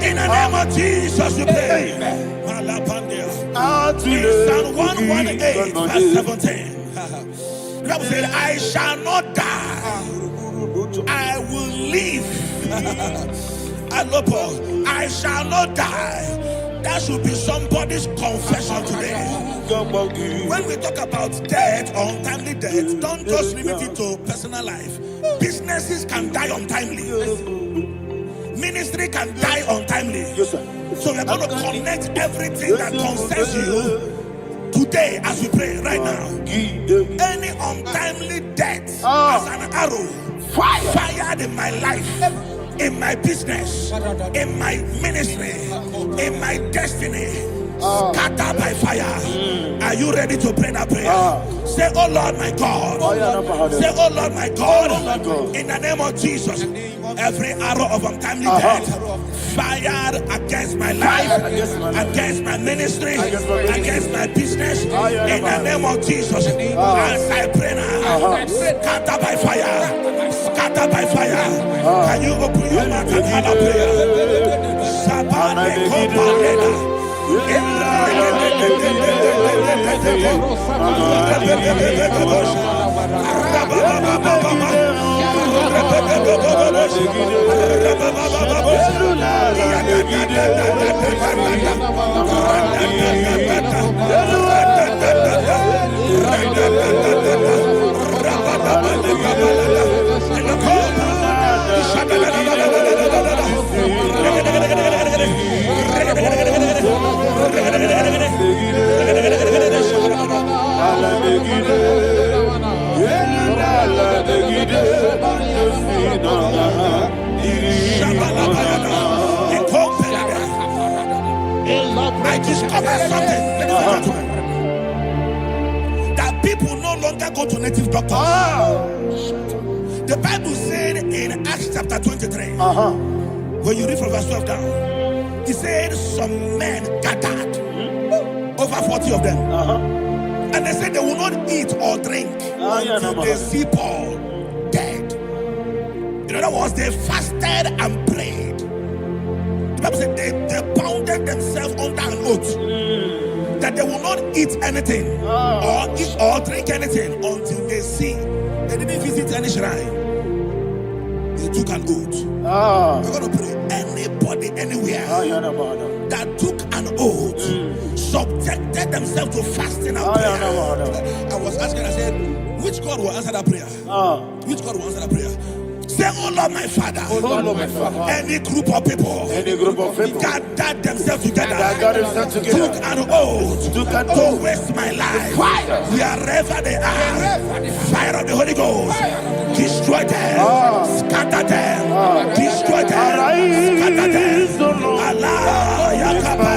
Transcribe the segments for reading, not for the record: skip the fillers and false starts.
In the name of Jesus, we pray. In Psalm 118, verse 17, the Bible said, I shall not die, I will live. I shall not die. That should be somebody's confession today. When we talk about death, untimely death, don't just limit it to personal life. Businesses can die untimely. Ministry can die untimely. Yes, sir. So we're going to connect everything that concerns you today as we pray right now. Any untimely death as an arrow fired in my life, in my business, in my ministry, in my destiny, scattered by fire. Are you ready to pray that prayer? Say, oh Lord my God. Say, oh Lord my God. In the name of Jesus, every arrow of untimely death fired against my life, against my ministry, against my business, in the name of Jesus, as I pray now, scattered by fire, scattered by fire. Can you open your mouth and have a prayer? I discovered something, that people no longer go to native doctors. The Bible said in Acts chapter 23, when you read from verse 12 down, it said some men gathered, over 40 of them, and they said they will not eat or drink until they see Paul dead. In other words, they fasted and prayed. The Bible said they bounded themselves under an oath that they will not eat anything or eat or drink anything until they see. They didn't visit any shrine. They took an oath. We're going to pray. Anybody, anywhere that took an oath, subjected themselves to fasting and prayer. I was asking, I said, which God will answer that prayer? Which God will answer that prayer? Say, oh Lord my Father, any group of people gathered themselves together, took an oath to waste my life. Wherever they are, fire of the Holy Ghost, destroy them, scatter them, destroy them, scatter them. Allah Yakaba,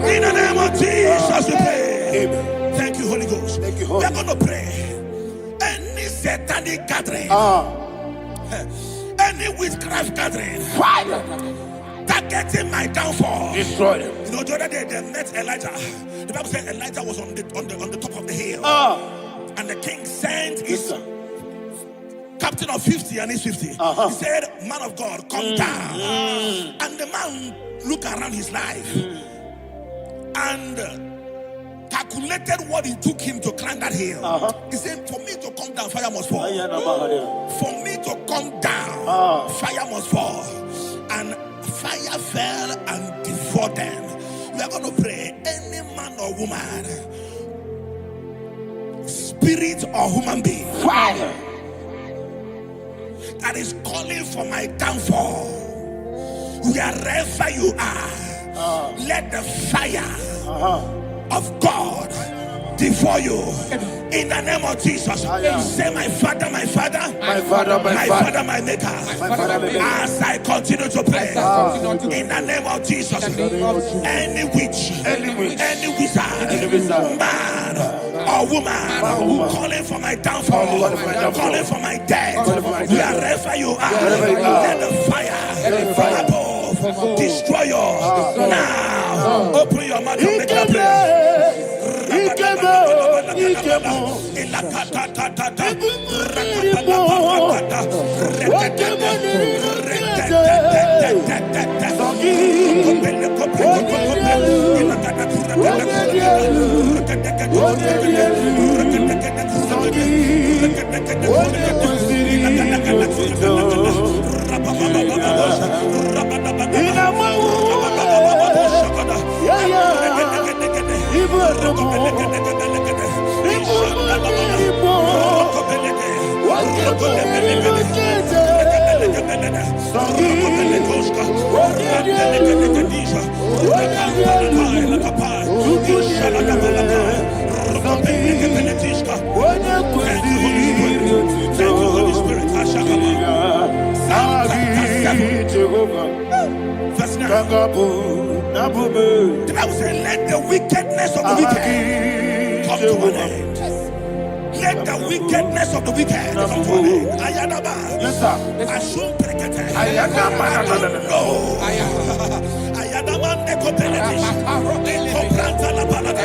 In the name of Jesus, we pray. Thank you, Holy Ghost. We are going to pray. Any satanic gathering, any witchcraft gathering, targeting my downfall, destroy them. You know, the other day they met Elijah. The Bible said Elijah was on the top of the hill, and the king sent his captain of 50 and his 50. He said, "Man of God, come down." And the man looked around his life and calculated what it took him to climb that hill. He said, "For me to come down, fire must fall. For me to come down, fire must fall." And fire fell and devoured them. We are going to pray. Any man or woman, spirit or human being, fire, that is calling for my downfall, wherever you are, let the fire of God devour you in the name of Jesus. Say, my Father, my Father, my Father, my Father, my Maker. As I continue to pray in the name of Jesus, any witch, any wizard, man or woman calling for my downfall, calling for my death, wherever you are, let the fire from above destroy you now. Open your mouth and make a prayer. Verse 9. The Bible says, let the wickedness of the wicked come to an end. Let the wickedness of the wicked come to an end. Ayadaba. Yes, sir. Assume prekete. Ayadaba. No. Ayadaba nekopeletis. Ekopranta la balada.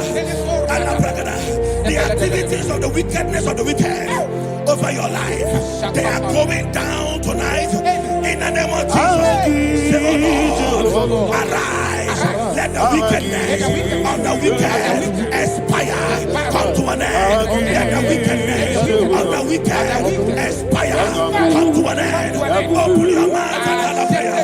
Alabragada. The activities of the wickedness of the wicked over your life, they are going down tonight in the name of Jesus. Say, oh Lord, arise. Let the wickedness of the wicked expire, come to an end. Let the wickedness of the wicked expire, come to an end. Open your mouth and have a prayer.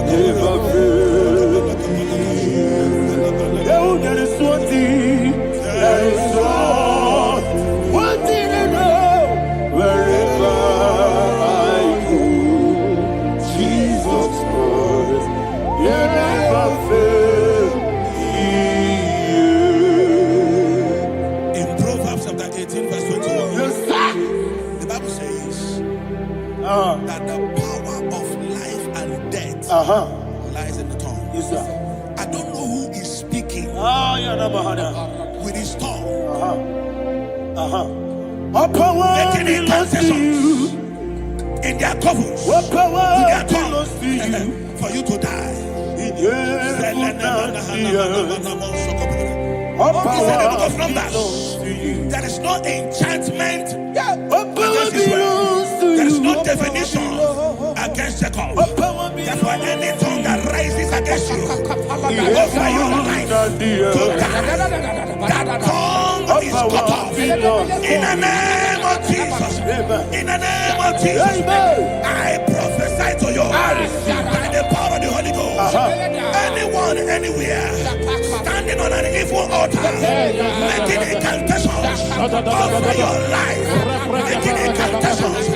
never fail. Oh, that is one thing. That is one thing I know. Wherever I go, Jesus Christ, you never fail. In Proverbs chapter 18, verse 21, Yes, sir. the Bible says that the power of life and death lies in the tongue. Yes, sir. I don't know who is speaking with his tongue, making incantations in their couples with their tongue for you to die. He said in the book of Numbers, there is no enchantment against Israel. There is no definition against Jacob. Therefore, any tongue that rises against you over your life to die, that tongue is cut off. In the name of Jesus. In the name of Jesus. I prophesy to you by the power of the Holy Ghost. Anyone, anywhere, standing on an evil altar, making incantations over your life, making incantations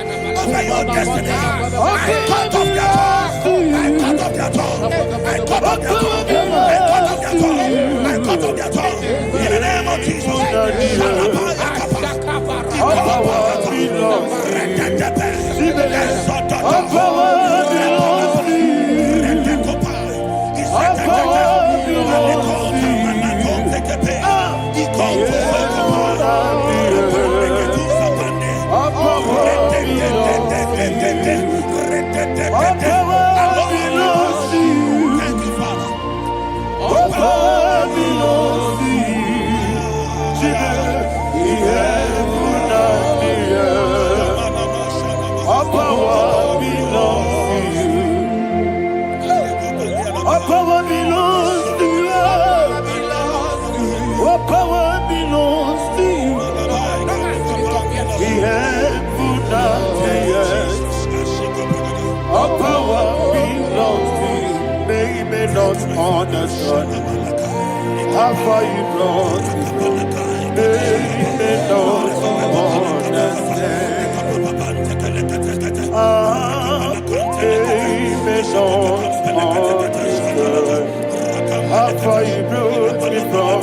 over your destiny, I cut off their tongue. I cut off their tongue. I cut off their tongue. I cut off their tongue. I cut off their tongue. In the name of Jesus. Understand how far you brought me. They may not understand. They may not understand how far you brought me from.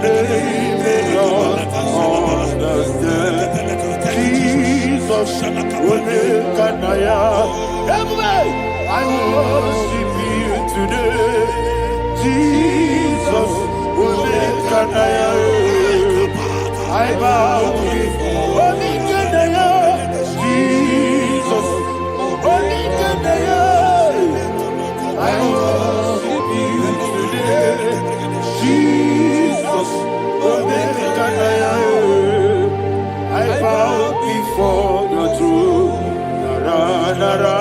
They may not understand. Jesus will make an I worship you today. Jesus will make an I bow before Jesus will make an I worship you today. Jesus will make an I bow before your throne. Nara, nara.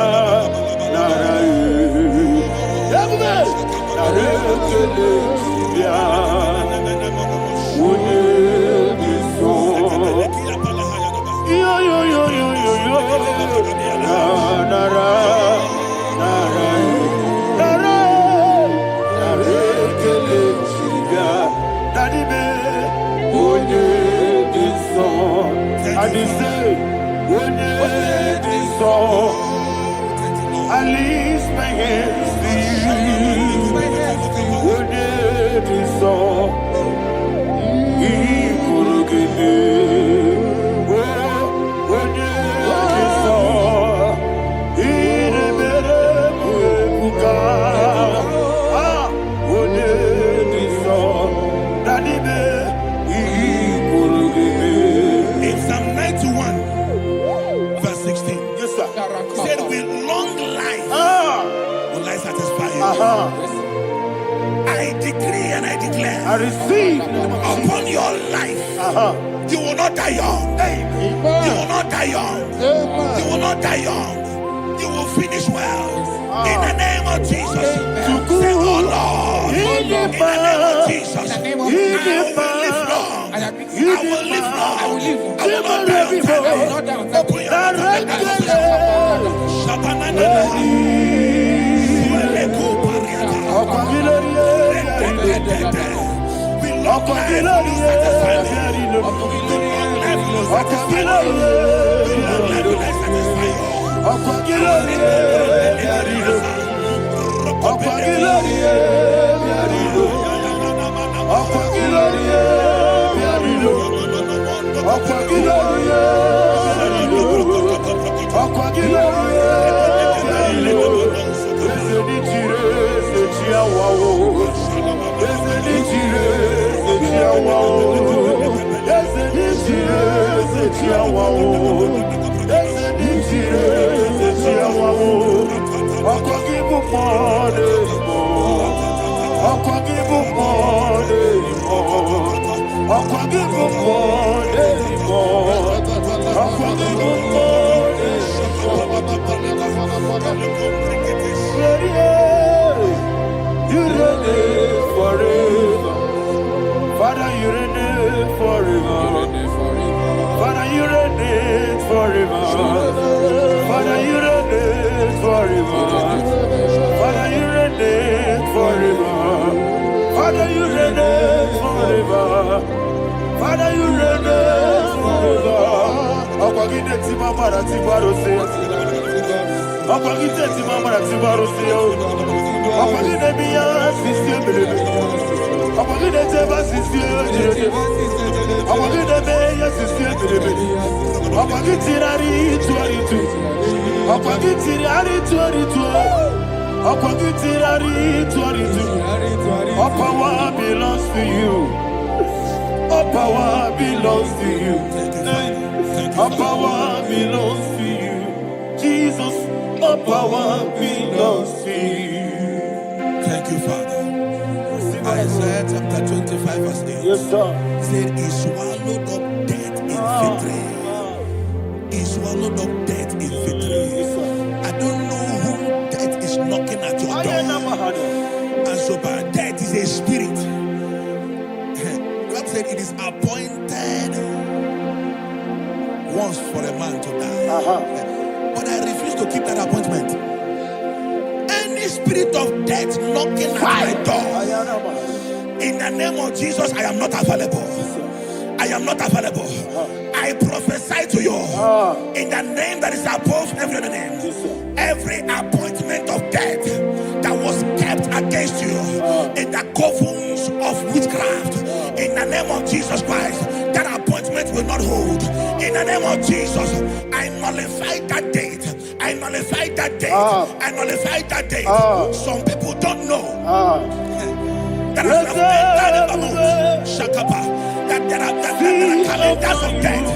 I lift my hands to you. When it is all, he will give me. When it is all, he will when it is all, that he will give me. In Psalm 91, verse 16, yes, sir. He said, with long life will I satisfy you. I decree and I declare, I receive upon your life, you will not die young. You will not die young. You will not die young. You will finish well. In the name of Jesus. Say, oh Lord, in the name of Jesus, I will live long. I will live long. I will not die on time. Open your mouth. long life will you satisfy me. With long life will you satisfy me. With long life will I satisfy you. You reign forever. Father, you reign forever. Father, you reign forever. Father, you reign forever. Father, you reign forever. Father, you reign forever. Father, you reign forever. Akwagide ti mama na ti barose. Akwagide ti mama na ti barose. Akwagide biya system bele. Akwagide teba system bele. Akwagide beya system bele. Akwagide rari 22. Akwagide rari 22. Akwagide rari 22. All power belongs to you. All power belongs to you. All power belongs to you. Jesus, all power belongs to you. Thank you, Father. Isaiah chapter 25 verse 8. Yes, sir. Said he swallowed up death in victory. He swallowed up death in victory. I don't know who death is knocking at your door. And so by death is a spirit. God said it is appointed once for a man to die. But I refuse to keep that appointment. Any spirit of death knocking at my door, in the name of Jesus, I am not available. I am not available. I prophesy to you in the name that is above every other name. Every appointment of death that was kept against you in the covens of witchcraft, in the name of Jesus Christ, that appointment will not hold. In the name of Jesus, I nullify that date. I nullify that date. I nullify that date. Some people don't know that as of that there are calendars of death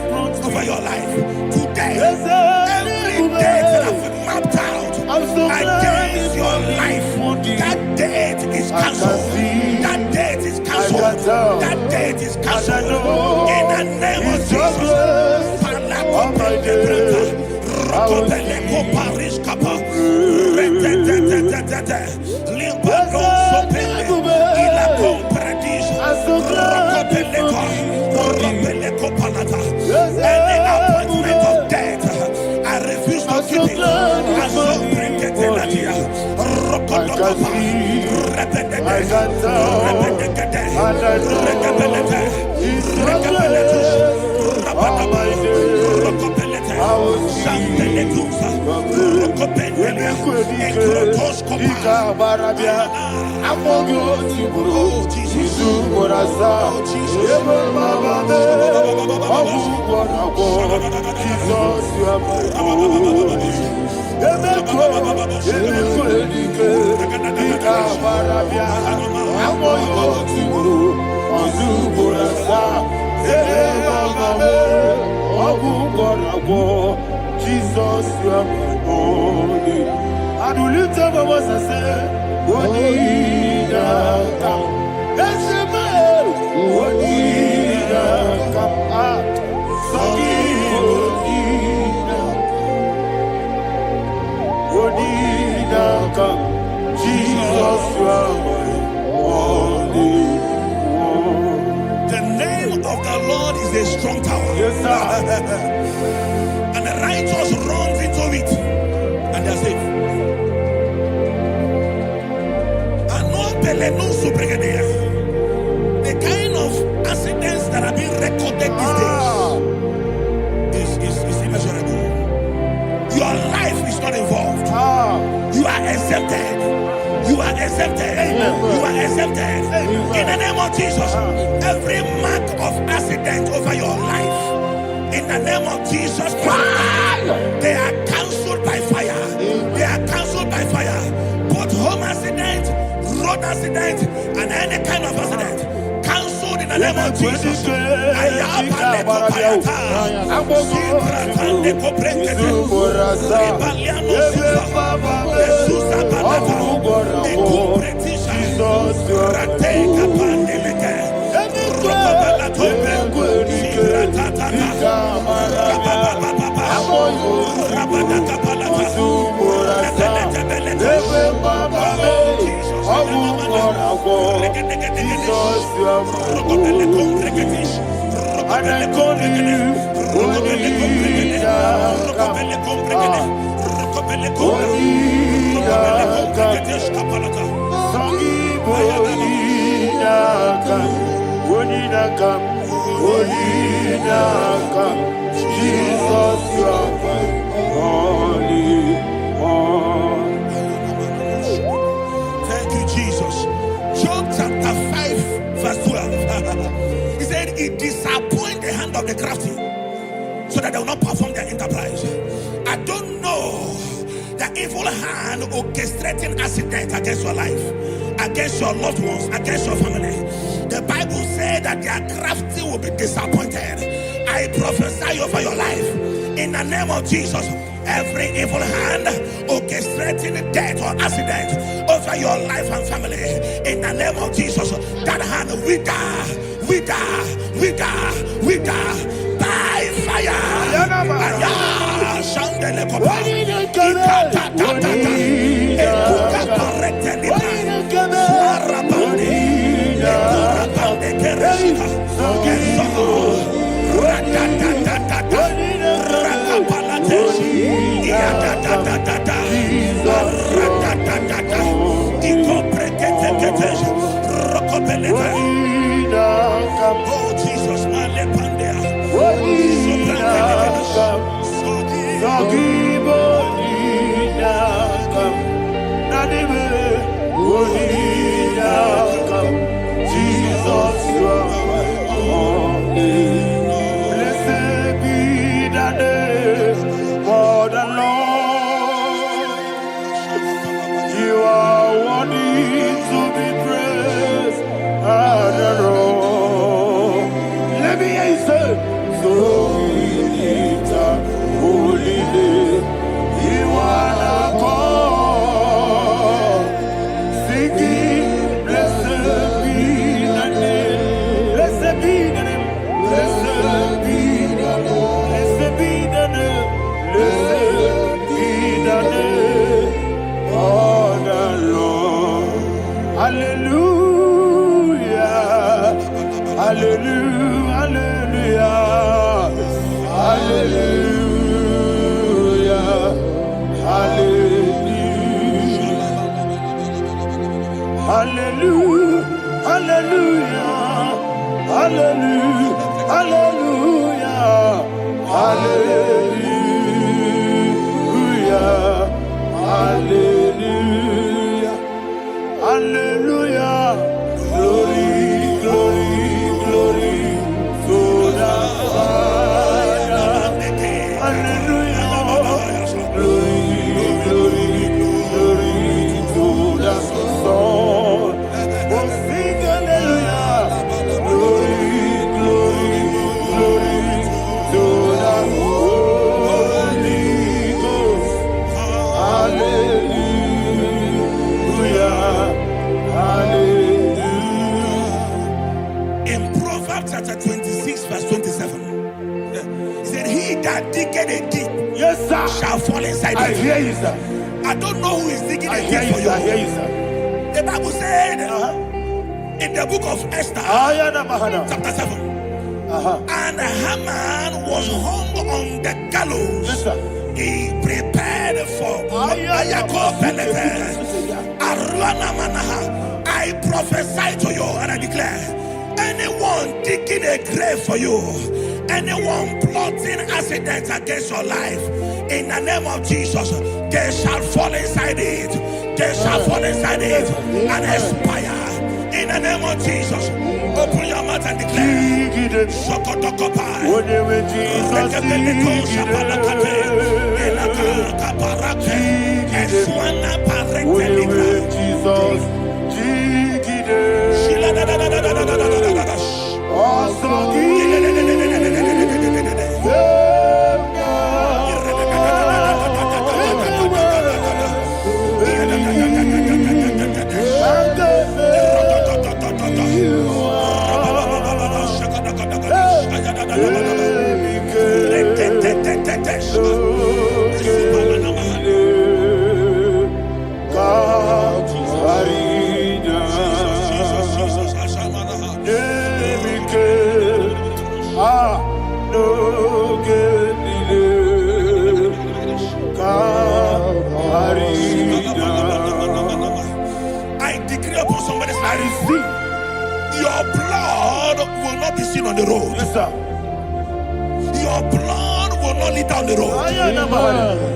over your life. Today, every date that I've mapped out against your life, that date is cancelled. That date is cancelled. That date is cancelled. In the name of Jesus. Any appointment of death, I refuse to keep it. I shall bring it in the year. Jesus, you are my only. I do lift up my voice and say, what did I come? That's the man. What did I come? What did I come? Jesus, you are my only. The name of the Lord is a strong tower. Yes, sir. And the righteous runs into it, and they're safe. The kind of Jesus Christ, they are cancelled by fire. They are cancelled by fire. Both home accident, road accident, and any kind of accident, cancelled in the name of Jesus. Jesus, you are holy one. Thank you, Jesus. Job chapter 5, verse 12. He said, it disappoints the hand of the crafty, so that they will not perform their enterprise. I don't know the evil hand orchestrating accident against your life, against your loved ones, against your family. The Bible said that their crafty will be disappointed. I prophesy over your life in the name of Jesus. Every evil hand orchestrating death or accident over your life and family, in the name of Jesus, that hand wither by fire. Oh Jesus, Jesus, you are holy. Blessed be the name of the Lord. You are worthy to be praised and adored. Let me hear you say, so we lift up holy name. You are the God. Singing, blessed be the name. Blessed be the name. Blessed be the name. Blessed be the name. Blessed be the name of the Lord. Hallelujah. Hallelujah. Hallelujah. Hallelujah. Hallelujah. Hallelujah. Hallelujah. Hallelujah. Hallelujah. Hallelujah. Glory, glory, glory to the Father. Hallelujah. Glory, glory, glory to the Son. Oh, sing hallelujah. Glory, glory, glory to the Holy Ghost. Hallelujah. Hallelujah. in Proverbs chapter 26, verse 27, he said, he that diggeth a deep, Yes, sir. shall fall inside I it. hear you, sir. I don't know who is digging I a hear deep you, for sir. I you. hear you, sir. The Bible said in the book of Esther, Ayana Mahana. chapter 7, and Haman was hung on the gallows. Yes, sir. He prepared for I prophesy to you and I declare, anyone digging a grave for you, anyone plotting accidents against your life, in the name of Jesus, they shall fall inside it. They shall fall inside it and expire. In the name of Jesus. Open your mouth and declare. Shokotokopai. Rekebeleko shapalakate. Elaka kaparake. Eswana parete libra. Jesus. I decree upon somebody's life. Your blood will not be seen on the road. Yes, sir. Your blood will not lead down the road.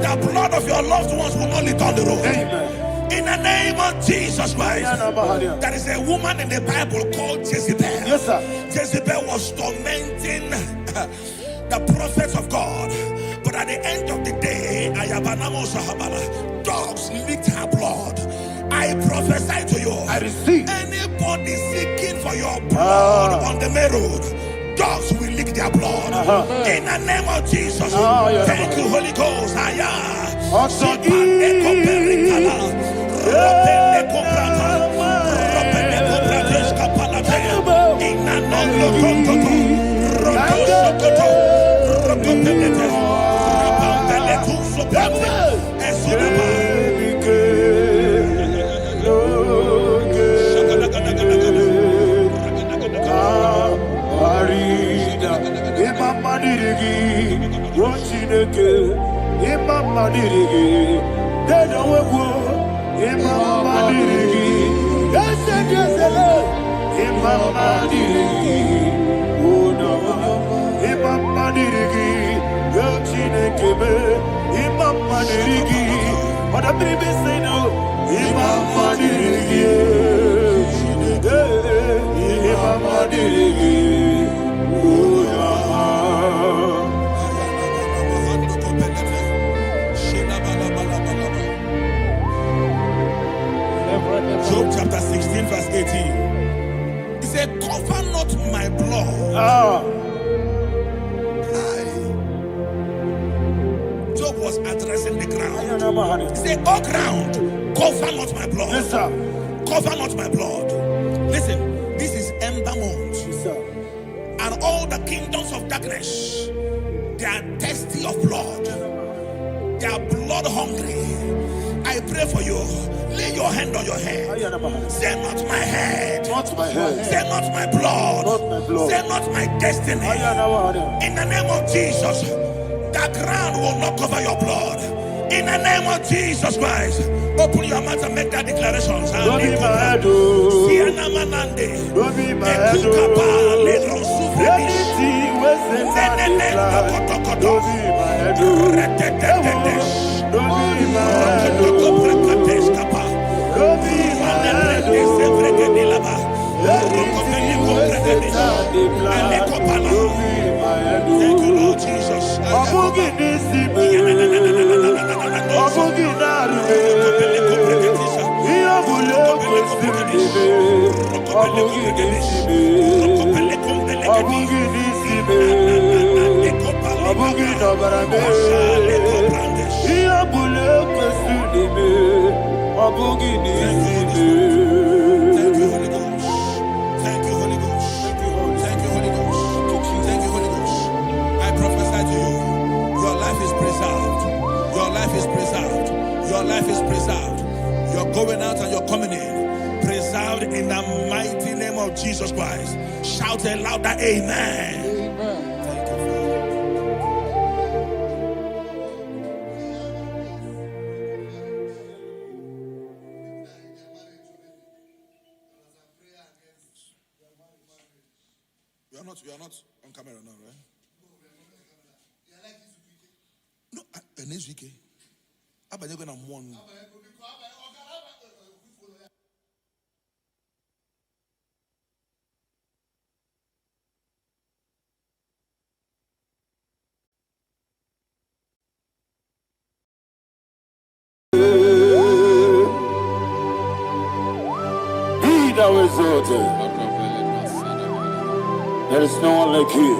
The blood of your loved ones will not lead down the road. Amen. In the name of Jesus Christ. There is a woman in the Bible called Jezebel. Yes, sir. Jezebel was tormenting the prophets of God. But at the end of the day, dogs licked her blood. I prophesy to you. I receive. Anybody seeking for your blood on the main road, dogs will lick their blood. In the name of Jesus. Thank you, Holy Ghost. Job chapter 16 verse 18. He said, cover not my blood. Job was addressing the ground. He said, oh ground, cover not my blood. Yes, sir. Cover not my blood. Listen, this is ember month. Yes, sir. And all the kingdoms of darkness, they are thirsty of blood. They are blood hungry. I pray for you. Lay your hand on your head. Say not my head. Not my head. Say not my blood. Not my blood. Say not my destiny. In the name of Jesus, the ground will not cover your blood. In the name of Jesus Christ, open your mouth and make that declaration. Don't be my head. Don't be my head. Don't be my head. Thank you, Lord Jesus. Your life is preserved. You're going out and you're coming in. Preserved in the mighty name of Jesus Christ. Shout a louder amen. Amen. Thank you, Father. You are not on camera now, right? No, next week. How about you going to one? exalted. There is no one like you.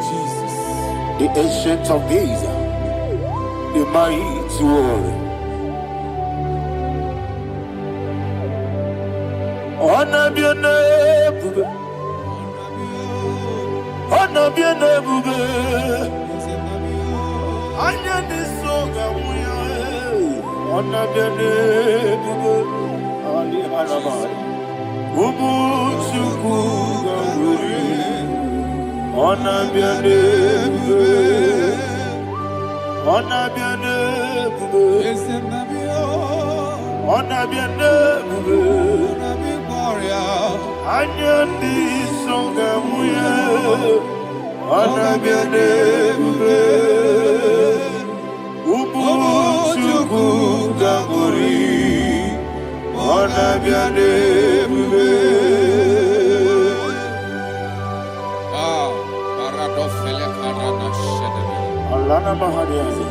Jesus. The ancient of days, the mighty warrior. Honor be your name, honor be your name, honor be your name, Ali Harabai, Ubu Chuku Gamburi, honor be your name, honor be your name, honor be your name, Anya di songa muya, ana biane bube, ubu chuku gamburi, ana biane bube. Paradofele karana shedebe. Alana mahadiyazi.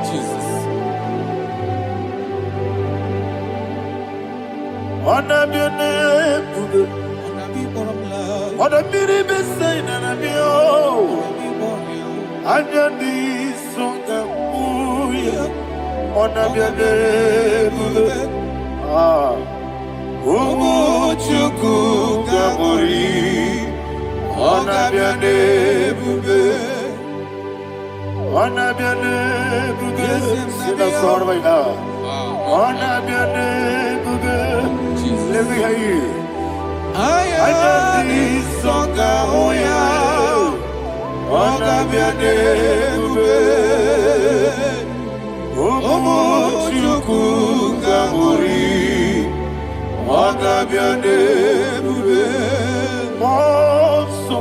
Jesus. Ana biane bube, ana biri besayna na biyo. Anya di songa muya, ana biane bube. Ubu chuku gamburi, ana biane bube. Ana biane bube, sina sorvai na. Ana biane bube, let me hear you. Ana di songa muya, ana biane bube. Ubu chuku gamburi, ana biane bube. Monso,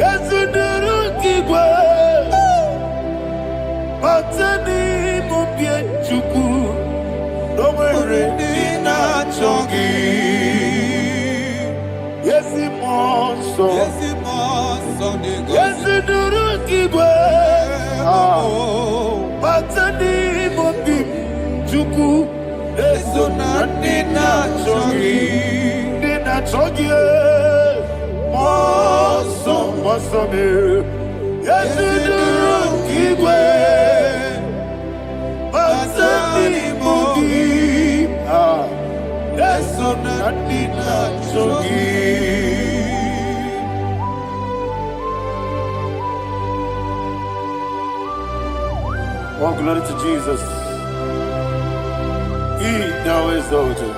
yesu duru kigwe, batani mubye chuku, nomere dina chongi. Yesi monso, yesu duru kigwe, batani mubye chuku, eso na dina chongi, dina chongi. Monso, monso me, yesu duru kigwe, batani mubye, eso na dina chongi. Oh, glory to Jesus. He now exalted.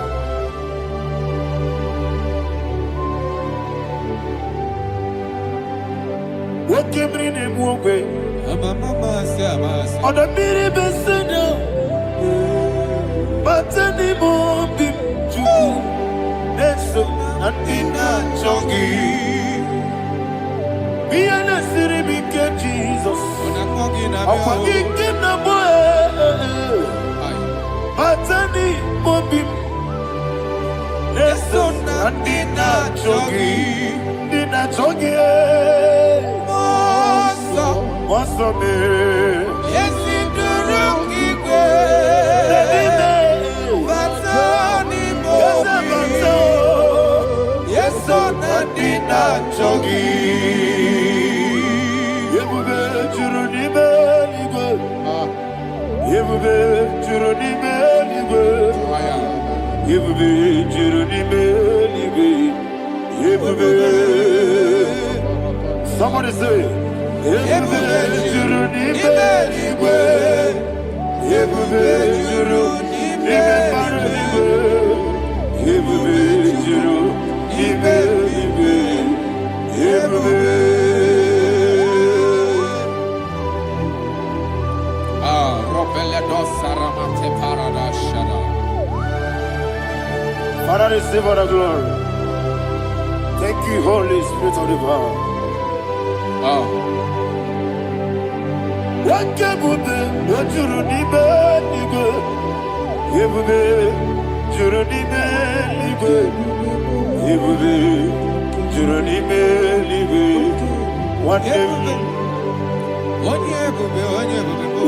What came in him away? On the mini besena, but any more big Jew. That's so Nadina Chongi. Be an city big Jesus. I'm forgetting the boy. But any more big. That's so Nadina Chongi. Dina Chongi. What's up, man? Yes, you do wrong, yes, so Nadina Chongi. Yebube Juruni Beligwe. Yebube Juruni Beligwe. Yebube Juruni Beligwe. Yebube. Somebody say. Yebube Juruni Beligwe. Yebube Juruni Beligwe. Yebube Juruni Beligwe. Yebube. Father, receive all the glory. Thank you, Holy Spirit of the power. What can you do? What you need, baby? Yebube, Juruni Beligwe. Yebube, Juruni Beligwe. What name?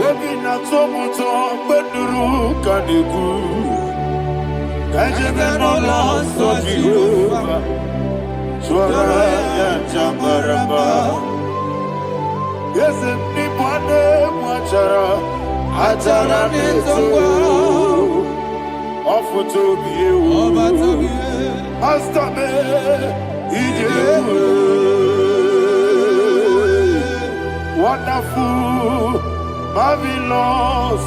Wabina tomuto beduru kaniku. Kajebe no lost of Jehovah. Swara ya jambaramba. Yes, ni bwane mwachara. Atara neto. Ofuto biye. Astabe. Wonderful, marvelous,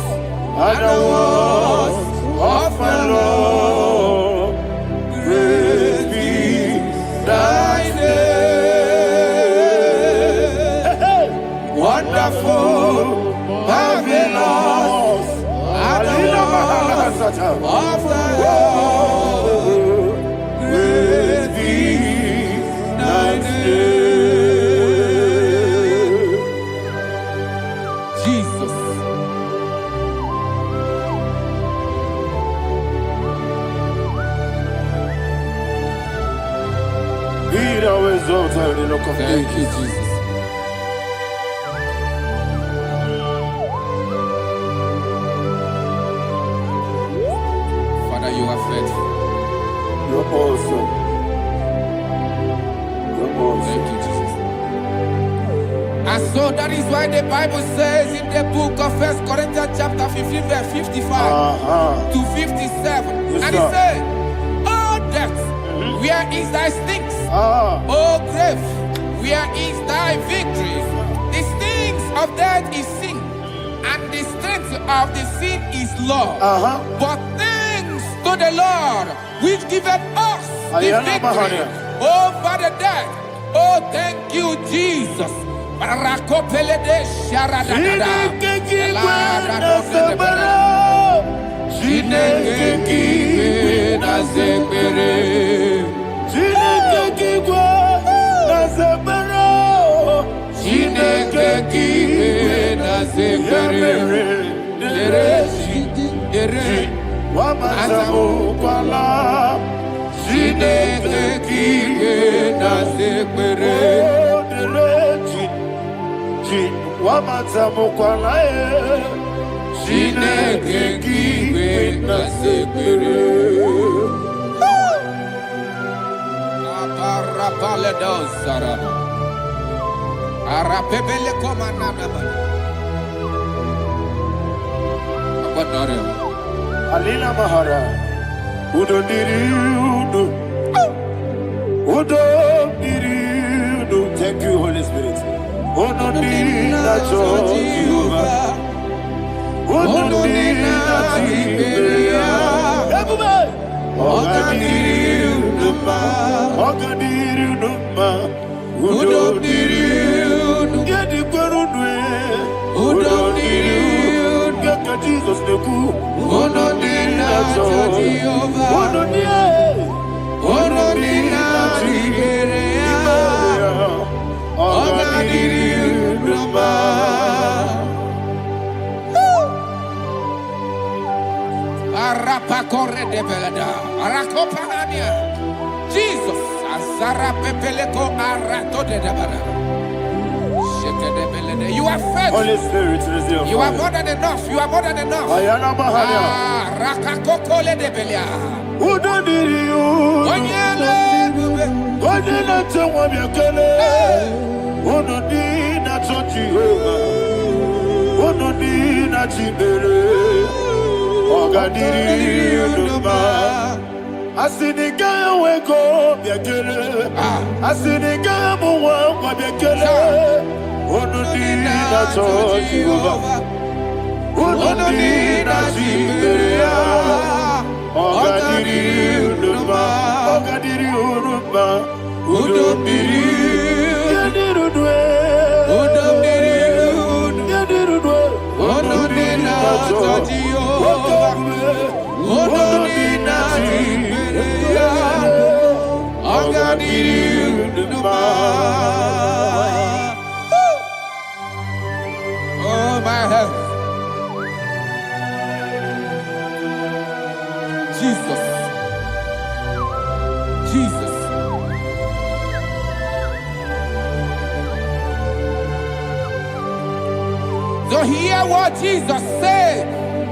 and the words of my Lord. Praise be thy name. Wonderful, marvelous, and the words of my Lord. Praise be thy name. Thank you, Jesus. Father, you are faithful. You're awesome. You're awesome. Thank you, Jesus. And so that is why the Bible says in the book of 1 Corinthians chapter 15, verse 55 to 57. And it says, "Oh death, where is thy stings? Oh grave, where is thy victory? The stings of death is sin, and the strength of the sin is law. But thanks to the Lord, which giveth us the victory over the death." Oh, thank you, Jesus. Alina Mahara, Udo Diriudo, Udo Diriudo. Thank you, Holy Spirit. Udo Diriudo, Udo Jesus the cool. Jesus, you are faithful. Holy Spirit, you are more than enough. You are more than enough. Rakakokole de Belia. Who don't need you? I see the guy wake up, I see the guy who walk up, who no need not touch you, who no need not see who don't need oh my health. Jesus. Jesus. Remember what Jesus said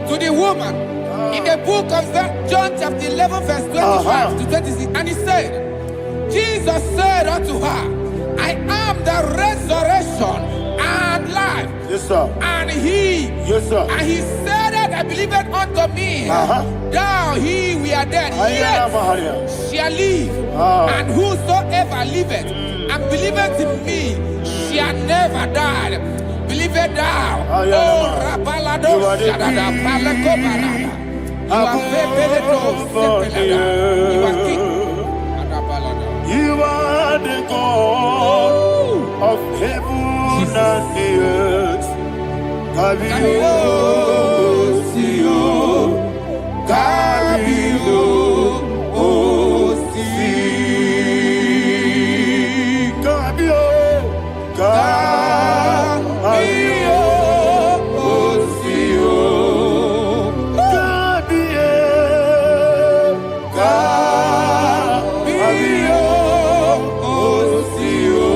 to the woman in the book of John chapter 11 verse 25 to 26. And he said, Jesus said unto her, I am the resurrection and life. Yes, sir. And he, yes, sir. And he said that I believed unto me, thou he we are dead, yet shall live. And whosoever liveth and believeth in me shall never die. Believe it thou. Oh, Rabalado, Shadada, Palacobarada. You are You are king. You are the God of heaven and the earth. Kabio, Sio, Kabio, Si, Kabio, Kabio, Sio, Kabio, Kabio, Sio.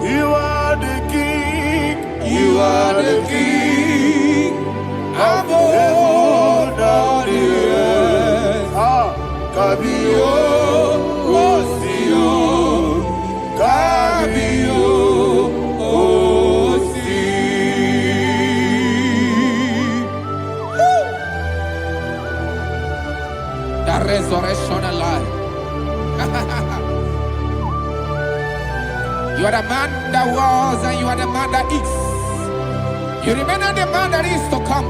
You are the king. You are the king of heaven and the earth. Kabio, Sio, Kabio, Si. The resurrection and life. You are the man that was and you are the man that is. You remain the man that is to come.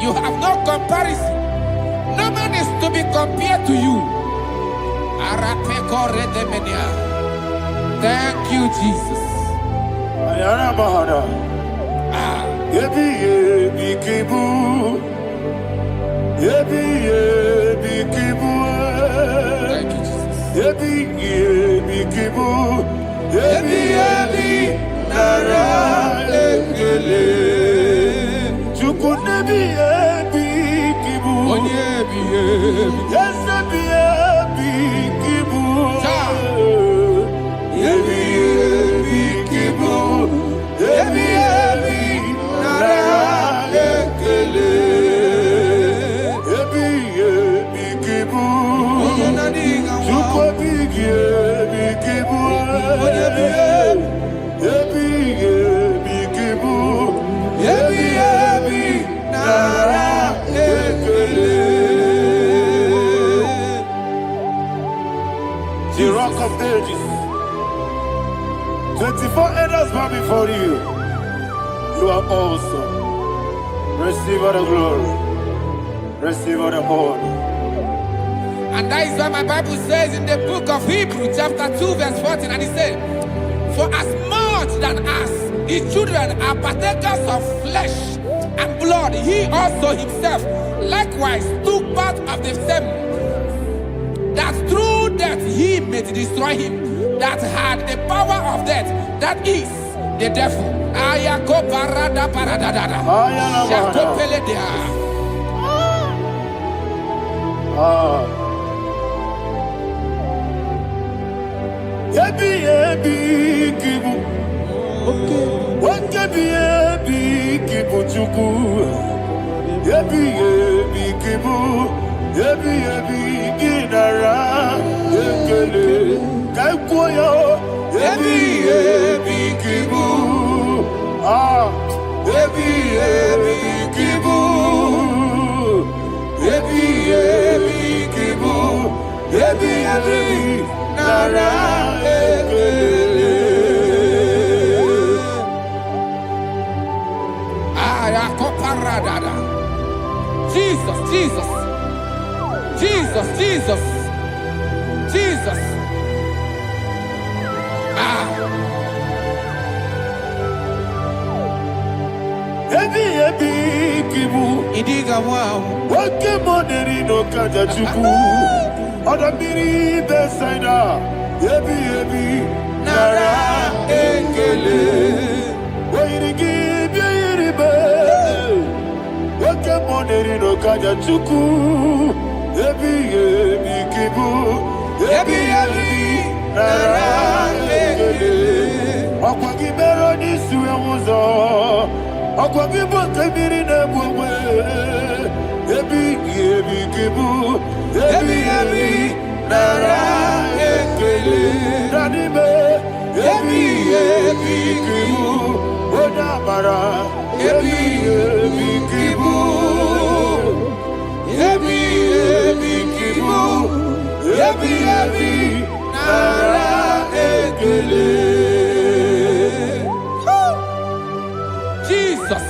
You have no comparison. No man is to be compared to you. Thank you, Jesus. Thank you, The rock of ages. 24 elders bow before you. You are awesome. Receive all the glory. Receive all the honor. And that is what my Bible says in the book of Hebrews chapter 2 verse 14. And it said, for as much than us, the children are partakers of flesh and blood, he also himself likewise took part of the same, that through death he may destroy him that had the power of death, that is the devil. Jesus, Jesus, Jesus, Jesus, Jesus. Idiga wow. Wake money no kaja chuku. Oda miri besaida. Ebi nara ekele. Wairigi biiribe. Wake money no kaja chuku. Ebi kibu. Ebi nara ekele. Akwagi bero ni suwe muzo. Akwagibo kebiri na bwe. Ebi kibu. Ebi nara ekele. Nanibe. Ebi kibu. Odabara. Ebi kibu. Ebi kibu. Ebi nara ekele. Jesus.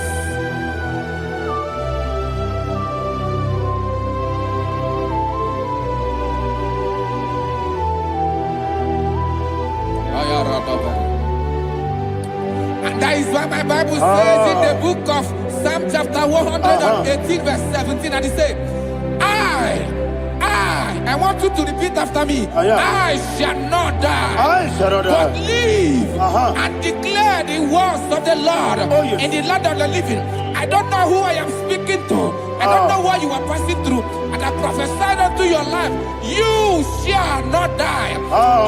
And that is why my Bible says in the book of Psalm chapter 118 verse 17, and it says, I want you to repeat after me. I shall not die, but live and declare the words of the Lord in the land of the living. I don't know who I am speaking to. I don't know what you are passing through. And I prophesy unto your life, you shall not die.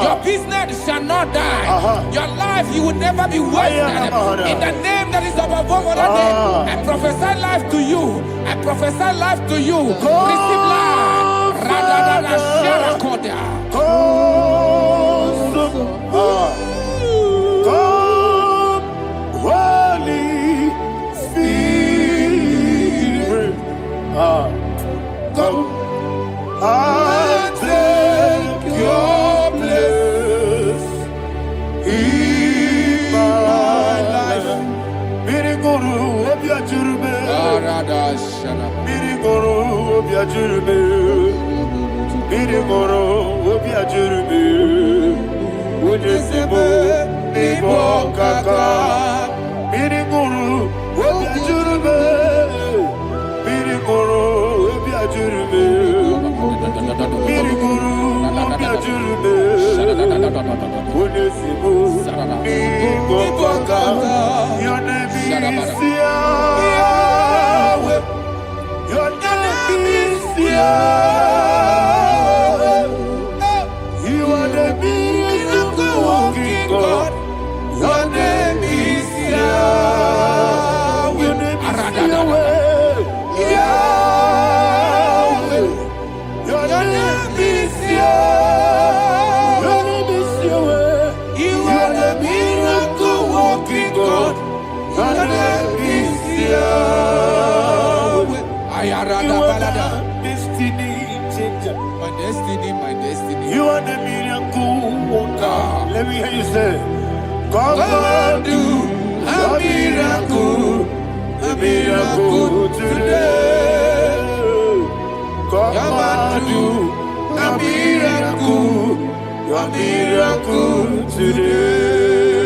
Your business shall not die. Your life, you will never be wasted. In the name that is above all other name, I prophesy life to you. I prophesy life to you. Receive life. Radadada Sharakoda. Come, Holy Spirit. Come and take your place in my life. Miriguru obiajurube. Miriguru obiajurube. Miriguru obiajurube. Ujesebo ibo kaka. Miriguru obiajurube. Miriguru obiajurube. Miriguru obiajurube. Ujesebo ibo kaka. Your name is Yahweh. Your name is Yahweh. You are the miracle working God. Your name is Yahweh. Your name is Yahweh. Yahweh. Your name is Yahweh. Your name is Yahweh. You are the miracle working God. Your name is Yahweh. You are the destiny changer. My destiny. You are the miracle worker. Let me hear you say, come and do a miracle today. Come and do a miracle today.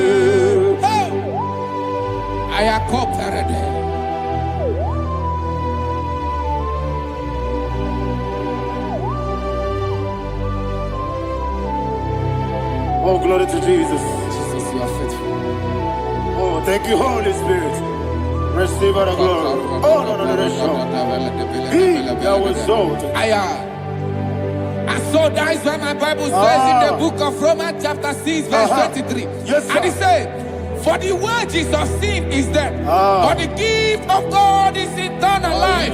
I am cooperative. Oh, glory to Jesus. Jesus, you are faithful. Oh, thank you, Holy Spirit. Receive our glory. Oh, no. That was so. And so that is why my Bible says in the book of Romans chapter 6 verse 23. Yes, sir. And it says, for the wages of sin is death, but the gift of God is eternal life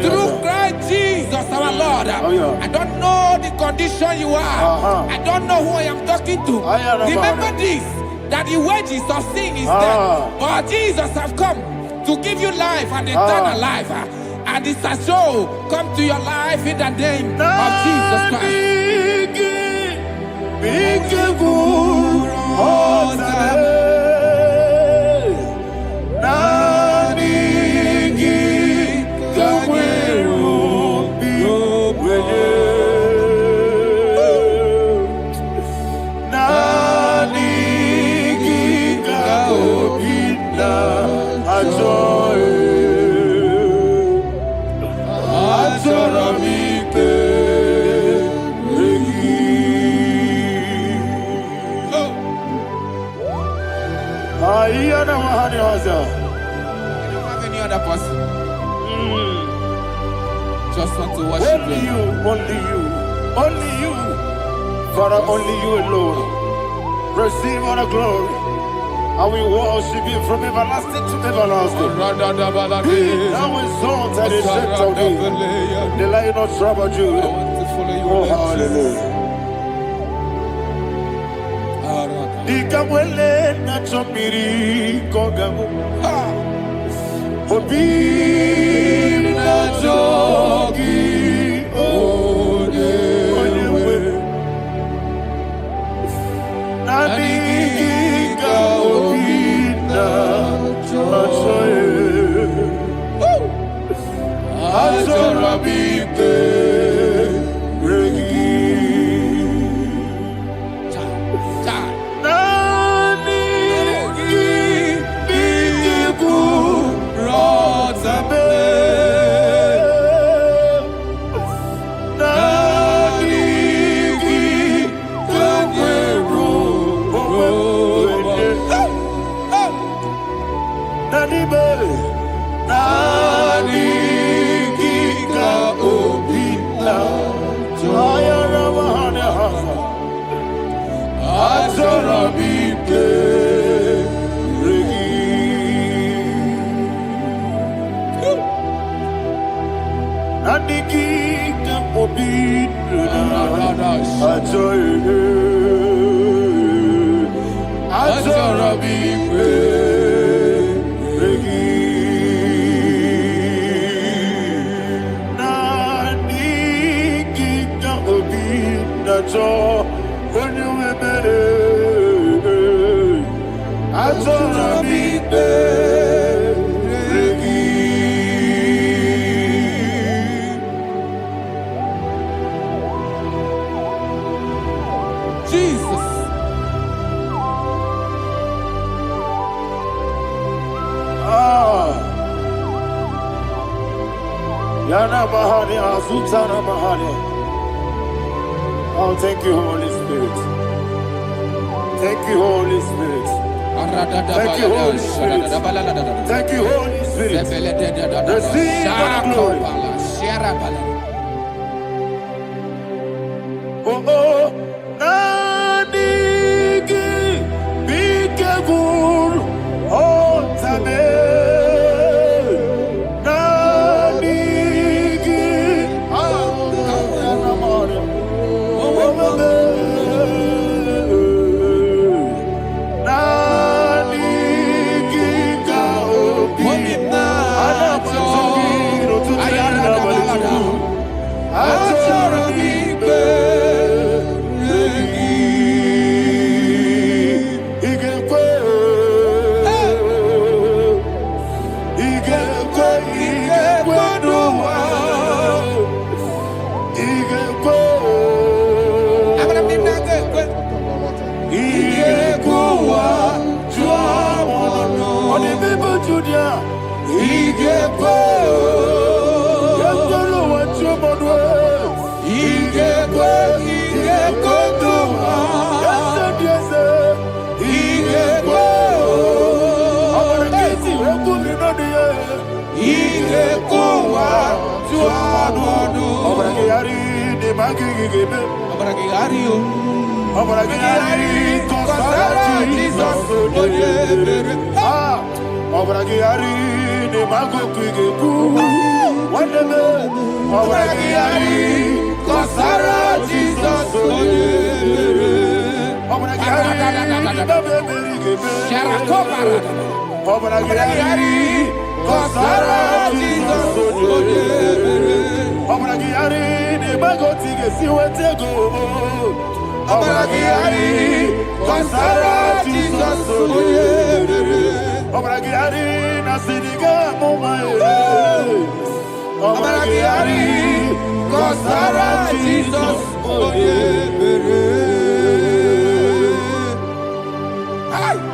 through Christ Jesus our Lord. I don't know the condition you are. I don't know who I am talking to. Remember this, that the wages of sin is death, but Jesus has come to give you life and eternal life. And this has so come to your life in the name of Jesus Christ. You don't have any other person. Just want to worship only you. Only you. Father, only you alone. Receive all the glory. I will worship you from everlasting to everlasting. Now exalt and exalt of thee, the Lion of Tribe of Judah. Oh, hallelujah. Ikamwele na chomiri kogamu. Obi na jogi onewe. Nadiga obi na choye. Azorabite regi. Jesus. Yana Mahani Azutana Mahani. Oh, thank you, Holy Spirit. Thank you, Holy Spirit. Thank you, Holy Spirit. Thank you, Holy Spirit. Receive the glory. Oh, oh, Nadigi, Bigagul, oh, Tame.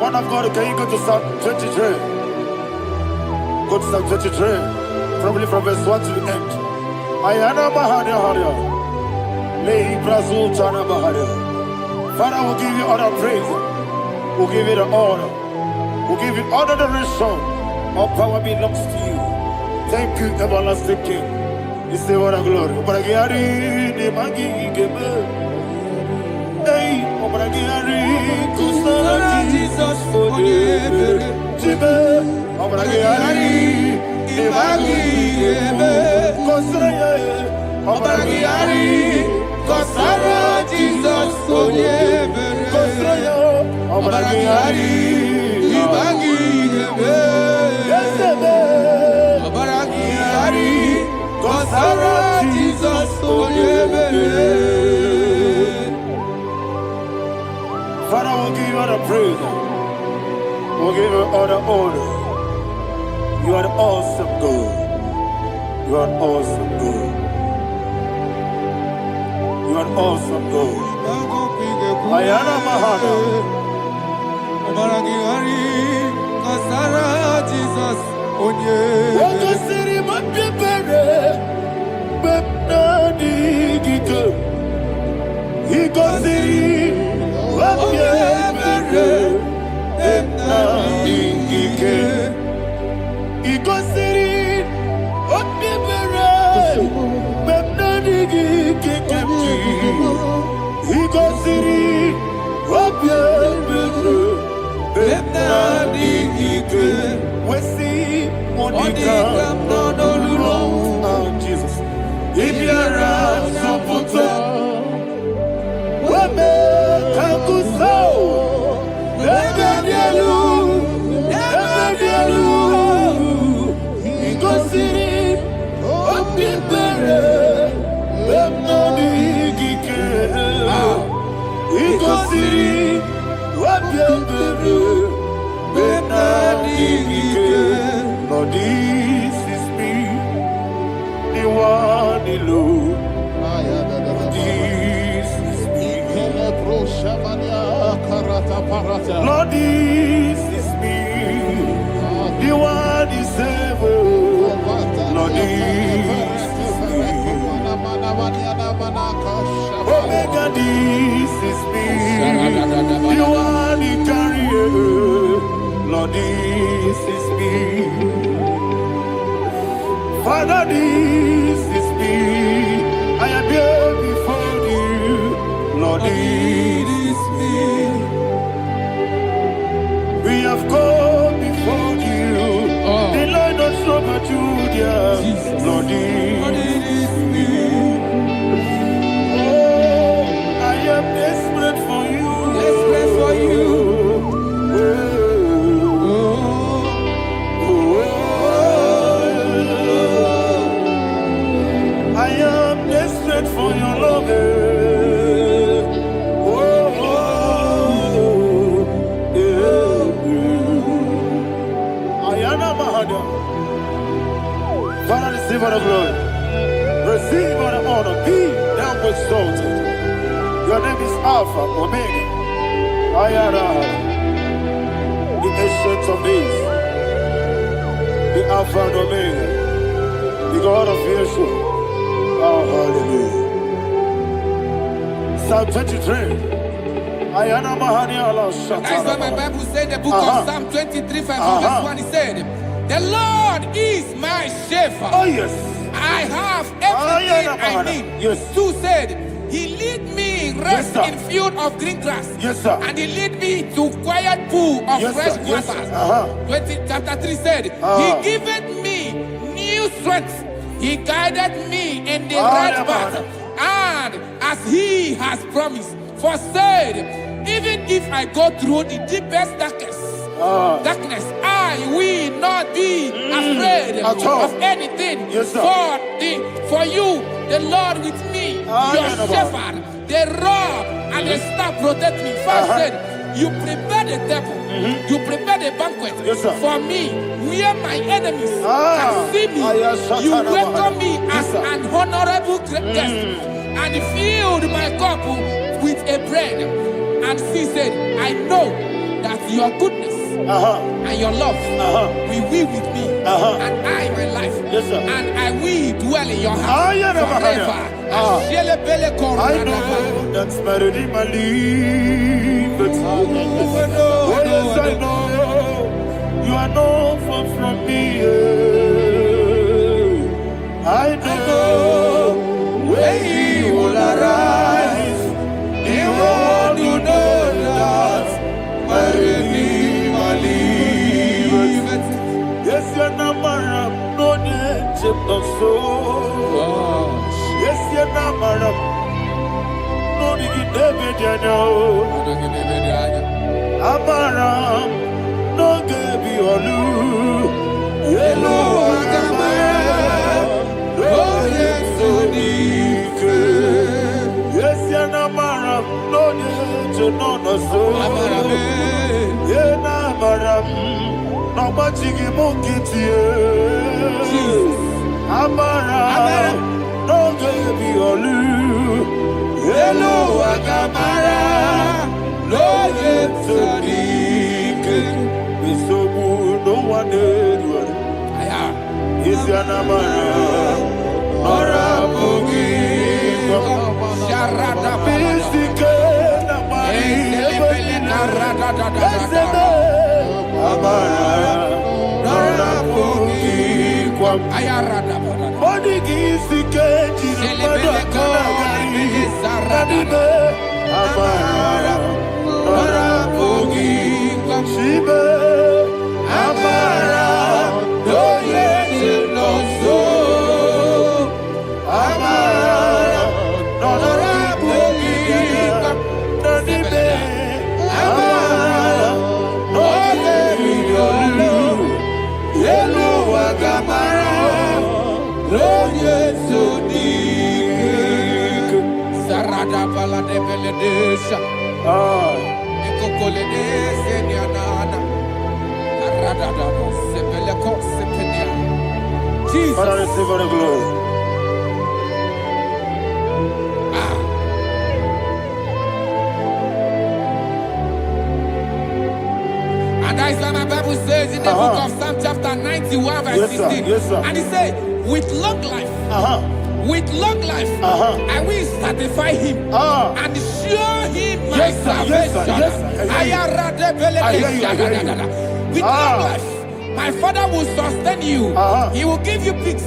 Man of God, can you go to Psalm 23? Go to Psalm 23, probably from verse 1 to the end. Ayana Mahania Haria. Lei Brazil Chana Mahania. Father, we'll give you all the praise. We'll give you the honor. We'll give you all the adoration. All power belongs to you. Thank you, everlasting King. You say what a glory. Obragiari, the Magi, Gebe. Hey, Obragiari, Kusara, Jesus, for you. Shibe, Obragiari, Ibagi, Kosraya, Obragiari, Kosara, Jesus, Kosraya, Obragiari, Ibagi, Obragiari, Kosara, Jesus, Father, we'll give you all the praise. We'll give you all the honor. You are the awesome God. You are awesome God. You are awesome God. Ayana Mahana. Kasara Jesus onye. Waka siri mapipere. Bepnani gike. Iko siri mapipere. Bepnani gike. Iko siri mapipere. Bepnani gike. Iko siri mapipere. Bepnani gike. Wesi monika no Jesus. Ibiara soputo. Wame kakuso. Ebedielu. Ikosiri. Opipere. Bepnani gike. Ikosiri. Opipere. Lord, this is me, the one alone. This is me. Lord, this is me, the one is ever. Lord, this is me. Omega, this is me, the one in carrier. Lord, this is me. Father, this is me. I am here before you. Lord, this is me. We have come before you. The Lord of Super Judah. Lord, this is me. Oh, I am desperate for you. Desperate for you. For your love, Ayana Mahada. Father, receive all the glory, receive all the honor. Be thou exalted. Your name is Alpha, Omega. Ayana, the ancient of days, the Alpha and Omega, the God of Yeshua. Oh, hallelujah. Psalm 23. Ayana Mahani Allah Shatan. That's why my Bible said in the book of Psalm 23, verse 1, it said, the Lord is my shepherd. Oh, yes. I have everything I need. Yes. 2 said, he lead me rest in field of green grass. Yes, sir. And he lead me to quiet pool of fresh waters. 20, chapter 3 said, he giveth me new strength. He guided me in the right path, and as he has promised, for said, even if I go through the deepest darkness, I will not be afraid of anything. Yes, for you, the Lord with me, your shepherd, the rod and the staff protect me. First said, you prepare the table, you prepare the banquet for me, where my enemies can see me. You welcome me as an honorable guest, and filled my cup with a bread. And she said, I know that your goodness and your love will be with me, and I, my life, and I will dwell in your house forever. I know that's better than my life. Oh, yes, I know you are not far from me. I know when he will arise, he will do that my Redeemer lives. Amara, no gebi olu. Yelo agamara, no yesodike. Yes, yanamara, no yeso no no so. Amara me, yenamara, no machigi mukiti. Amara, no gebi olu. Yelo agamara. No yesodike, misobu no one edward. Is yanamara, orabugi, sharada bisike namari, amara, orabugi kwam. Odigi sike jirimada kanagari, sarada amara. Shibe Amara, no yes, no so Amara, no rabugi, no nibe Amara, no yelu, yelu agamara, no yes, so dik. Sarada bala de beledesha. Jesus. Father, receive all the glory. And that is what my Bible says in the book of Psalm chapter 91 verse 16. Yes, sir. And he said, with long life, with long life, I will satisfy him and show him my salvation. With long life, my Father will sustain you. He will give you peace.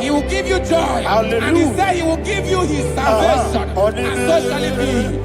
He will give you joy. Hallelujah. And he said he will give you his salvation. And so shall it be.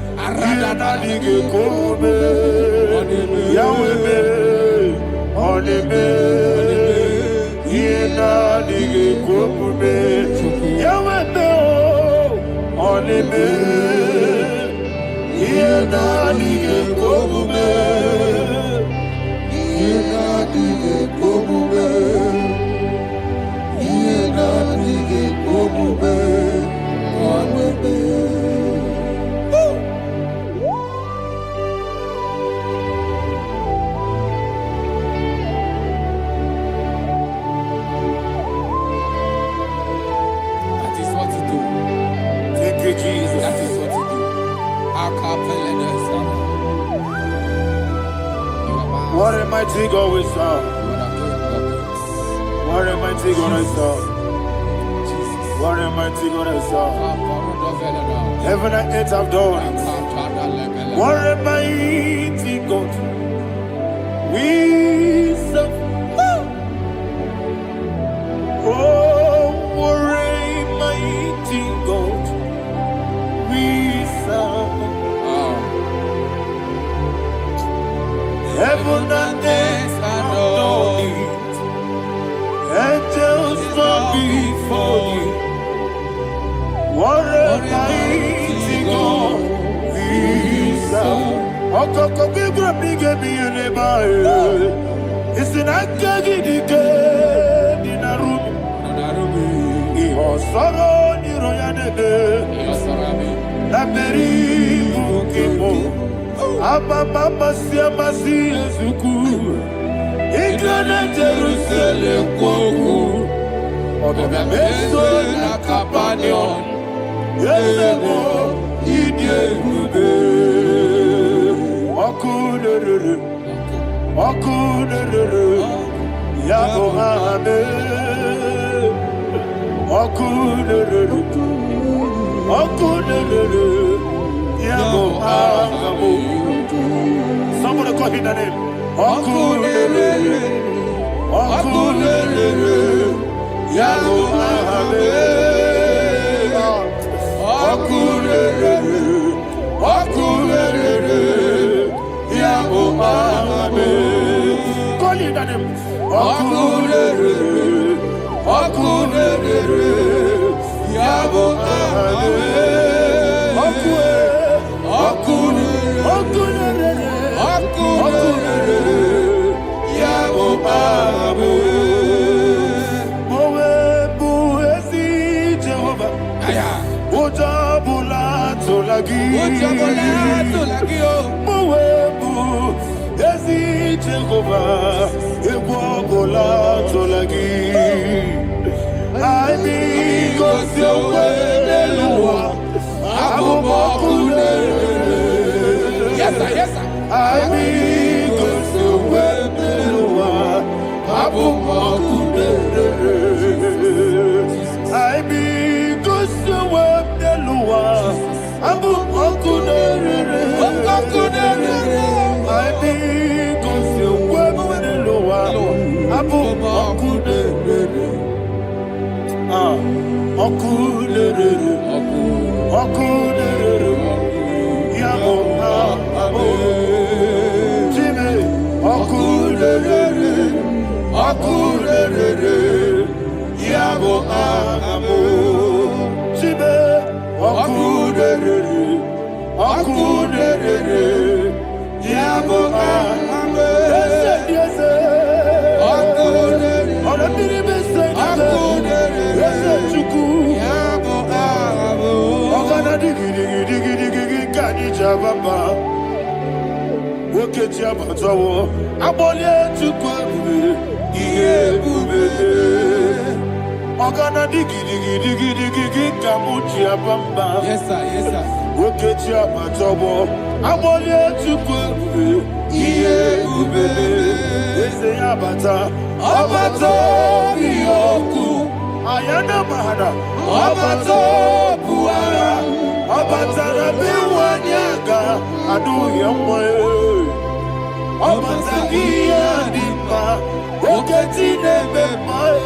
Jesus. That is what you do. What a mighty God we serve. What a mighty God I serve. What a mighty God I serve. Heaven and earth have done it. What a mighty God we serve. Oh, what a mighty God we serve. Heaven and earth have done it. Angels bow before you. What a mighty God we serve. Okoko bigro bige bi eleba. It's an akagi dike dinarubi. Iho soro ni royanebe. La peri bukipo. Ababa siamasi ezuku. Igrana Jerusalem kwoku. Obebe meso na kapanion. Yesebo idie gube. Okunere. Okunere. Yago hame. Okunere. Okunere. Yago hame. Somebody call him the name. Okunere. Okunere. Yago hame. Okunere. Okunere. Yago hame. Call him the name. Okunere. Okunere. Yago hame. Okunere. Mowebu, Ezi Jehovah, Ebola Tolagi. I mean, cause you're well, yes, sir. I mean, cause you're well, I mean, cause you're well, yes, sir. Ayana mahana, abato buara, abatara biwanyaga, adu yamwe, abatagia dipa, oketi nebe mae,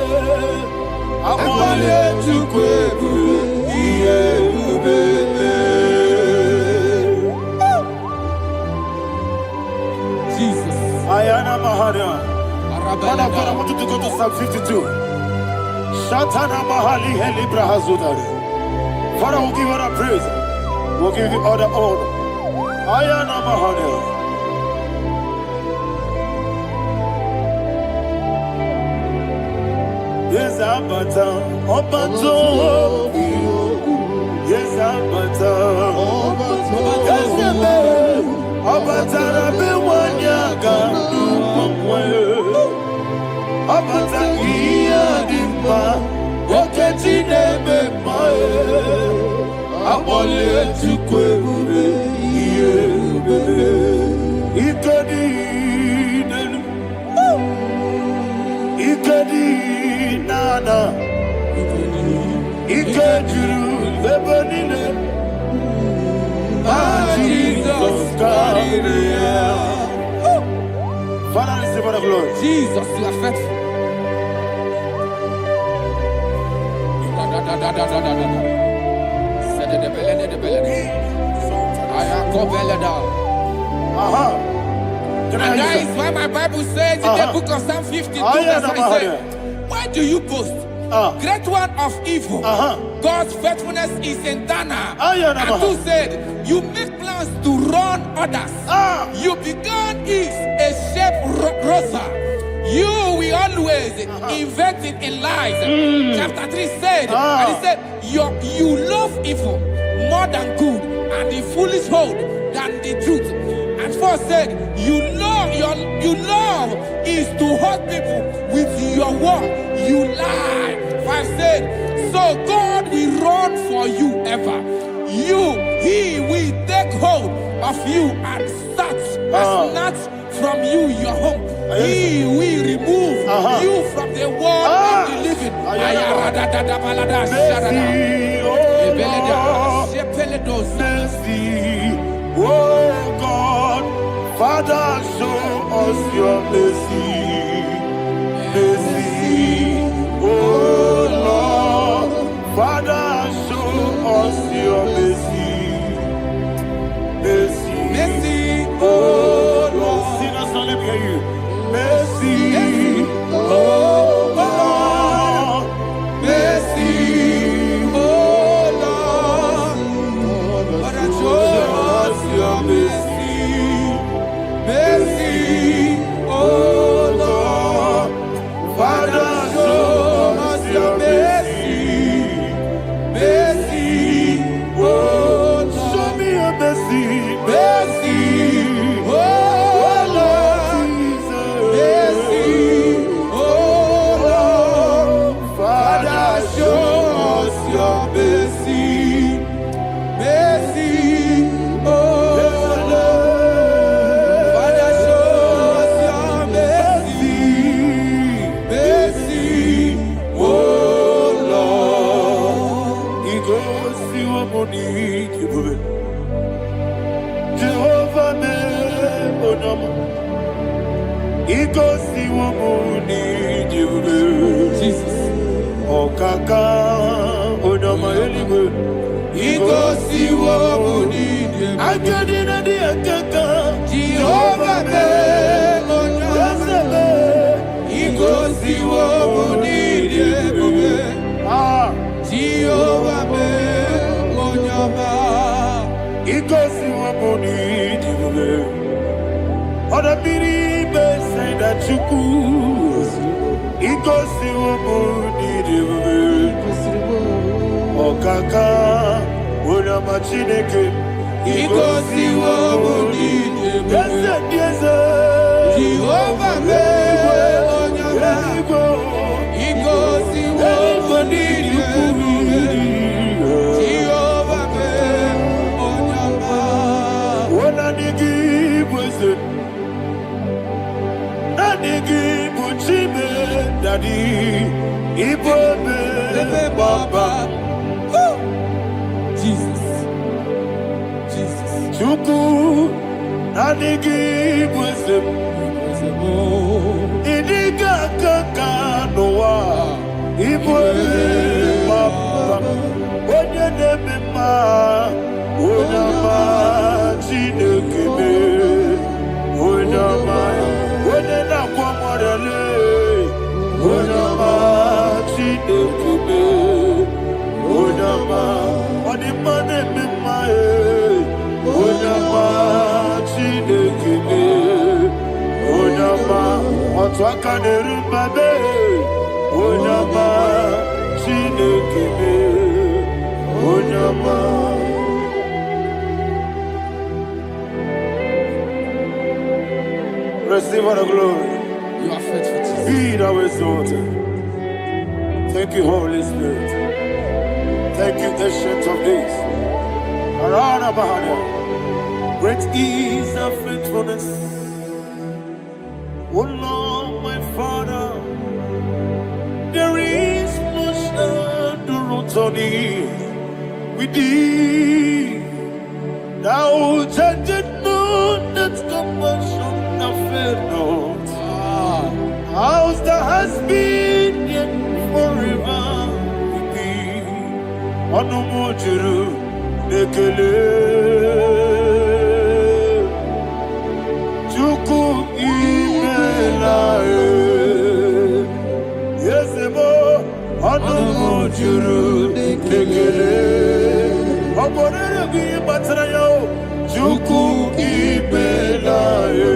amale tukwebu, iye ubebe. Jesus. Ayana mahana. Father, I want you to go to Psalm 52. Shatana Mahali Helibra Hazudari. Father, we'll give you the praise. We'll give you all the honor. Ayana Mahali. Yes, Abata. Obato. Yes, Abata. Yes, Abata. Rabbi Wanyaga. Abata iya dimba, oketi nebe mae, abole tukwebu iye ubebe, ikadi nenu, ikadi nana, ikadiru lebanine, Jesus God. Father, receive the glory. Jesus, you are faithful. And that is why my Bible says in the book of Psalm 52, verse 37, why do you boast? Great one of evil. God's faithfulness is eternal. And who said, you make plans to run others. You began is a shape rosa. You will always invent it in lies. Chapter 3 said, and he said, you love evil more than good, and the foolish hold than the truth. And 4 said, you love is to hurt people with your word. You lie. 5 said, so God will run for you ever. He will take hold of you and snatch from you your home. He will remove you from the world of the living. Mercy, oh God, Father, show us your mercy. Mercy, oh Lord, Father, show us your mercy. Mercy, mercy, oh Lord. Sinners, let me hear you. Mercy, oh Lord. Mercy, oh Lord. Father, show us your mercy. Mercy, oh Lord. Father, show us your mercy. Igosi wamuni jiwe. Jesus. Okaka onama eligwe. Igosi wamuni jiwe. Akadina di akaka. Jehovah be onyama. Igosi wamuni jiwe. Jehovah be onyama. Igosi wamuni jiwe. Oda biri be say that you could. Igosi wamuni jiwe. Okaka onama chineke. Igosi wamuni jiwe. Yes. Jehovah be onyama. Igosi wamuni jiwe. Jehovah be onyama. Wona nigi bwese. Nigi buchime dadi. Ibobe baba. Jesus. Chuku nigi bwese. Idiga kaka noa. Ibobe baba. Onye nebema. Onama chinekebe. Onama. Onye nakwa morele. Onama chinekebe. Onama. Onimane mimae. Onama chinekebe. Onama. Otwaka nerumbabe. Onama chinekebe. Onama. Receive all the glory. You are faithful, Jesus. Be thou exalted. Thank you, Holy Spirit. Thank you, Ancient of Days. Arana Bahania. Great is thy faithfulness. Oh Lord, my Father, there is no shadow on thee. With thee, thou judgest not that compassion have failed not. How's the has been yet forever with thee? Onomojuru nekele. Chuku imelae. Yesebo onomojuru nekele. Oborere gwi batrayo. Chuku imelae.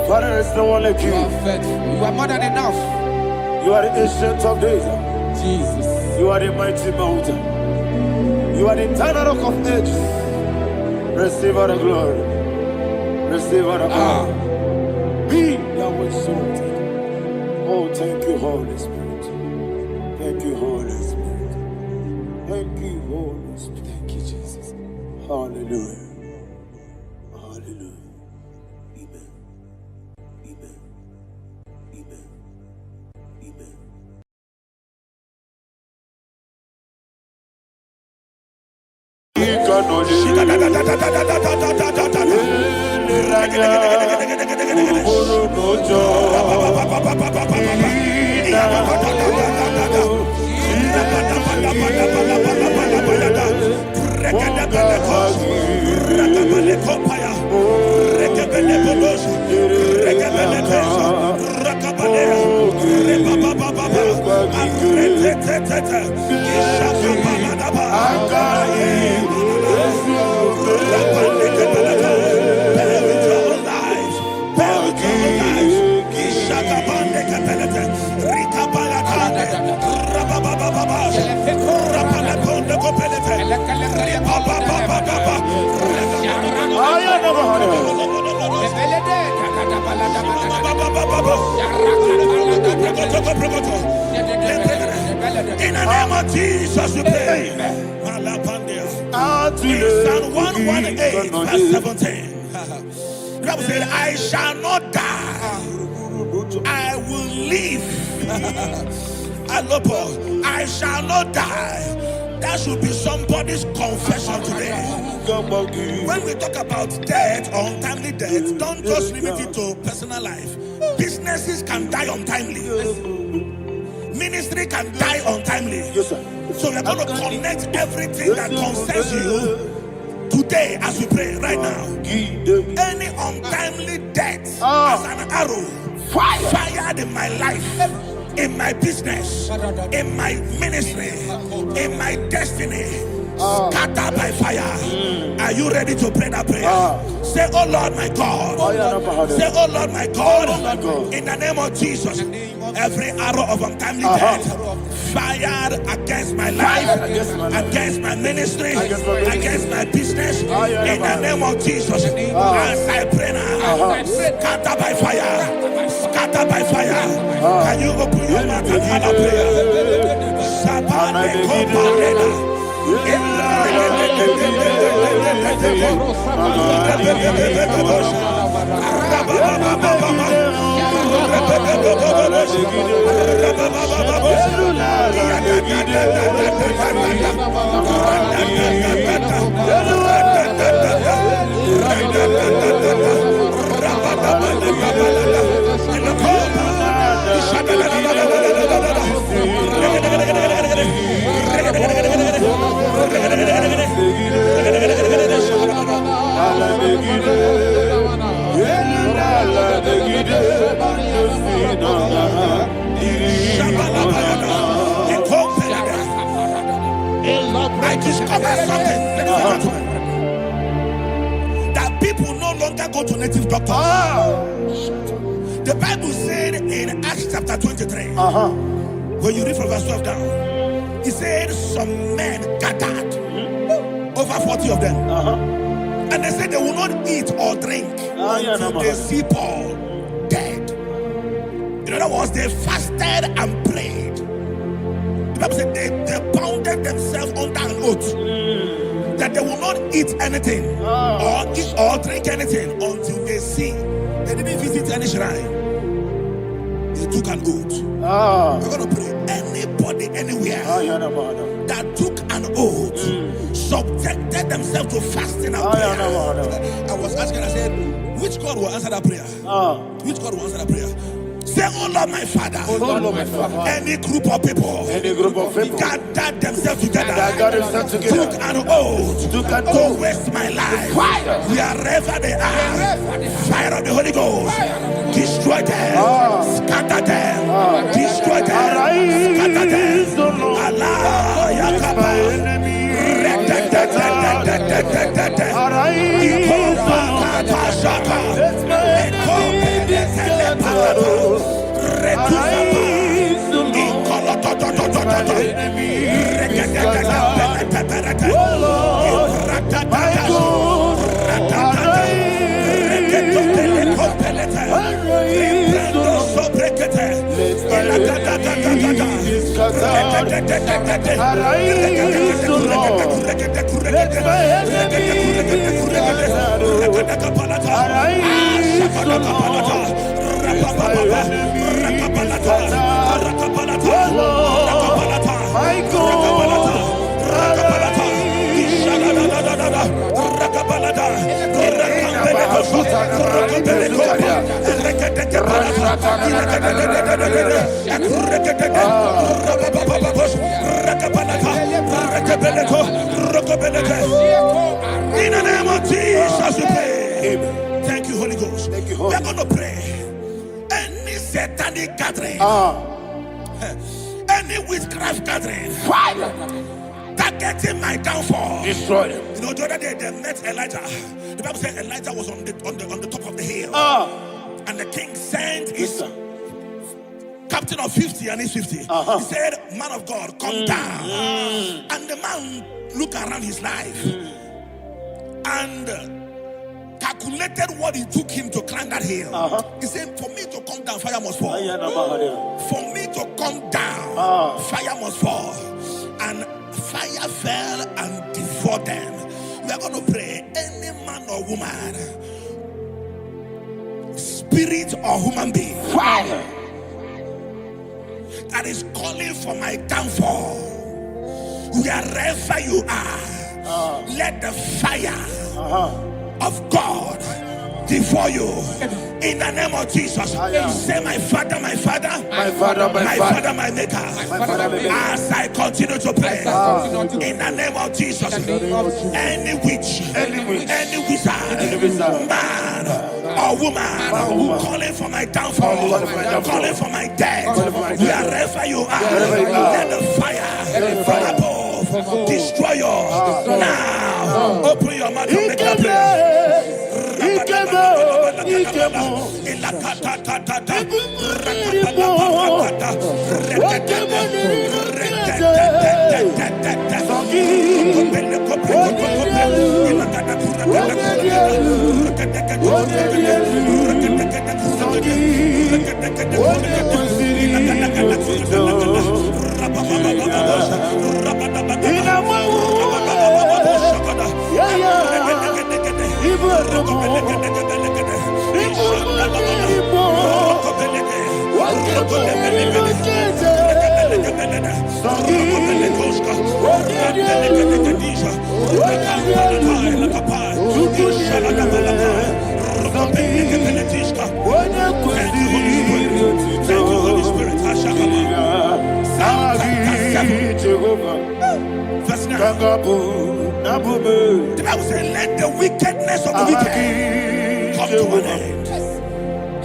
Father, is no one like you. You are faithful. You are more than enough. You are the ancient of days. Jesus. You are the mighty mountain. You are the eternal rock of ages. Receive all the glory. Receive all the honor. Be thou exalted. Oh, thank you, Holy Spirit. Thank you, Holy Spirit. Thank you, Holy Spirit. Thank you, Jesus. Hallelujah. Hallelujah. Amen. Amen. Amen. Amen. In the name of Jesus, we pray. In Psalm 118, verse 17, the Bible said, I shall not die, I will live. I shall not die. That should be somebody's confession today. When we talk about death or untimely death, don't just limit it to personal life. Businesses can die untimely. Ministry can die untimely. Yes, sir. So we're going to connect everything that concerns you today as we pray right now. Any untimely death as an arrow fired in my life, in my business, in my ministry, in my destiny, scattered by fire. Are you ready to pray that prayer? Say, oh Lord my God. Say, oh Lord my God. In the name of Jesus, every arrow of untimely death fired against my life, against my ministry, against my business, in the name of Jesus, as I pray now, scattered by fire, scattered by fire. Can you open your mouth and have a prayer? Sabane Koparena. I discovered something, ladies and gentlemen, that people no longer go to native doctors. The Bible said in Acts chapter 23, when you read from verse 12 down, it said some men gathered, over 40 of them, and they said they will not eat or drink until they see Paul dead. In other words, they fasted and prayed. The Bible said they bounded themselves under an oath that they will not eat anything or drink anything until they see. They didn't visit any shrine. They took an oath. We're going to pray. Anybody, anywhere that took an oath, subjected themselves to fasting and prayer. I was asking, I said, which God will answer that prayer? Which God will answer that prayer? Say, oh Lord my Father, any group of people gathered themselves together, took an oath to waste my life, wherever they are, fire of the Holy Ghost, destroy them, scatter them, destroy them, scatter them. Allah Yakaba. In the name of Jesus, we pray. Thank you, Holy Ghost. We're going to pray. Any satanic gathering, any witchcraft gathering, targeting my downfall, destroy them. You know, the other day they met Elijah. The Bible said Elijah was on the top of the hill, and the king sent his captain of 50 and his 50. He said, man of God, come down. And the man looked around his life and calculated what it took him to climb that hill. He said, for me to come down, fire must fall. For me to come down, fire must fall. And fire fell and devoured them. We are going to pray. Any man or woman, spirit or human being, Fire. that is calling for my downfall, wherever you are, let the fire of God devour you in the name of Jesus. Say, my Father, my Father, My Father, my Father, my Maker. As I continue to pray in the name of Jesus, any witch, any wizard, man or woman calling for my downfall, calling for my death, wherever you are, let the fire from above destroy you now. Open your mouth and make a prayer. Verse 9. The Bible says, let the wickedness of the wicked come to an end.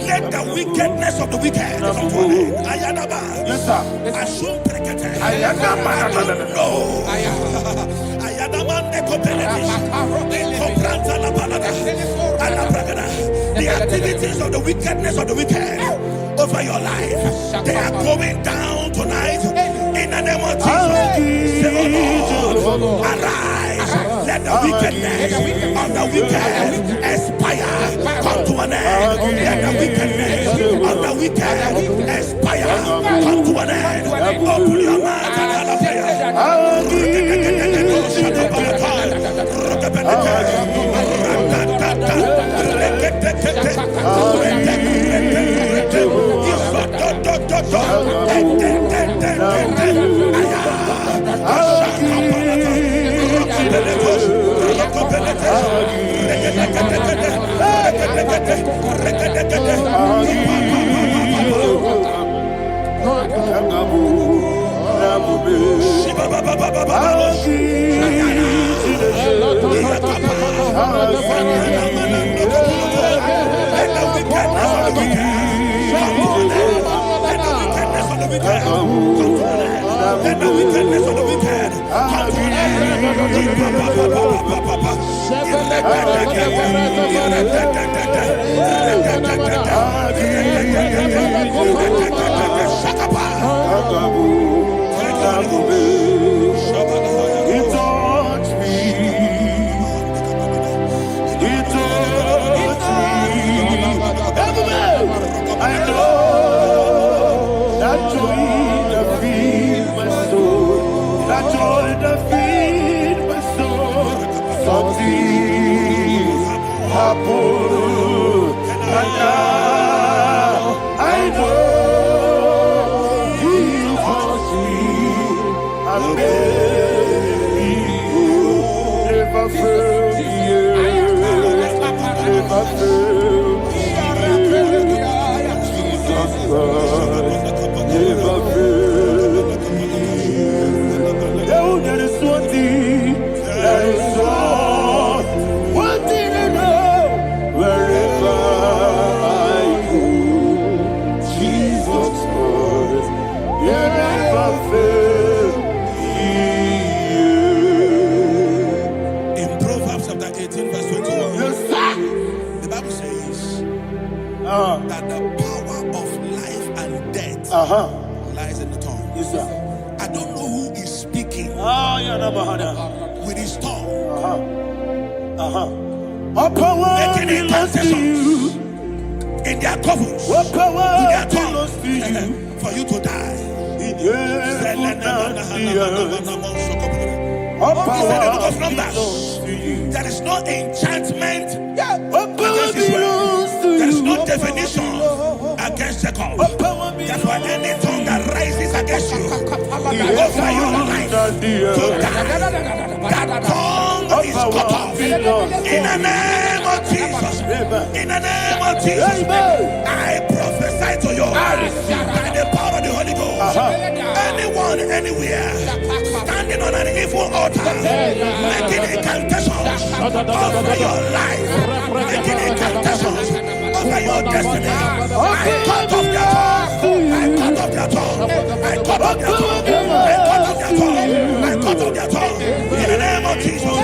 Let the wickedness of the wicked come to an end. Ayadaba. Yes, sir. Assume prekete. Ayadaba. No. Ayadaba nekopeletis. Nekopranta la balada. Alabragada. The activities of the wickedness of the wicked over your life, they are going down tonight in the name of Jesus. Say, oh Lord, arise. Let the wickedness of the wicked expire. Come to an end. Let the wickedness of the wicked expire. Come to an end. Open your mouth and have a prayer. Let the wickedness of the wicked come to an end. I know that joy that feeds my soul, that joy that feeds my soul. Something happened, and now I know He wants me. I'm baby, never fail me, never fail. Never fail. There is one thing, there is one thing I know. Wherever I go, Jesus Christ, you never fail. In Proverbs chapter 18, verse 21, Yes, sir. the Bible says that the power of life and death lies in the tongue. Yes, sir. I don't know who is speaking Yeah, with his tongue. making incantations in their covens, with their tongue, for you to die. You said in the book of Numbers, there is no enchantment against Israel. There is no definition against Jacob. Therefore, any tongue that rises against you over your life to die, that tongue is cut off. In the name of Jesus. In the name of Jesus. I prophesy to you by the power of the Holy Ghost. Anyone, anywhere, standing on an evil altar, making incantations over your life, making incantations over your destiny, I cut off their tongue. I cut off their tongue. I cut off their tongue. I cut off their tongue. I cut off their tongue. In the name of Jesus.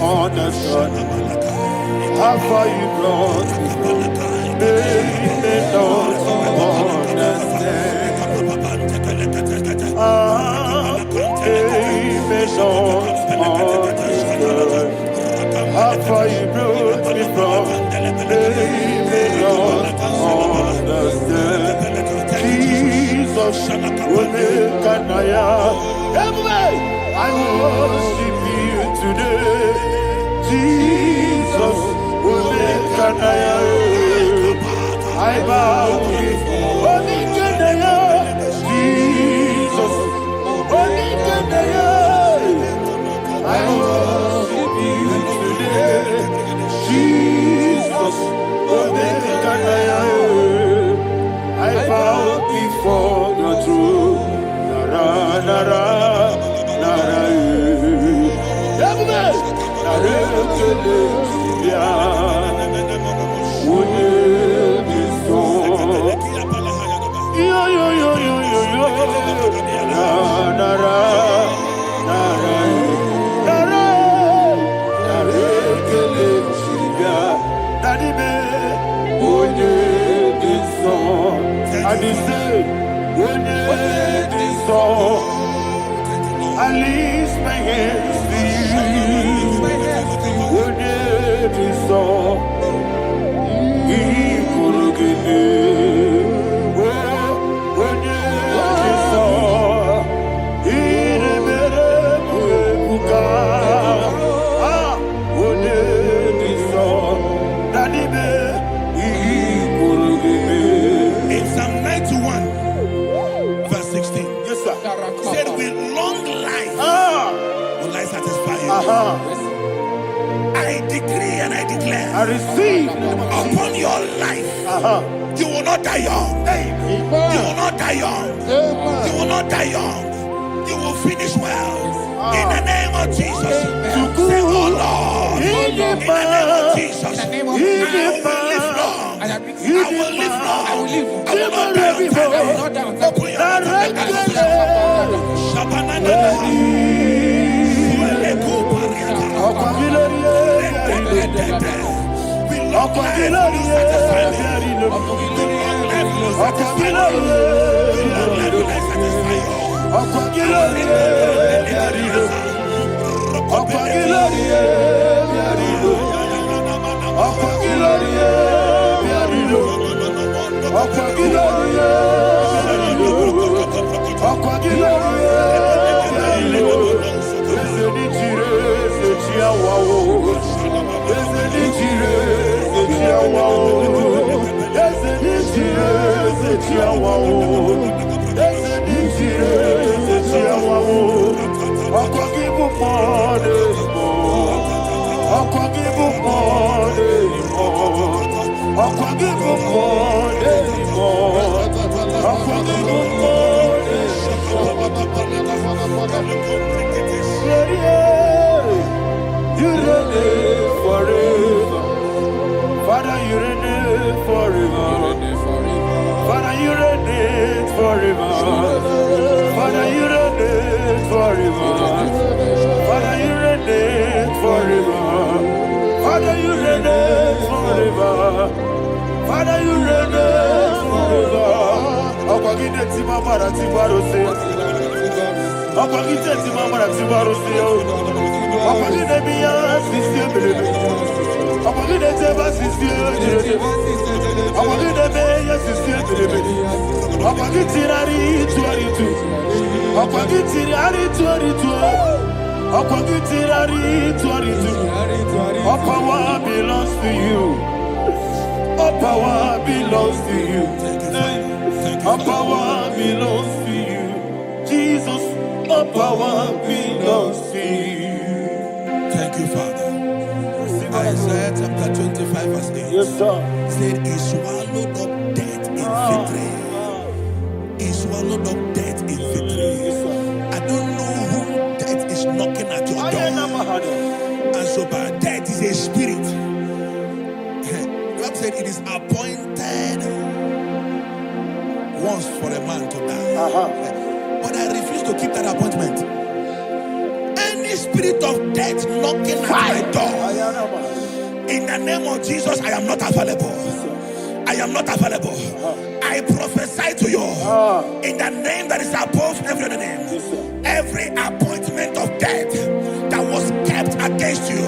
Understand how far you brought me, they don't understand. They don't understand how far you brought me from. They don't understand. Jesus, will make a I worship you today. Jesus, will make a I bow before Jesus, I worship you today. Jesus, will make I bow before your throne. Nara, nara. I lift my hands to you. Would you be so? He could give me. Would you be so? He never would would you be so? Daddy, he could give me. In Psalm 91, verse 16. Yes, sir. Said with long life will I satisfy you. I decree and I declare, I receive upon your life, you will not die young. You will not die young. You will not die young. You will finish well. In the name of Jesus. Say, oh Lord, in the name of Jesus, I will live long. I will live long. I will not die on time. I will not die on time. You reign forever. Father, you reign forever. Father, you reign forever. Father, you reign forever. Father, you reign forever. Father, you reign forever. Father, you reign forever. Akwagide timamara tibarose. Akwagide timamara tibarose. Akwagide biya sisi. Akwagide teba sisi. Akwagide beya sisi. Akwagide tirari tuaritu. Akwagide tirari tuaritu. Akwagide tirari tuaritu. All power belongs to you. All power belongs to you. All power belongs to you. Jesus, all power belongs to you. Thank you, Father. Isaiah chapter 25 verse 8. Yes, sir. Said he swallowed up death in victory. He swallowed up death in victory. I don't know whom death is knocking at your door. And so, but death is a spirit. God said it is appointed once for a man to die. But I refuse to keep that appointment. Any spirit of death knocking at my door, in the name of Jesus, I am not available. I am not available. I prophesy to you in the name that is above every other name. Every appointment of death that was kept against you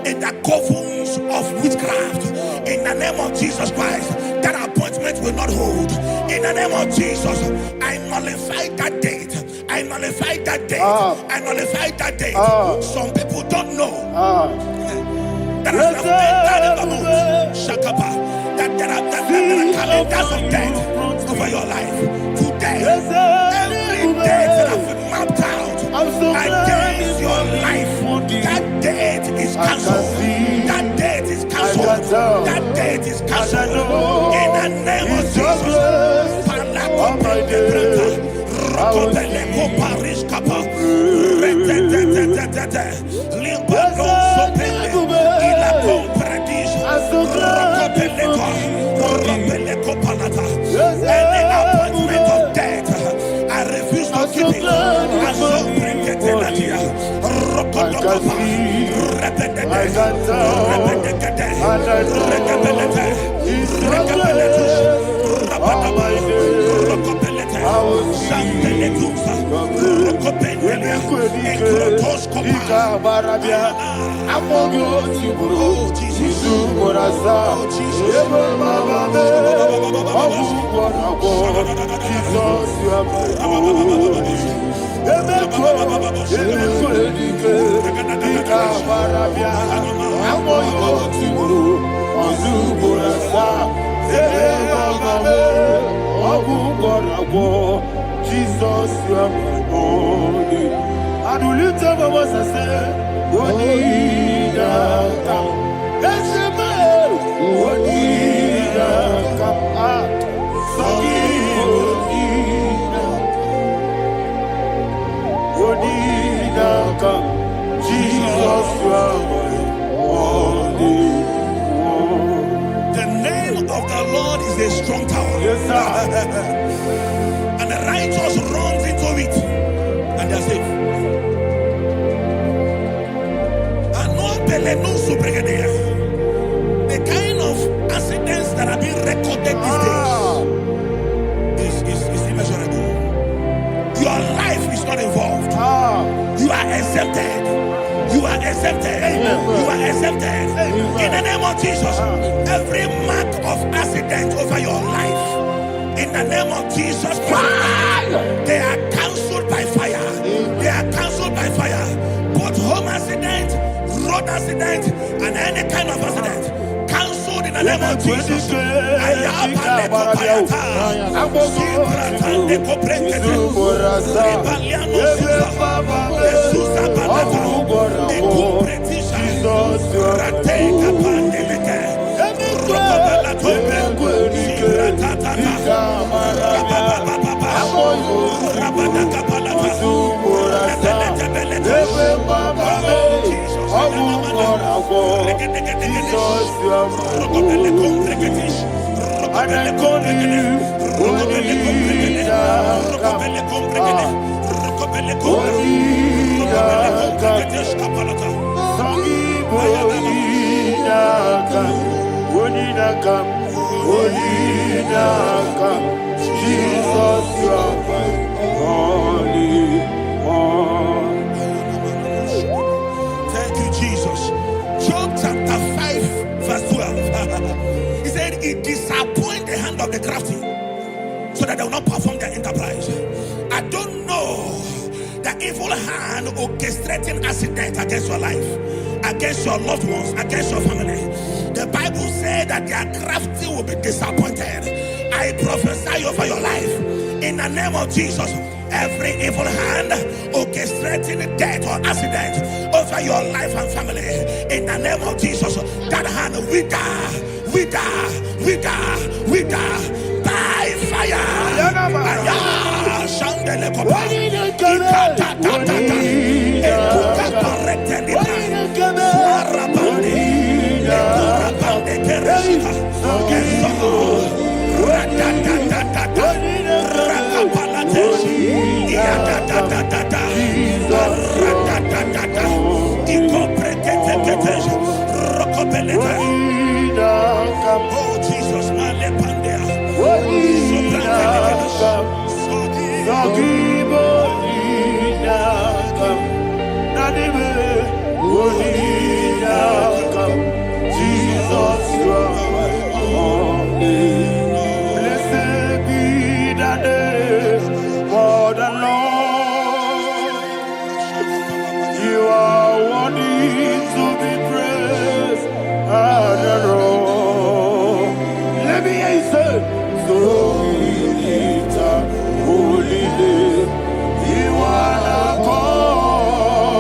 in the covens of witchcraft, in the name of Jesus Christ, that appointment will not hold. In the name of Jesus, I nullify that date. I nullify that date. I nullify that date. Some people don't know that as of that in the moon, Shakapa, that there are calendars of death over your life. Today, every date that have been mapped out against your life, that date is cancelled. That date is cancelled. That date is cancelled. In the name of Jesus. Any appointment of death, I refuse to keep it. I so bring it Jesus, you are my only. And will you tell me what I say? What need I come? Let's say, what need I come? So what need I come? Jesus, you are my only. The name of the Lord is a strong tower. Yes, sir. And the righteous runs into it, and they are safe. The kind of accidents that are being recorded these days is immeasurable. Your life is not involved. You are exempted. You are exempted. You are exempted. In the name of Jesus, every mark of accident over your life, in the name of Jesus Christ, they are cancelled by fire. They are cancelled by fire. Both home accident, road accident, and any kind of accident, cancelled in the name of Jesus. Ayabale kopayata. Sibratande koprekete. Rebaliano suza. Esuza balata. Ekumpretisha. Rate kapandeleke. Rokobala tobe. Sibratatata. Rababababa. Rabada kapalata. Rebelete. Jesus, you are my only one. Thank you, Jesus. Job chapter 5, verse 12. He said, it disappoints the hand of the crafty so that they will not perform their enterprise. I don't know the evil hand orchestrating accident against your life, against your loved ones, against your family. The Bible said that their crafty will be disappointed. I prophesy over your life in the name of Jesus. Every evil hand orchestrating death or accident over your life and family, in the name of Jesus, that hand wither by fire. Shandele kopa. Ekuka parete libra. Suarabande. Ekurabande kereshika. Eso. Radadadadada. Rakapalate. Iadadadadada. Radadadada. Ikopreketekete. Rokobelete. Oh Jesus, malepandea. Jesus, you are my only. Blessed be the name for the Lord. You are worthy to be praised and adored. Let me hear you say, so we lift up holy name. You are the God.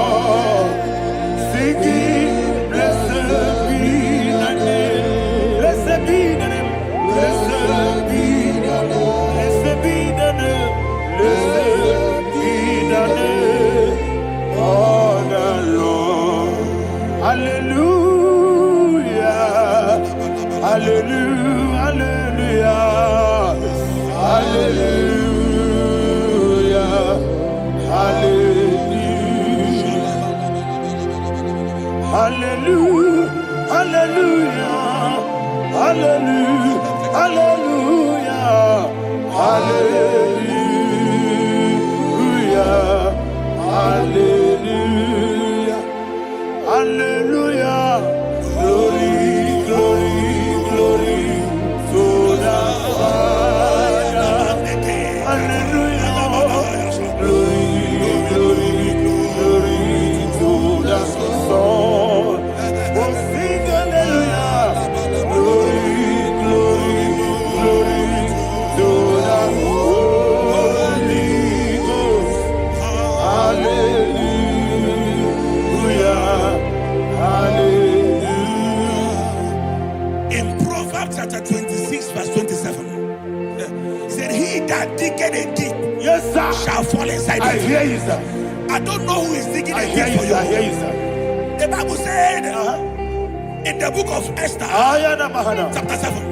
Singing, blessed be the name. Blessed be the name. Blessed be the name. Blessed be the name. Blessed be the name of the Lord. Hallelujah. Hallelujah. Hallelujah. Hallelujah. Hallelujah. Hallelujah. Hallelujah. Hallelujah. Hallelujah. Hallelujah. Hallelujah. Glory, glory, glory to the Father. Hallelujah. Glory, glory, glory to the Son. Oh, sing hallelujah. Glory, glory, glory to the Holy Ghost. Hallelujah. Hallelujah. In Proverbs chapter 26, verse 27, he said, he that diggeth a deep, Yes, sir, shall fall inside I it. hear you, sir. I don't know who is digging I a hear deep you, for sir. I hear you. you, sir. The Bible said in the book of Esther, chapter 7,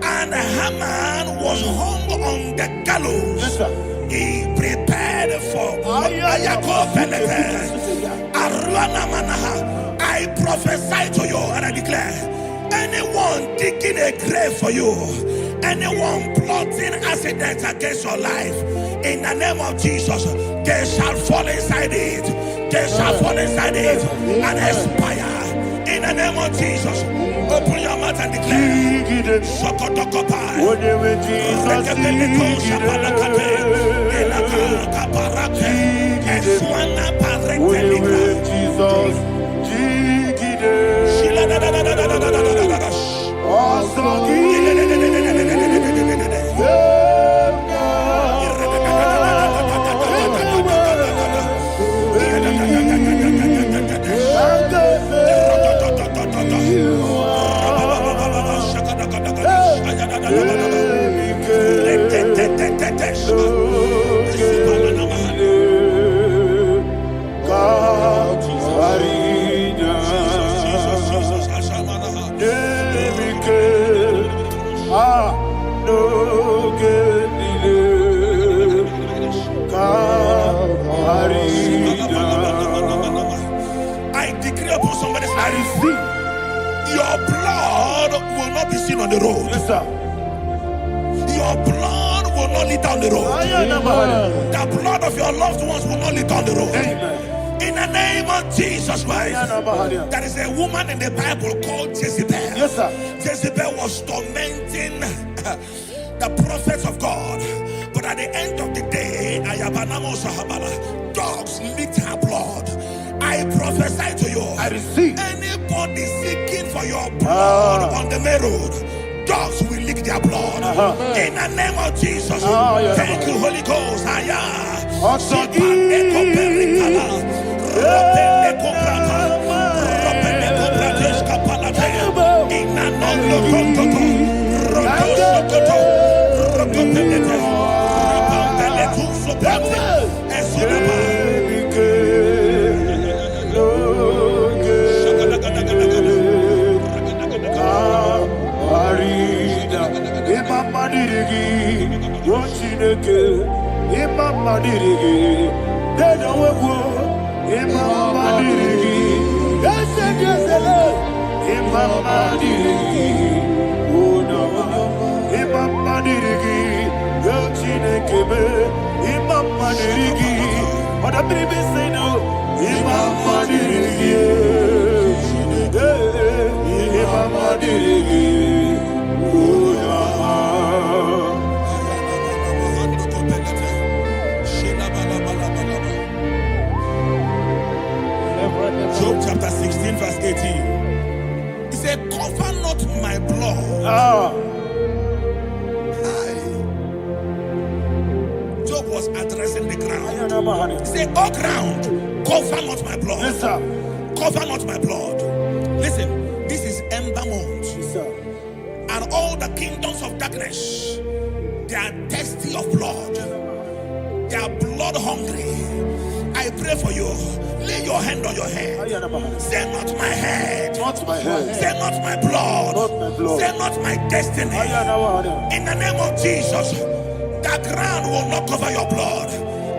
and Haman was hung on the gallows. Yes, sir. He prepared for I prophesy to you and I declare, anyone digging a grave for you, anyone plotting accidents against your life, in the name of Jesus, they shall fall inside it. They shall fall inside it and expire. In the name of Jesus, open your mouth and declare. Sokotokopai. your blood will not lead down the road. The blood of your loved ones will not lead down the road. In the name of Jesus Christ. There is a woman in the Bible called Jezebel. Yes, sir. Jezebel was tormenting the prophets of God. But at the end of the day, dogs licked her blood. I prophesy to you. I receive. Anybody seeking for your blood on the main road, dogs will lick their blood. In the name of Jesus. Thank you, Holy Ghost. Job chapter 16 verse 18. He said, cover not my blood. Job was addressing the ground. He said, oh ground, cover not my blood. Yes, sir. Cover not my blood. Listen, this is ember month. Yes, sir. And all the kingdoms of darkness, they are thirsty of blood. They are blood hungry. I pray for you. Lay your hand on your head. Say not my head. Not my head. Say not my blood. Not my blood. Say not my destiny. In the name of Jesus, the ground will not cover your blood.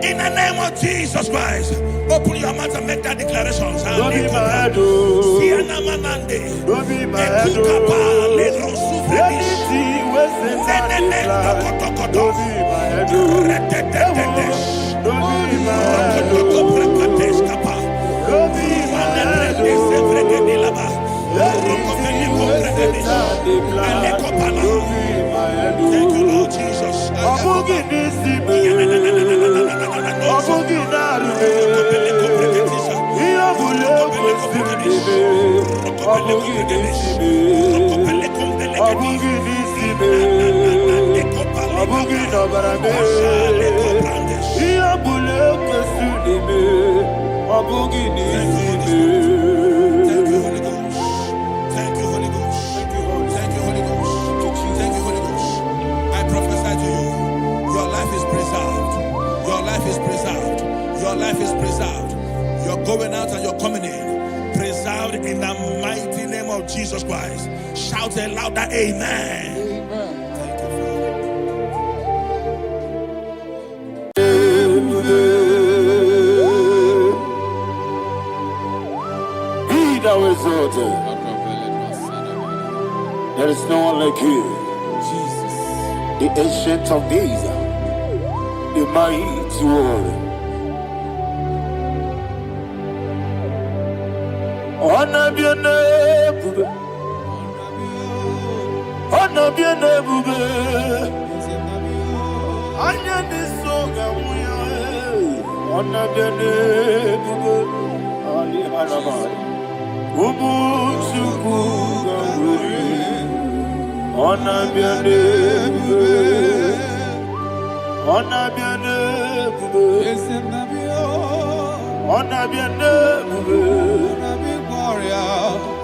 In the name of Jesus Christ, open your mouth and make that declaration. Don't be my head. Don't be my head. Anything was in that don't be my head. Don't be my head. Don't be my head. Thank you, Lord Jesus. Your life is preserved. You're going out and you're coming in. Preserved in the mighty name of Jesus Christ. Shout a louder amen. Thank you, Father. Be thou exalted. There is no one like you. Jesus. The ancient of days. The mighty warrior. Honor bien bube. Honor bien bube. Anya ni soga muya. Honor bien bube. Ali hanamari. Ubu chuku gamburi. Honor bien bube. Honor bien bube. Honor bien bube.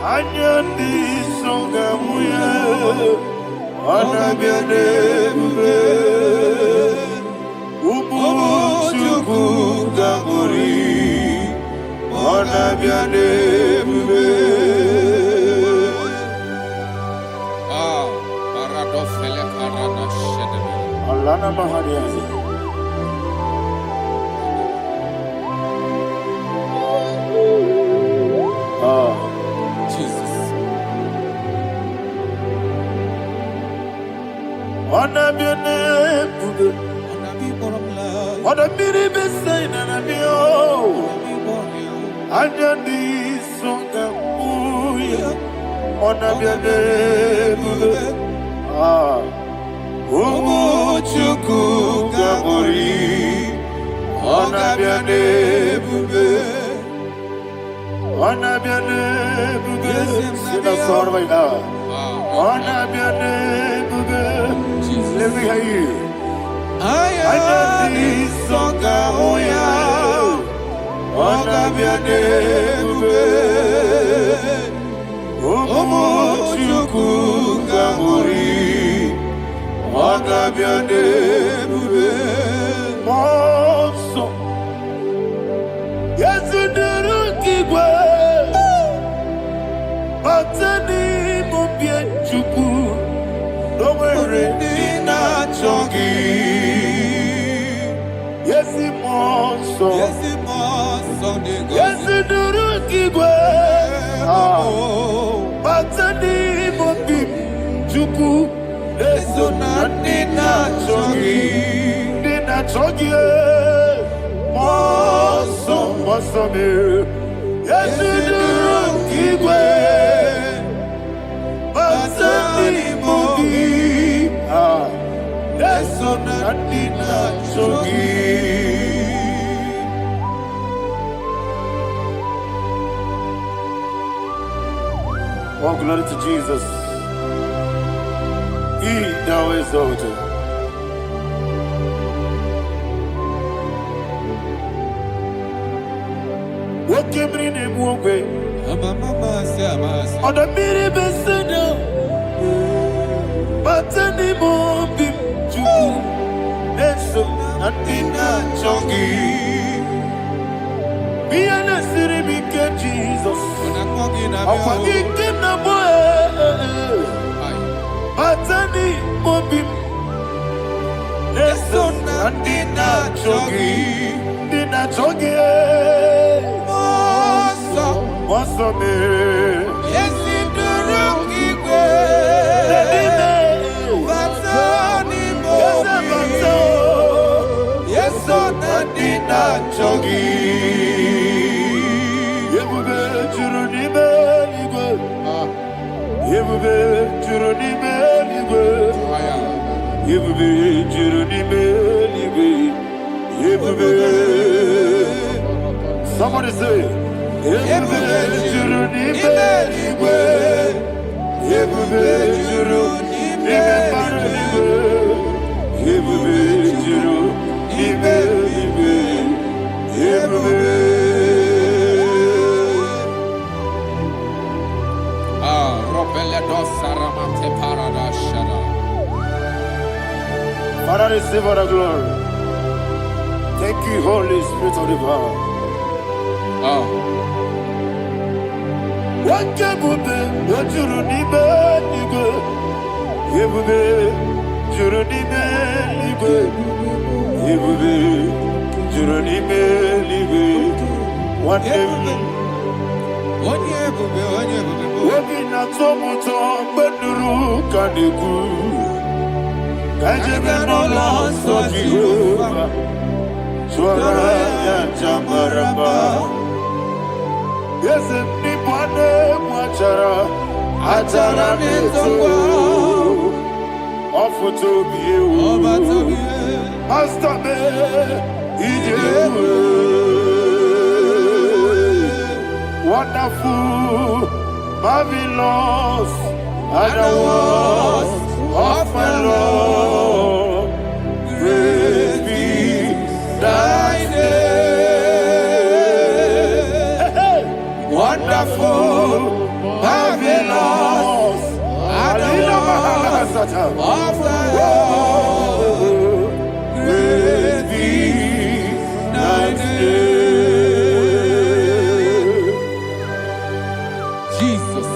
Anyandi songa muya, anabiane bube, ubu chuku gamburi, anabiane bube. Paradofele karana shedebe. Alana mahariyazi. On a mini beside and a meal. I don't need some on a biane. Ah, Chuku Gamori on a biane. On a biane. See the sword right now. On a biane. Let me hear you. I need Songa Oya, Oga Biane, Omo Chuku Gamori, Oga Biane, Monso, yes, you do Kigwe, Batani Mubien Chuku, no worry, Dina Chongi. Yes, it do Kigwe. Batani Mobi Juku. Eso na Dina Chogi. Dina Chogi. Moso me. Yes, it do Kigwe. Batani Mobi. Eso na Dina Chogi. Oh, glory to Jesus. He now exalted. What came in him one way? On the mini beside, but any more bim to Eso nothing chongi. Be an city big Jesus. I'm forgetting the boy. Batani Mobim. Eso nothing chongi. Dina chongi. Moso me. Yes, in the rocky Batani Mobim. Yes, on the Dina chongi. Somebody say, Father, receive all the glory. Thank you, Holy Spirit of the power. What can you do? What you need, yes, anybody Achara neto offer to be you. Master me, wonderful, marvelous, and the words of my Lord. Praise be thy name. Wonderful, marvelous, and the words of my Lord. Praise be thy name. Jesus.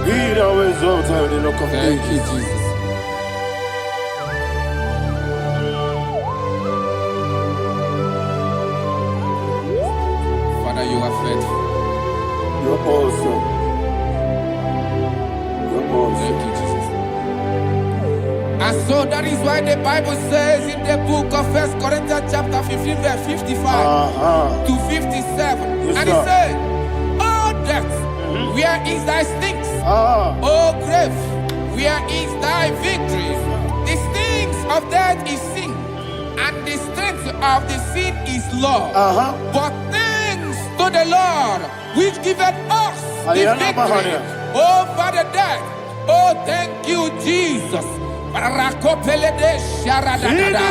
Be thou exalted in the look of Thank you, ages. Jesus. Father, you are faithful. You're awesome. You're awesome. Thank you, Jesus. And so that is why the Bible says in the book of 1 Corinthians chapter 15 verse 55 to 57. Yes, and it said, "Oh death, where is thy stings? Oh grave, where is thy victory? The stings of death is sin, and the strength of the sin is law. But thanks to the Lord, which giveth us the victory over the death. Oh, thank you, Jesus." Parakopele de sharadada.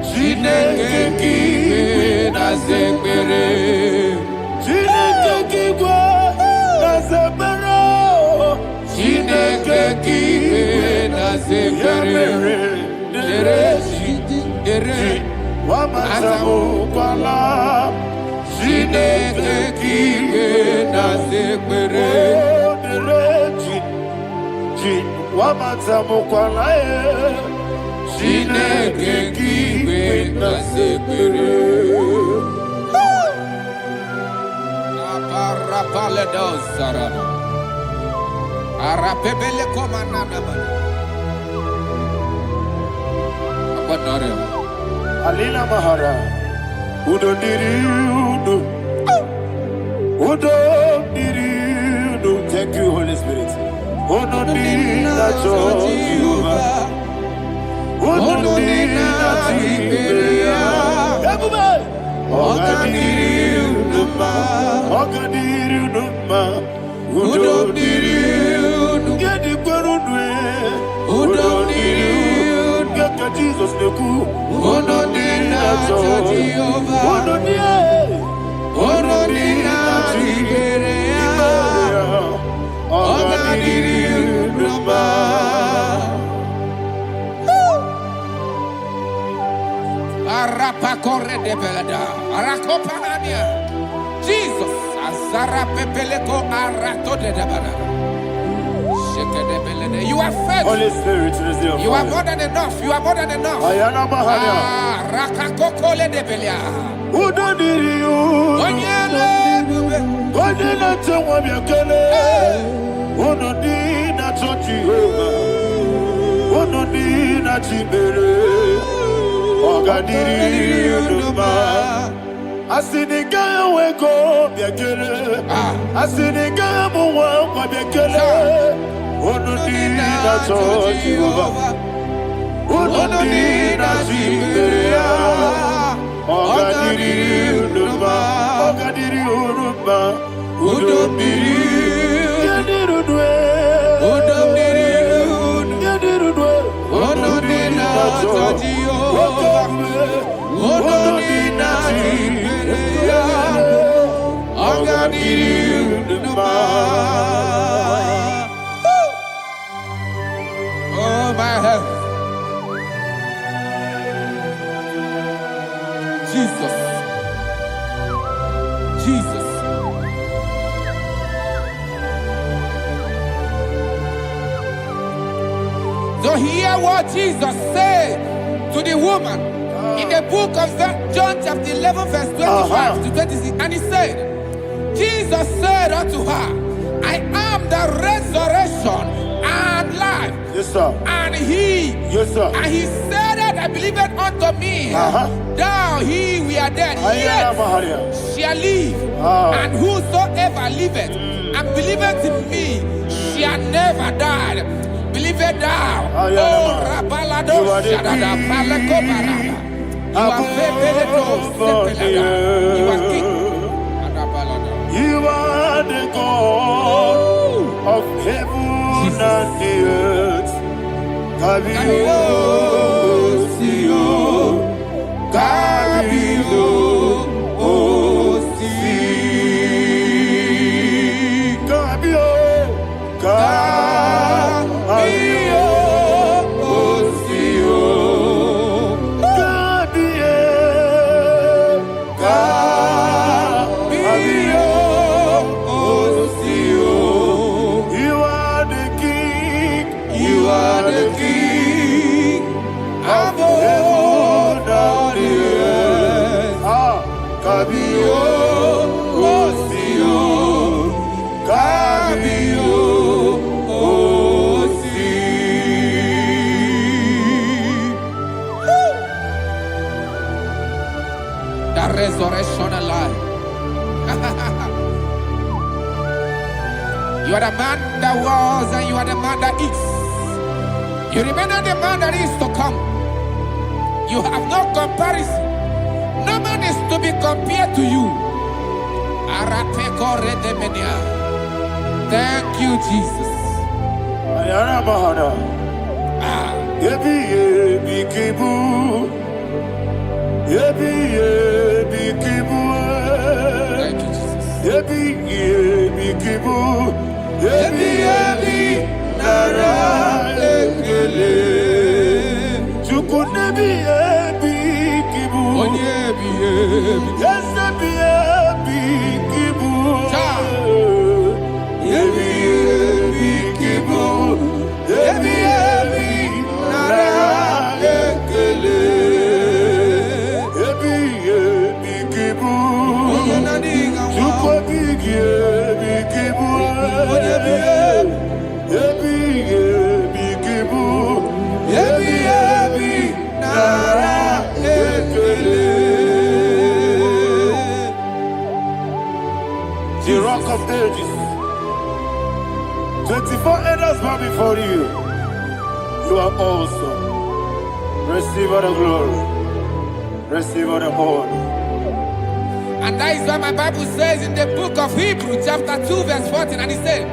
Chineke na zekere. Dere Wamazamu kwala. Chineke na zekere. Wamazamu kwala. Chineke na zekere. Aparapale dos sarana. Arapebele komanana mana. Apanare. Alina Mahara. Udo diri udo. Udo diri udo. Thank you, Holy Spirit. Udo diri na Jehovah. Udo diri na Tiberia. Everybody. Oga diri udo ma. Oga diri udo ma. Udo diri udo. Gedi kwerudwe. Udo diri udo. Geka Jesus neku. Udo diri na Jehovah. Udo diri. Udo diri na Tiberia. Oga diri udo ma. Arapa corre de belada. Arakopanania. Jesus. Azara pepeleko arato de dabara. Sheke de belede. You are faithful. Holy Spirit is your You are more than enough. You are more than enough. Ayana Mahaya. Rakakokole de belia. Udo diri udo. Onyele bube. Onye na-eche nwa bịa kelee. Unu dị na-achọ Jehova. Unu dị na-achị mere. Ọ ga-adịrị unu mma. Asị na ị gaghị enwe ego bịa kelee. Asị na ị gaghị amụ nwa nkwa bịa kelee. Unu dị na-achọ Jehova. Unu dị na-achị mere ya. Ọ ga-adịrị unu mma. Ọ ga-adịrị unu mma. Udo mmiri. Yedirudwe. Udo mmiri. Yedirudwe. Udo dị na-achọ Jehova. Udo dị na-achị mere ya. Ọ ga-adịrị unu mma. Oh, my health. Jesus. Jesus. So hear what Jesus said to the woman in the book of John chapter 11 verse 25 to 26. And he said, Jesus said unto her, I am the resurrection and life. Yes, sir. And he, Yes, sir. and he said that I believed unto me, thou he we are dead, Ayana yet Mahaya. shall live, and whosoever liveth and believeth in me shall never die. Believe it thou. Oh, Rabalado, Shadada, Palako Barada. You are Febeleto, Sepelada. You are king. You are the God of heaven and the earth. Kabio, Sio, Kabio, Si, Kabio, Kabio, Sio, Kabio, Kabio, Sio. You are the King. You are the King. Kabio, Osio, Kabio, Osi. The resurrection alive. You are the man that was and you are the man that is. You remember the man that is to come. You have no comparison. No man is to be compared to you. Thank you, Jesus. Yebi yebi kibu, yebi yebi kibu. Thank you, Jesus. Yebi yebi kibu, yebi yebi nara ekele. Chukunebi yebi kibu, Onyebi yebi. yes yebi yebi kibu. Yebi yebi kibu, yebi yebi nara ekele. Yebi yebi kibu, chukwu bigi yebi kibu. Yebi yebi kibu, yebi yebi nara ekele. The Rock of Ages. 24 elders bow before you. You are awesome. Receive all the glory. Receive all the honor. And that is what my Bible says in the book of Hebrews chapter 2 verse 14. And it says,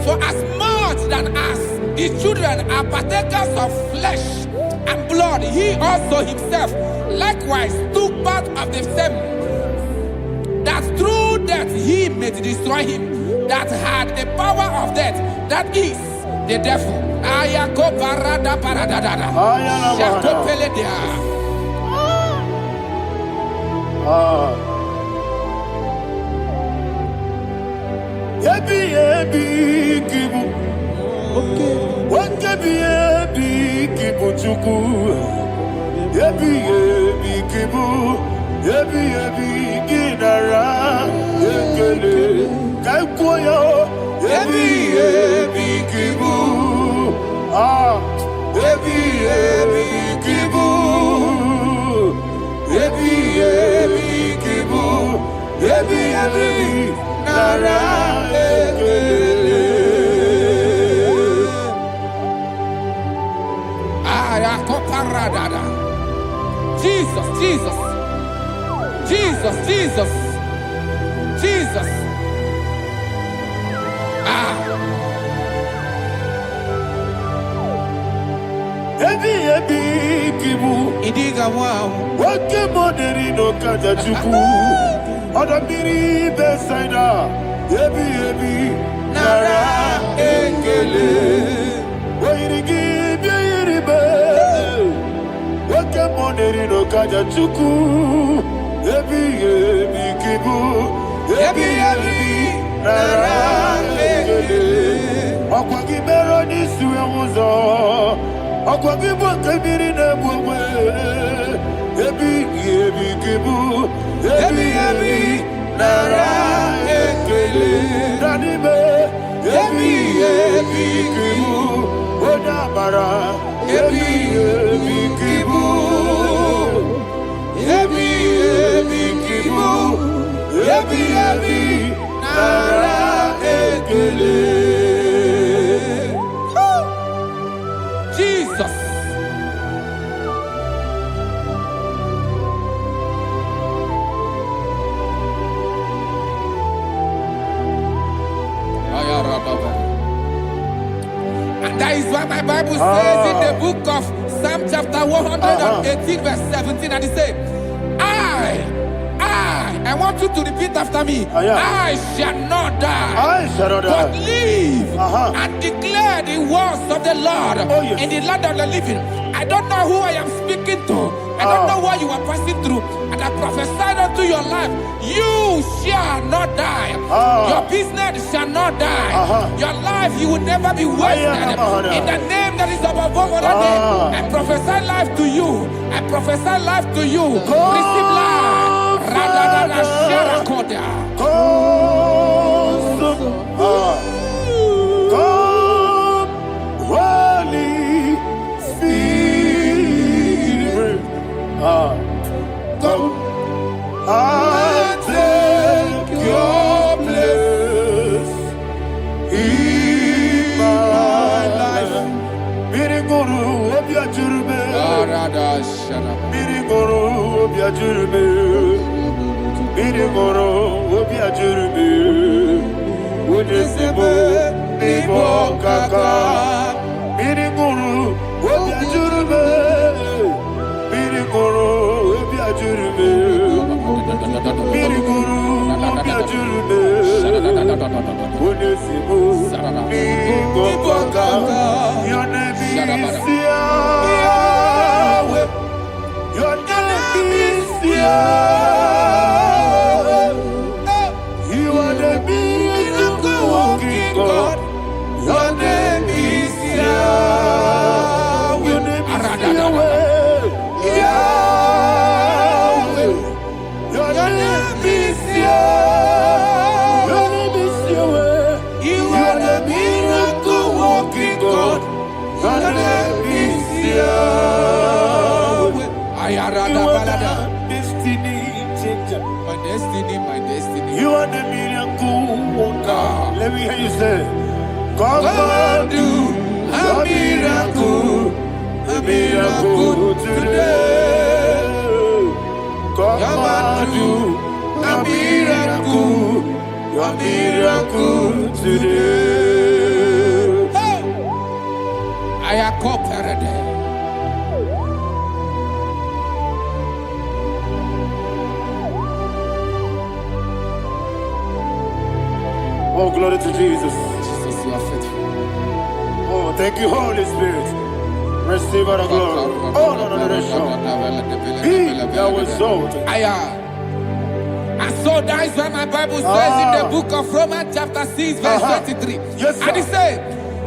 for as much than us, his children are partakers of flesh and blood, he also himself likewise took part of the same, that through death he may destroy him that had the power of death, that is the devil. Ayako parada paradadada. Shato peledia. Yebi yebi kibu, wakebi yebi kibu chuku. Yebi yebi kibu, yebi yebi ginara ekele. Kaikoyo, yebi yebi kibu, yebi yebi kibu, yebi yebi kibu, yebi yebi nara ekele. Ayakoparadada. Jesus, Jesus, Jesus, Jesus, Jesus. Yebi yebi kibu, Idiga wow. wake moneri no kaja chuku. Odamiri besaida, yebi yebi nara ekele. Wairigi biiribe, wake moneri no kaja chuku. Yebi yebi kibu, yebi yebi nara ekele. Akwagi mero ni suwe muzo, akwagi bwakabiri na bwwe. Yebi yebi kibu, yebi yebi nara ekele. Nanime, yebi yebi kibu, odabara. Yebi yebi kibu, yebi yebi kibu, yebi yebi nara ekele. Jesus. And that is why my Bible says in the book of Psalm chapter 118 verse 17, and it says, I want you to repeat after me. I shall not die, I shall not but die. live and declare the words of the Lord in the land of the living. I don't know who I am speaking to. I don't know what you are passing through. And I prophesy unto your life, you shall not die. Your business shall not die. Your life, you will never be wasted. In the name that is above all other name, I prophesy life to you. I prophesy life to you. Receive life. Radadada Sharakoda. Come, Holy Spirit. Come and take your place in my life. Miriguru obiajurube. Miriguru obiajurube. Miriguru obiajurube. Unisebo nibo kaka. Miriguru obiajurube. Miriguru obiajurube. Miriguru obiajurube. Unisebo nibo kaka. Your name is Yahweh. Your name is Yahweh. You are the miracle working God. Your name is Yahweh. Your name is Yahweh. Yahweh. Your name is Yahweh. Your name is Yahweh. You are the miracle working God. Your name is Yahweh. You are the destiny changer. My destiny, my destiny. You are the miracle worker. Let me hear you say, come and do a miracle today. Come and do a miracle today. I am cooperative. Oh, glory to Jesus. Jesus, you are faithful. Oh, thank you, Holy Spirit. Receive all the glory. Oh, no, Be thou exalted. And so that is what my Bible says in the book of Romans chapter 6 verse 23. Yes, sir. And it says,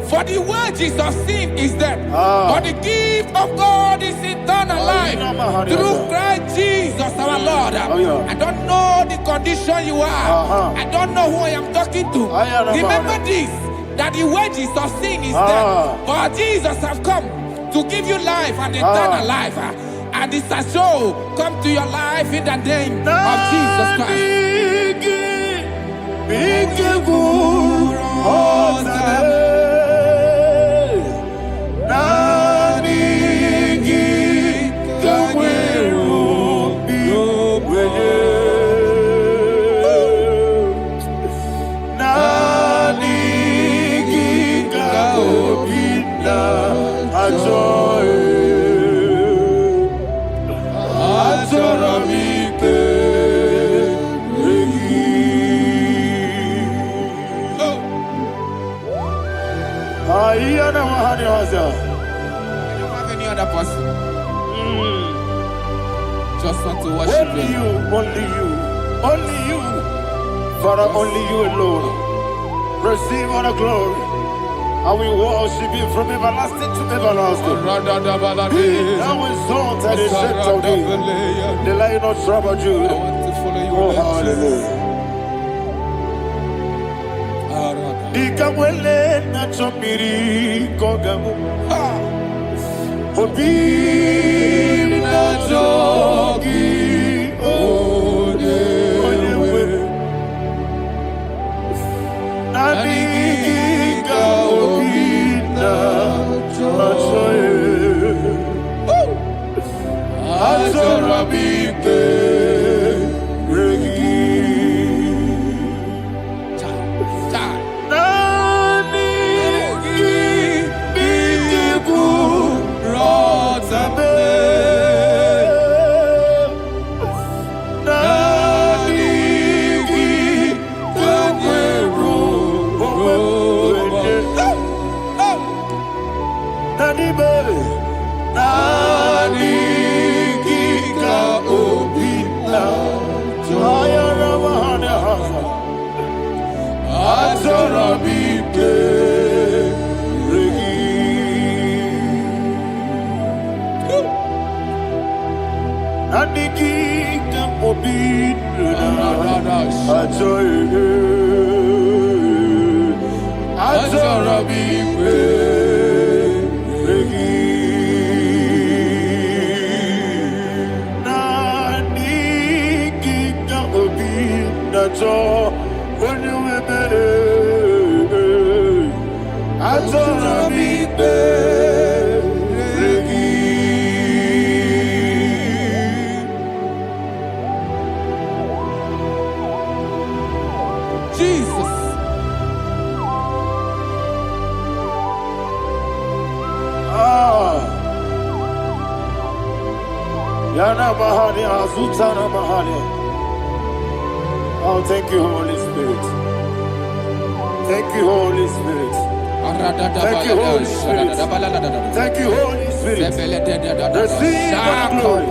for the wages of sin is death, but the gift of God is eternal life through Christ Jesus our Lord. I don't know the condition you are. I don't know who I am talking to. Remember this, that the wages of sin is death, but Jesus has come to give you life and eternal life. And this shall show come to your life in the name of Jesus Christ. I don't have any other person. Just want to worship only you, only you, only you. Father, only you alone. Receive all the glory. I will worship you from everlasting to everlasting. Be thou exalted and set of thee, the Lion of tribe of Judah. I want to follow you. Oh, hallelujah. Dikamwele na chomiri kogamu. Obi na jogi onewe. Nabika obi na joye. Atorabike regi. Jesus. Yana Mahani Azutana Mahani. Oh, thank you, Holy Spirit. Thank you, Holy Spirit. Thank you, Holy Spirit. Thank you, Holy Spirit. Receive my glory.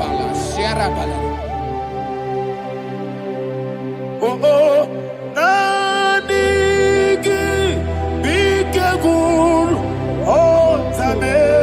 Oh, oh, Nanigi, Bigagul, oh, Tame.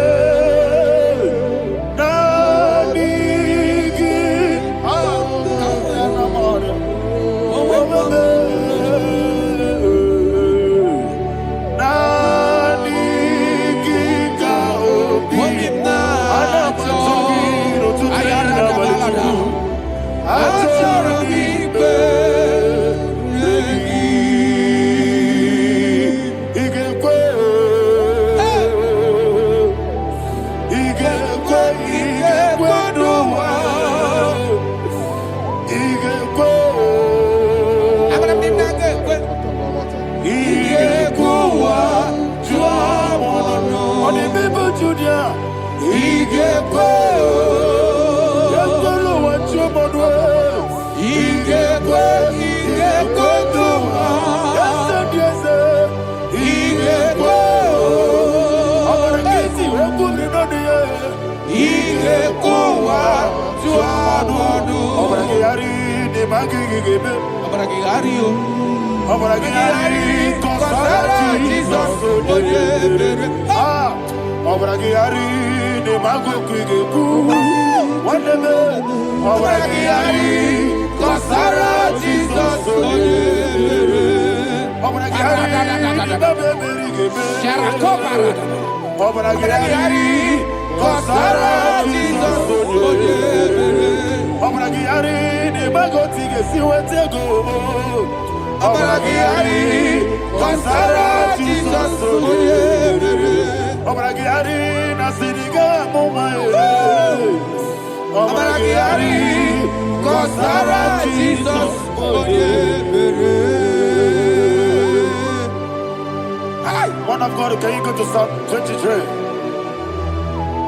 Man of God, can you go to Psalm 23?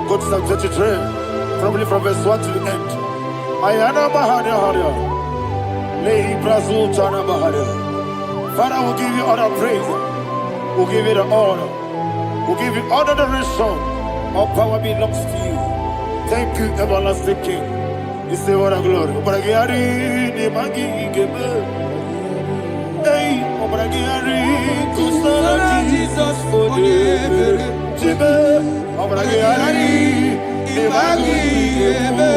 Go to Psalm 23, probably from verse 1 to the end. Ayana Mahania Haria. Lehi Brazil Chana Mahania. Father, we'll give you all the praise. We'll give you the honor. We'll give you all the adoration. All power belongs to you. Thank you, everlasting King. You say what a glory. Obragiari, ni magi igebe. Hey, Obragiari, Kusara Jesus for you. Jibe, Obragiari, ni magi igebe.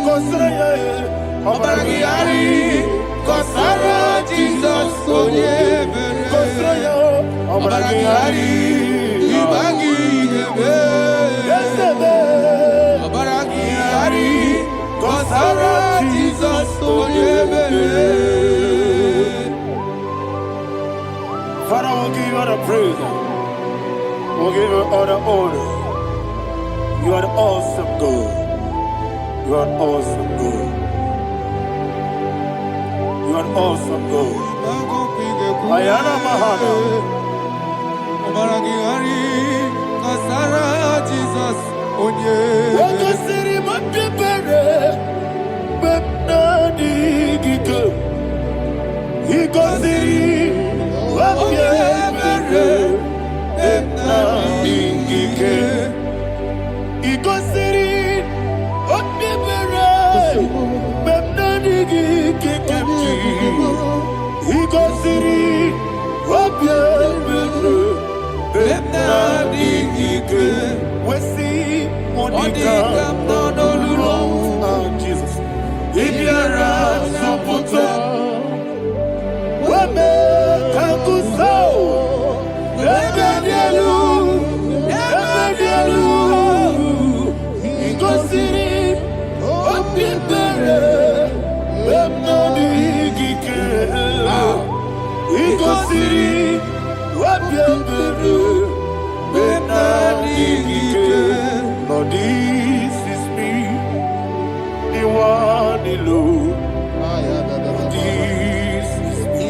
Kusara, Obragiari, Kusara Jesus for you. Kusara, Obragiari, ni magi igebe. Kusara Jesus for you. Father, we'll give you all the praise. We'll give you all the honor. You are the awesome God. You are an awesome God. You are an awesome God. Ayana Mahana. Kusara Jesus on you. He goes in, Jesus. If you're Kosiri, Wapiambere, Benadike. Lord, this is me, the one alone. This is me.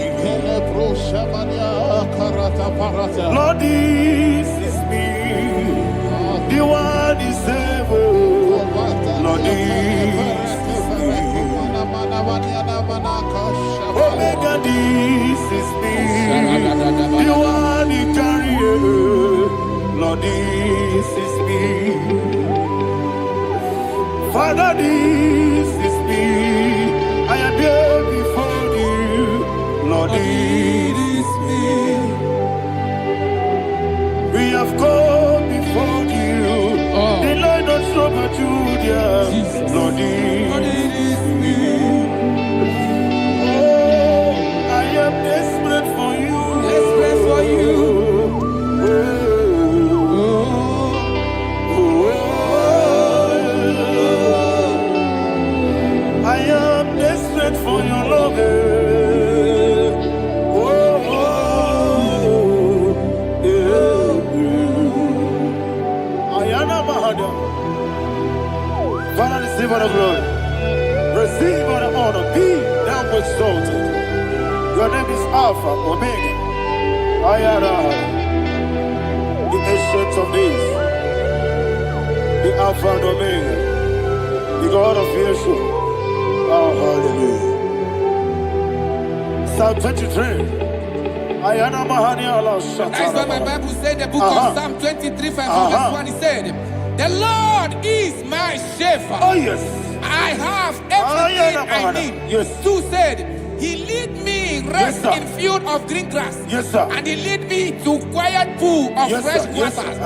Lord, this is me, the one is able. Lord, this is me. Omega, this is me, the one in carrier. Lord, this is me. Father, this is me. I am here before you. Lord, this is me. We have come before you. The Lord not so much Judah. Lord, this is me. Oh, I am desperate for you. Desperate for you. I am desperate for your love. Father, receive all the glory. Receive all the honor. Be thou exalted. Your name is Alpha, Omega. Ayara, the ancient of days, the Alpha and Omega, the God of Yeshua. Oh, hallelujah. Psalm 23. Ayana Mahani Allah Shata. That's what my Bible said, the book of Psalm 23, verse 1. He said, the Lord is my shepherd. Oh, yes. I have everything I need. Yes. 2 said, he lead me rest in field of green grass. Yes, sir. And he lead me to quiet pool of fresh waters.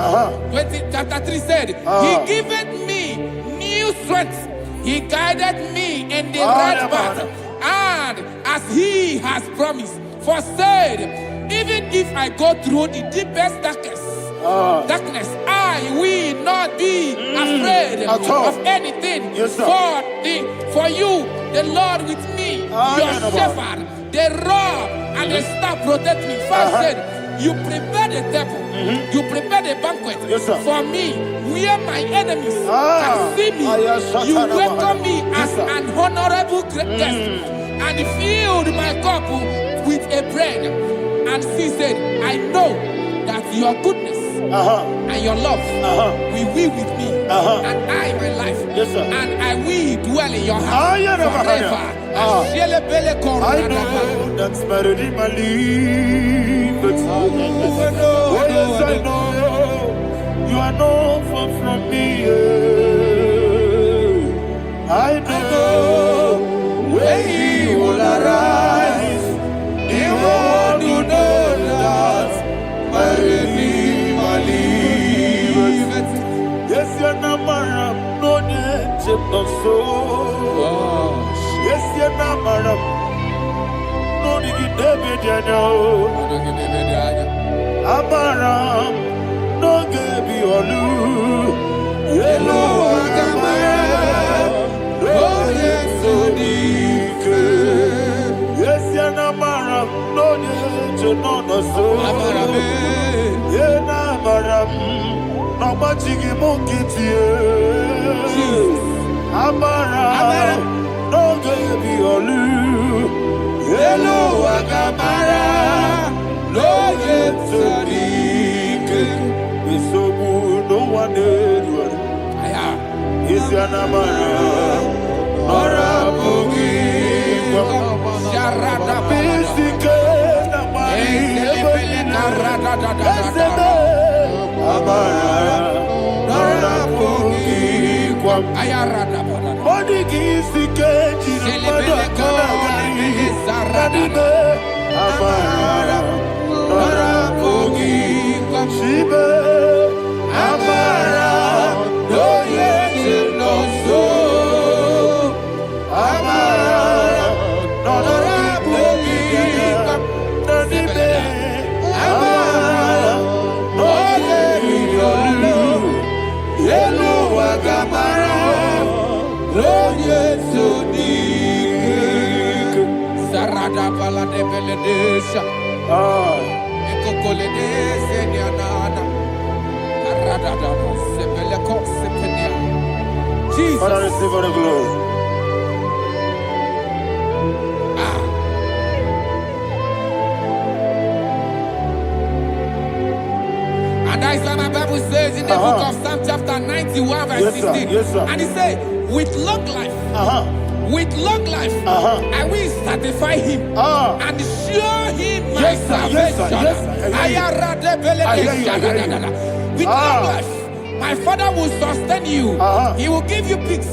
20, chapter 3 said, he giveth me new strength. He guided me in the right path. And as he has promised, for said, even if I go through the deepest darkness, I will not be afraid of anything. Yes, for you, the Lord with me, your shepherd, the rod and the staff protect me. First said, you prepare the table, you prepare the banquet for me, where my enemies can see me. You welcome me as an honorable guest, and filled my cup with a bread. And she said, I know that your goodness and your love will be with me, and I, my life, and I will dwell in your house forever. I know that's better than my life. Oh, yes, I know you are not far from me. I know when he will arise, the world will know that my Redeemer lives. Yes, you're not married, no need to so. Yes, you're not married, no need to be there. Amaram, no get be olu. Yellow Agamara, no yes so deep. Yes, you're not married, no need to know the soul. Yeah, na maram, no machigi monkey. Amaram, no get be olu. Yellow Agamara. No yet so deep. We so good, no one did. Is your number? Ora Bogi. Sharada Basic. Jesus. Father, receive all the glory. And that is why my Bible says in the book of Psalm chapter 91 verse 16. Yes, sir. And he said, with long life, I will satisfy him and show him my salvation. With long life, my Father will sustain you. He will give you peace.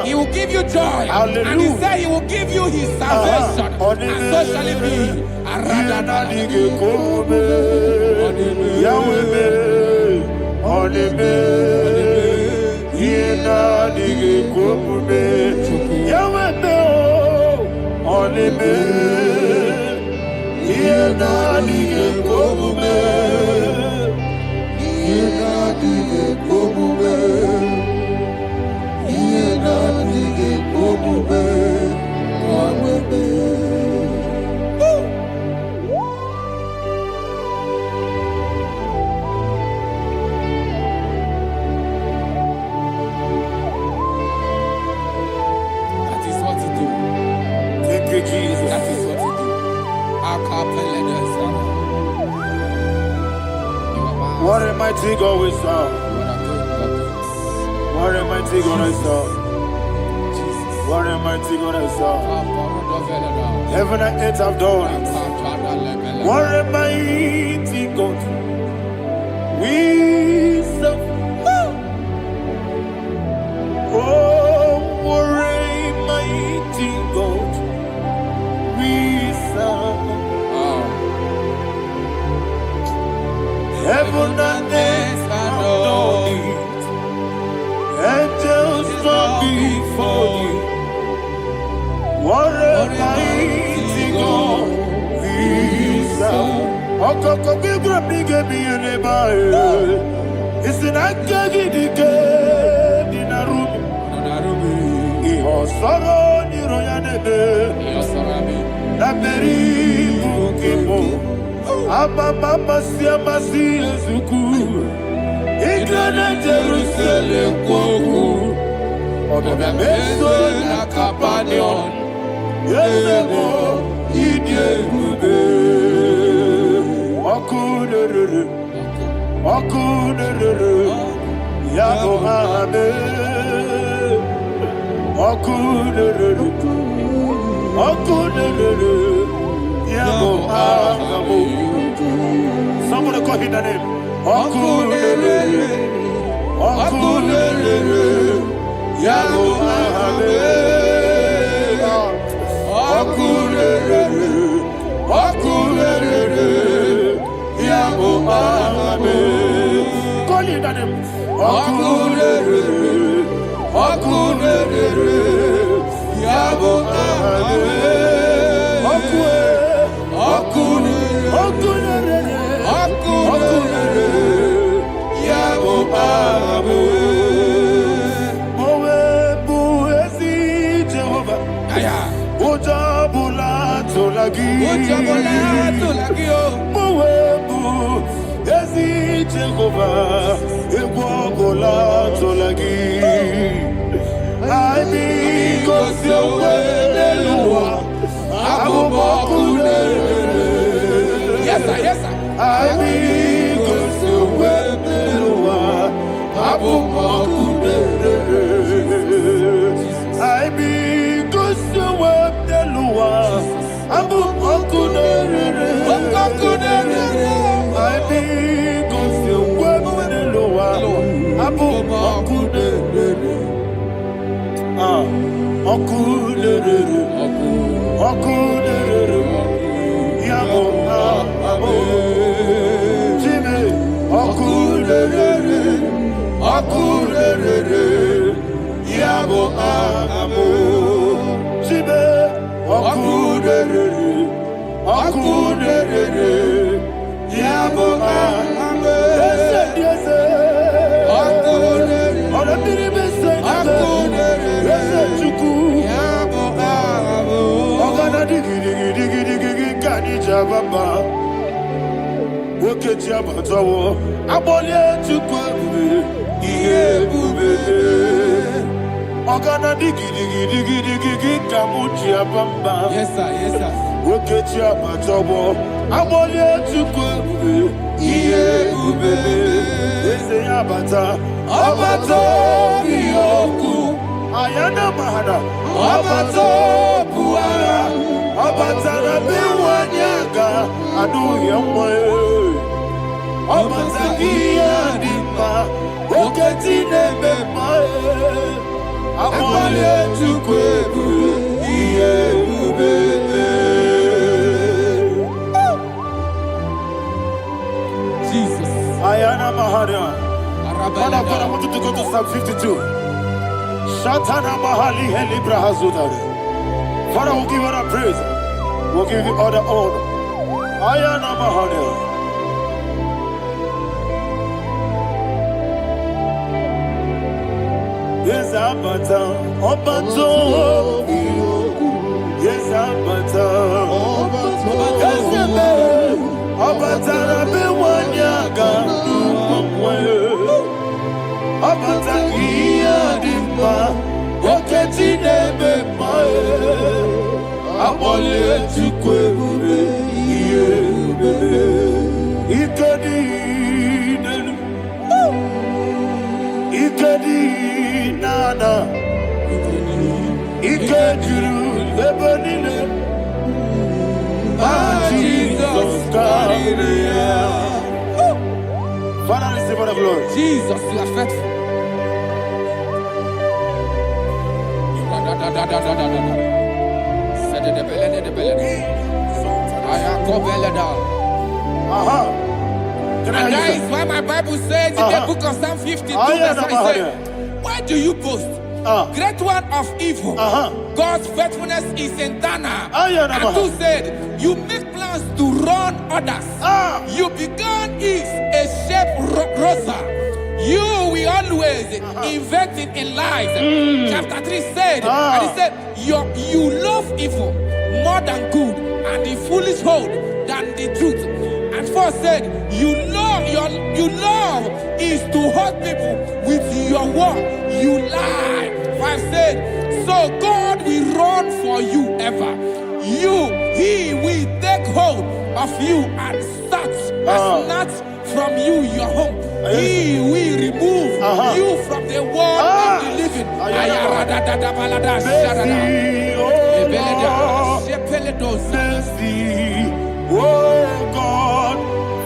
He will give you joy. Hallelujah. And he said he will give you his salvation. And so shall it be. That is what he do. Thank you, Jesus. That is what he do. What a mighty God we serve. What a mighty God I serve. What a mighty God I serve. Heaven and earth have done it. What a mighty God we serve. Oh, what a mighty God we serve. Heaven and earth have done it. Angels bow before you. What a mighty God we serve. Okoko bigro bige biye bae. Isina kagi dike dinarubi. Iho soro ni royanebe. La beri bukimo. Ama mama siya masi ezuku. Iglana Jerusalem koku. Obe meso na kapanion. Yesemo idye gube. Okunere. Yabo hame. Okunere. Yabo hame. Somebody call him the name. Okunere. Yabo hame. Okunere. Yabo hame. Call him the name. Okunere. Yabo hame. Yes, sir. Digi Yadi Jababa, Woke Jabatawo, Abolia to Kwabu, Ye Bube, Ogana Digi Digi Digi Digi Kamuchi Abamba. Yes, sir, yes, sir. Woke Jabatawo, Abolia to Kwabu, Ye Bube, Ese Abata, Abato, Yoku, Ayana Mahana, Abato, Puara. Abatana biwanyaga adu yamwe Abatagia dimba Oketine bemae Amale tukwebu Iye ubebe Jesus. Ayana Maharia. Father, I want you to go to Psalm 52. Shatana Mahali Helibra Hazudare. Father, we'll give you all the praise. We'll give you all the honor. Ayana Mahalia. Yes, Abata. Obato. Yes, Abata. Yes, Abata. Bewanyaga. Abata. Iyadimba. Oketine bemae Abole tukwebube Iyebube Ikedi nenu Ikedi nana Ikediru lebenine Jesus God. Father, receive all the glory. Jesus, you are faithful. And that is why my Bible says in the book of Psalm 52, verse 6, why do you boast? Great one of evil. God's faithfulness is eternal. And who said, you make plans to run others. You began is a shape rosa. You will always invent in lies. Chapter 3 said, and he said, you love evil more than good, and the foolish hold than the truth. And 4 said, you love is to hurt people with your word. You lie. 5 said, so God will run for you ever. He will take hold of you and snatch from you your home. He will remove you from the world of the living. Oh God,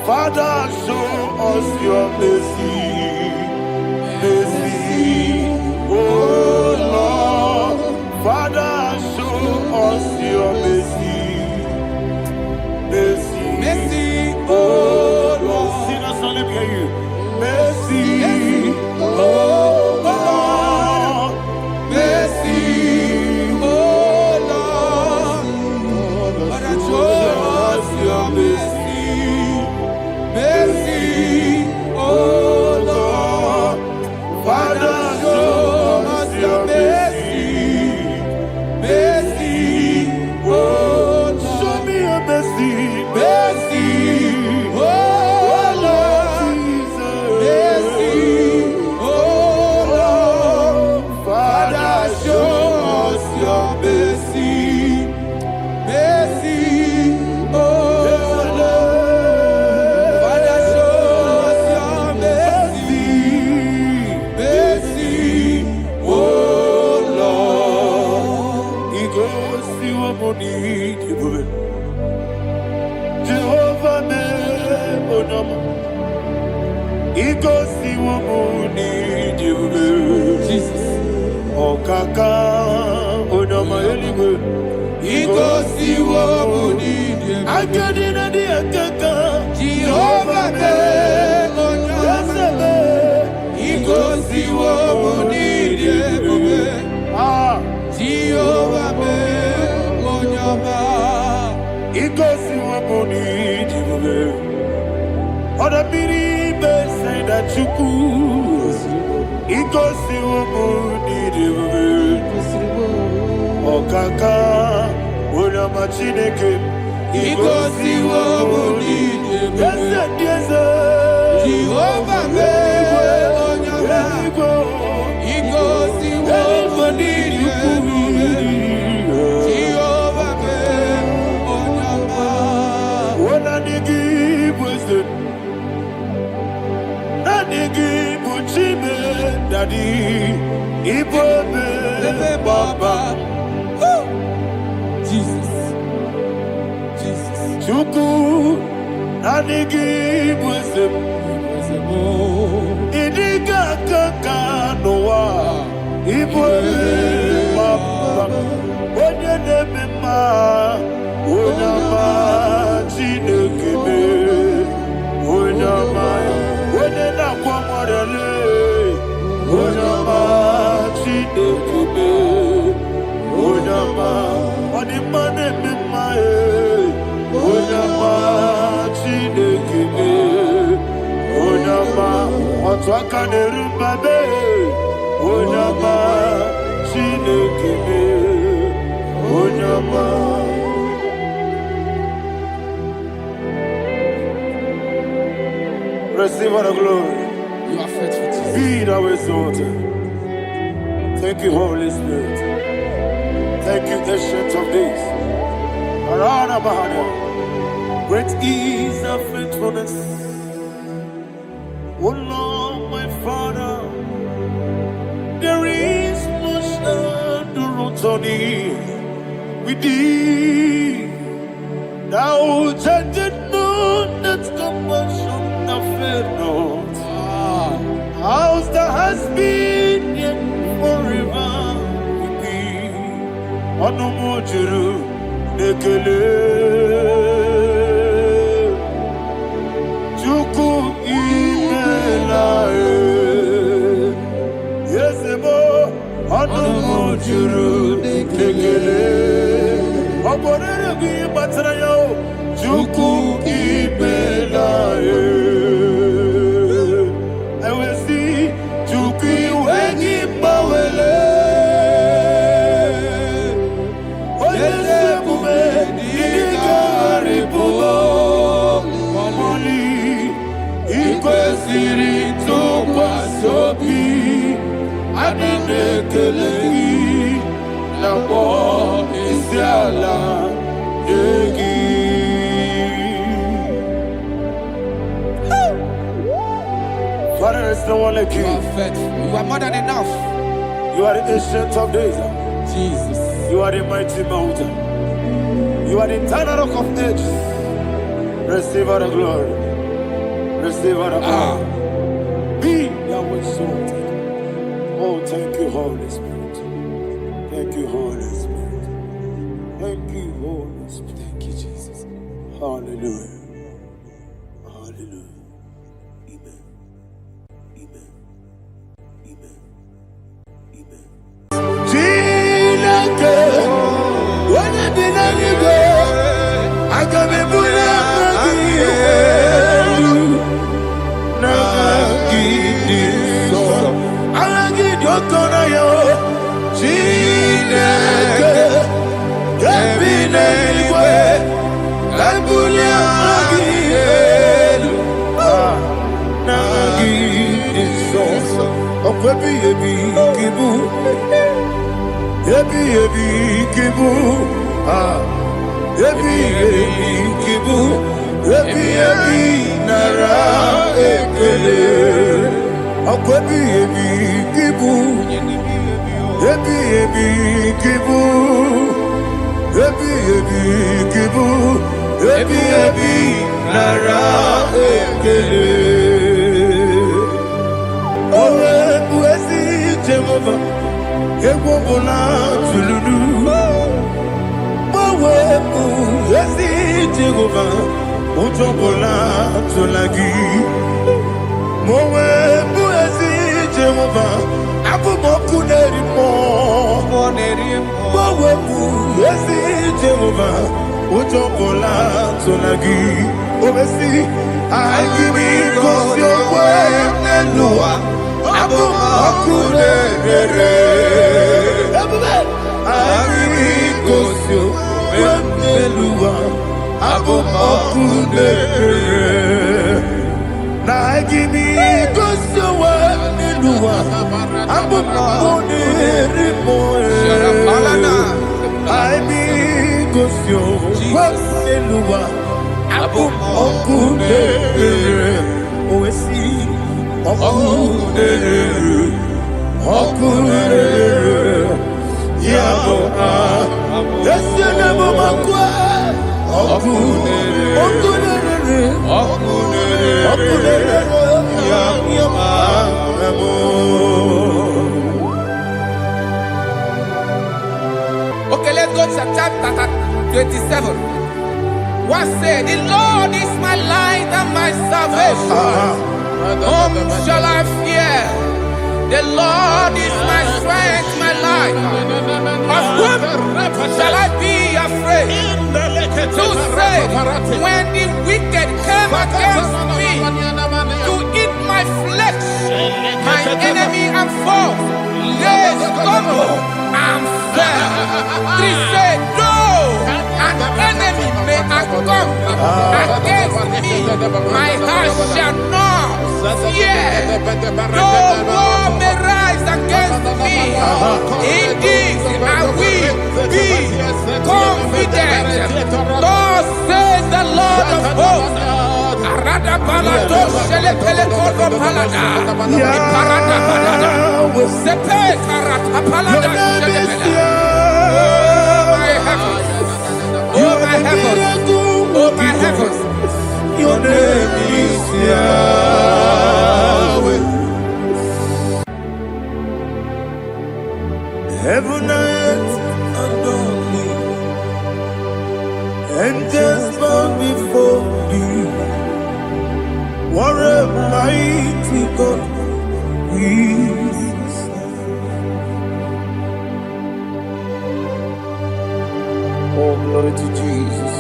Father, show us your mercy. Mercy, oh Lord, Father, show us your mercy. Mercy, Mercy, oh Lord, sinners only hear you. Mercy, oh Lord, mercy, oh Lord, Father, show us your mercy. Mercy, oh Lord, Father, show us your mercy. Mercy, oh Lord, show me your mercy. Mercy, oh Lord, mercy, oh Lord, Father, show us your mercy. Mercy, oh Lord, Father, show us your mercy. Mercy, oh Lord. He goes to a money, Jehovah me onama. He goes to a money, Jesus. Okaka onama eligwe. He goes to a money. I get in the akaka. Jehovah me onama. He goes to a money. Jehovah me onama. He goes to a money. Other people say that you could. He goes to a money. Okaka, Una Machineke, Igosi wobuni Yese Jehovah me onyama Igosi wobuni Jehovah me onyama Wona nigi bwese na nigi buchime dadi ibobe baba Jesus Chuku na nigi bwese idiga kaka noa ibobe baba onye nemema onyama chinekebe onyama onye nakwa mwarele onyama chinekebe onyama odima nemema onyama chinekebe onyama otwaka nerumbabe onyama chinekebe onyama receive all the glory. You are faithful, Jesus. Be thou exalted. Thank you, Holy Spirit. Thank you, Ancient of Days. Arana Bahana. Great is thy faithfulness. O Lord, my Father, there is no shadow on thee. With thee, thou judgest not that compassion of faith not. How's the has been yet forever with thee? Onomojuru nekele Chuku imelae Yesemo onomojuru nekele Oborere bi batrayo Chuku imelae Father, there's no one like you. You are faithful. You are more than enough. You are the Ancient of Days. Jesus. You are the mighty mountain. You are the eternal rock of ages. Receive all the glory. Receive all the honor. Be thou exalted. Oh, thank you, Holy Spirit. Thank you, Holy Spirit. Thank you, Holy Spirit. Thank you, Jesus. Hallelujah. Hallelujah. Amen. Amen. Amen. Amen. Jinake, when I did not go, I got me put abum okunere. Na gimi gosowa niluwa, abum okunere moe. I be gosyo wa niluwa, abum okunere. Oesi okunere, okunere. Yabo esi nabo makwa. Okay, let's go to chapter 27. What said? The Lord is my light and my salvation. Whom shall I fear? The Lord is my strength, my life. Of whom shall I be afraid? To say, when the wicked came against me to eat my flesh, my enemy and foe, they stumble and fell. Three said, though an enemy may have come against me, my heart shall not fear. Though war may rise against me, in this I will be confident. Thus says the Lord of hosts. Arada balado shele pele kodo palada. Iparada balada. Sepe karata palada shele pele. Oh my heavens. Oh my heavens. Oh my heavens. Your name is Yahweh. Heaven and earth adore me, angels bow before you. What a mighty God we serve. Oh, glory to Jesus.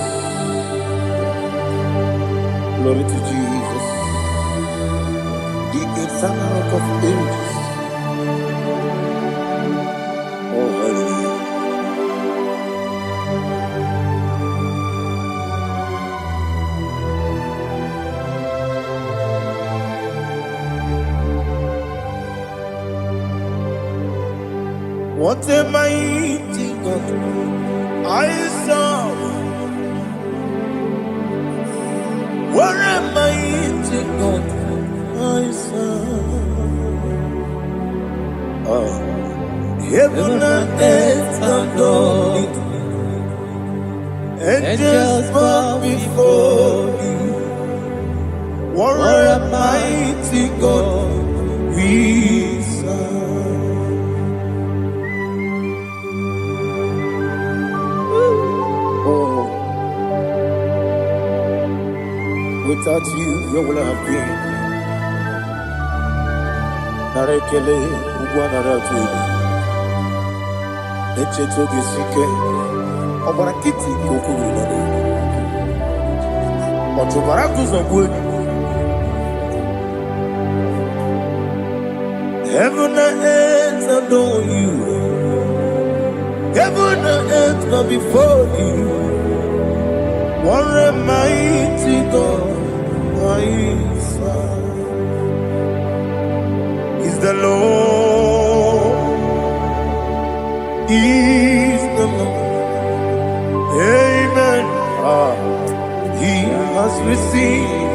Glory to Jesus. The eternal rock of ages. Oh, hallelujah. What a mighty God I serve. What a mighty God I serve. Heaven and earth adore it. Angels bow before you. What a mighty God we serve. Without you, where would I have been? Narekele, Uguanaratu, Echetoge Sike, Obarakiti, Kokuru, Otobarakus of wood. Heaven and earth adore you. Heaven and earth bow before you. What a mighty God I serve. Is the Lord, is the Lord. Amen. He has received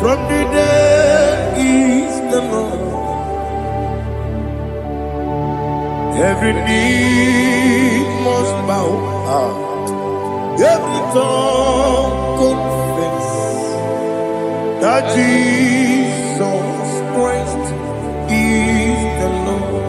from the dead, is the Lord. Every knee must bow. Every tongue confess that Jesus Christ is the Lord.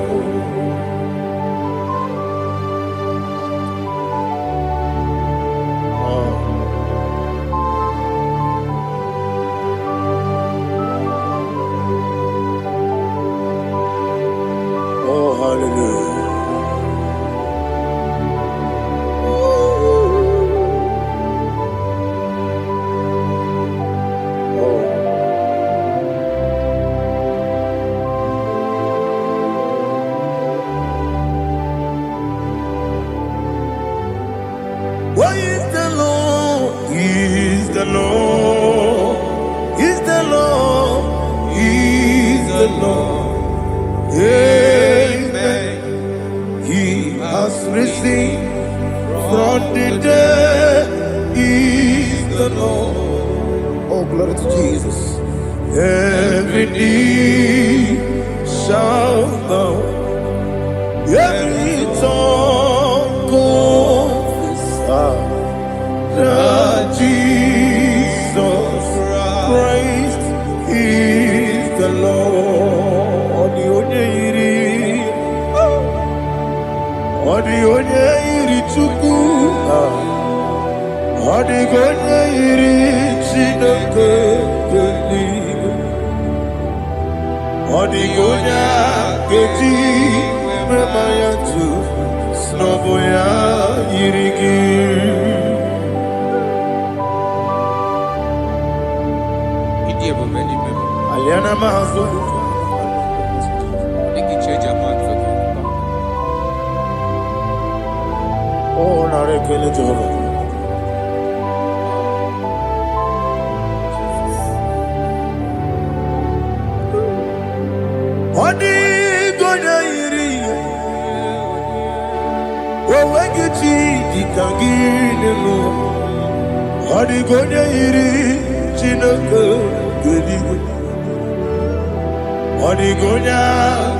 Oh, hallelujah. the Lord. He's the Lord. He's the Lord. Amen. He has risen from the dead. He's the Lord. Oh, glory to Jesus. Every knee shall bow. Every tongue confess that Jesus Christ is the Lord. Odi onye iri Chukwu, odi onye iri Chineke eluigwe, odi onye keji mema ya tu snobo ya yiri gị. Aliana mazo. Oh, narekele Jehovah. Odi gonya iri, owegiti dikangile mo. Odi gonya iri, Chineke eluigwe. Odi gonya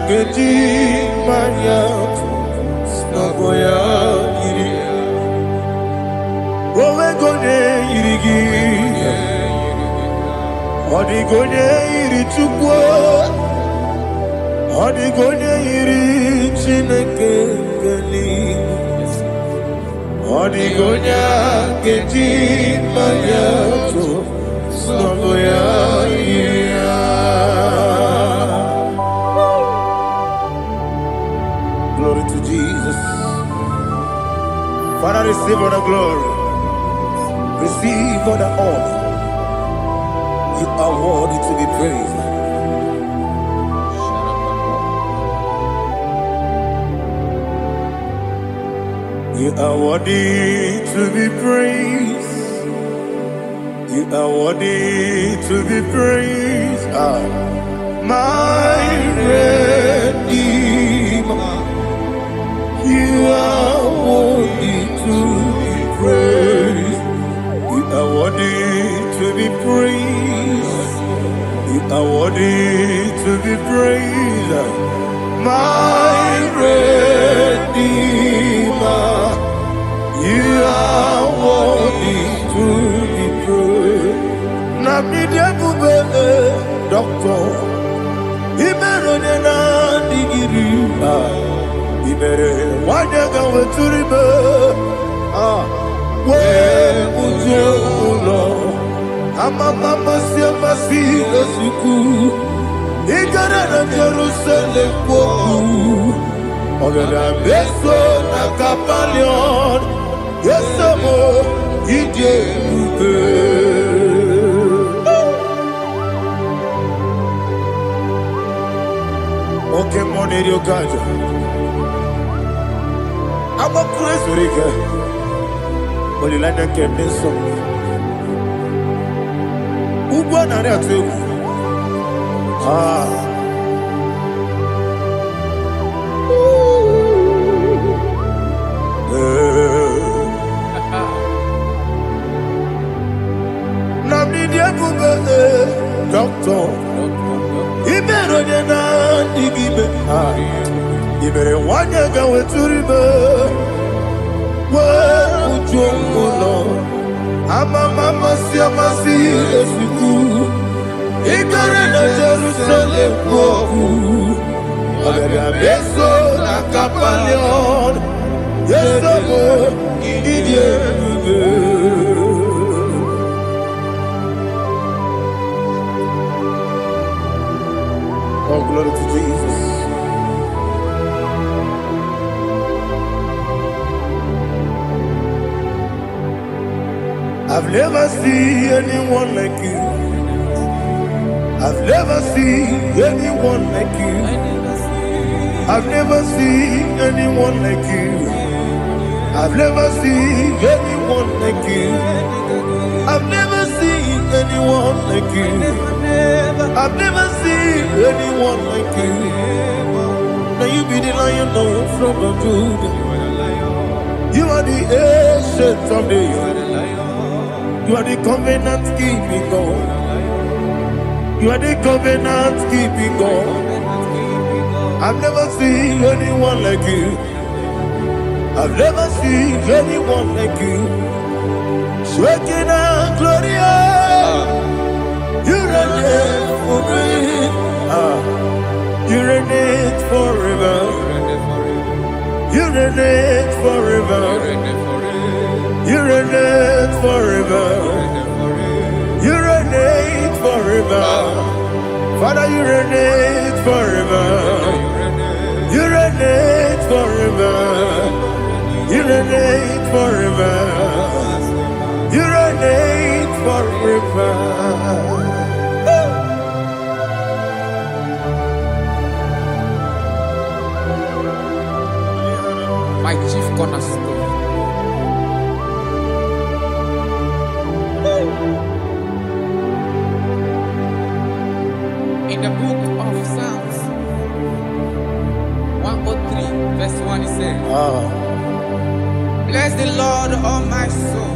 keji manya, snogo ya iri. Owegonye iri gi, odi gonya iri Chukwu. Odi gonya iri Chineke eluigwe. Odi gonya keji manya, snogo ya iri. Glory to Jesus. Father, receive all the glory. Receive all the honor. You are worthy to be praised. You are worthy to be praised. You are worthy to be praised. My Redeemer. You are worthy to be praised. You are worthy to be praised. You are worthy to be praised. My Redeemer. You are worthy to be praised. Nabidebube, Doctor. Imeronena digiri. Ibere wanyaga weturibe we ujo ulo amama masi suku igara na Jerusalem poku ogada beso na kapalion yesamo ije ube. Okay, money your gaja. I'm a crazy rigger. But you like to get me some. Who won on that too? Namibia Google, Doctor. He better than I dig. You better want to go to river. Where would you go? I'm a mama, see a suku. He got in Jerusalem. Ogada beso na kapalion. Yes, oh, glory to Jesus. I've never seen anyone like you. I've never seen anyone like you. I've never seen anyone like you. I've never seen anyone like you. I've never anyone like you. I've never seen anyone like you. Now you be the lion from the Judah. You are the ancient of days. You are the covenant keeping God. You are the covenant keeping God. I've never seen anyone like you. I've never seen anyone like you. Shaking and glorious. You reign forever. You reign forever. You reign forever. You reign forever. You reign forever. Father, you reign forever. You reign forever. You reign forever. You reign forever. My chief cornerstone. In the book of Psalms 103, verse 1, it says, bless the Lord, all my soul.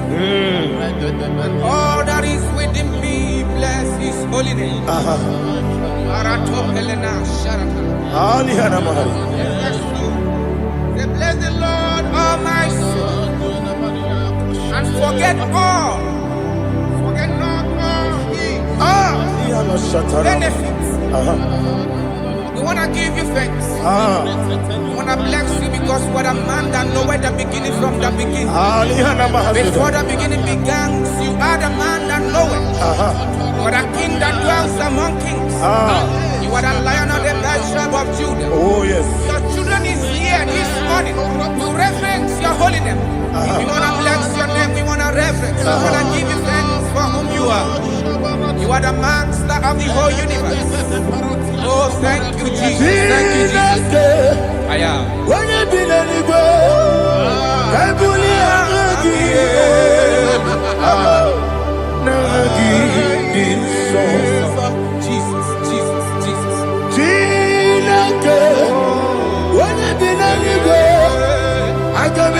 All that is within me, bless his holy name. Bless the Lord, all my soul, and forget not all his benefits. We want to give you thanks. We want to bless you because what a man that knoweth the beginning from the beginning. Before the beginning began, you are the man that knoweth. You are the king that dwells among kings. You are the lion of the tribe of Judah. Oh yes. Your children is here this morning to reverence your holy name. We want to bless your name. We want to reverence. We want to give you thanks for whom you are. You are the master of the whole universe. Oh, thank you, Jesus. Thank you, Jesus. I am. When you be anywhere, I Jesus, Jesus, Jesus. When you be anywhere, I can be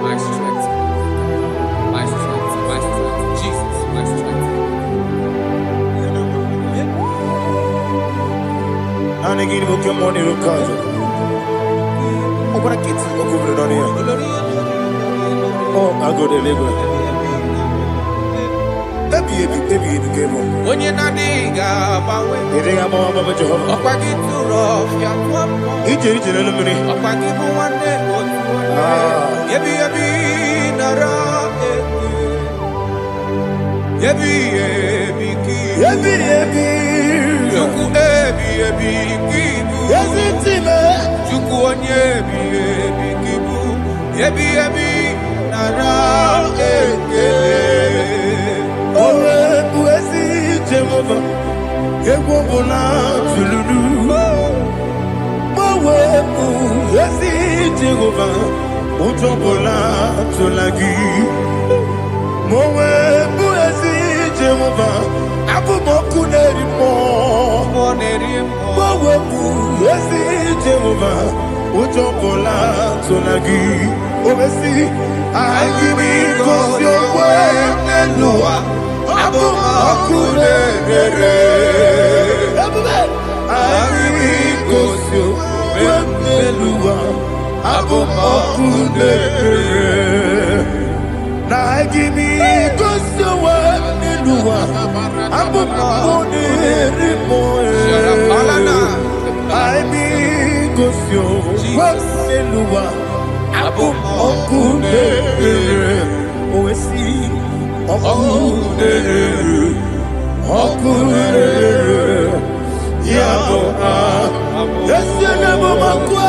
My strength, my strength, my strength. Jesus, my strength. Oh, I go to Lagos. When you're not digging, I'm a Jehovah. Each eliminate. Abumakunere. Amigosio. Wemelua. Abumakunere. Nagimi gosio wemelua. Abumakunere moe. Amigosio wemelua. Abumakunere. Oesi. Okunere. Yabo Yesenebo makwa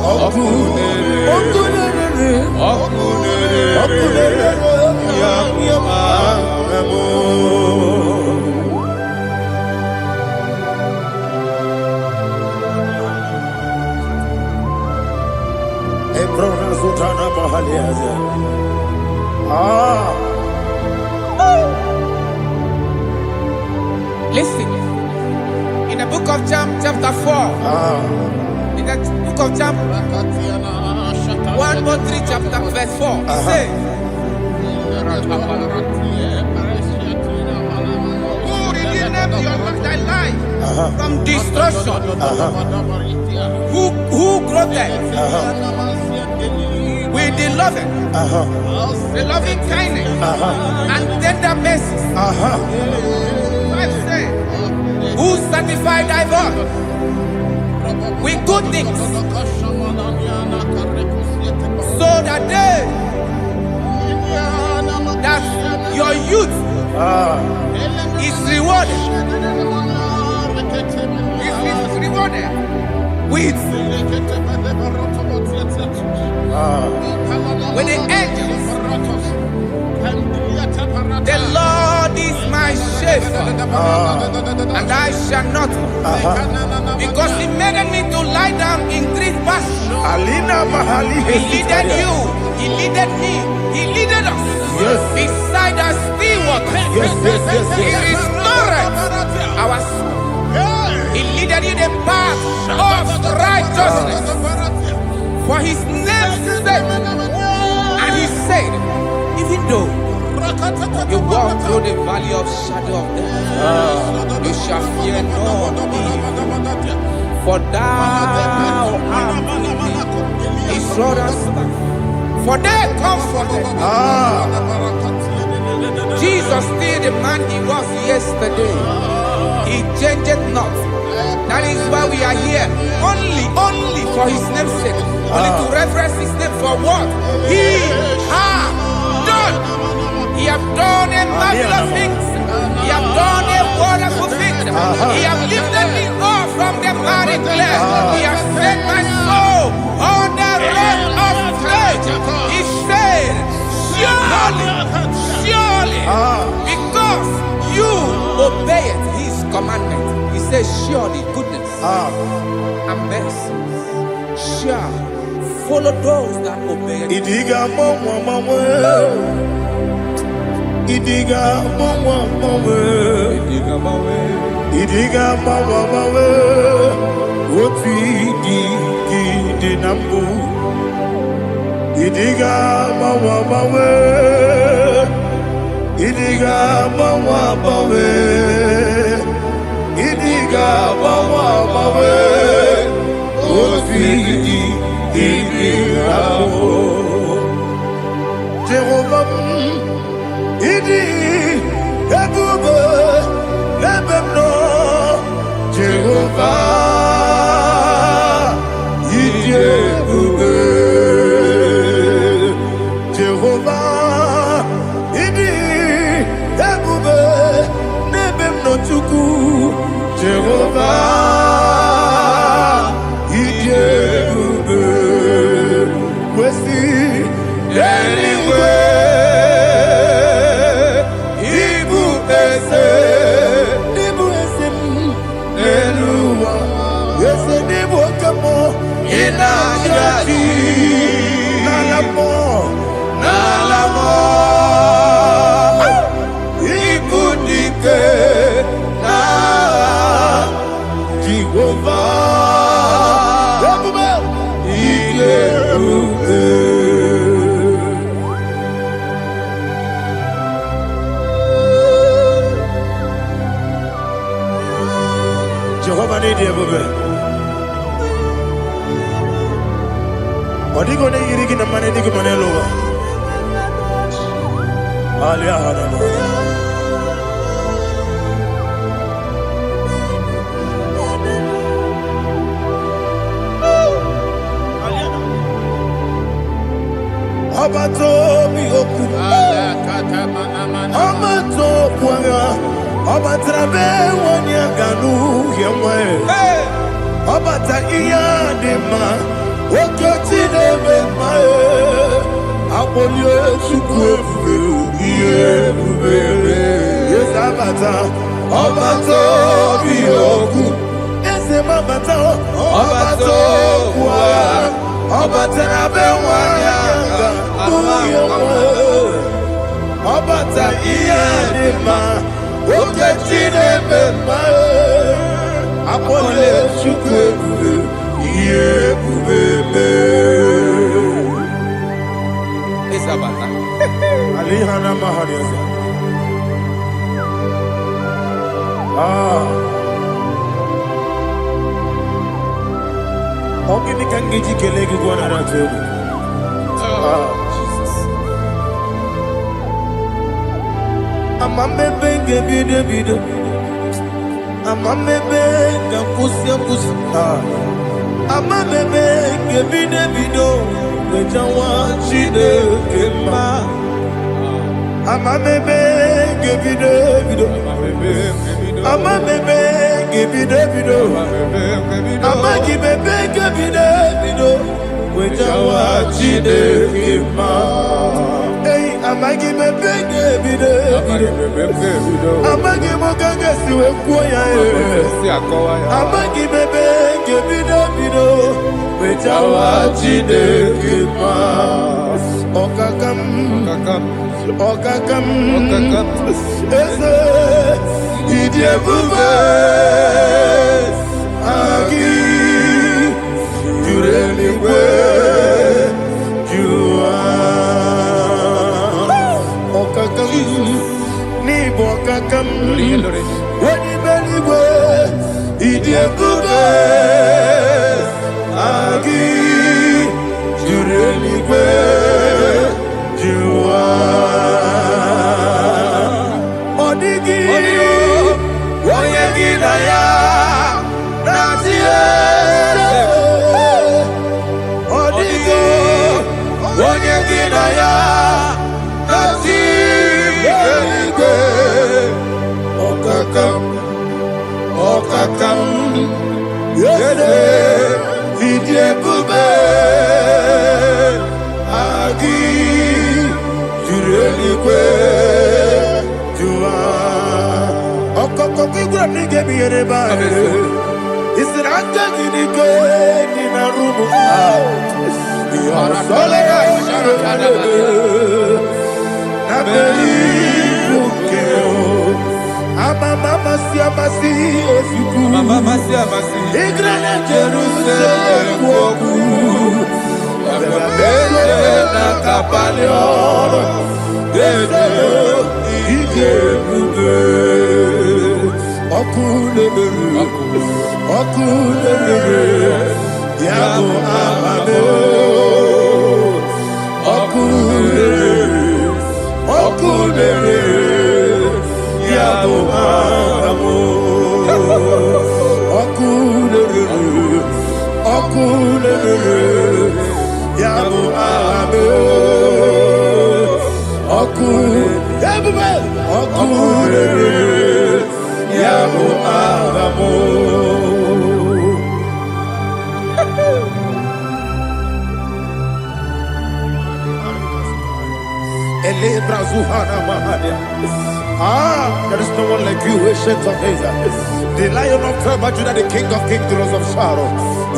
Okunere Yabo Ebrona Sultana Bahaliaza. Listen. In the book of John, chapter 4. In the book of John 1:3, chapter verse 4. It says, who redeemed thy life from destruction? Who clothed with the loving kindness and tender mercies? Who sanctified thy body with good things, so that your youth is rewarded. Is rewarded with the angels. The Lord is my shepherd, and I shall not want, because He made me to lie down in green pastures. He leaded you, He leaded me, He leaded us beside the still waters. He restored our soul. He leaded you the path of righteousness for His name's sake. And He said, even though you walk through the valley of shadow of death, you shall fear no evil, for thou art with me. His rod and staff, for they comforted. Jesus still the man He was yesterday. He changed not. That is why we are here. Only for His name's sake. Only to reference His name for what He has done. He has done a marvelous things. He has done a wonderful thing. He has lifted me up from the miry clay. He has set my soul on the rock of faith. He said, surely, because you obeyed His commandment. He says, surely goodness and mercy shall follow those that obey Him. Idiga mawe Oti di nambu Idiga mawe Idiga mawe Idiga mawe Oti di nambu Jehovah Idi Ebube Ebemno Jehovah Idi Ebube Jehovah Idi Ebube Nebemno Chuku Jehovah Idi Ebube Jehovah need you, baby. What are you going to eat in the money? You can money lower. Abato biyoku, abato kwanga, abatrabe wanyaganu yemwe, abata iya dema, okoti deme mae, abolye sukwefu iye bubere, yes abata, abato biyoku, ese mabata, abato kwanga, abatrabe wanyaganu. Obata iyanima okechine mema apole chukwu yebubebe Isabata. alihana mahariza ogini kangiji kelegi gwana ratu Amame benge bido Amame benge kusi Amame benge bido Wejawa chide kema Amame benge bido Amame benge bido Amagi benge bido Wejawa chide kema Amagi benge bido Amagi mokanga siwe kuya Amagi benge bido Wejawa chide kima Okakam Eze Idie bube Agi Jureli kwe Ni bokakam Wani beligwe Idie bube Agi Jureligwe Jua Odigi Woyegi na ya Nazie Odigi Woyegi na ya Okakam Yede Idie bube Agi Jureligwe Jua Okakokigura nige miyereba Isiranga ginike Nina rumu Yosolega Nabeli Ukeo Mama siamasi osuku Mama siamasi Igrana Jerusalem woku Bebe na kapaleon Dede ije bube Okulele Yabo amame Okulele Yabo amo Okulele Yabo amo Okulele Yabo amo There is no one like you, ancient of days. The Lion of tribe of Judah, the King of kings, the Rose of Sharon.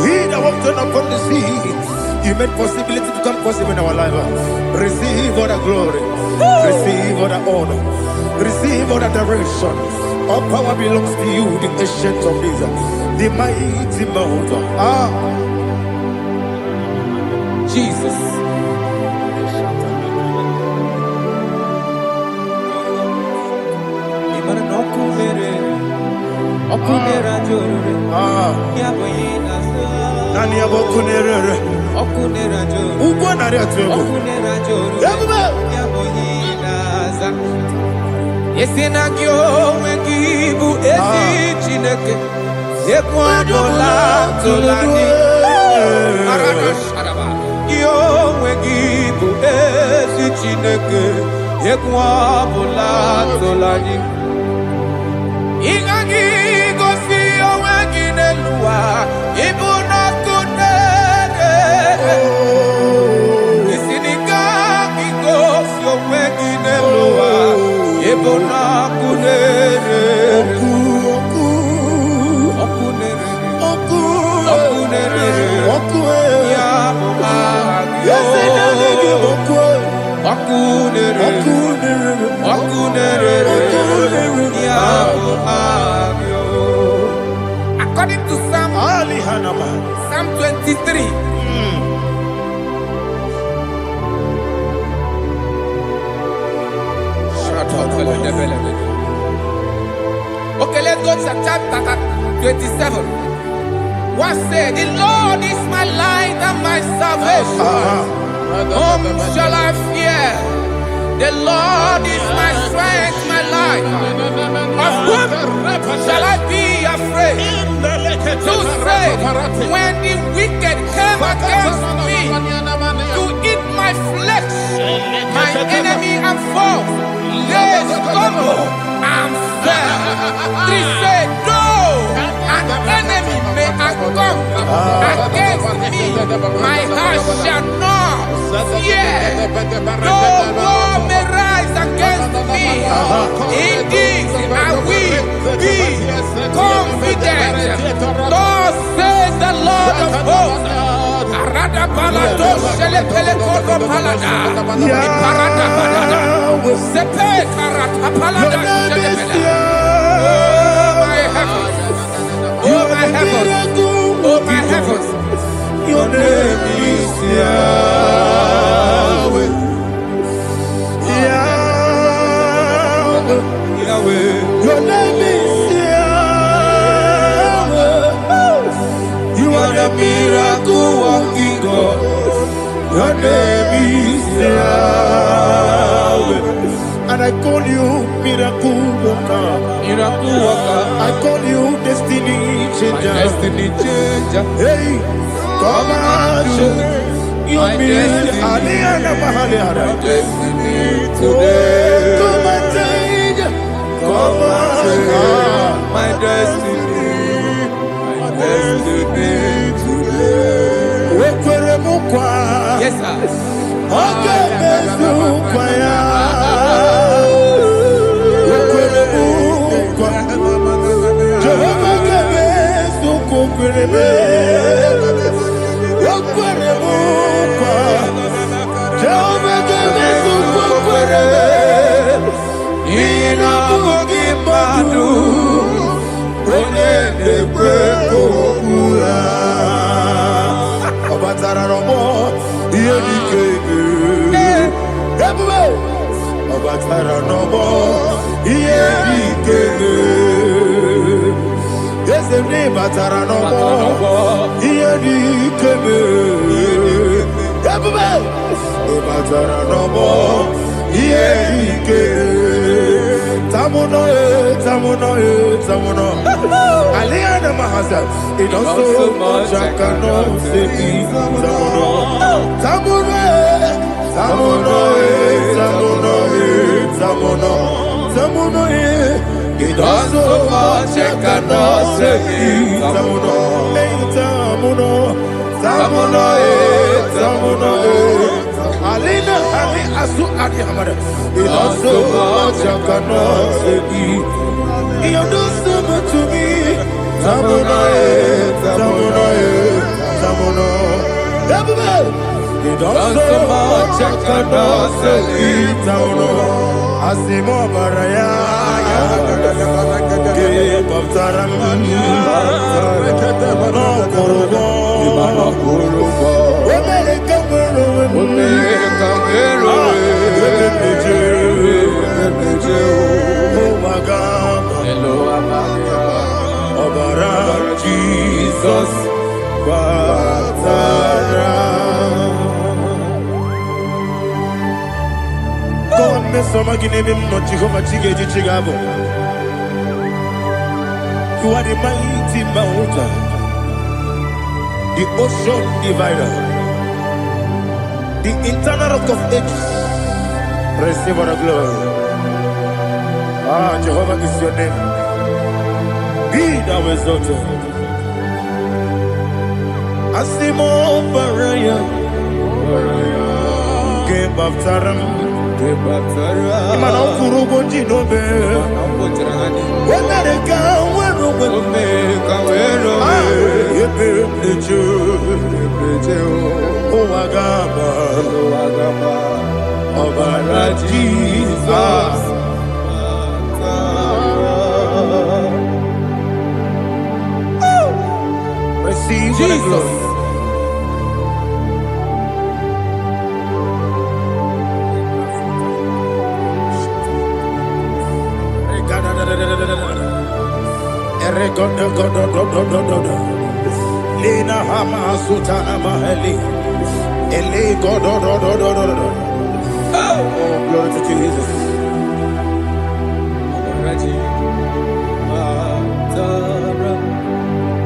He that walked upon the sea, you made possibility to come possible in our life. Receive all the glory, receive all the honor, receive all the direction. All power belongs to you, the ancient of days, the mighty mountain. Jesus. Nani abokunere. Ugo nari atuego. Yesina kyo wengibu esi chineke Yekwa bola tolani Arana sharaba Kyo wengibu esi chineke Yekwa bola tolani Ingagi gosi owengine luwa Ibuna kunere Isinika gosi owengine luwa Ibuna kunere According to Psalm 23. Okay, let's go to chapter 27. What said? The Lord is my light and my salvation. Whom shall I fear? The Lord is my strength, my life. Of whom shall I be afraid? To say, when the wicked came against me to eat my flesh, my enemy and foe, they stumble and fell. They said, though an enemy may have come against me, my heart shall not fear. No war may rise against me. In this I will be confident. Thus says the Lord of hosts. Arada balado shele pele kodo palada. Iparada balada. Sepe karata palada shele pele. Oh my heavens. Oh my heavens. Oh my heavens. Your name is Yahweh. Yahweh. Your name is Yahweh. You are the miracle working God. Your name is Yahweh. And I call you miracle worker. Miracle worker. I call you destiny changer. My destiny changer. Hey, come on, your destiny. My destiny today. Come and change. Come on, my destiny. My destiny today. Yes, sir. It does so much I cannot say. It does so much I cannot say. Alina Ali Asu Adi Hamada. It does so much I cannot say. You do so much to me. Tamuno. It does so much I cannot say. Tamuno. Asimo Baraya. Give up Taram. No Kurubo. Oh my God. Hello, Abara. Jesus. God me some give him no Jehovah Chige Chigabo. You are the mighty mountain, the ocean divider, the internal rock of ages. Receive our glory. Ah, Jehovah is your name. Be thou exalted. Asimo Baraya, Game of Taram, Imano Kurubo Jinobe, when I come, when oh, Agama, Obara Jesus. Receive Jesus. Lena Hama Sutana Maheli. Oh, glory to Jesus.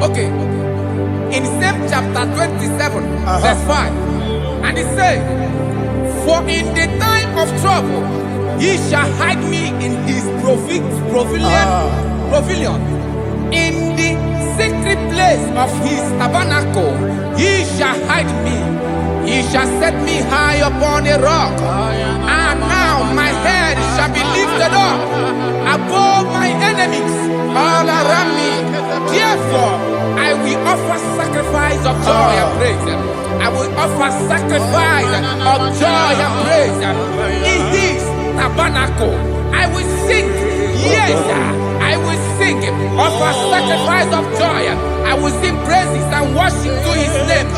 Okay. In same chapter 27, verse 5, and it says, for in the time of trouble, he shall hide me in his pavilion. In the secret place of his tabernacle, he shall hide me. He shall set me high upon a rock, and now my head shall be lifted up above my enemies all around me. Therefore, I will offer sacrifice of joy and praise. I will offer sacrifice of joy and praise. In his tabernacle, I will sing. Yes, I will sing. Offer sacrifice of joy. I will sing praises and worship to his name.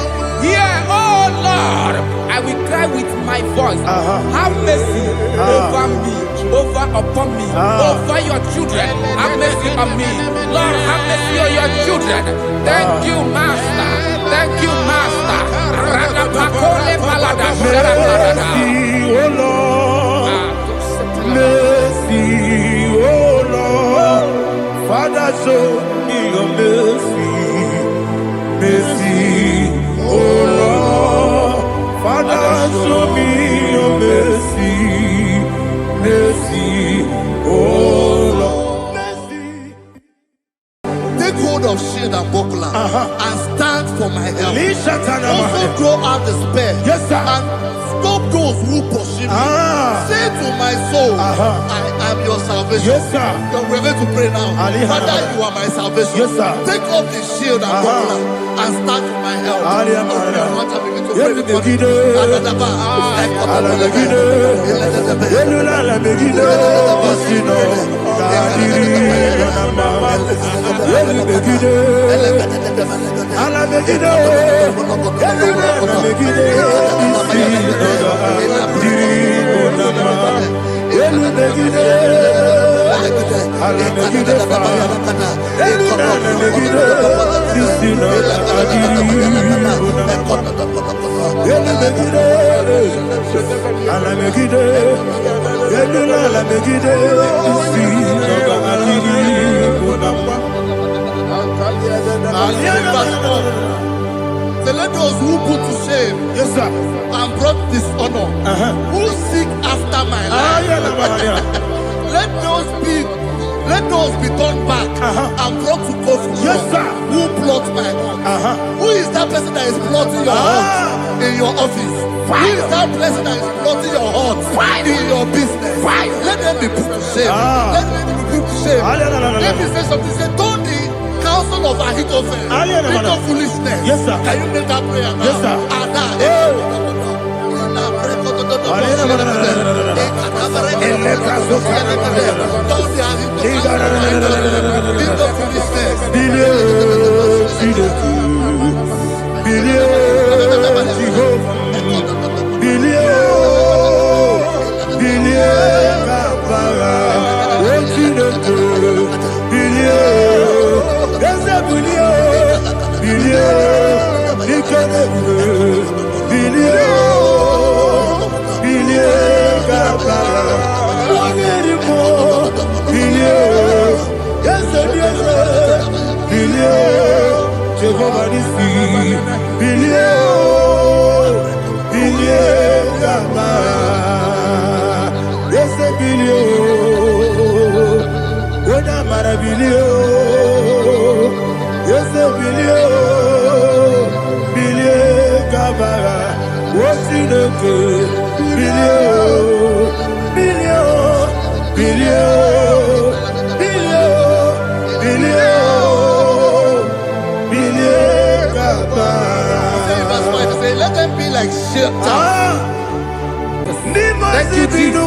Yeah, oh Lord, I will cry with my voice. Have mercy over me, upon me, over your children. Have mercy on me. Lord, have mercy on your children. Thank you, Master. Thank you, Master. Mercy, oh Lord. Mercy, oh Lord. Father, show me your mercy. Mercy, oh Lord. Father, show me your mercy. Mercy, oh Lord. Mercy. Take hold of shield and buckler and stand for my help. Also throw out despair. Yes, sir. And stop those who pursue me. Say to my soul, I am your salvation. Yes, sir. We're going to pray now. Father, you are my salvation. Yes, sir. Take off the shield and buckler and stand for my help. So let those who put to shame, yes, sir, and brought dishonor, who seek after my life, let those be turned back and brought to confusion. Yes, sir. Who plot my heart? Who is that person that is plotting your heart in your office? Who is that person that is plotting your heart in your business? Let them be put to shame. Let them be put to shame. Let me say something. Say, don't the counsel of Ahithophel think of foolishness. Yes, sir. Can you make that prayer now? Yes, sir. Billy, Jehovah Nissi, yes, let them be like shelter. Thank you, Jesus.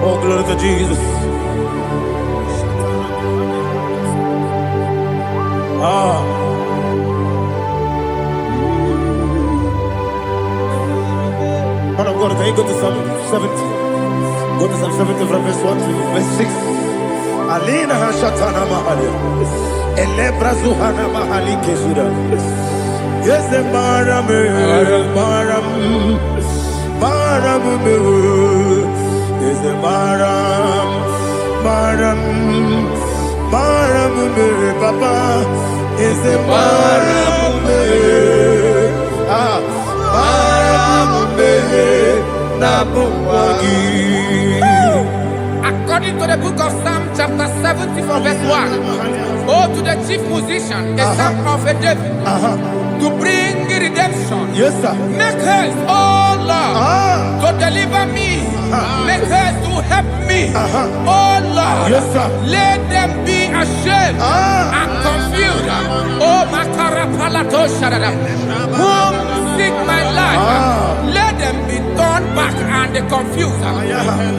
Oh, glory to Jesus. Man of God, can you go to Psalm 70? Go to Psalm 70 from verse 1 to verse 6. Alina Hashatana Mahalia. Elebra Zuhana Mahali Kesuda. Yes, the Maram, is the Maram, Papa, is the Maram, According to the book of Psalm chapter 70 from verse 1. Oh, to the chief musician, a son of a David, to bring redemption. Yes, sir. Make haste, oh Lord, to deliver me. Make haste to help me. Oh Lord, Yes, sir. let them be ashamed and confused. Oh, Makarapalato Shadada, whom seek my life, let them be turned back and confused.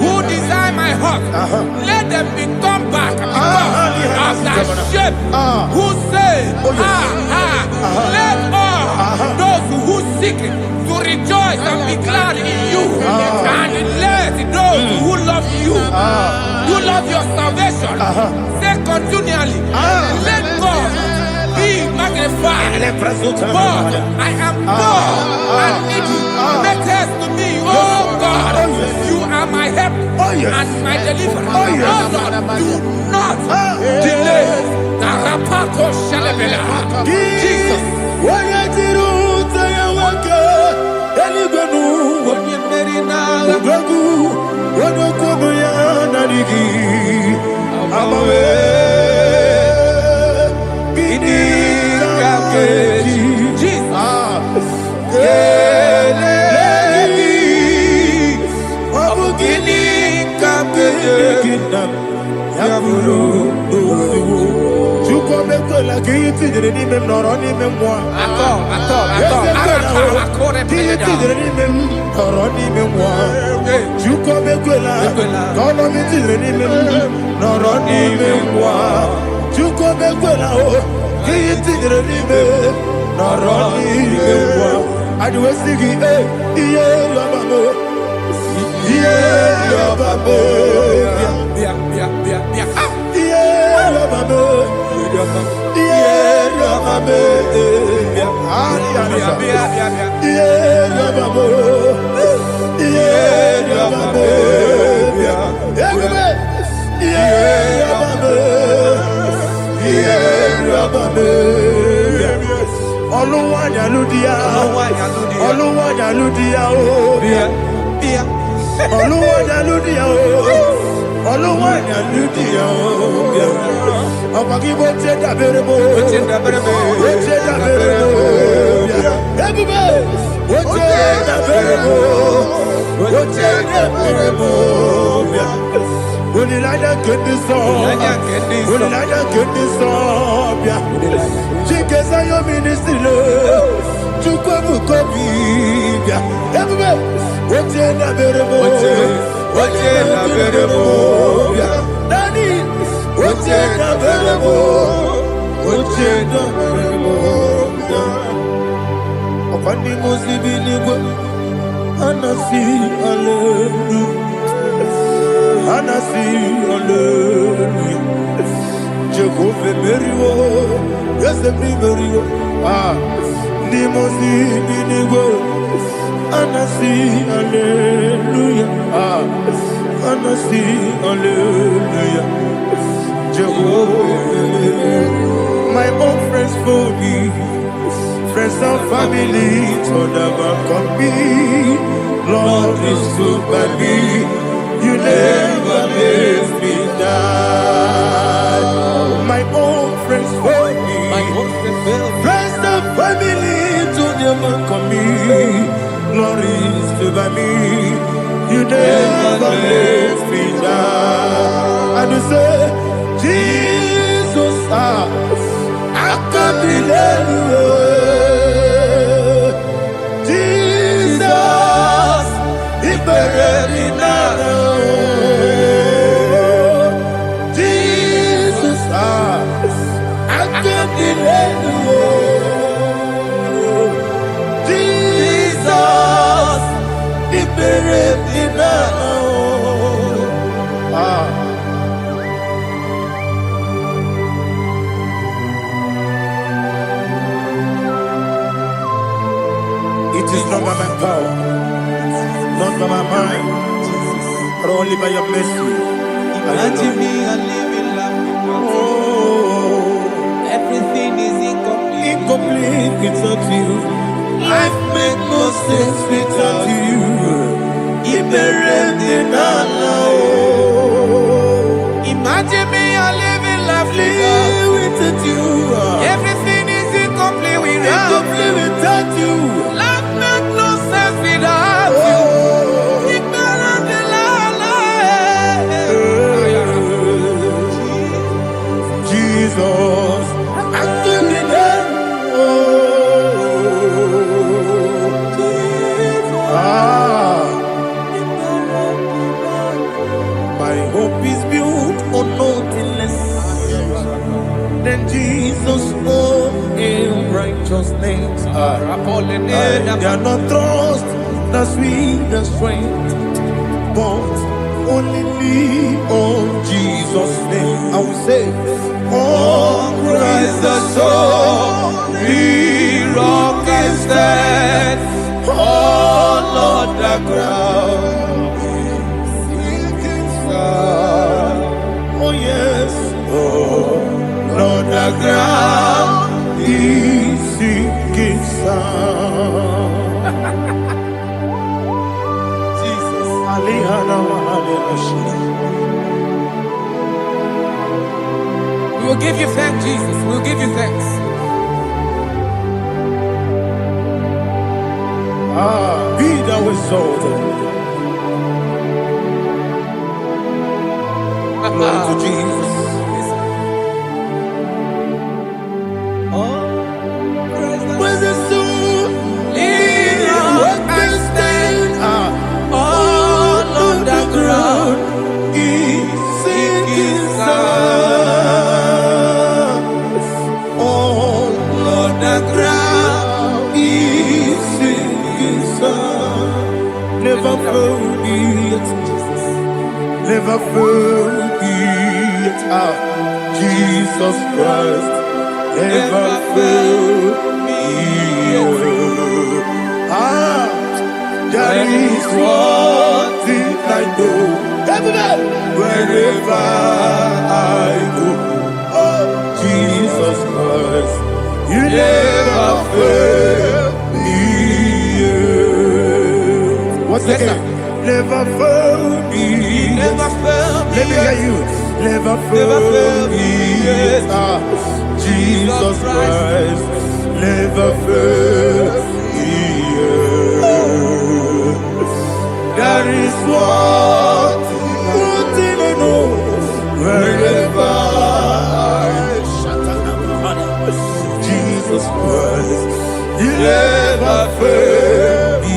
Who desire my heart, let them be turned back because of that shape. Who say, let all those who seek to rejoice and be glad in you, and let those who love you, who love your salvation, say continually, let God be magnified. God, I am poor and needy. Make haste to me, oh God. You are my help and my deliverer. Oh Lord, do not delay. Tarapato Shalabela. Jesus. My own friends for me, friends and family told never come me. Lord is stood by me, you never let me die. My own friends for me, friends and family told never come me. Lord is stood by me, you never let me die. And you say, Jesus, I can't believe you. Jesus, He buried in Jesus, I can't believe you. Jesus, He buried in It is not by my power, not by my mind, but only by your mercy. Imagine me a living life. Oh, Everything is incomplete. incomplete without you. Life makes no sense without you. Imagine me Jesus, unto the end. My hope is built on nothing less than Jesus' own in righteousness. I cannot trust the sweetest strength, but only lean on Jesus' name. I will say, oh, Christ the solid rock and stand. Oh, Lord, the ground is sinking sun. Oh, yes. Oh, Lord, the ground is sinking sun. Jesus. We will give you thanks, Jesus. We will give you thanks. Be thou exalted. Glory to Jesus. Where's the soul? What can stand? All on the ground is sinking sun. All on the ground is sinking sun. Never forget, never forget, Jesus Christ. Never fail me. There is one thing I know. Wherever I go, oh, Jesus Christ, you never fail me. What's that? Never fail me. Never fail me. Let me hear you. Never fail me. Jesus Christ, never fail me. There is one thing I know. Wherever Jesus Christ, you never fail me.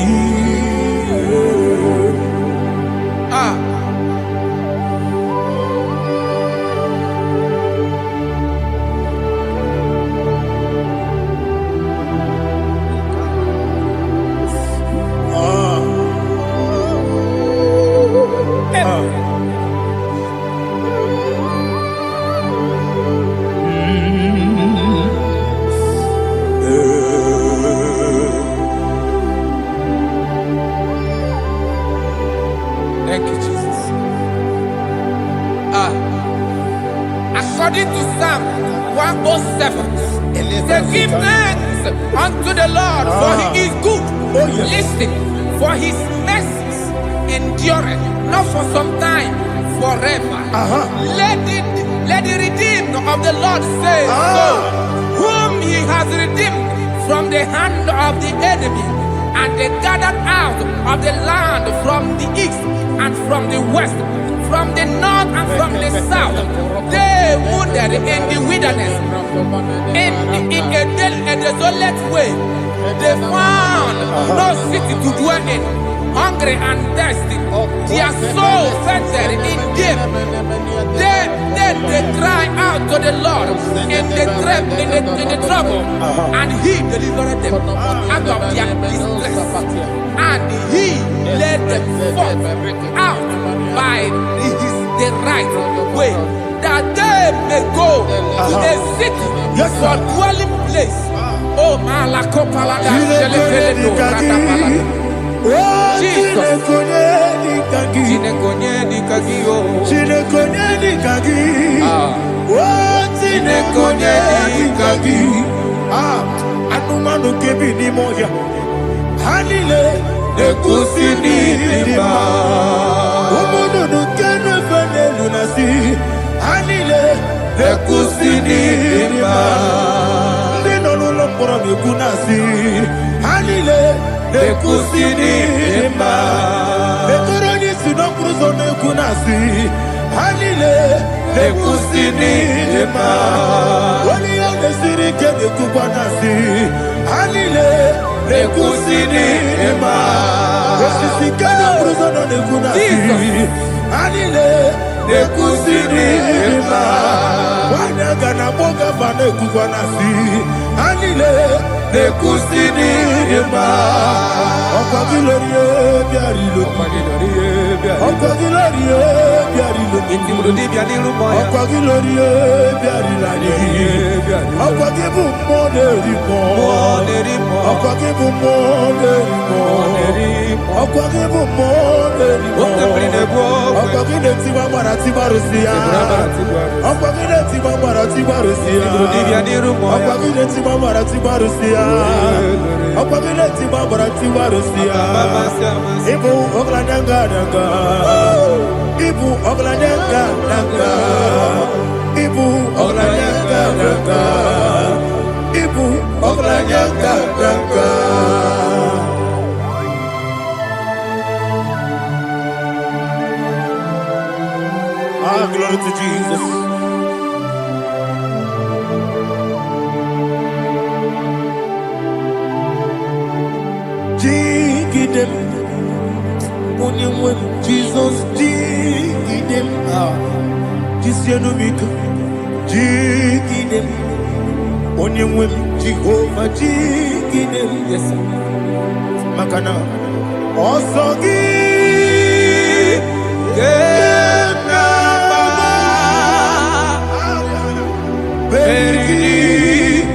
Thank you, Jesus. According to Psalm 107, say, give thanks unto the Lord, for he is good. Listen, for his mercies endureth, not for some time, forever. Let the redeemed of the Lord say so, whom he has redeemed from the hand of the enemy, and they gathered out of the land from the east and from the west, from the north and from the south. They wandered in the wilderness, in a desolate way. They found no city to dwell in, hungry and thirsty. Their soul fainted in deep. Then they cry out to the Lord in the trouble, and he delivered them out of their distress. And he led them forth out by the right way, that they may go to a city for dwelling place. Oh, Malakopalada, Jesus. Anumanu kebi ni moja Hanile Nekusini lima Umudu nukene fene lunasi Hanile Nekusini lima Nino nulokura mikunasi Hanile Nekusini lima Nekuroni sinokruzo nekunasi Anile, le kusini ema. Wali ya nesiri kede kubanasi. Anile, le kusini ema. Esisi kede bruzo no ne kunasi. Anile, le kusini ema. Wanya gana boga bane kubanasi. Anile, le kusini ema. Ọkwa gilorie biarilo. Ọkwa gilorie biarilo. Ọkwa gilorie biarilo. Ọkwa gilorie biarilo. Ọkwa gibu moderimo. Ọkwa gibu moderimo. Ọkwa gibu moderimo. Ọkwa gile tiwa mara tiwa rusia. Ọkwa gile tiwa mara tiwa rusia. Ọkwa gile tiwa mara tiwa rusia. Ọkwa gile tiwa mara tiwa rusia. Ibu oglanyanga nanga. Ibu oglanyanga nanga. Ibu oglanyanga nanga. Ibu oglanyanga nanga. Ah, glory to Jesus. Jigidem, only Jesus, jigidem, Jisianumika, jigidem, only Jehovah, jigidem, yes, Makana, Osogi, Berigi,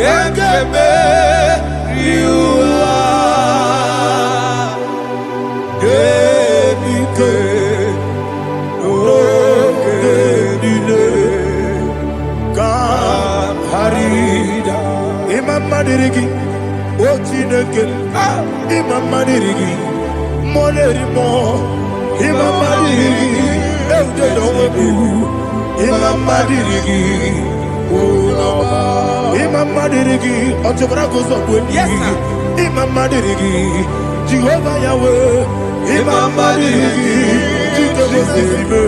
Yakebe, Madirigi, Ochineke, Imam Madirigi, Molerimo, Imam Madirigi, Eldedobu, Imam Madirigi, Imam Madirigi, Otobrako Zobuni, Imam Madirigi, Jehovah Yahweh, Imam Madirigi, Jitobosibe,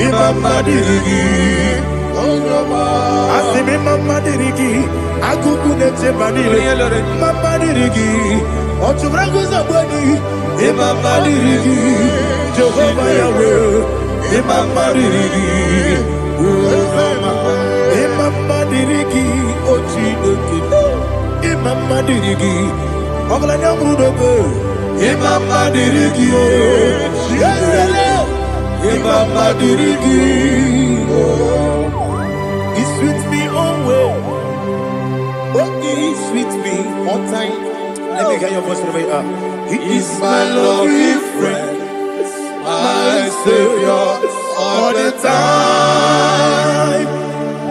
Imam Madirigi, Asimi Mama Dirigi, Akuku Nete Banile, Mama Dirigi, Otubrago Zaboni, Mama Dirigi, Jehovah Yahweh, Mama Dirigi, Mama Dirigi, Ochineke, Mama Dirigi, Oglanya Brudobe, Mama Dirigi, Mama Dirigi, He's with me always. Oh, he's with me all time. Let me hear your voice from here. He is my loving friend, my Savior all the time.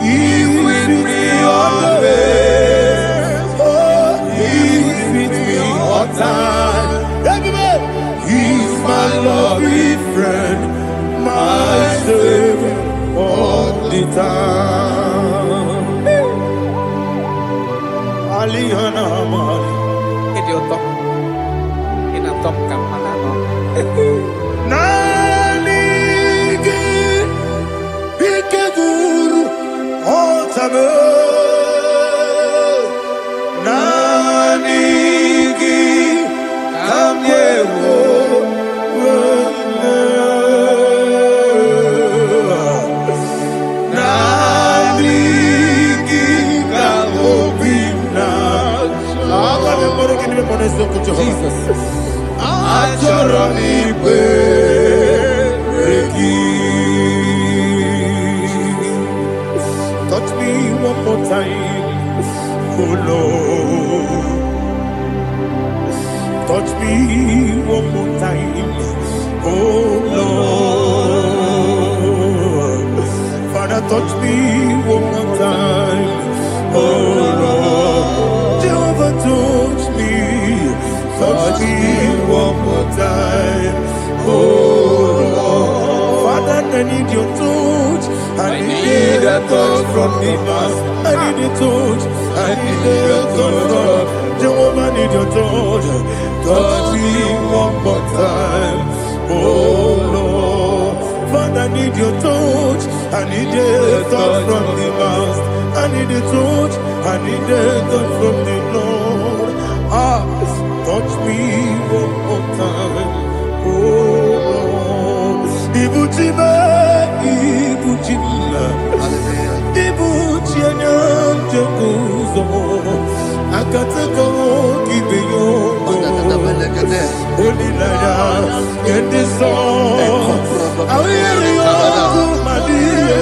He's with me always. Oh, he's with me all time. Everybody, he's my loving friend, my Savior all the time. Aliyana Amari. Idiota. Inatom kampana. Nanigi Ikeguru Otame. Nanigi Kamyewo. Jesus. Touch me one more time, oh Lord. Touch me one more time, oh Lord. Father, touch me one more time, oh Lord. Jehovah, touch me. Touch me one more time, oh Lord. Father, I need your touch. I need a touch from the Master. I need a touch. I need a touch from Jehovah. I need your touch. Touch me one more time, oh Lord. Father, I need need your touch. I need a touch from the Master. I need a touch. I need a touch from the Lord. Touch me one more time. Oh Lord. Ibujima, Ibujima. Ibujianya Jakuzo. Akateko Kibeyo. Only Lada, get this song. I hear you, my dear.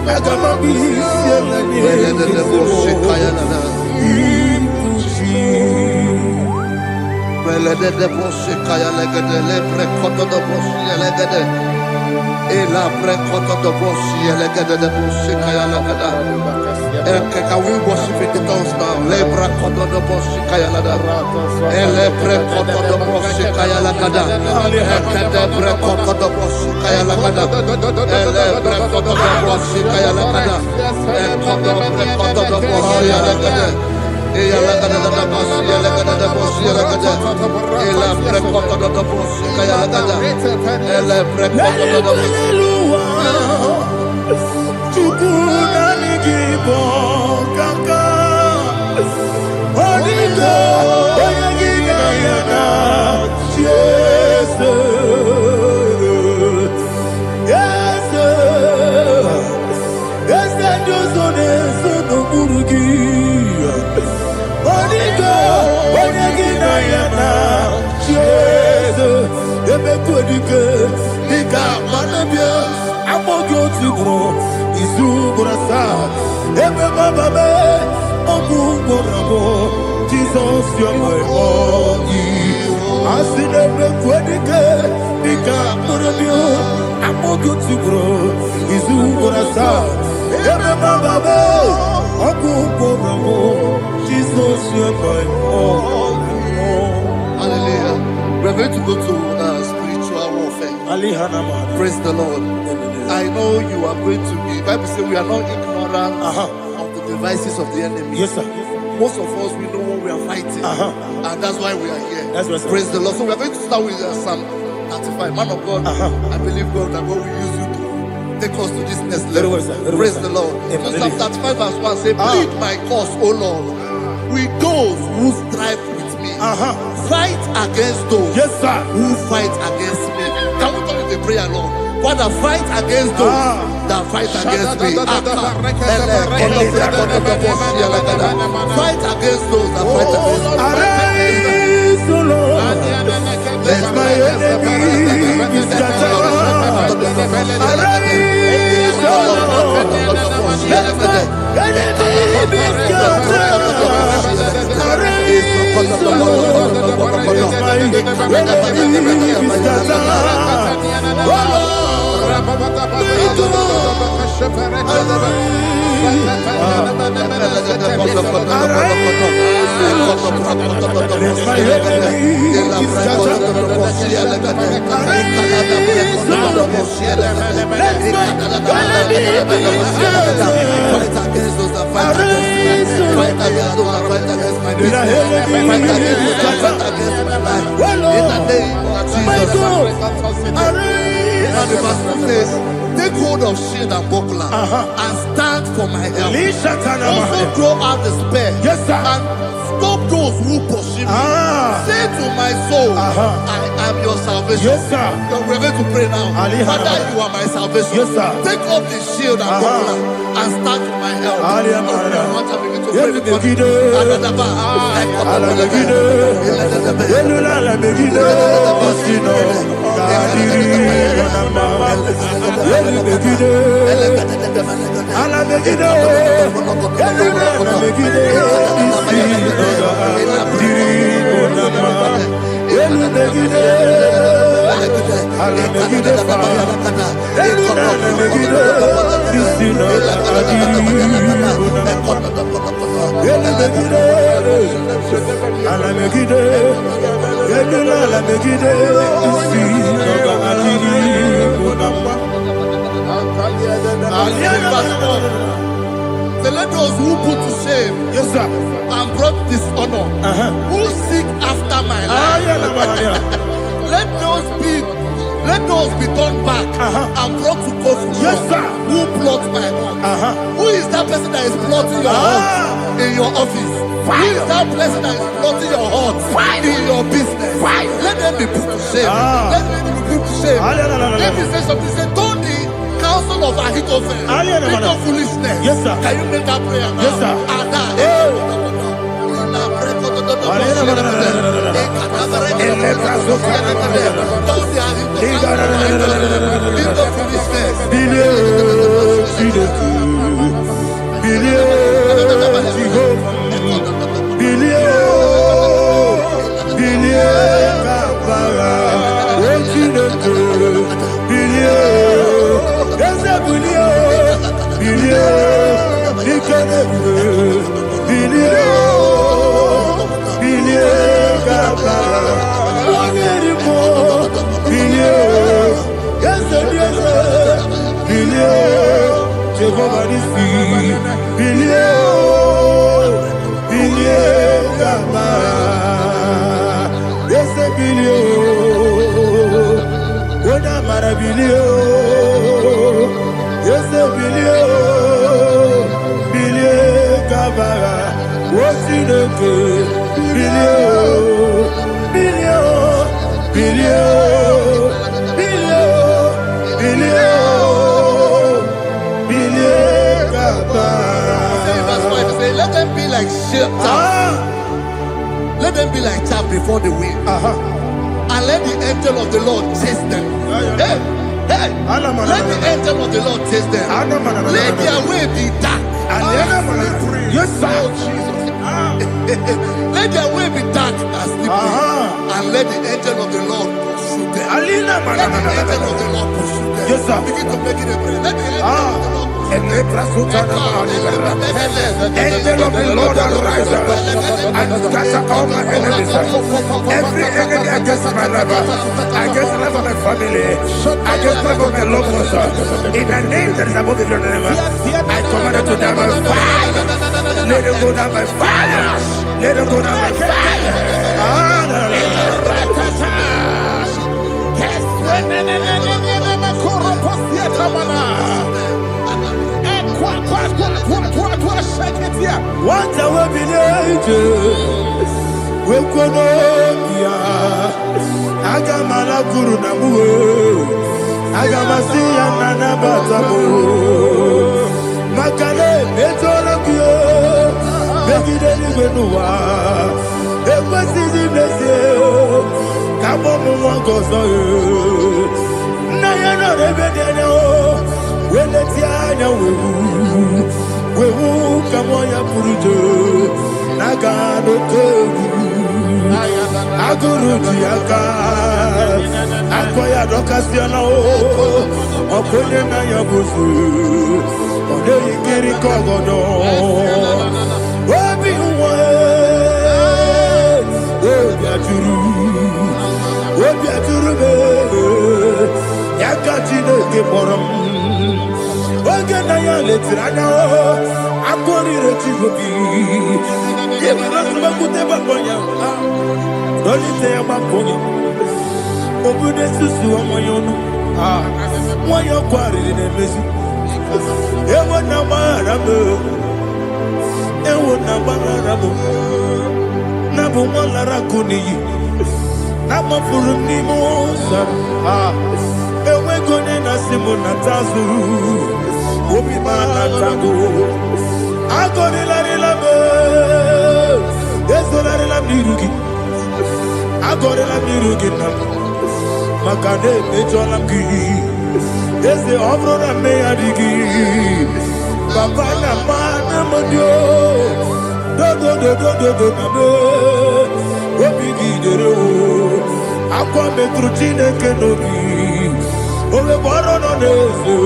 I got my Ela prekoto do boshi elegede de boshi kaya lagada. Can we worship in the tongues now? Le prekoto do boshi kaya lagada. Ele prekoto do boshi kaya lagada. Ekede prekoto do boshi kaya lagada. Ele prekoto do boshi kaya lagada. Ekodo prekoto do boshi lagada. Ela lagada da boshi lagada da boshi lagada. Ela prekoto do boshi kaya lagada. Ele prekoto do boshi. IGBO kaka Onigo Oyagigayana Yes Yes Yes Josone Sono Murugi Onigo Oyagigayana Yes Ebekwedike Nika Manabia Amogo Tibro Izubrasa Ebe Bababe Oguborabo Jesus you're my all Asinebe Kwedike Nika Manabia Amogo Tibro Izubrasa Ebe Bababe Oguborabo Jesus you're my all. Hallelujah. We're going to go to spiritual warfare. Praise the Lord. I know you are going to be. The Bible says we are not ignorant of the devices of the enemy. Yes, sir. Most of us, we know what we are fighting. And that's why we are here. That's right, sir. Praise the Lord. So we are going to start with Psalm 35. Man of God, I believe God that God will use you to take us to this next level. Very well, sir. Very Praise well, the sir. Lord. Amen. So Psalm 35 verse 1 says, plead my cause, O Lord, with those who strive with me. Fight against those who fight against me. Can we turn the prayer, Lord? Father, fight against those that fight against me. Fight against those that fight against me. Arise, O Lord, let my enemy be scattered. Arise, O Lord, let my enemy be scattered. Arise, O Lord, let my enemy be scattered. Oh Lord, take hold of shield and buckler and stand for my help. Also throw out despair and stop those who pursue me. Say to my soul, I am your salvation. We're going to pray now. Father, you are my salvation. Take off the shield and buckler and stand for my help. Let those who put to shame and brought dishonor, who seek after my life, Let those be turned back and brought to court. Yes, sir. Who plots my hurt? Who is that person that is plotting your hurt in your office? Who is that person that is plotting your hurt in your business? Let them be put to shame. Let them be put to shame. Let me say something. Say, don't the counsel of Ahithophel make no foolishness. Yes, sir. Can you make that prayer now? Yes, sir. Let them be like chaff. Let them be like chaff before the wind. And let the angel of the Lord chase them. Hey, let the angel of the Lord chase them. Let their way be dark. Yes, sir. Let their way be dark and slippery. And let the angel of the Lord pursue them. Let the angel of the Lord pursue them. Yes, sir. Begin to make it a prayer. Let the angel of the Lord Angel of the Lord arise and scatter all my enemies. Every enemy against my life, against the life of my family, against the life of my loved ones. In the name that is above the name, I command it to them by fire. Let it go down by fire. Let it go down by fire. What I will be we Konoya Agamana Guru Namu Agamasiya Nana Batamu Makale Betorabio Begideni Benua Ekwasizi Blessio Kabomu Wankoso Nayana Rebedeno Weletiana Wewu Kamoya Purujo Nagano Togu Aguru Diaka Akoya Dokasiana Okonye na Yabusu Ode Ikiri Kogodo Obi Uwe Obi Aturu Yakatine Keporam Oge na ya letirana Akoni retivobi Yebi rasuma kute bakonya Dolite ya bakonya Obude susu wa moyono Mwayo kwari nemezi Ewo na marabu Ewo na marabu Nabu mwalara kuniyi Nama furu ni mosa Ewe kone na simu na tazu Obi mana tago Agone la relabe Yeso la relabe nirugi Agone la nirugi nam Makane mejo la ki Yese obro na me adigi Papa na mana madio Do na me Obi gidere o Akwa metrutine kenobi Owe boro no nezo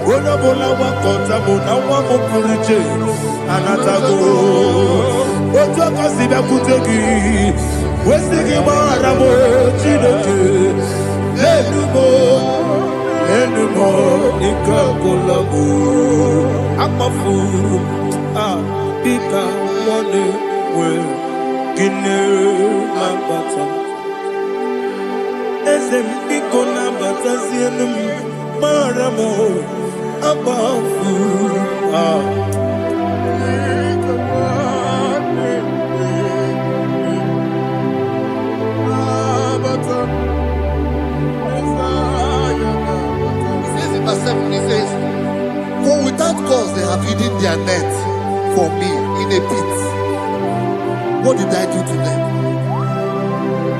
Ona bola wakota mona wamo puruje Anatago Oto kasiba kutegi Wesigi maramo chineke Enumo Nika kolabu Akmafu Ika mone we Gine mambata ikona batazienum maramo abafu He says, for without cause they have hidden their net for me in a pit. What did I do to them?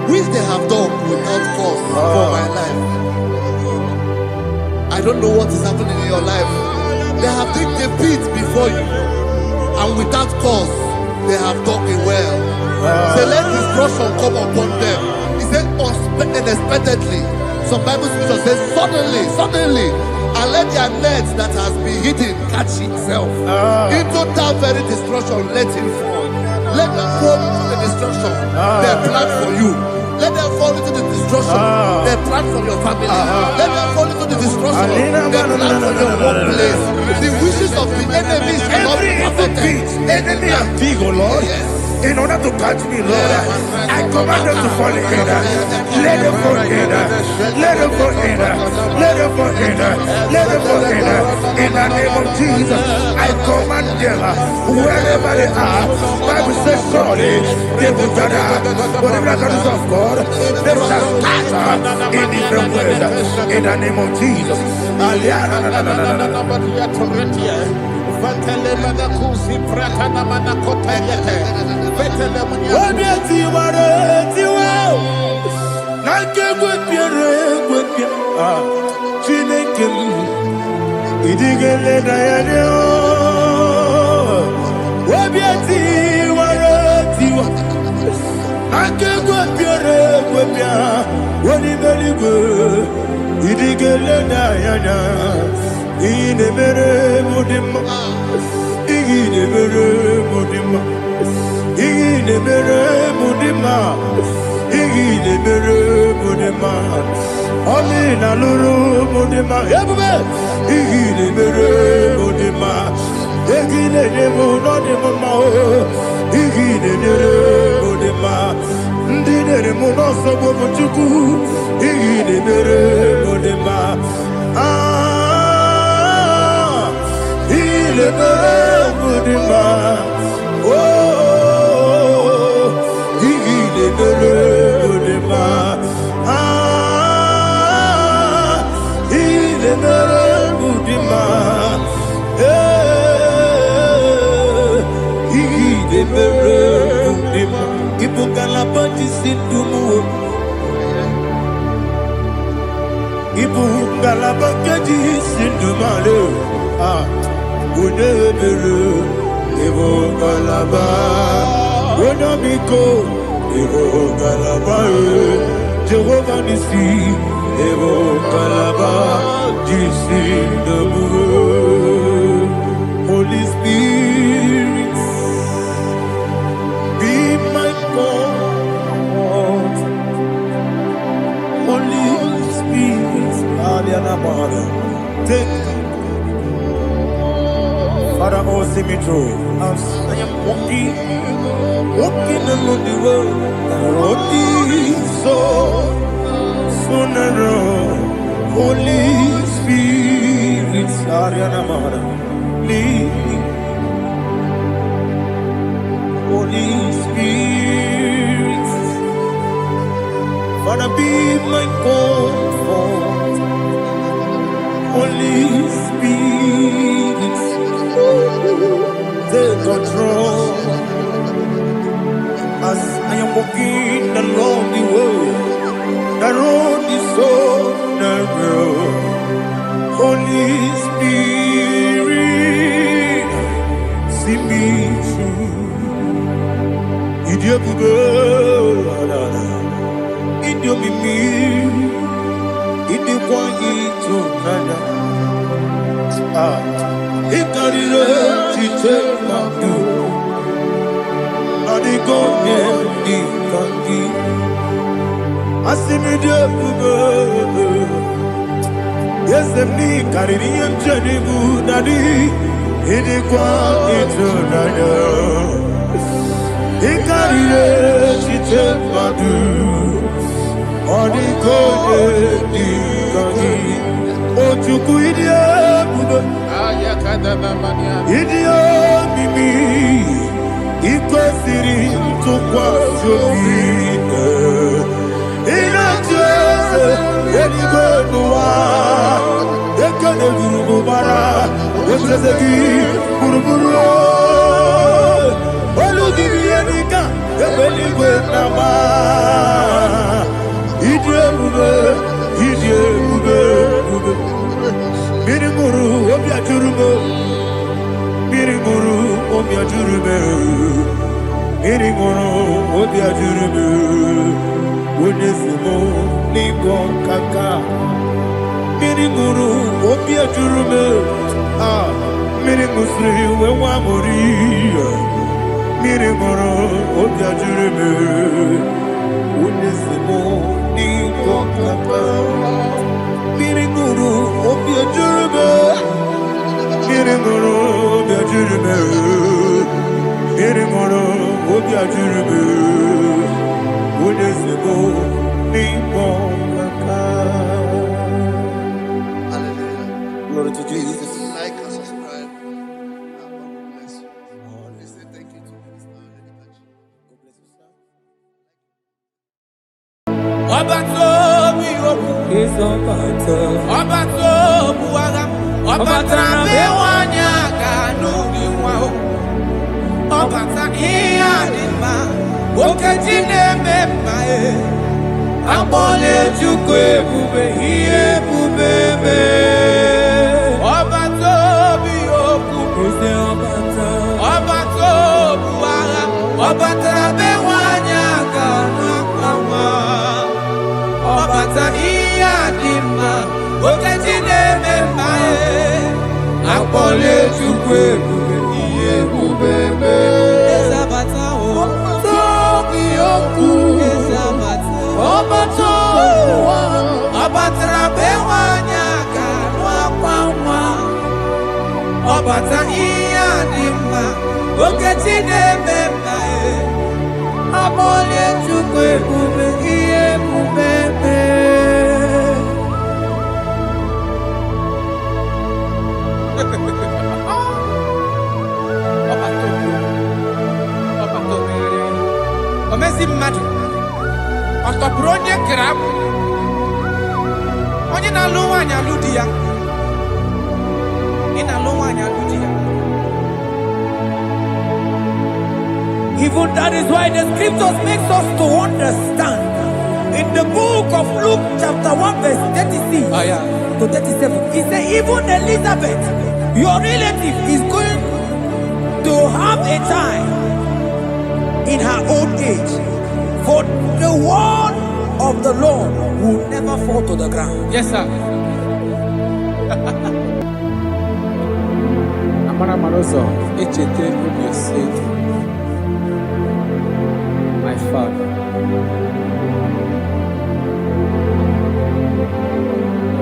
Which they have done without cause for my life. I don't know what is happening in your life. They have digged a pit before you, and without cause they have dug a well. Say, let destruction come upon them. He said, unexpectedly. Some Bible scripture says, suddenly, and let their net that has been hidden catch itself. Into that very destruction, let it fall. Let them fall into the destruction they plan for you. Let them fall into the destruction they plan for your family. Let them fall into the destruction they plan for your workplace. The wishes of the enemy shall not be perfected. Enemy are big, oh Lord. Yes. In order to catch me, Lord, I command them to fall in. Let them fall in. Let them fall in. Let them fall in. Let them fall in. In the name of Jesus, I command them wherever they are. Bible says, surely they will gather. Whatever the God of God, they shall scatter in different ways. In the name of Jesus. Amina luru mudima ebube igile mere mudima egile demo no demo ma igile mere mudima ndine mo no sobo mutuku igile mere mudima ile mere mudima igile mere mudima Jehovah Nissi, Evo Kalaba, Holy Spirit, be my God. Holy Spirit, take Father, oh, see me through. As I am walking along the road, the road is so narrow. Holy Spirit, lead me. Holy Spirit, Father, be my comfort. Holy Spirit, take control. As I am walking along the road, the road is so narrow. Holy Spirit, see me through. Idiopube, Idiomimi, Idioquito, Nana. Icarire, Chichemadu. Adigoye, Ikaki. Asimidioube. Yes, the me Caribbean Janibu Nadi, Idikwa into Nana. Icarire, Chichemadu. Odikode dikani Ochuku idia bube Idia mimi Iko siri tukwa jogi Ina jese Eligwe nuwa Ekane gurugu bara Ekrezegi buruburu Olugibi enika Ebeligwe nama Idie bube Mirimuru obia jurume Mirimuru obia jurume Mirimuru obia jurume Wonesimo ningo kaka Mirimuru obia jurume Mirimusri wewa mori Mirimuru obia jurume Wonesimo ningo kaka Miringuru obia jurume Miringuru obia jurume Miringuru obia jurume Wonesimo ningo kaka. Hallelujah. Glory to Jesus. Like and subscribe. God bless you. Please say thank you to Minister Lady Achi. God bless you, sir. Even that is why the scriptures makes us to understand. In the book of Luke chapter 1 verse 36 to 37, it says even Elizabeth, your relative, is going to have a child in her old age. For the word of the Lord will never fall to the ground. Yes, sir. Amara Maroso, Echete Rubiosek. My Father.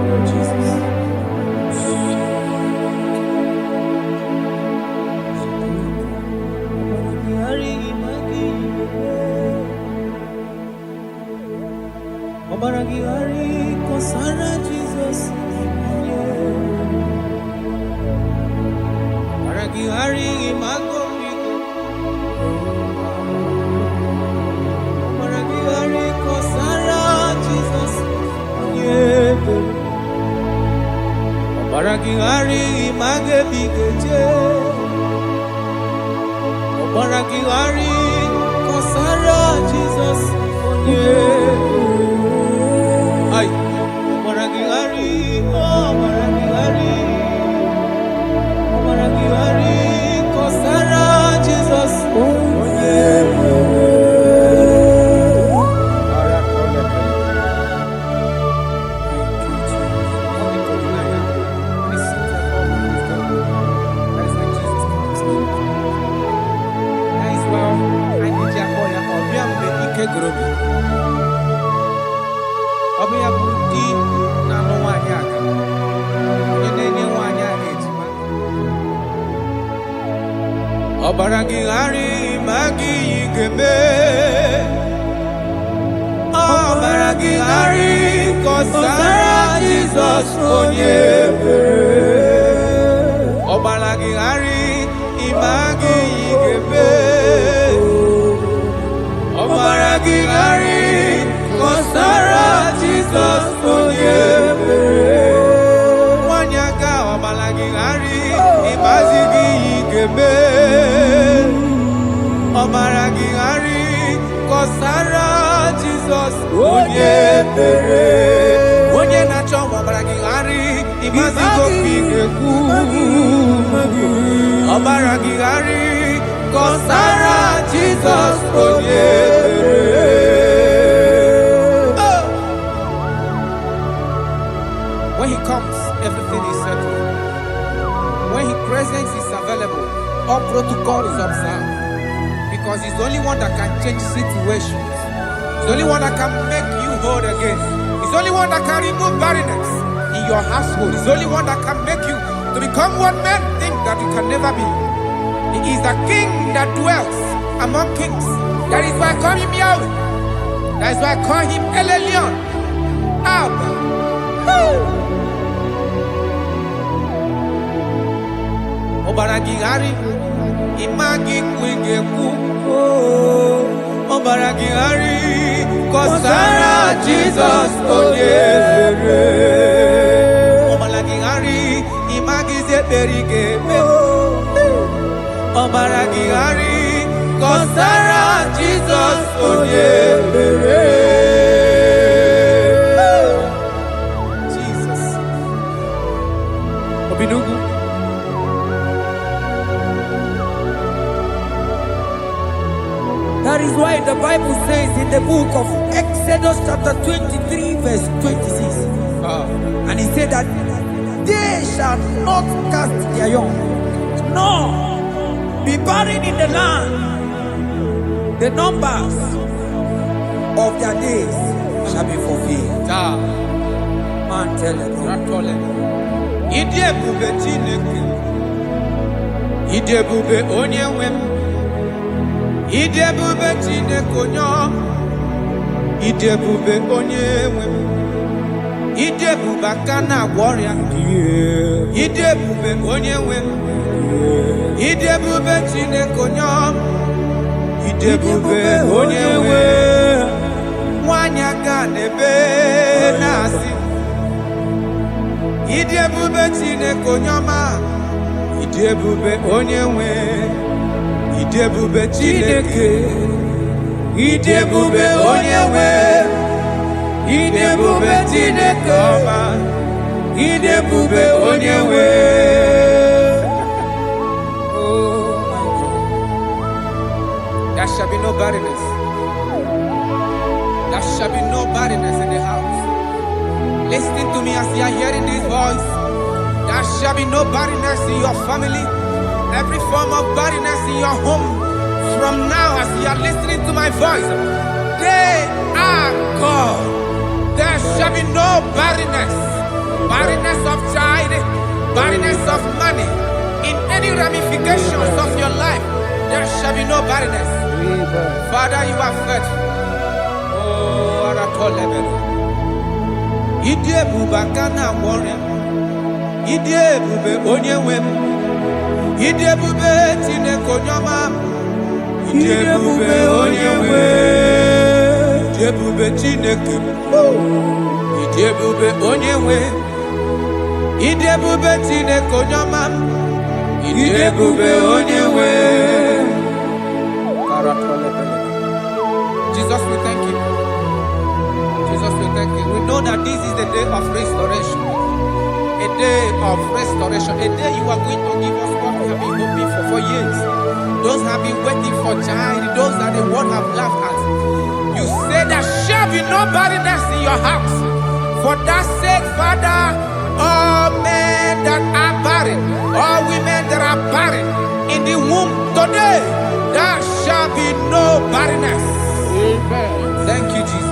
Lord Jesus. Obaragihari kosara Jesus. Obaragihari imago migo. Obaragihari kosara Jesus. Obaragihari image bigeje. Obaragihari kosara Jesus. Ay, Obaragihari, Obaragihari, Obaragihari, kosara Jesus. Obaragihari magi igeme Obaragihari Kosara Jesus Onyebere Obaragihari Imagi Igebe Obaragihari Kosara Jesus Onyebere Wanyaga Obaragihari Imagi Igebe Obaragihari Kosara Jesus Onyebere Onye nacho Obaragihari Imagi Igebe Obaragihari Kosara Jesus Onyebere. When he comes, everything is settled. When his presence is available, all protocol is observed. Because he's the only one that can change situations. He's the only one that can make you whole again. He's the only one that can remove barrenness in your household. He's the only one that can make you to become what men think that you can never be. He is the king that dwells among kings. That is why I call him Yahweh. That is why I call him El Elyon. Abba. Obaragihari Imagi Kwigeku Obaragihari Kosara Jesus Onyebere Obaragihari Imagi Zeberigebe Obaragihari Kosara Jesus Onyebere Jesus Obinugu. That is why the Bible says in the book of Exodus chapter 23 verse 26. And he said that they shall not cast their young, nor be barren in the land. The numbers of their days shall be fulfilled. Man tell them. Idebube Chineke. Idebube Onyewem. Idebube Chineke Onyo. Idebube Onyewem. Idebube Akana warrior. Idebube Onyewem. Idebube Chineke Onyo. Idebube Onyewe. Wanyaga nebe nasi. Idebube Chineke Onyoma. Idebube Onyewe. Idebube Chineke. Idebube Onyewe. Idebube Chineke Oma. Idebube Onyewe. There shall be no barrenness. There shall be no barrenness in the house. Listen to me as you are hearing this voice. There shall be no barrenness in your family. Every form of barrenness in your home. From now as you are listening to my voice, they are gone. There shall be no barrenness. Barrenness of child, barrenness of money. In any ramifications of your life, there shall be no barrenness. Father, you are faithful. Oh, Aratolebe. Idebube Akana warrior. Idebube Onyewem. Idebube Chineke Onyoma. Idebube Onyewe. Idebube Chineke. Idebube Onyewe. Idebube Chineke Onyoma. Idebube Onyewe. Jesus, we thank you. Jesus, we thank you. We know that this is the day of restoration. A day of restoration. A day you are going to give us what we have been hoping for years. Those have been waiting for child. Those that the world have laughed at. You say there shall be no barrenness in your house. For that sake, Father, all men that are barren, all women that are barren in the womb today, there shall be no barrenness. Amen. Thank you, Jesus.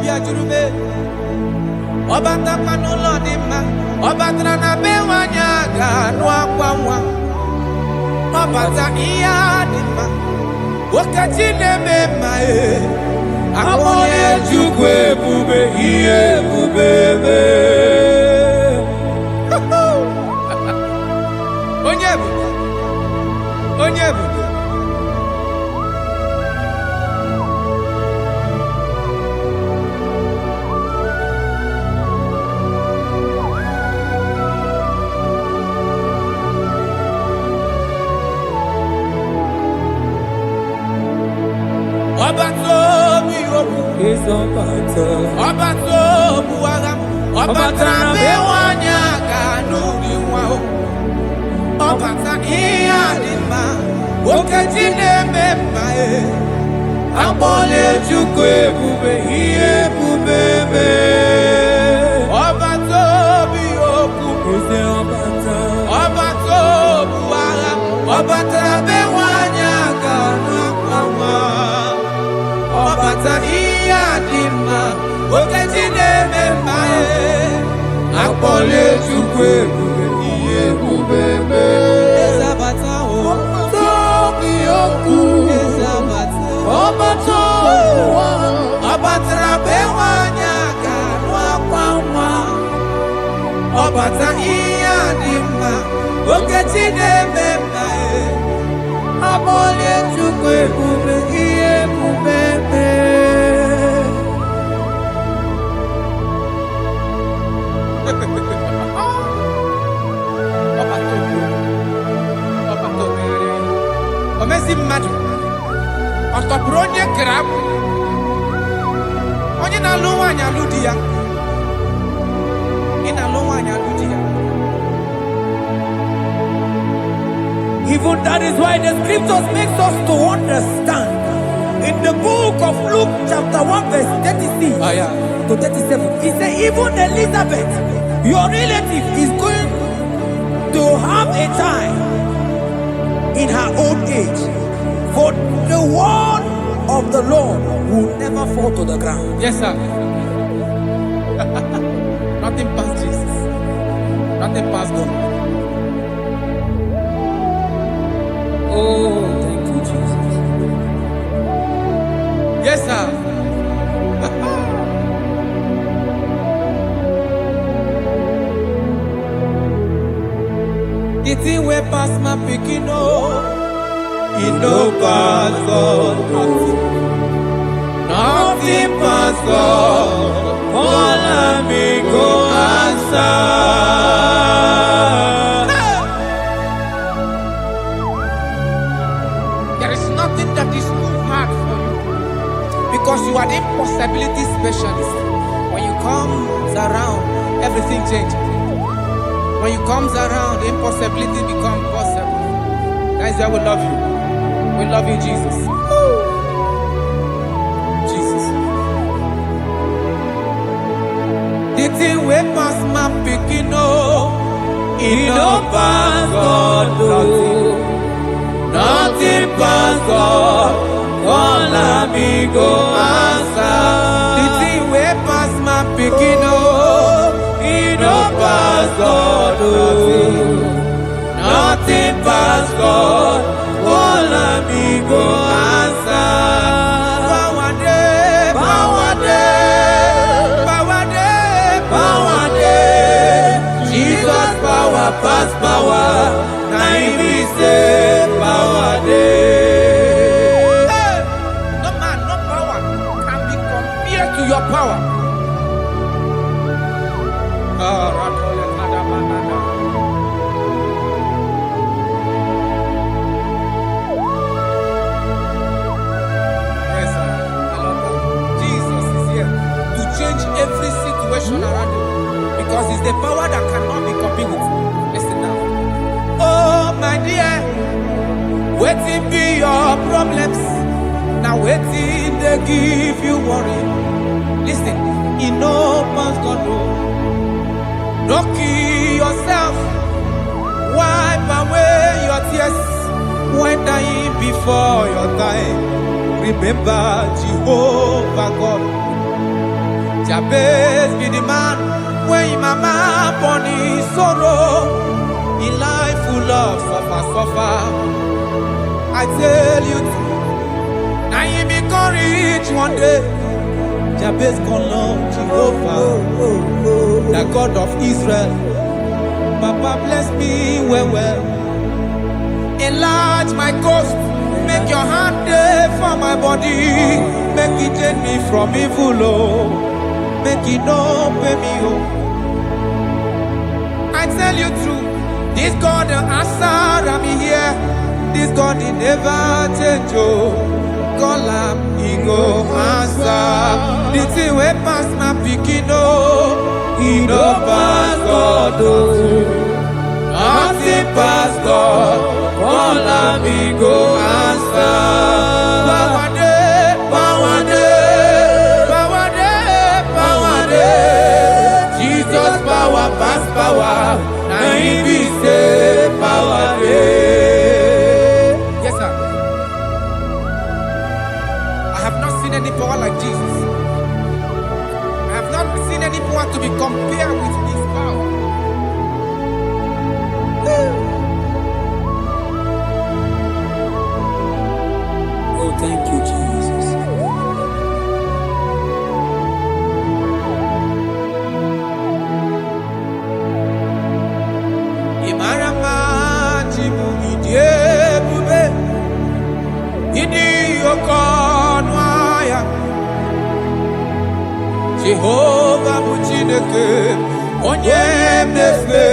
biajurube. Obata panulo dima. Obatra na bewanya ganwa kwamwa. Obata iya dima. Wakati nemema Amole jukwe bube iye bubebe. Onyebu. Obato buwaga Obata bewanya kanuni wao Obata iya dima Okajine memae Amole chukwe bube iye bubebe. Obato biyoku Obato buwaga Obata bewanya kanuni wao Obata iya dima Okajine memae Akpole chukwe bube iye bubebe. Ezabata o Tobiyoku Ezabata Obato Obatra bewanya kanwa kwamwa Obata iya dima Okajine memae Akpole chukwe bube iye bubebe. Omezi mmadu Otopuru onye krab Onye na-alụ nwaanyị alụ di ya. Ị na-alụ nwaanyị alụ di ya. Even that is why the scriptures makes us to understand. In the book of Luke chapter 1 verse 36 to 37, he said even Elizabeth, your relative, is going to have a child in her old age. For the word of the Lord will never fall to the ground. Yes, sir. Nothing past Jesus. Nothing past God. Oh, thank you, Jesus. Yes, sir. The thing way past my picking it no pass God. Nothing pass God. All me go answer. There is nothing that is too hard for you because you are the impossibility specialist. When you come around, everything changes. When you come around, the impossibility becomes possible. Guys, I will love you. We love you, Jesus. Jesus. The thing we pass my picking it no pass God. Nothing pass God. All amigo answer. The thing we pass my picking it no pass God. Nothing pass God. All amigo answer. Power day, power day, power day, power day. Jesus power pass power. Now he say power day. Hey, no man, no power can be compared to your power. Every situation around you because it's the power that cannot be copied with. Listen now. Oh my dear, waiting be your problems. Now waiting they give you worry. Listen, in no man's God no kill yourself. Wipe away your tears when dying before your time. Remember Jehovah God. Jabez be the man when his mama born his sorrow. In life full of suffer. I tell you, now you be rich one day. Jabez gonna love Jehovah, the God of Israel. Papa bless me well. Enlarge my coast, make your hand there for my body. Make it take me from evil, oh. Make it no pay me, oh. I tell you true, this God the answer, I'm here. This God he never change, oh. Call him, he go answer. The thing way pass my picking, oh. He no pass God, oh. Nothing pass God. Call him, he go answer. Power day. Jesus power pass power. Now he be say power day. Yes, sir. I have not seen any power like Jesus. I have not seen any power to be compared with his power. Oh, thank you, Jesus. Imarama jimu idiebube idi okonwaya Jehovah bụ Chineke onye mmefe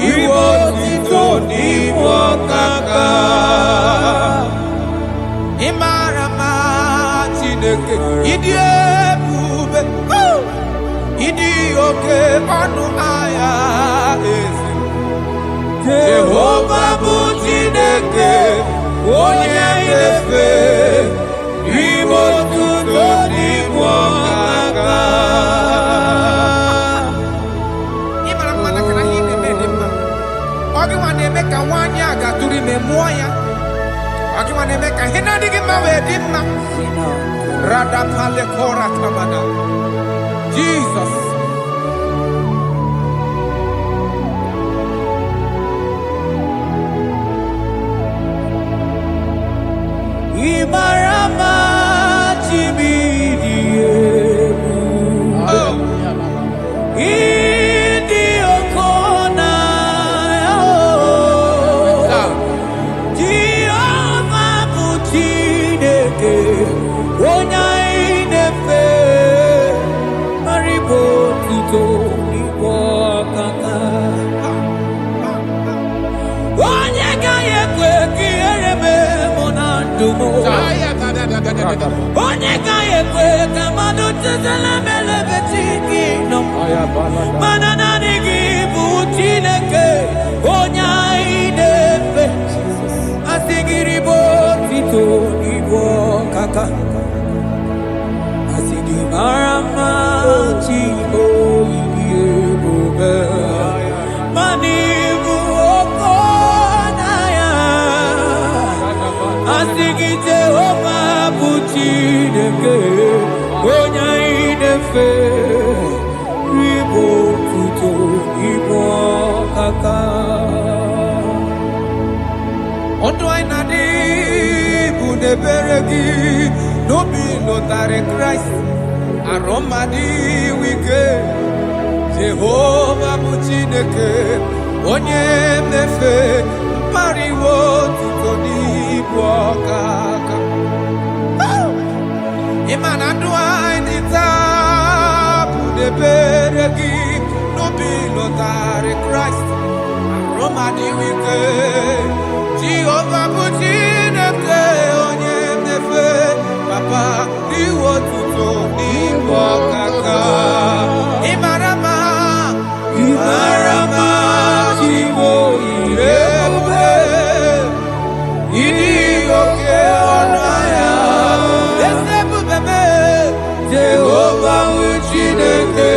iwo tito n'ime ọkaka Imarama Chineke idi ebube idi oke ọnụ ahịa eze Jehovah bụ Chineke onye mmefe iwo tito n'ime ọkaka Ịmara mma na kana ihe na-eme dị mma ọ gị nwa na-eme ka nwaanyị a gatụrụ ime mụọ ya ọ gị nwa na-eme ka ihe na-adịghị mma wee dị mma Radapalekora Tamada Jesus Imarama chibidiebu Idi okona Jehovah bụ Chineke onye inefe Maribo tito n'igbo ọkaka onye gaghị ekwe ka ihere mee mụ na ndụ m onye gaghị ekwe ka mmadụ chezela melebe Chineke nọ mana naanị gị bụ Chineke onye anyị na-efe asị gị ribo tito n'igbo ọkaka asị gị mara mma Chibo iyi ebube mana ibu okona ya asị gị Jehovah bụ Chineke onye anyị na-efe ribo tito n'igbo ọkaka Ọdụ anyị na-adị bụ n'ebere gị n'obi lụtarị Kraịst arụ mmadụ wike Jehova bụ Chineke onye mmefe mkpariwo tuto n'ibu ọkaka ịma na ndụ anyị dị taa bụ n'ebere gị n'obi lụtarị Kraịst arụ mmadụ wike Jehova bụ Chineke onye mmefe papa iwo tuto n'ibu ọkaka ịmara mma Chibo iyi ebube ịdị oke ọnụ ahịa eze ebube me Jehova bụ Chineke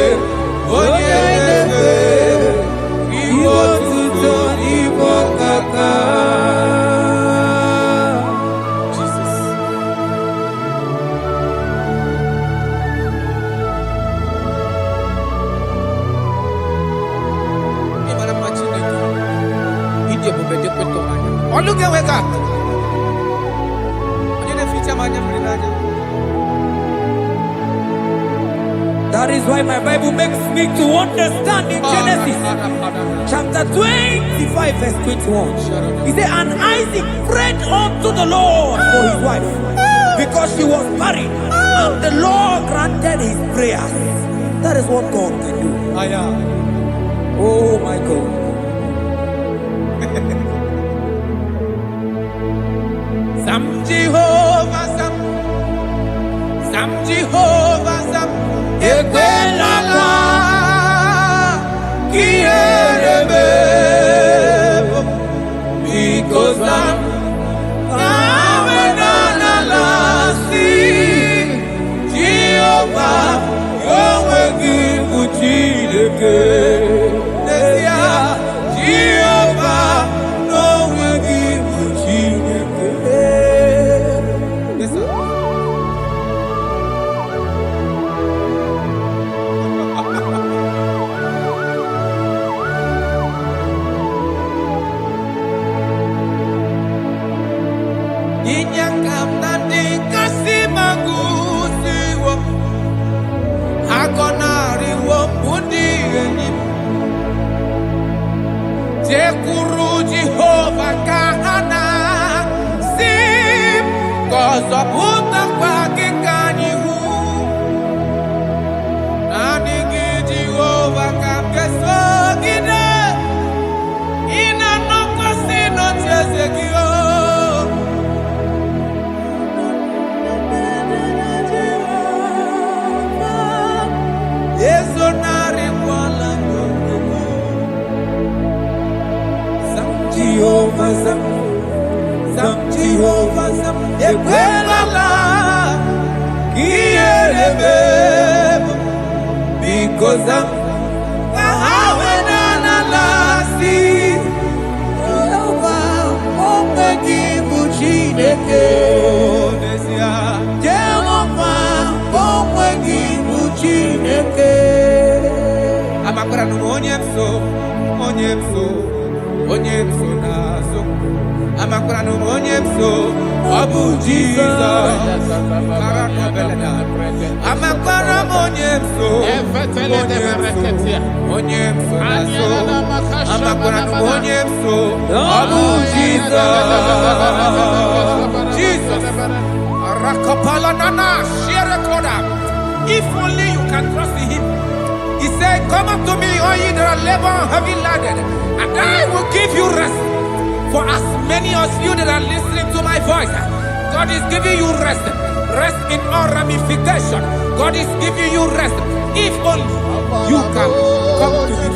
onye mmefe iwo tuto n'ibu ọkaka Oh, look at where God. You the future man. That is why my Bible makes me to understand in Genesis chapter 25 verse 21. He said, and Isaac prayed unto the Lord for his wife because she was barren, and the Lord granted his prayers. That is what God can do. Oh my God. Some Jehovah, some Jehovah, some Ekwelala, Kierebe, because I'm Jehovah, Yahweh, Gibujideke, Jehovah, Yahweh, Gibujideke. Yes, sir. Inyakam nandi kasimagusi wo agonari wo budi enyim Jekuru Jehovah kahana sim kozo puta kwa kikanyihu Nanigi Jehovah kamkeso gide ina noko sino chezekio Jehovah, some Jehovah, some Ekwelala, Kierebe, because I'm Kahawenanalasi, Jehovah, Omegi Buchineke, Jehovah, Omegi Buchineke. Amakura no onyemso, onyemso. Onyemso nazo amakura no onyemso Abu Jesus amakura onyemso onyemso nazo amakura no onyemso Abu Jesus rakapala nana share koda. If only you can trust him. He said, come up to me, all ye that are labor and heavy laden, and I will give you rest. For as many of you that are listening to my voice, God is giving you rest. Rest in all ramification. God is giving you rest. If only you can come to him.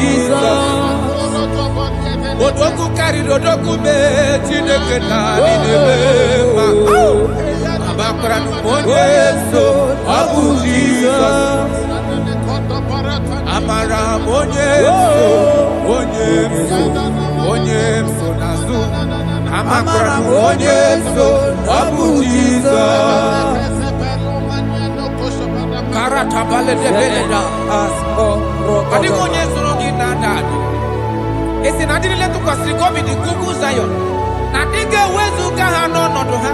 Jesus. Odoku kari odoku me chineke na ninebema. Amakura numonye so Abu Jesus. Amara monye so nazu. Amakura numonye so Abu Jesus. Karata bale de beleda asko. Adi monye so longi nandani. Esi na diri letu kwa sikobi di kuku zayo. Na dige wezu kaha no nodo ha.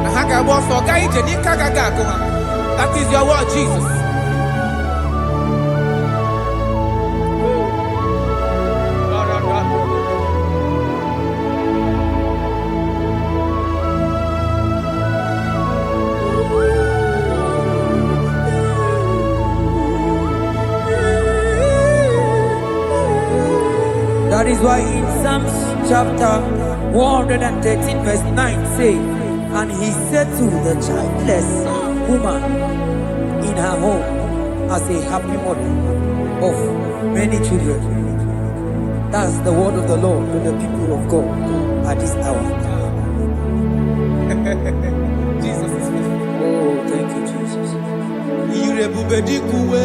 Na haka woso ga ije ni kagaga kuma. That is your word, Jesus. That is why in Psalms chapter 113 verse 9 say, and he said to the childless, woman in her home as a happy mother of many children. That's the word of the Lord to the people of God at this hour. Jesus is faithful. Oh, thank you, Jesus. Irebubedikuwe.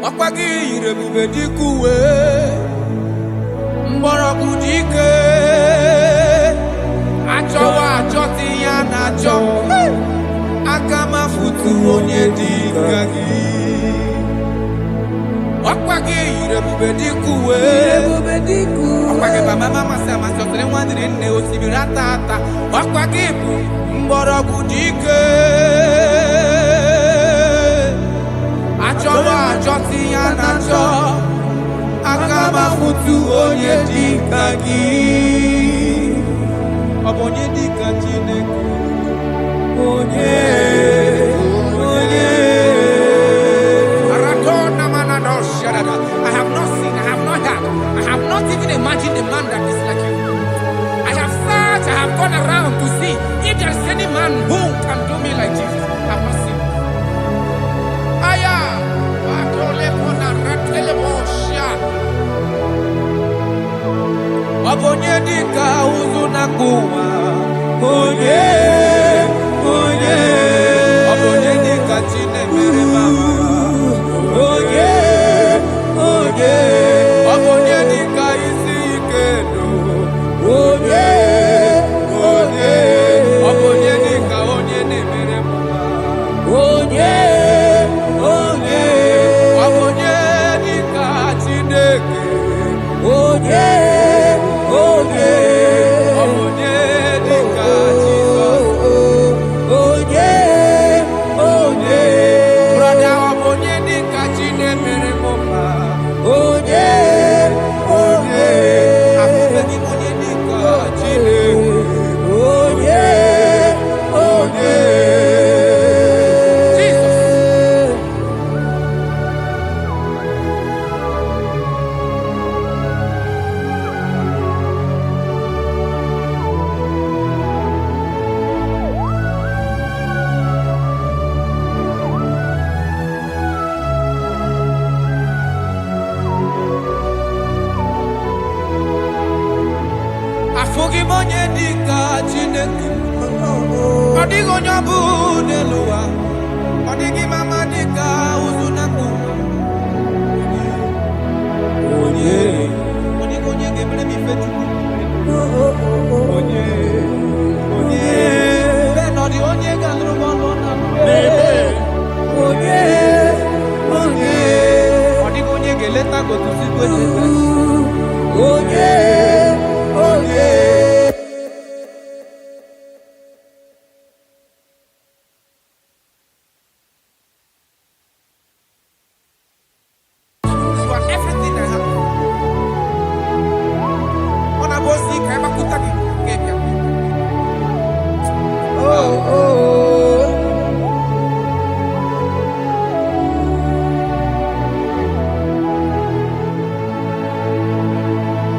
Ọkpagi irebubedikuwe. Mgbọrọgwụ dike. Achọwa achọtị ya na achọ. Aka mafutu onye dịka gị. Ọkpagi irebubedikuwe. Ọkpagi baba mama sị amasịrị nwadịrị nne osimiri ata ata. Ọkpagi bụ mgbọrọgwụ dike. Achọwa achọtị ya na achọ. Aka mafutu onye dịka gị. Ọ bụ onye dịka Chineke. Onye. I have not seen, I have not heard, I have not even imagined a man that is like you. I have searched, I have gone around to see if there is any man who can do me like Jesus. I have not seen. Aya, Obonye dika uzuna kuwa. Onye, onye. Obonye dika chine mere mama. Onye, onye. Obonye dika isi ikedo. Onye, onye. Obonye dika onye ne mere mama. Onye, onye. Obonye dika Chineke. Onye, onye. Obonye dika Jesus. Onye, onye. Brother, obonye dika Chine mere mama. Onye, onye. Afubegi onye dika Chine. Onye, onye. Jesus. Afugi monye dika Chineke. Odigo nyobu neluwa. Odigi mama dika uzunaku. Onye. Odigo nye gemre mi fetu. Onye. Onye. Benodi onye gandru bono na. Bebe. Onye. Onye. Odigo nye geleta go to sit with. Onye. Onye. You are everything I have. On a bossy, I have a kutaki. Oh, oh.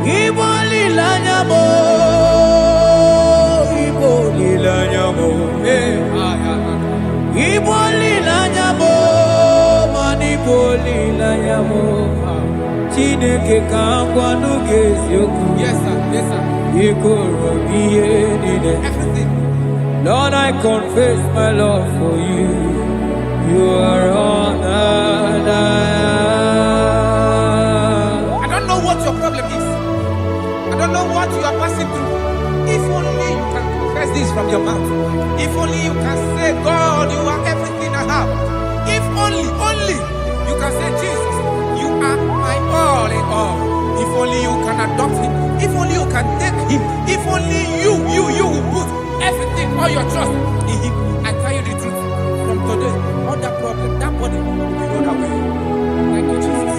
Iboli lanyamo, iboli lanyamo, iboli lanyamo, maniboli lanyamo. Chineke kangwa nugesioku. Yes, sir. Yes, sir. Ikoro biye nide. Everything. Lord, I confess my love for you. You are all that I am. I don't know what your problem is. I don't know what you are passing through. If only you can confess this from your mouth. If only you can say, God, you are everything I have. If only you can say, Jesus, you are my all in all. If only you can adopt him. If only you can take him. If only you will put everything, all your trust in him. I tell you the truth. From today, all that problem, that body, will go that way. Thank you, Jesus.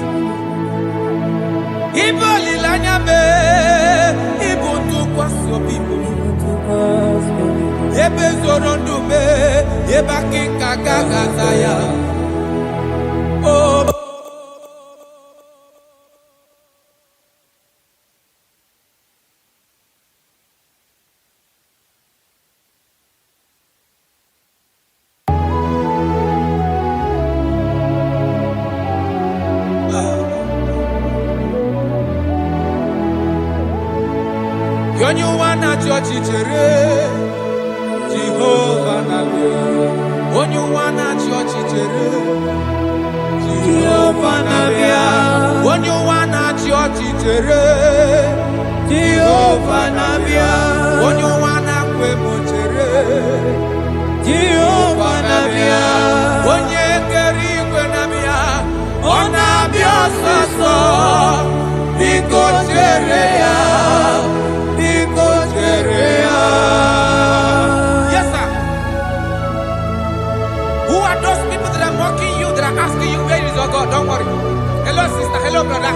Iboli lanyame, ibutu kwaso bibo. Ebe zorondume, eba kinga gagazaya. Oh. onye ụwa na-achị ọchịchịrị Jehova na-abịa onye ụwa na-achị ọchịchịrị Jehova na-abịa onye ụwa na-achị ọchịchịrị Jehova na-abịa onye ụwa na-akwa emochere Jehova na-abịa onye kere igwe na-abịa ọ na-abịa ọsọsọ biko chere ya biko chere ya. Yes sir. Who are those people that are mocking you, that are asking you where is your God? Don't worry. Hello sister, hello brother,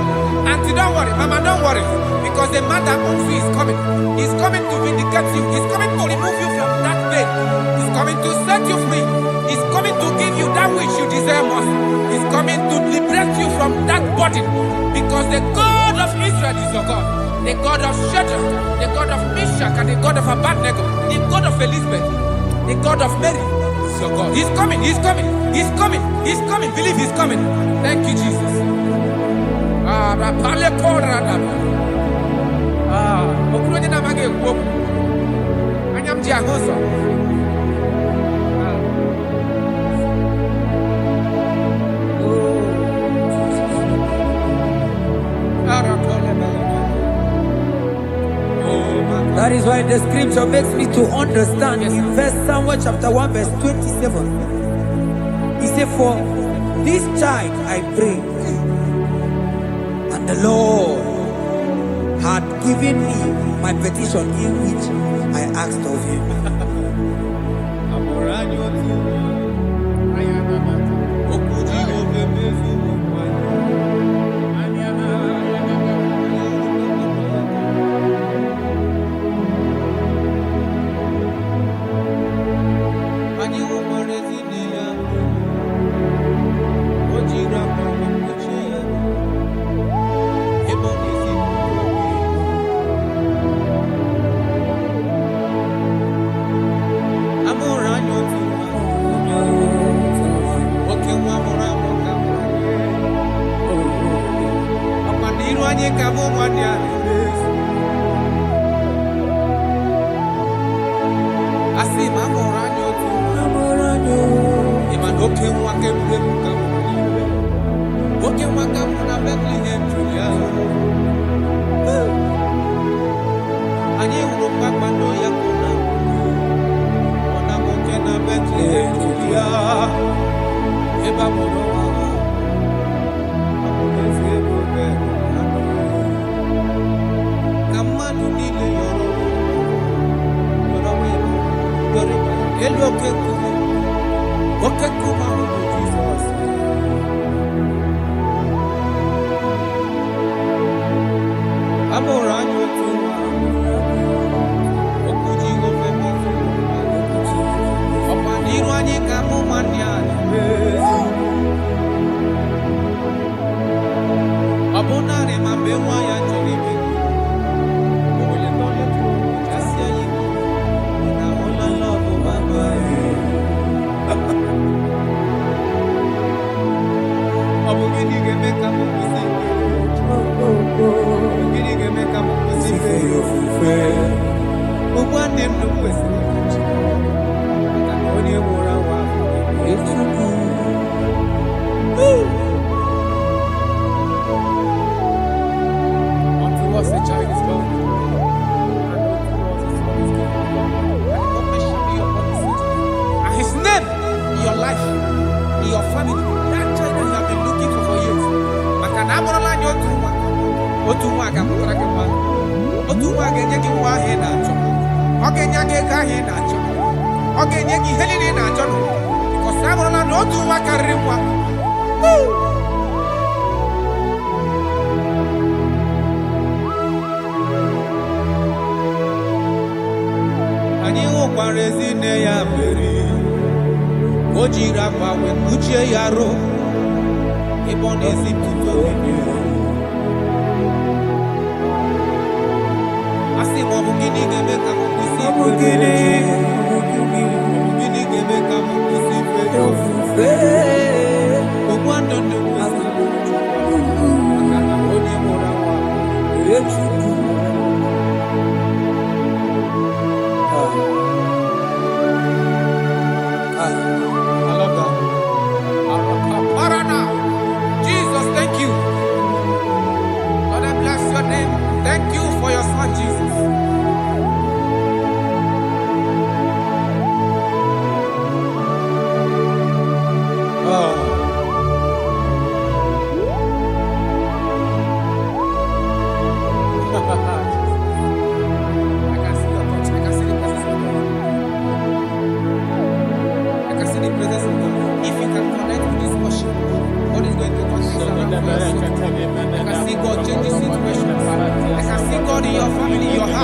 auntie, don't worry, mama, don't worry, because the man that owns you is coming. He's coming to vindicate you. He's coming to remove you from that pain. He's coming to set you free. He's coming to give you that which you desire most. He's coming to liberate you from that burden, because the God of Israel is your God. The God of Shadrach, the God of Meshach, and the God of Abednego, the God of Elizabeth, the God of Mary is your God. He's coming, he's coming, he's coming, he's coming. Believe he's coming. Thank you, Jesus. That is why the scripture makes me to understand. In verse Samuel chapter 1 verse 27, he said, for this child I pray, and the Lord had given me my petition in which I asked of him.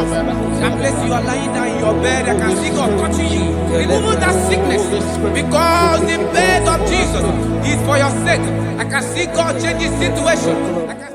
house. That place you are lying down in your bed, I can see God touching you, removing that sickness. Because the bed of Jesus is for your sake. I can see God changing situation. I can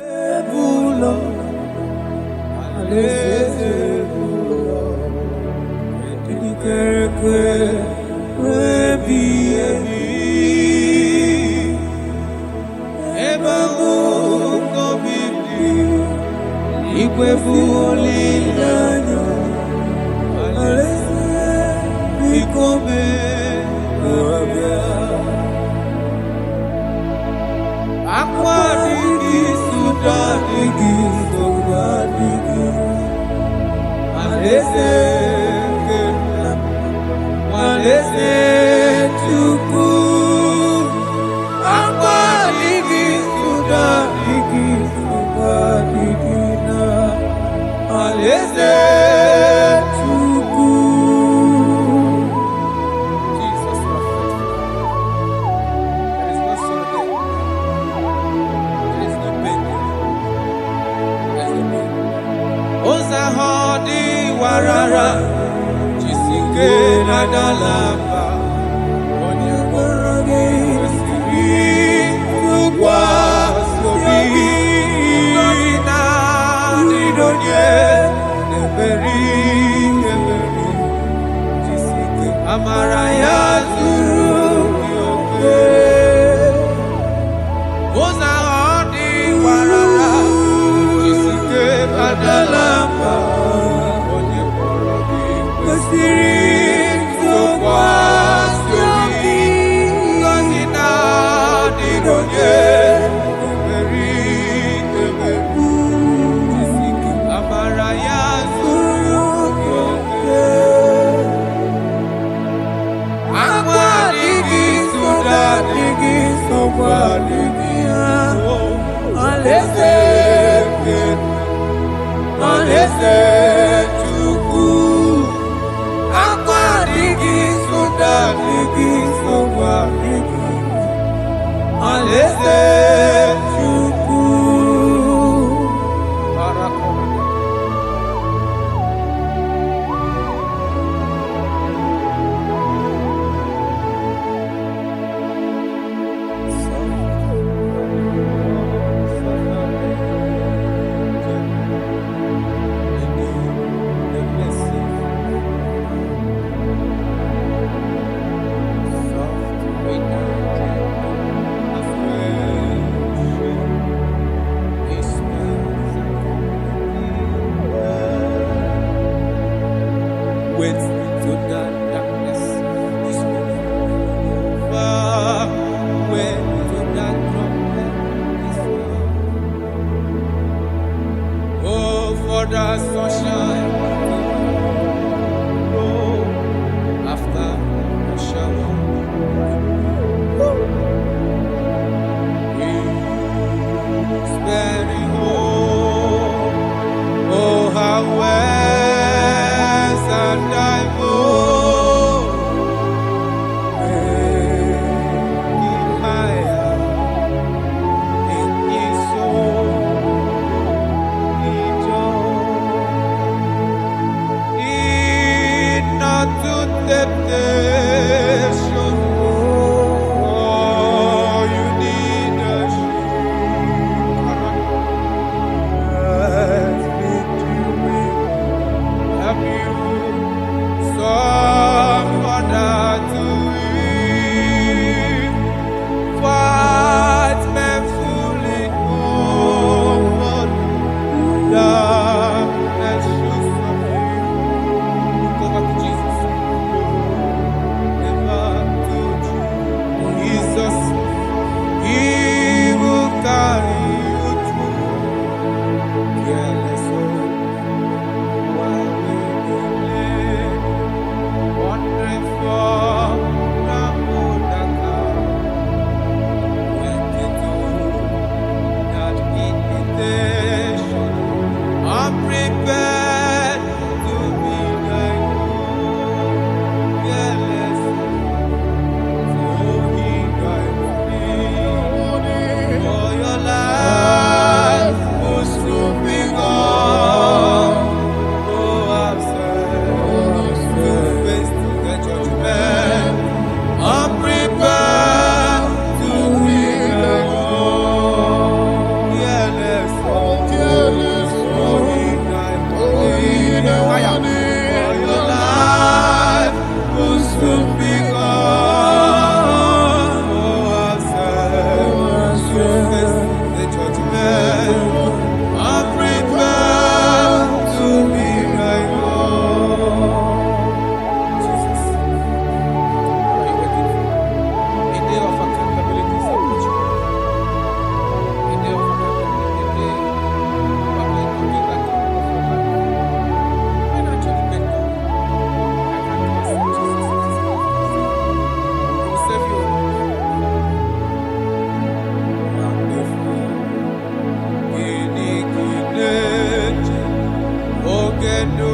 Ogenu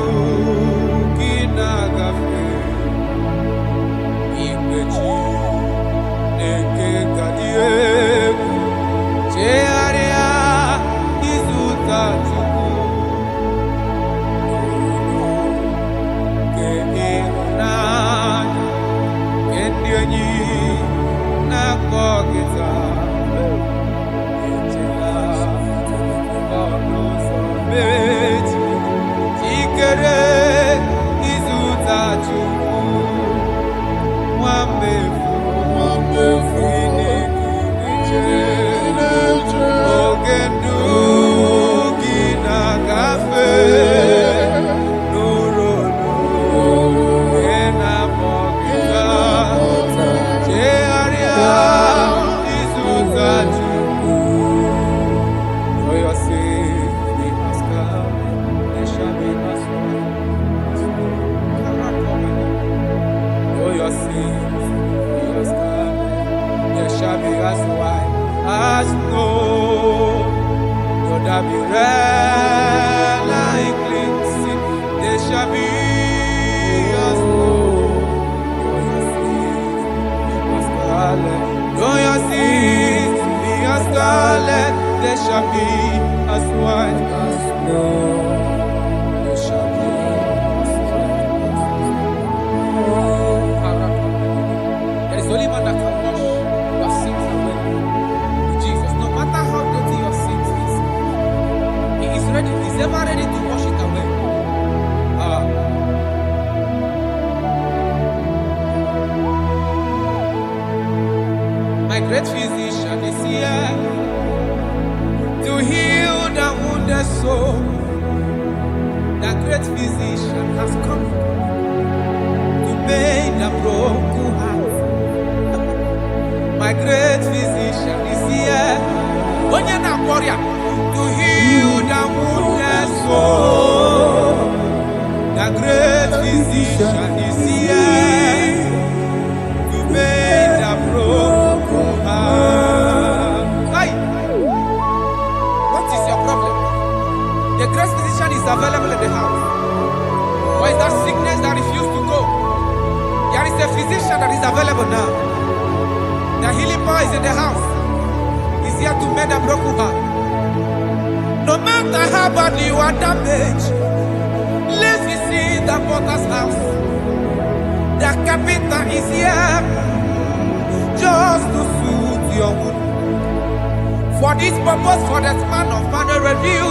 kinagafe Ikwechi Neke kadie Chearia Izuta chuku Ke ina Kendianyi Nakogita Echela Ono Sorbeti Chikere Izuta chuku Wambefu Ogenu kinagafe Nuronu Enamogita Chearia Izuta chuku For your sake we ask there shall be For your sake we ask there shall be as white as snow. Lord, I be red like cleansing. There shall be as snow. Though your sins be as scarlet, there shall be as white as snow. There shall be as white as snow. There is only one that can wash your sins away. Jesus, no matter how dirty your sins is, He is ready. He's ever ready to wash it away. My great physician is here to heal the wounded soul. The great physician has come to make the broken heart. My great physician is here. When you're not warrior, to heal the wounded soul. The great physician is here to make the broken heart. Hey, what is your problem? The great physician is available in the house. Why is that sickness that refused to go? There is a physician that is available now. The healing power is in the house. He's here to mend a broken heart. No matter how badly you are damaged, let's visit the potter's house. The carpenter is here just to soothe your wound. For this purpose, for the man of man review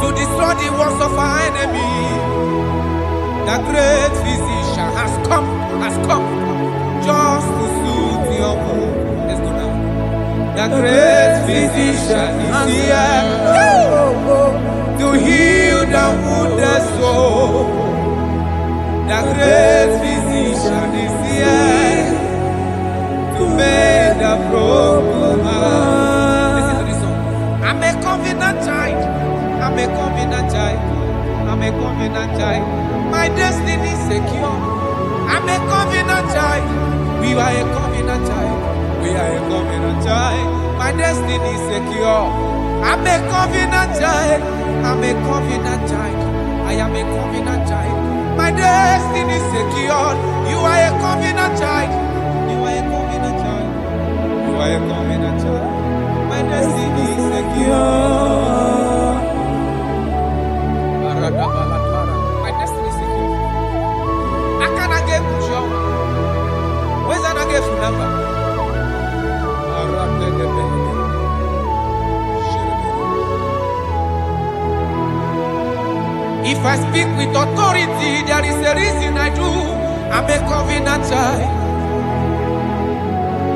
to destroy the works of our enemy. The great physician has come just to soothe your wound. The great physician is here to heal the wounded soul. The great physician is here to make the broken heart. Listen to this song. I'm a covenant child. I'm a covenant child. I'm a covenant child. My destiny is secure. I'm a covenant child. We are a covenant child. We are a covenant child. My destiny is secure. I'm a covenant child. I'm a covenant child. I am a covenant child. My destiny is secure. You are a covenant child. You are a covenant child. You are a covenant child. My destiny is secure. My destiny is secure. I cannot get you. Where's that I get your number? If I speak with authority, there is a reason I do. I'm a covenant child.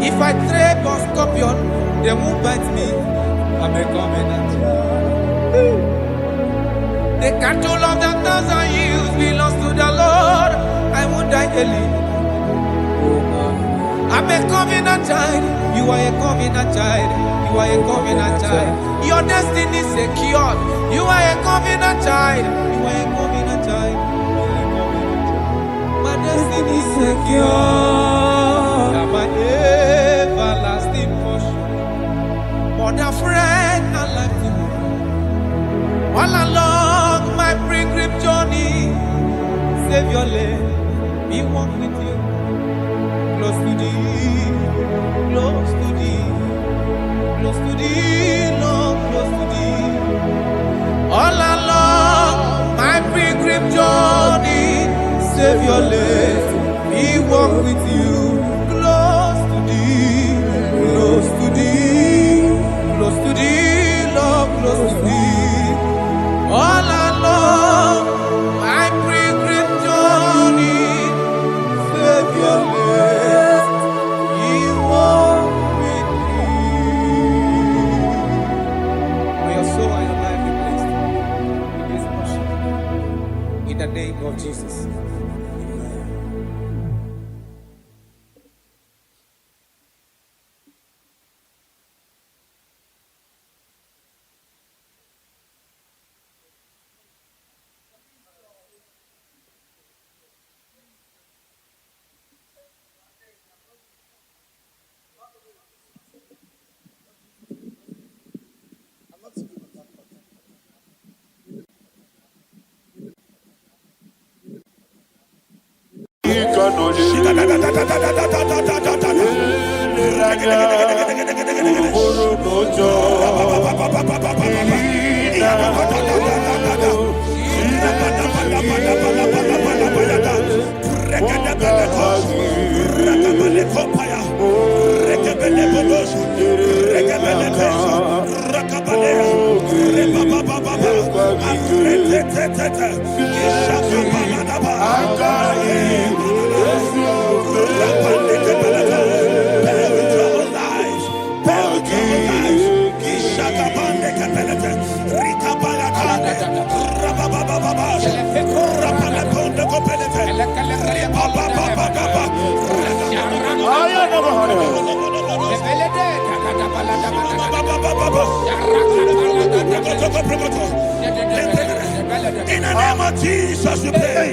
If I tread on scorpion, they won't bite me. I'm a covenant child. The cattle of the 1,000 years belongs to the Lord. I won't die early. I'm a covenant child. You are a covenant child. You are a covenant child. Your destiny is secured. You are a covenant child. You are a covenant child. My destiny is secure. I'm my everlasting portion. More than friend and life to me. All along my pilgrim journey, Savior, let me walk with you. Close to thee, close to thee, close to thee, Lord, close to thee. All along my pilgrim journey, Savior, let me walk with you. Close to thee, close to thee, close to thee, Lord, close to thee. All along my pilgrim journey, Savior, let me walk with you. May your soul and your life be blessed in this worship. In the name of Jesus. In the name of Jesus, we pray.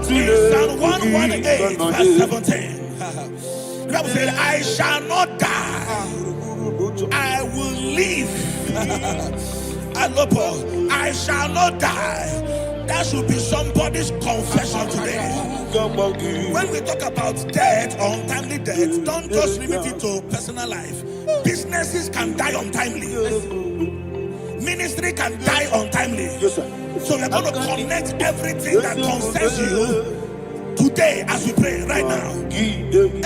In Psalm 118, verse 17, the Bible said, I shall not die, I will live. I shall not die. That should be somebody's confession today. When we talk about death or untimely death, don't just limit it to personal life. Businesses can die untimely. Ministry can die untimely. So we're going to connect everything that concerns you today as we pray right now.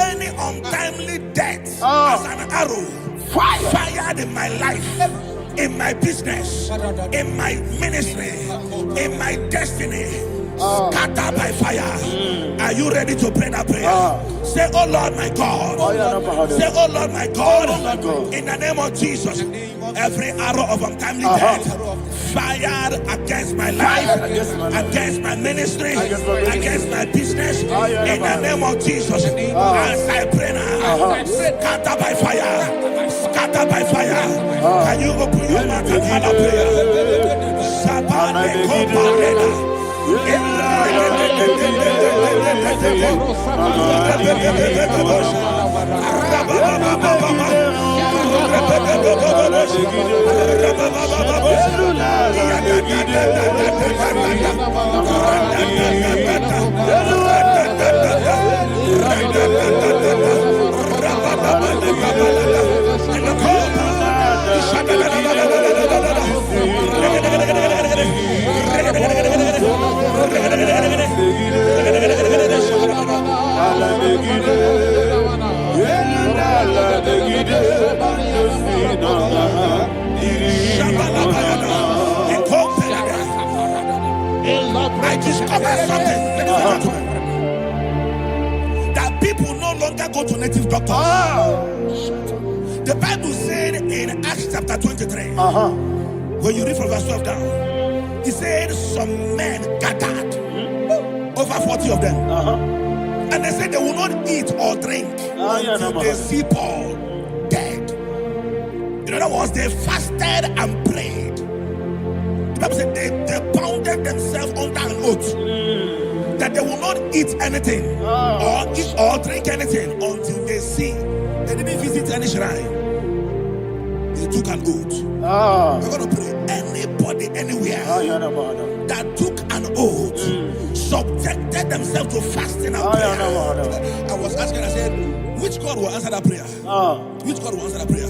Any untimely death as an arrow fired in my life, in my business, in my ministry, in my destiny, scattered by fire. Are you ready to pray that prayer? Say, oh Lord my God. Say, oh Lord my God. In the name of Jesus, every arrow of untimely death fired against my life, against my ministry, against my business, in the name of Jesus, as I pray now, scattered by fire, scattered by fire. Can you open your mouth and have a prayer? Sabane Koparena. I discovered something, ladies and gentlemen, that people no longer go to native doctors. The Bible said in Acts chapter 23, when you read from verse 12 down, it said some men gathered, over 40 of them, and they said they will not eat or drink until they see Paul dead. In other words, they fasted and prayed. The Bible said they bounded themselves under an oath that they will not eat anything or eat or drink anything until they see. They didn't visit any shrine. They took an oath. We're going to pray. Anybody, anywhere that took an an oath, subjected themselves to fasting and prayer. I was asking, I said, which God will answer that prayer? Which God will answer that prayer?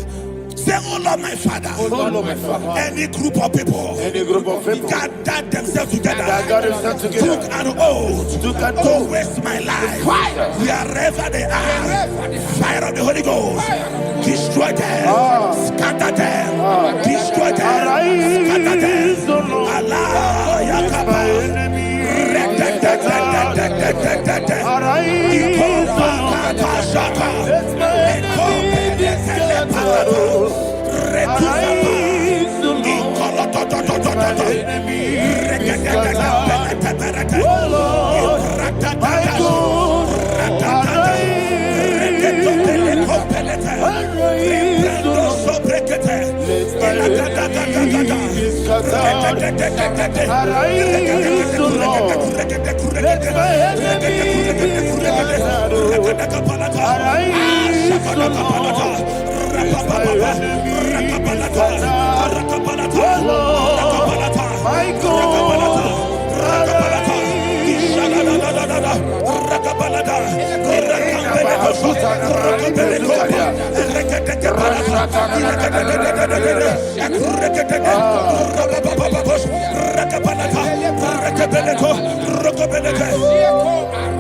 Say, oh Lord, my Father. Oh Lord, my Father. Any group of people gathered themselves together, took an oath to waste my life. Wherever they are, fire of the Holy Ghost, destroy them, scatter them, destroy them, scatter them. Allah, Yakaba,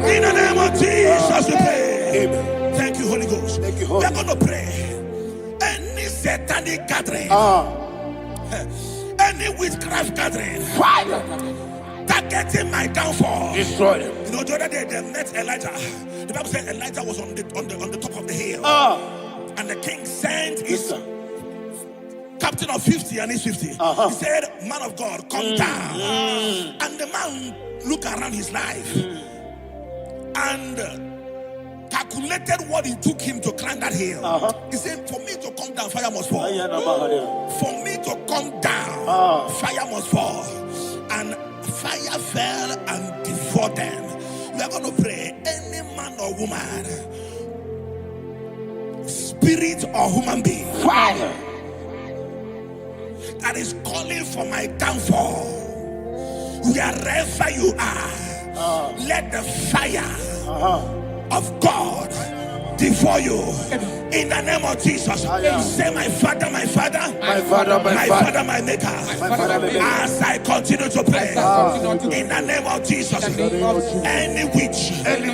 in the name of Jesus, we pray. Thank you, Holy Ghost. We are going to pray. Any satanic gathering, any witchcraft gathering, targeting my downfall, destroy them. You know, the other day they met Elijah. The Bible said Elijah was on the top of the hill, and the king sent his captain of 50 and his 50. He said, man of God, come down. And the man looked around his life and calculated what it took him to climb that hill. He said, for me to come down, fire must fall. For me to come down, fire must fall. And fire fell and devoured them. We are going to pray. Any man or woman, spirit or human being, fire, that is calling for my downfall, wherever you are, let the fire of God devour you in the name of Jesus. Say, my Father, my Father, my Father, my Father, my Maker. As I continue to pray in the name of Jesus, any witch, any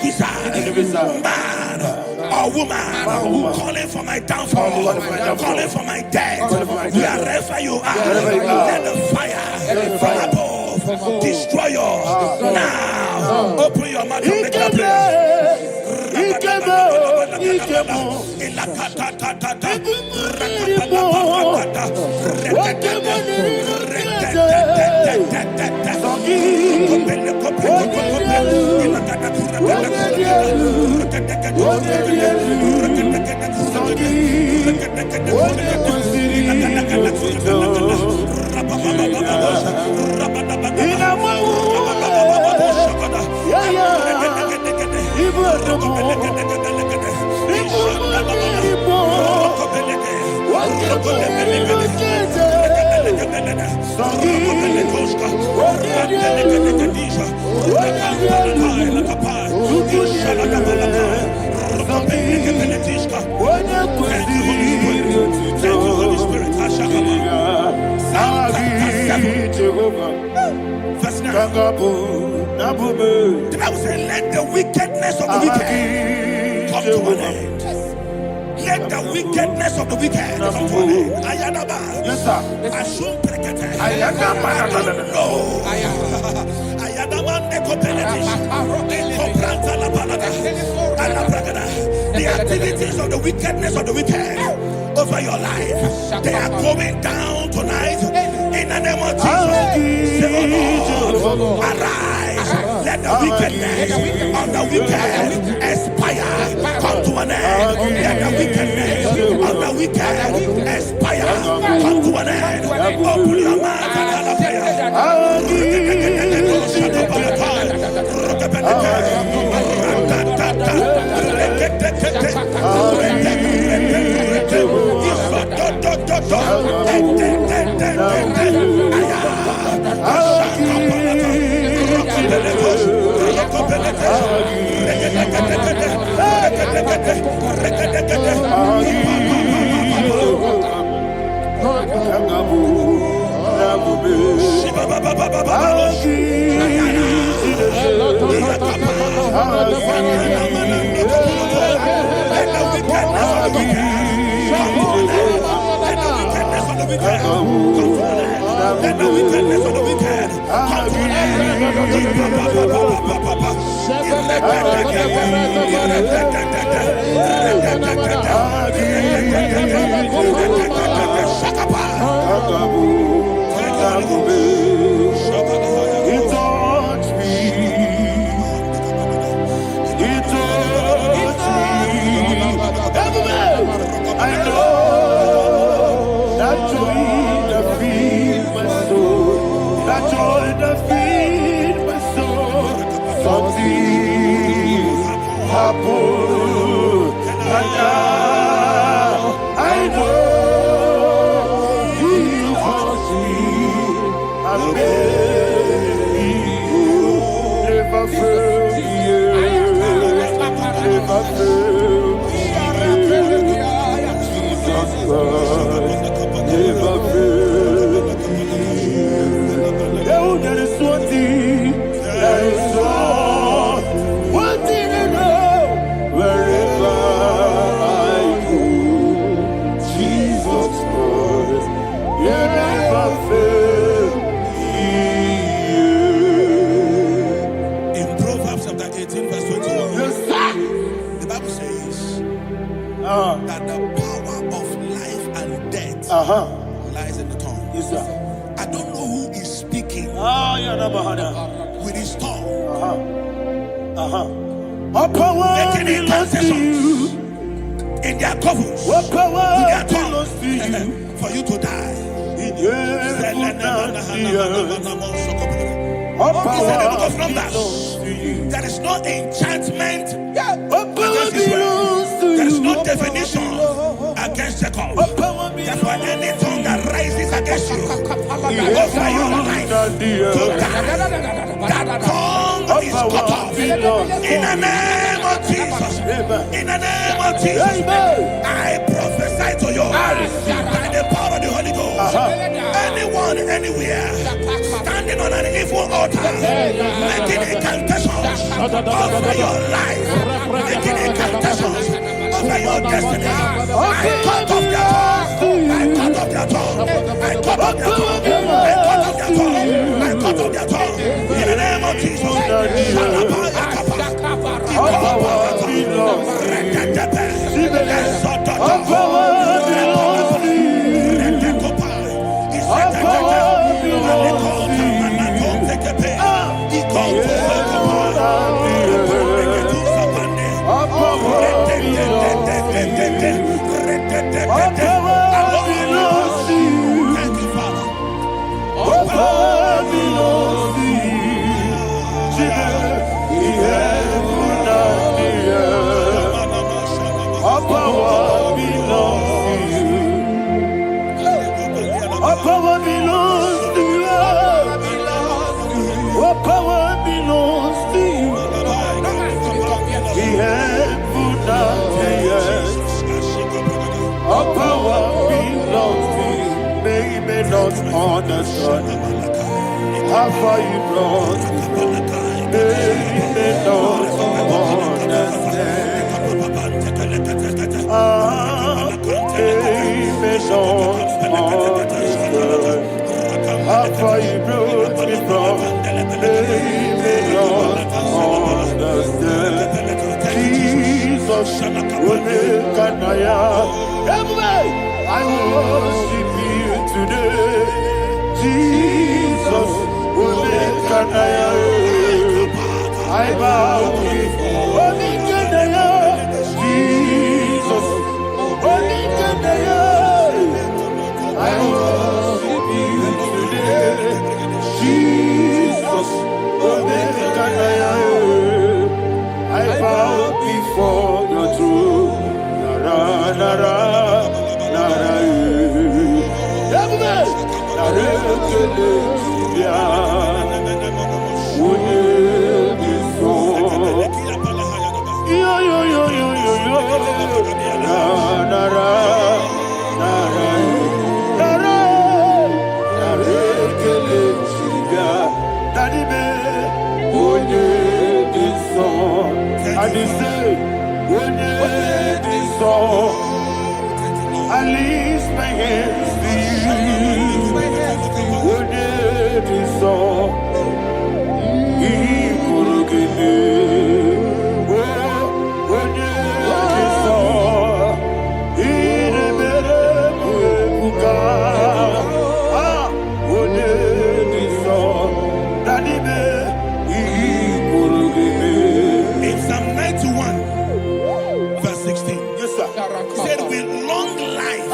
wizard, man or woman calling for my downfall, calling for my death, wherever you are, let the fire from above destroy you now. Open your mouth and make a prayer. The Bible says, let the wickedness of the wicked come to an end. Let the wickedness of the wicked come to an end. Ayadaba. Yes, sir. Assume prekete. Ayadaba. No. Ayadaba nekopeletish. Kopranta la balada. Alabragada. The activities of the wickedness of the wicked over your life, they are going down tonight in the name of Jesus. Say, oh Lord, arise. Let the wickedness of the wicked expire, come to an end. Let the wickedness of the wicked expire, come to an end. Open your mouth and prayer. That the power of life and death lies in the tongue. Yes, sir. I don't know who is speaking with his tongue, making incantations in their covens with their tongue for you to die. He said in the book of Numbers, there is no enchantment against Israel. There is no definition against Jacob. Therefore, any tongue that rises against you over your life to die, that tongue is cut off. In the name of Jesus. In the name of Jesus. I prophesy to you by the power of the Holy Ghost. Anyone, anywhere, standing on an evil altar, making incantations over your life, making incantations over your destiny, I cut off their tongue. I cut off their tongue. I cut off their tongue. I cut off their tongue. I cut off their tongue. In the name of Jesus. Understand how far you brought me. They don't understand. They don't understand how far you brought me from. They don't understand. Jesus will make an I worship you today. Jesus will make an I bow before Jesus will make an I worship you today. Jesus will make an I bow before your throne. Nara, nara. Everybody, And he said, when you saw, I lift my hands to you. When you saw, he could give me. When you saw, he never when you saw, that he could give me. In Psalm 91, verse 16, Yes, sir. he said, with long life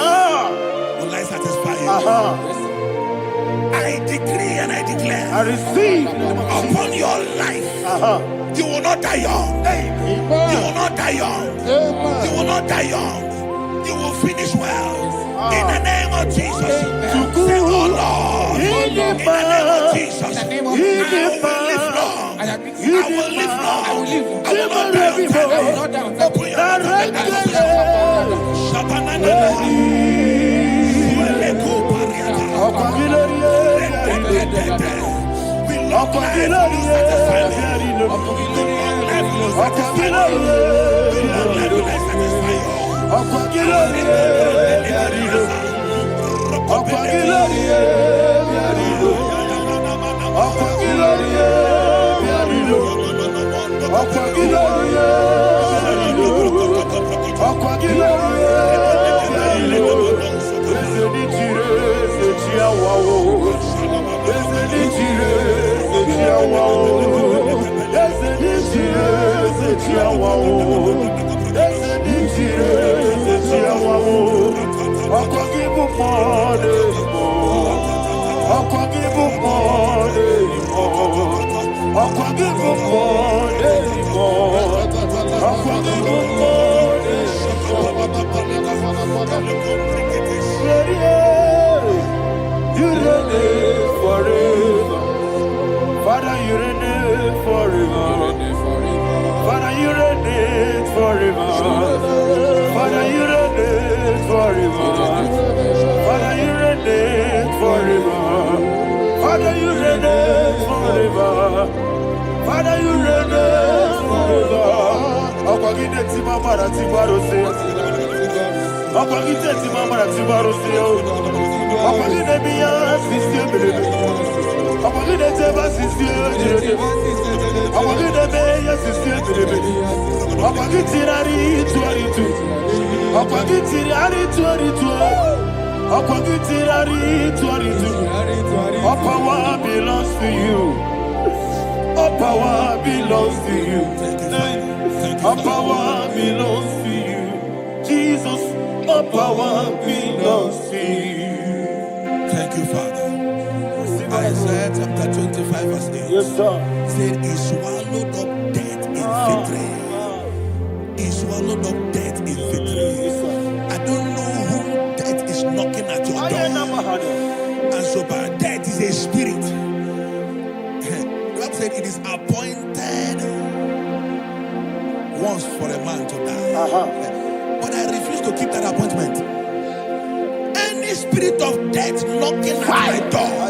will I satisfy you. I decree and I declare I receive upon your life, you will not die young. You will not die young. You will not die young. You will finish well. In the name of Jesus. Say, oh Lord, in the name of Jesus, I will live long. I will live long. I will not die on time. Open your mouth and you reign forever. Father, you reign forever. Father, you reign forever. Father, you reign forever. Father, you reign forever. Father, you reign forever. Father, you reign forever. Akwagide ti mama ra ti barose. Akwagide ti mama ra ti barose. Akwagide biya sisi ebelebe. Akwagide teba sisi ebelebe. Akwagide beya sisi ebelebe. Akwagide rari tuaritu. Akwagide rari tuaritu. Akwagide rari tuaritu. All power belongs to you. All power belongs to you. All power belongs to you. Jesus, all power belongs to you. thank you, Father. Isaiah chapter 25, verse 8. Yes, sir. Said, he swallowed up death in victory. He swallowed up death in victory. I don't know whom death is knocking at your door. And so, but death is a spirit. God said it is appointed once for a man to die. But I refuse to keep that appointment. Any spirit of death knocking at my door,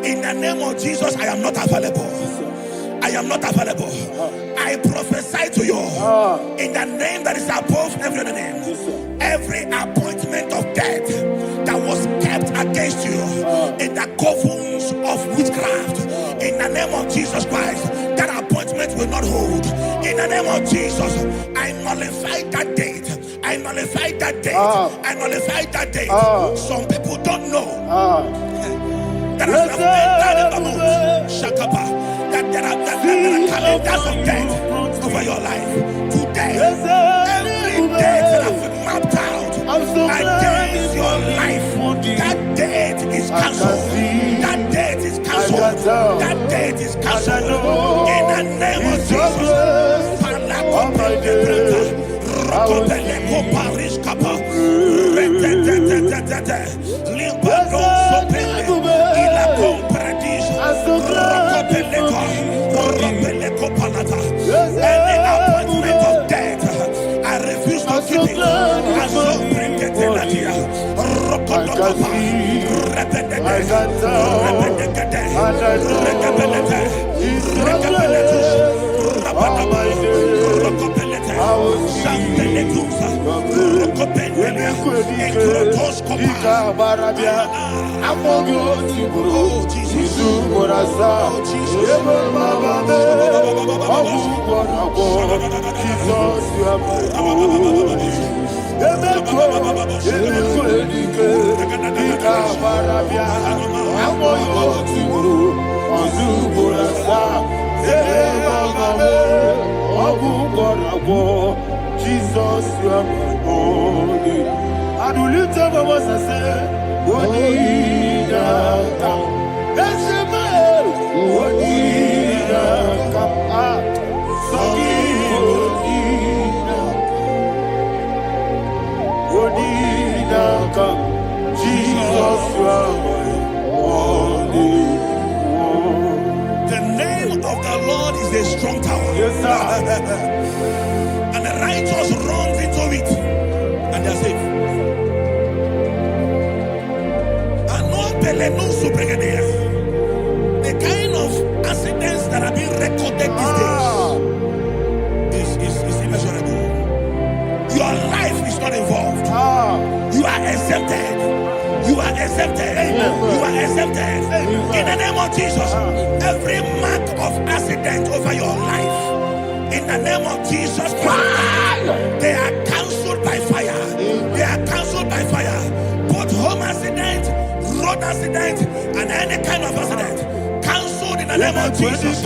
in the name of Jesus, I am not available. I am not available. I prophesy to you in the name that is above every other name. Every appointment of death that was kept against you in the covens of witchcraft, in the name of Jesus Christ, that appointment will not hold. In the name of Jesus, I nullify that date. I nullify that date. I nullify that date. Some people don't know that as I've entered in the month, Shakapa, that there are calendars of death over your life. Today, every date that I've mapped out against your life, that date is cancelled. That date is cancelled. That date is cancelled. In the name of Jesus. Any appointment of death, I refuse to keep it. I so bring it in the Barabia, Amogo, Tiburo, Jesus, Morasa, Jesus, you are my own. Jesus, you are my own. I do lift up my voice and say, Wodida kam, Esemael, Wodida kam, Sogi Wodida kam, Jesus, you are my only one. The name of the Lord is a strong tower. Yes, sir. And the righteous runs into it, and they are safe. The kind of accidents that are being recorded these days is immeasurable. Your life is not involved. You are exempted. You are exempted. You are exempted. In the name of Jesus, every mark of accident over your life, in the name of Jesus Christ, they are cancelled by fire. They are cancelled by fire. Both home accident, road accident, and any kind of accident, cancelled in the name of Jesus.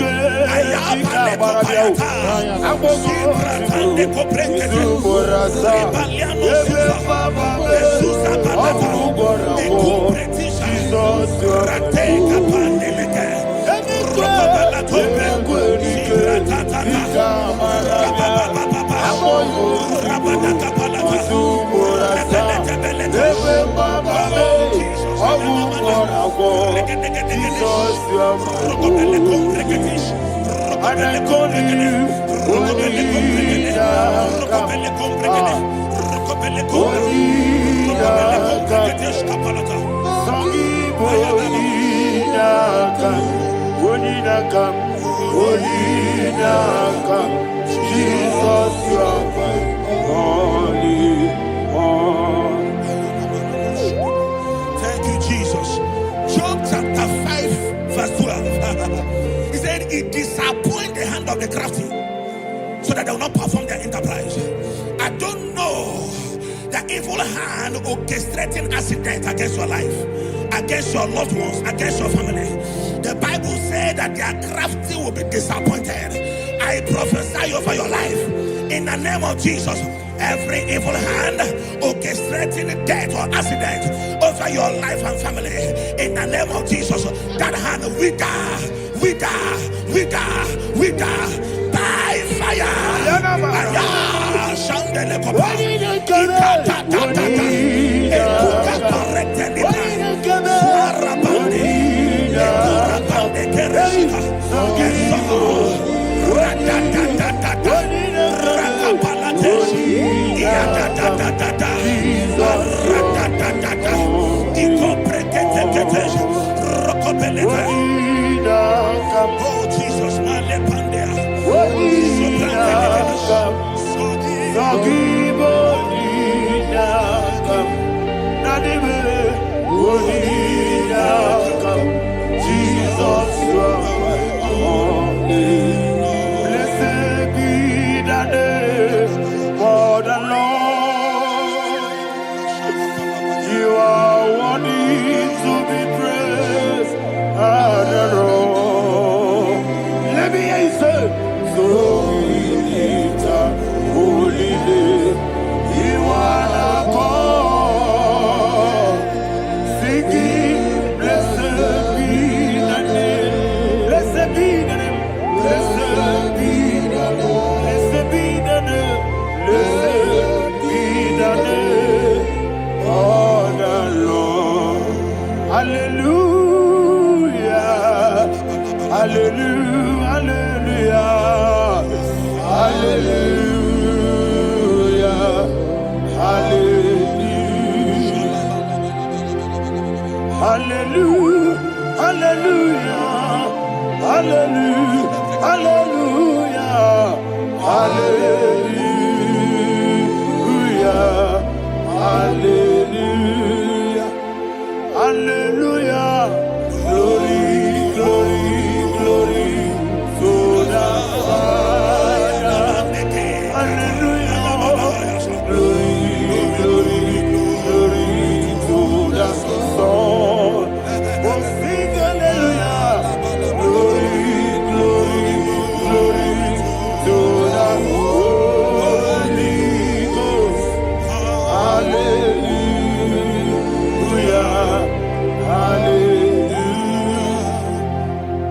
Jesus, you are my only one. Thank you, Jesus. Job chapter 5, verse 12. He said, "It disappoints the hand of the crafty, so that they will not perform their enterprise." I don't know the evil hand orchestrating accident against your life, against your loved ones, against your family. The Bible said that their crafty will be disappointed. I prophesy over your life in the name of Jesus. Every evil hand orchestrating death or accident over your life and family, in the name of Jesus, that hand wither by fire. Oh Jesus, blessed be the name for the Lord. You are worthy to be praised and adored. Let me hear you say, so we lift up holy name. You are the God. Singing, blessed be the name. Blessed be the name. Blessed be the name. Blessed be the name. Blessed be the name of the Lord. Hallelujah. Hallelujah. Hallelujah. Hallelujah. Hallelujah. Hallelujah. Hallelujah. Hallelujah. Hallelujah. Hallelujah.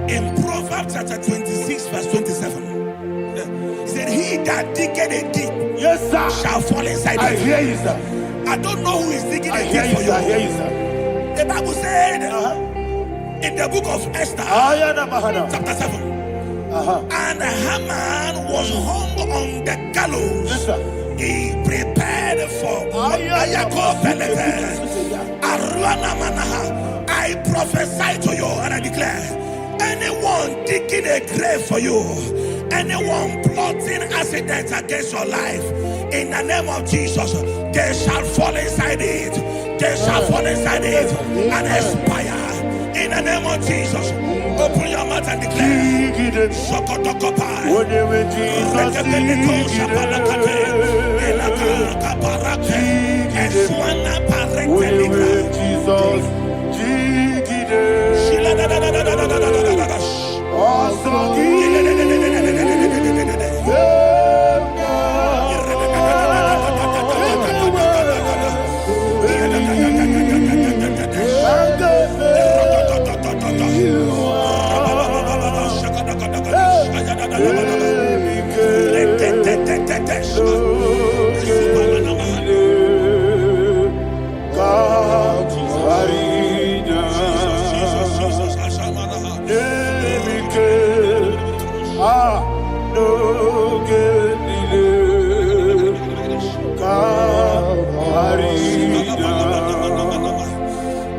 In Proverbs chapter 26, verse 27, he said, he that diggeth a deep, Yes, sir. shall fall inside I it. hear you, sir. I don't know who is digging I a hear deep you, for sir. I hear you. you, sir. The Bible said in the book of Esther, chapter 7, and Haman was hung on the gallows. Yes, sir. He prepared for I prophesy to you and I declare, anyone digging a grave for you, anyone plotting accidents against your life, in the name of Jesus, they shall fall inside it. They shall fall inside it and expire. In the name of Jesus, open your mouth and declare. Sokotokopai.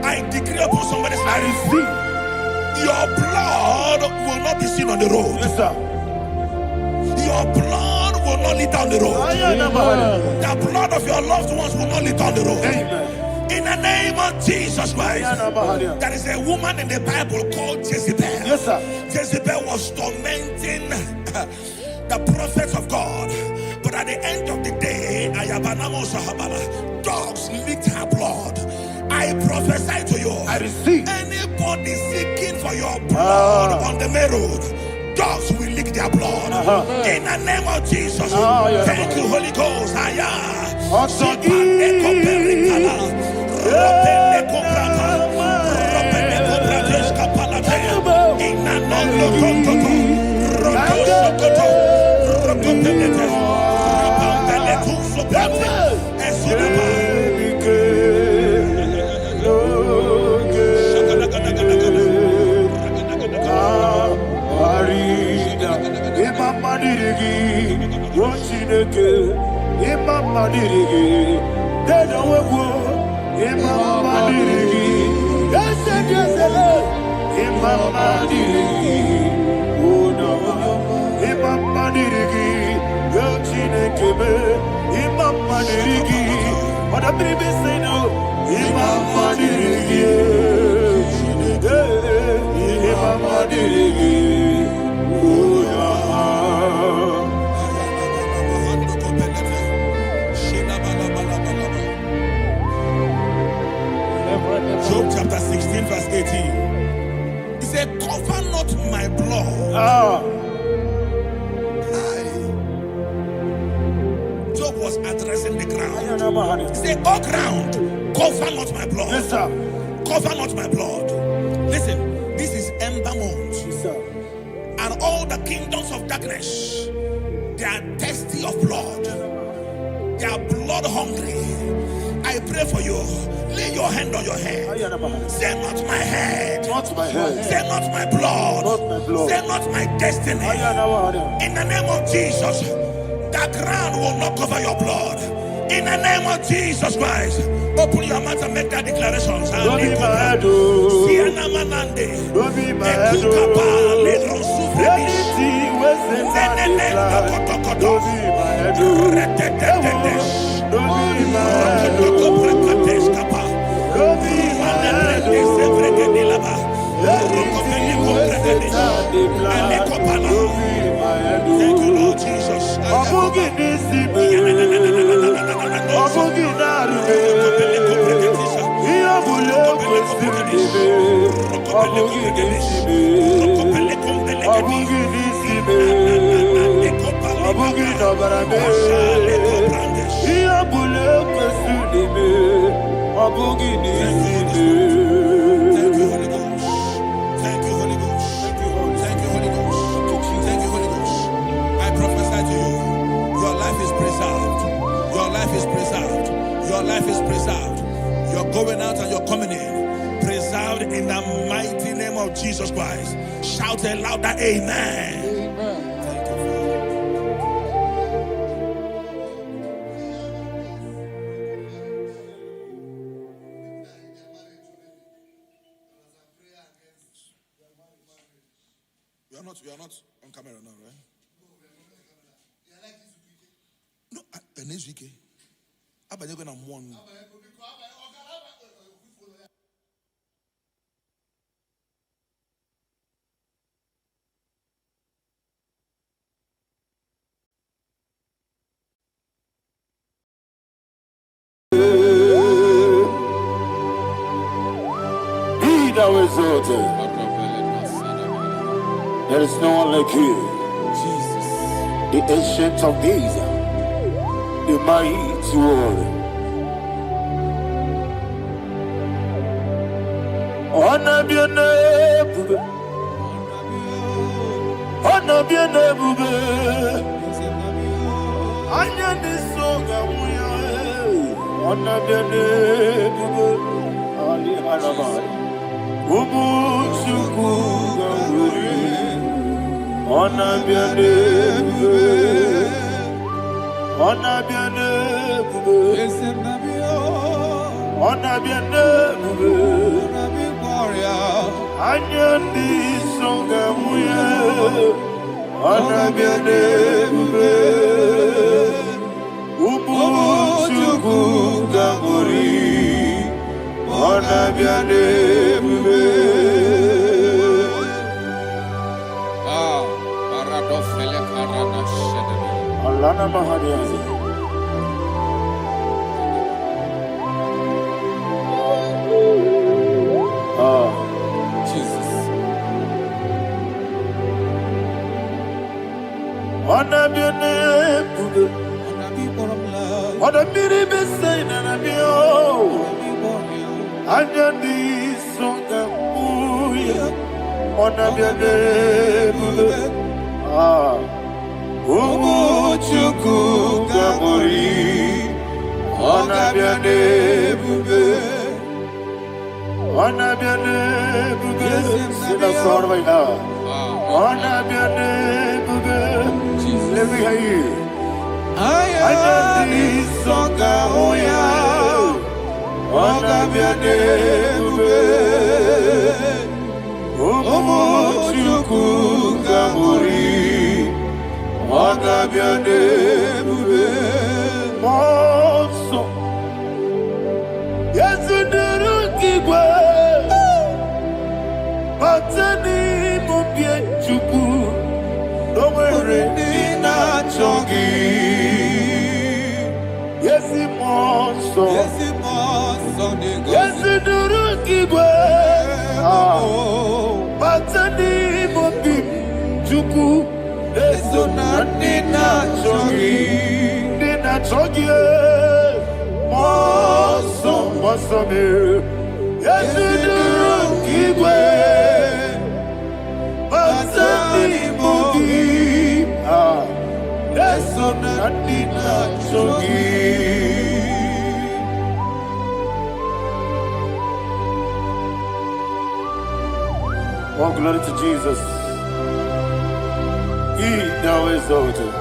I decree upon somebody's life, your blood will not be seen on the road. Yes, sir. Your blood will not lead down the road. The blood of your loved ones will not lead down the road. Amen. In the name of Jesus Christ. There is a woman in the Bible called Jezebel. Yes, sir. Jezebel was tormenting the prophets of God. But at the end of the day, dogs licked her blood. I prophesy to you. I receive. Anybody seeking for your blood on the main road, dogs will lick their blood. In the name of Jesus. Thank you, Holy Ghost. Job chapter 16 verse 18. He said, cover not my blood. Job was addressing the ground. He said, oh ground, cover not my blood. Yes, sir. Cover not my blood. Listen, this is ember month. Yes, sir. And all the kingdoms of darkness, they are thirsty of blood. They are blood hungry. I pray for you. Lay your hand on your head. Say not my head. Not my head. Say not my blood. Not my blood. Say not my destiny. In the name of Jesus, the ground will not cover your blood. In the name of Jesus Christ, open your mouth and make that declaration. Don't be mad, oh. Don't be mad, oh. Anything was in that decline. Don't be mad, oh. Don't be mad, oh. Don't be mad, oh. Anything was in that decline. Don't be mad, oh. Thank you, Lord Jesus. Thank you, Holy Ghost. Thank you, Holy Ghost. Your life is preserved. You're going out and you're coming in. Preserved in the mighty name of Jesus Christ. Shout a louder amen. Thank you, Father. We are not on camera now, right? No, next week. I'm going to one. Be thou exalted. There is no one like you. Jesus. The ancient of days, the mighty warrior. Honor be a neighbor. Honor be a neighbor. Anya ni soga muya. Honor be a neighbor. Ali Arabari. Umu chuku ganguri. Honor be a neighbor. Honor be a neighbor. Honor be a neighbor. Anyandi songa muya. Honor be a neighbor. Umu chuku ganguri. Honor be a neighbor. Alana Mahadiazi. Jesus. Honor be a neighbor. What a miri be saying and a bio. Anyandi songa muya. Honor be a neighbor. Umu chuku gabori. Honor be a neighbor. Honor be a neighbor. Sit us all right now. Honor be a neighbor. Let me hear you. I am the songa oya. Honor be a neighbor. Umu chuku gabori. Honor be a neighbor. Monso. Yes, you do. Batani mobie chuku domere dina chongi. Yesi monso. Yesi duru kigwe. Batani mobie chuku eso na dina chongi. Dina chongi. Monso monso me. Yes, you do, Kigwe. Batani Mogi. Yes, so Nadina Chogi. Oh, glory to Jesus. He now exalted.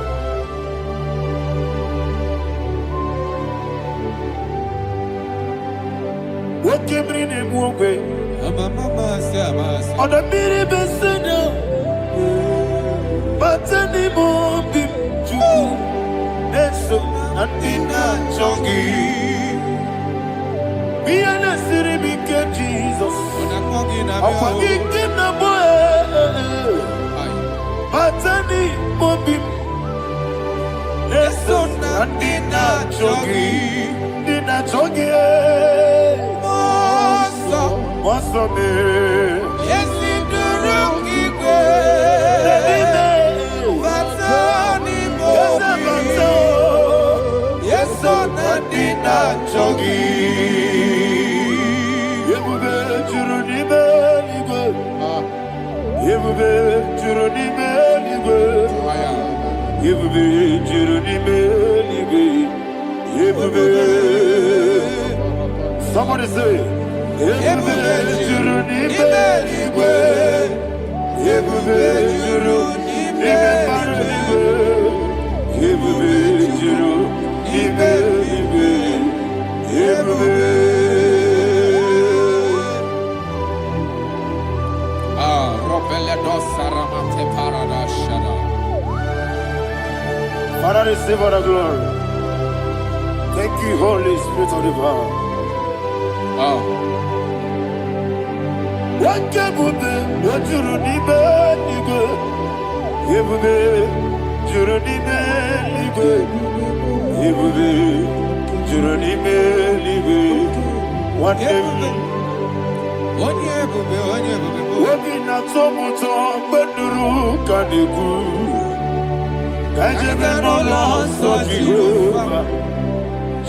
What came in and walk away? On the miri besena, Batani Mobi, Juku, Neso, Nadina Chogi. Be an city, became Jesus. I'm forgetting the boy. Batani Mobi, Neso, Nadina Chogi, Dina Chogi. What's up, man? Yes, you do, Kigwe. Batani Mogi. Yes, so Nadina Chogi. Yebube Juruni Beligwe. Yebube Juruni Beligwe. Yebube Juruni Beligwe. Yebube. Somebody say, Ebube juru n'ime igwe. Ebube juru n'ime mmadụ igwe. Ebube juru n'ime igwe. Ebube. Father, receive all the glory. Thank you, Holy Spirit of the Father. What Ebube, what juru n'ime igwe. Ebube juru n'ime igwe. Ebube juru n'ime igwe. What Ebube. Wobi na tomuto beduru kaniku. Kajebe no loso Jehovah.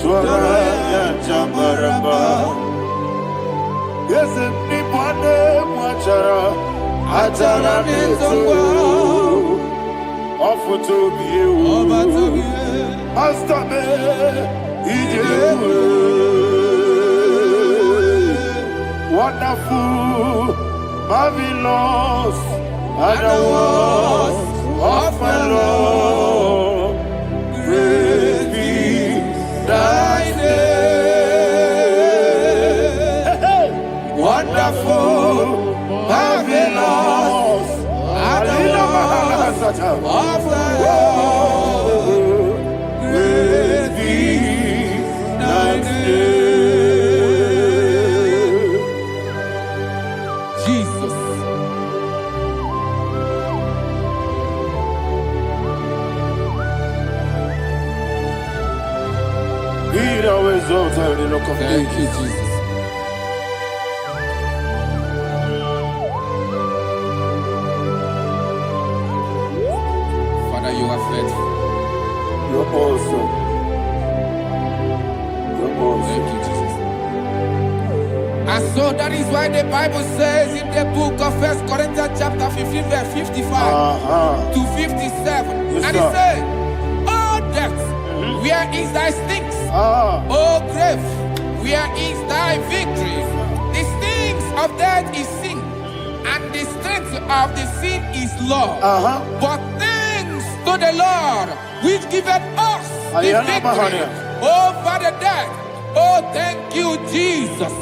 Swara ya jambaraba. Yese ni bwane mwachara. Atara neto. Ofuto biyewu. Astame ijewu. Wonderful, marvelous, and the words of my Lord. Great be thy name. Wonderful, marvelous, and the words of my Lord. Great be thy name. Thank you, Jesus. Father, you are faithful. You're awesome. You're awesome. Thank you, Jesus. And so that is why the Bible says in the book of 1 Corinthians chapter 15, verse 55 to 57. Yes, and it says, "Oh death, where is thy stings? Oh grave, where is thy victory? The stings of death is sin, and the strength of the sin is law. But thanks to the Lord, which giveth us the victory over the death. Oh, thank you, Jesus."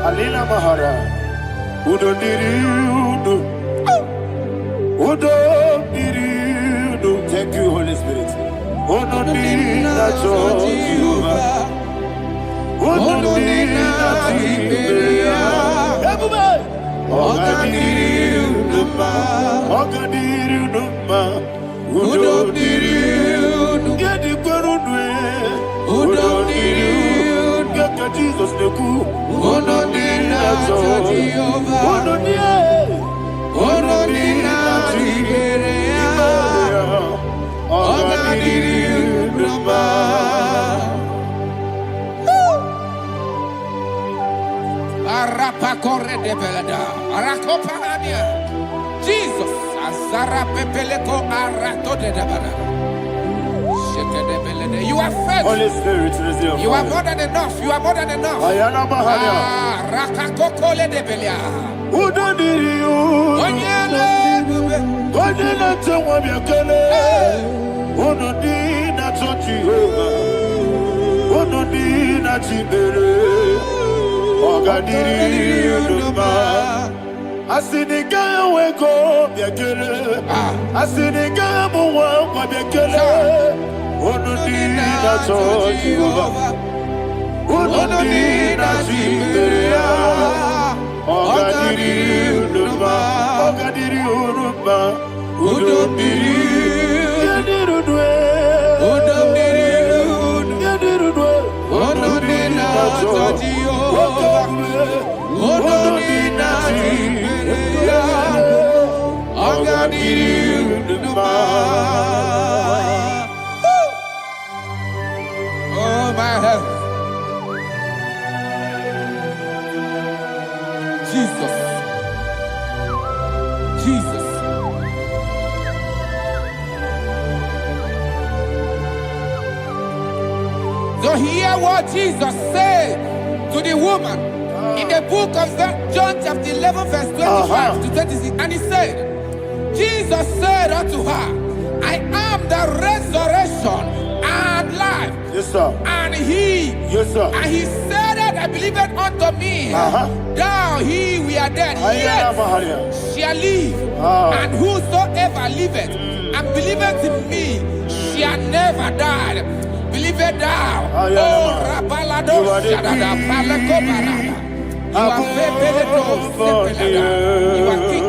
Alina Mahara, Udo Diriudo, Udo Diriudo. Thank you, Holy Spirit. Udo Diriudo, Udo Diriudo, Udo Diriudo, get the Gurudwe, Udo Diriudo, get Jesus the Ku, Udo Diriudo, Udo Jesus, Azara Pepeleko Arato de Dabara. You are faithful. Holy Spirit, you are more than enough. You are more than enough. Ayana Mahaya. Rakakokole de Belia. Udo Diriudo, Godina Tawabakale, Udo Dina Jehovah, Udo Dina Tibere, Ogadiriudo, Asinika weko biakele. Asinika muwa kwa biakele. Onunina Jehovah. Onunina Jiberia. Ogadiri unuma. Ogadiri unuma. Udomiri. Yadirudwe. Udomiri. Yadirudwe. Onunina Jehovah. Onunina Jiberia. Ogadiri unuma. Oh, my heaven. Jesus. Jesus. So hear what Jesus said to the woman in the book of John chapter 11 verse 25 to 26. And he said, Jesus said unto her, I am the resurrection and life. Yes, sir. And he, yes, sir. And he said that I believed unto me, thou he we are dead, yet shall live, and whosoever liveth and believeth in me shall never die. Believeth thou, oh Rabalado Shadada Palakobarada. You are you are king.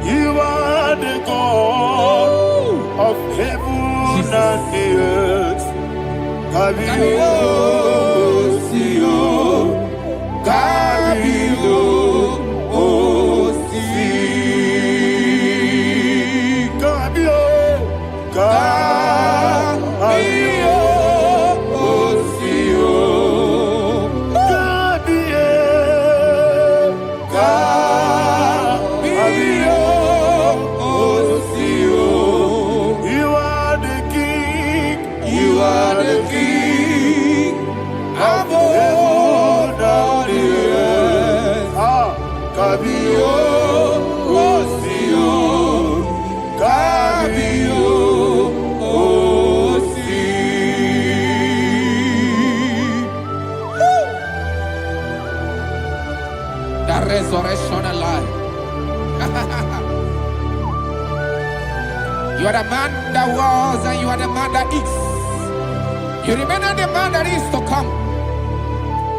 You are the God of heaven and the earth. Kabio, Sio, Kabio, Si, Kabio, Kabio, Sio, Kabio, Kabio, Sio. You are the king. You are the king of heaven and the earth. Kabio, Sio, Kabio, Si. The resurrection and life. You are the man that was and you are the man that is. You remain the man that is to come.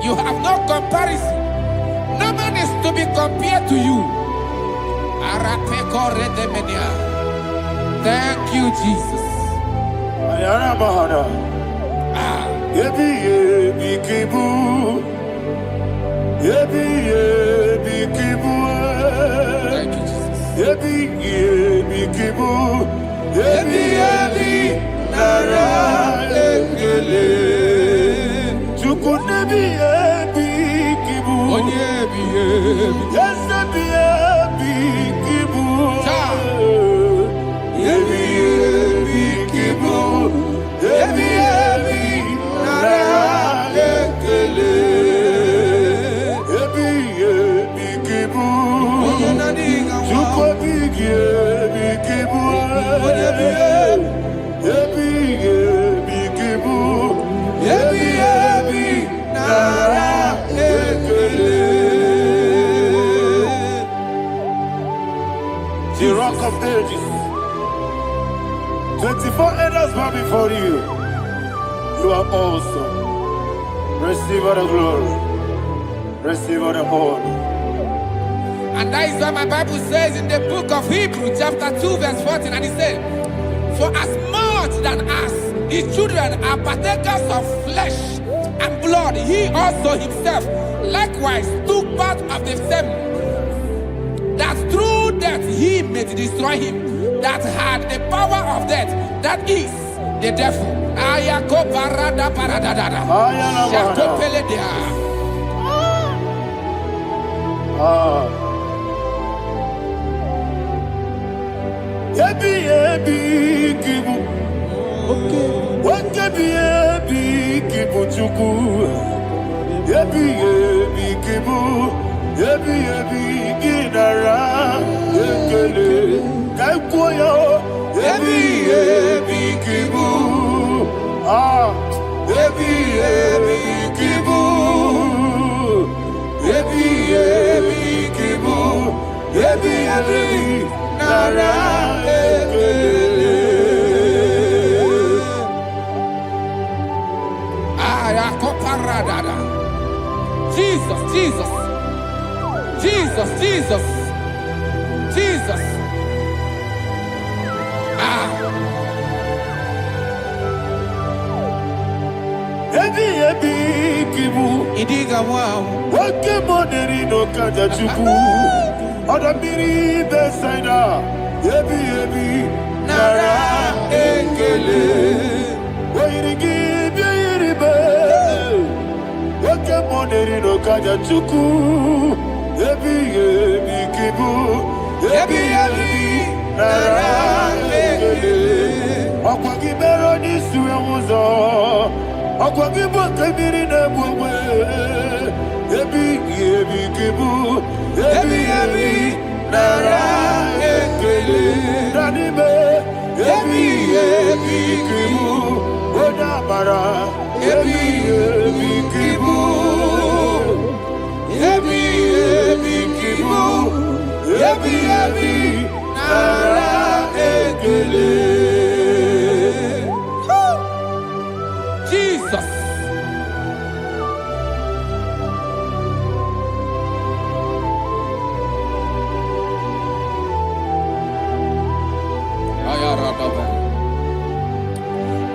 You have no comparison. No man is to be compared to you. Thank you, Jesus. Ayana Bahada. Yebi yebi kibu. Yebi yebi kibu. Thank you, Jesus. Yebi yebi kibu. Yebi yebi nara engele. Chukunebi yebi kibu. Onyebi yebi. Yes, yebi yebi kibu. Yebi yebi kibu. Yebi yebi nara engele. Yebi yebi kibu. Chukobi yebi kibu. Yebi yebi kibu. Yebi yebi nara engele. The rock of ages. 24 elders bow before you. You are awesome. Receive all the glory. Receive all the honor. And that is what my Bible says in the book of Hebrews chapter 2 verse 14. And it says, for as much than us, his children are partakers of flesh and blood, he also himself likewise took part of the same, that through death he may destroy him that had the power of death, that is the devil. Ayako parada paradadada. Shako peledea. Yebi yebi kibu. Wakebi yebi kibu chuku. Yebi yebi kibu. Yebi yebi ginara. Yekele kaikuyo. Yebi yebi kibu. Yebi yebi kibu. Yebi yebi kibu. every nara ekele. Jesus, Jesus, Jesus, Jesus, Jesus. Ebi kibu. Idiga wow. Wake moneri no kaja chuku. Odamiri besaida. Ebi nara ekele. Wairigi biiribe. Wake moneri no kaja chuku. Ebi kibu. Ebi nara ekele. Akwagi bero ni suwe muzo. Akwagi bokebiri na bwe. Ebi kibu. Ebi nara ekele. Danibe. Ebi kibu. Odabara. Ebi kibu. Ebi kibu. Ebi nara ekele. Jesus.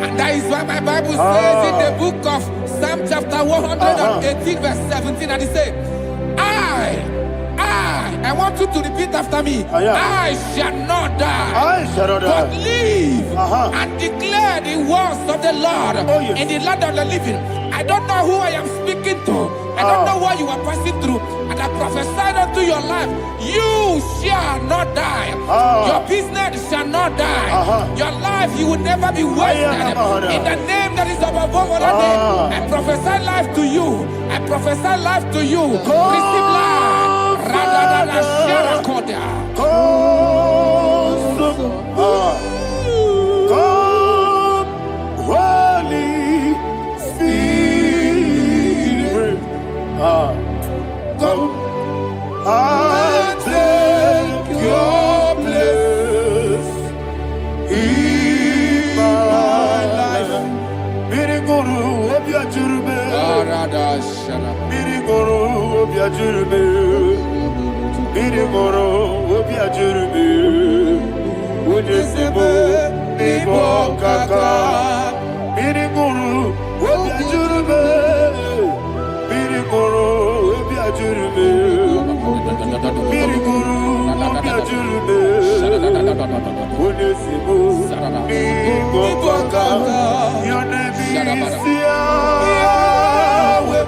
And that is why my Bible says in the book of Psalm chapter 118 verse 17, and it says, I want you to repeat after me. I shall not die, but live and declare the words of the Lord in the land of the living. I don't know who I am speaking to. I don't know what you are passing through. And I prophesy unto your life, you shall not die. Your business shall not die. Your life, you will never be wasted. In the name that is above all other name, I prophesy life to you. I prophesy life to you. Receive life. Holy Spirit, come and take your place in my life. Miriguru obiajurube, miriguru obiajurube, miriguru obiajurube. Unisebo nibo kaka, miriguru obiajurube, miriguru obiajurube, miriguru obiajurube. Unisebo nibo kaka. Your name is Yahweh.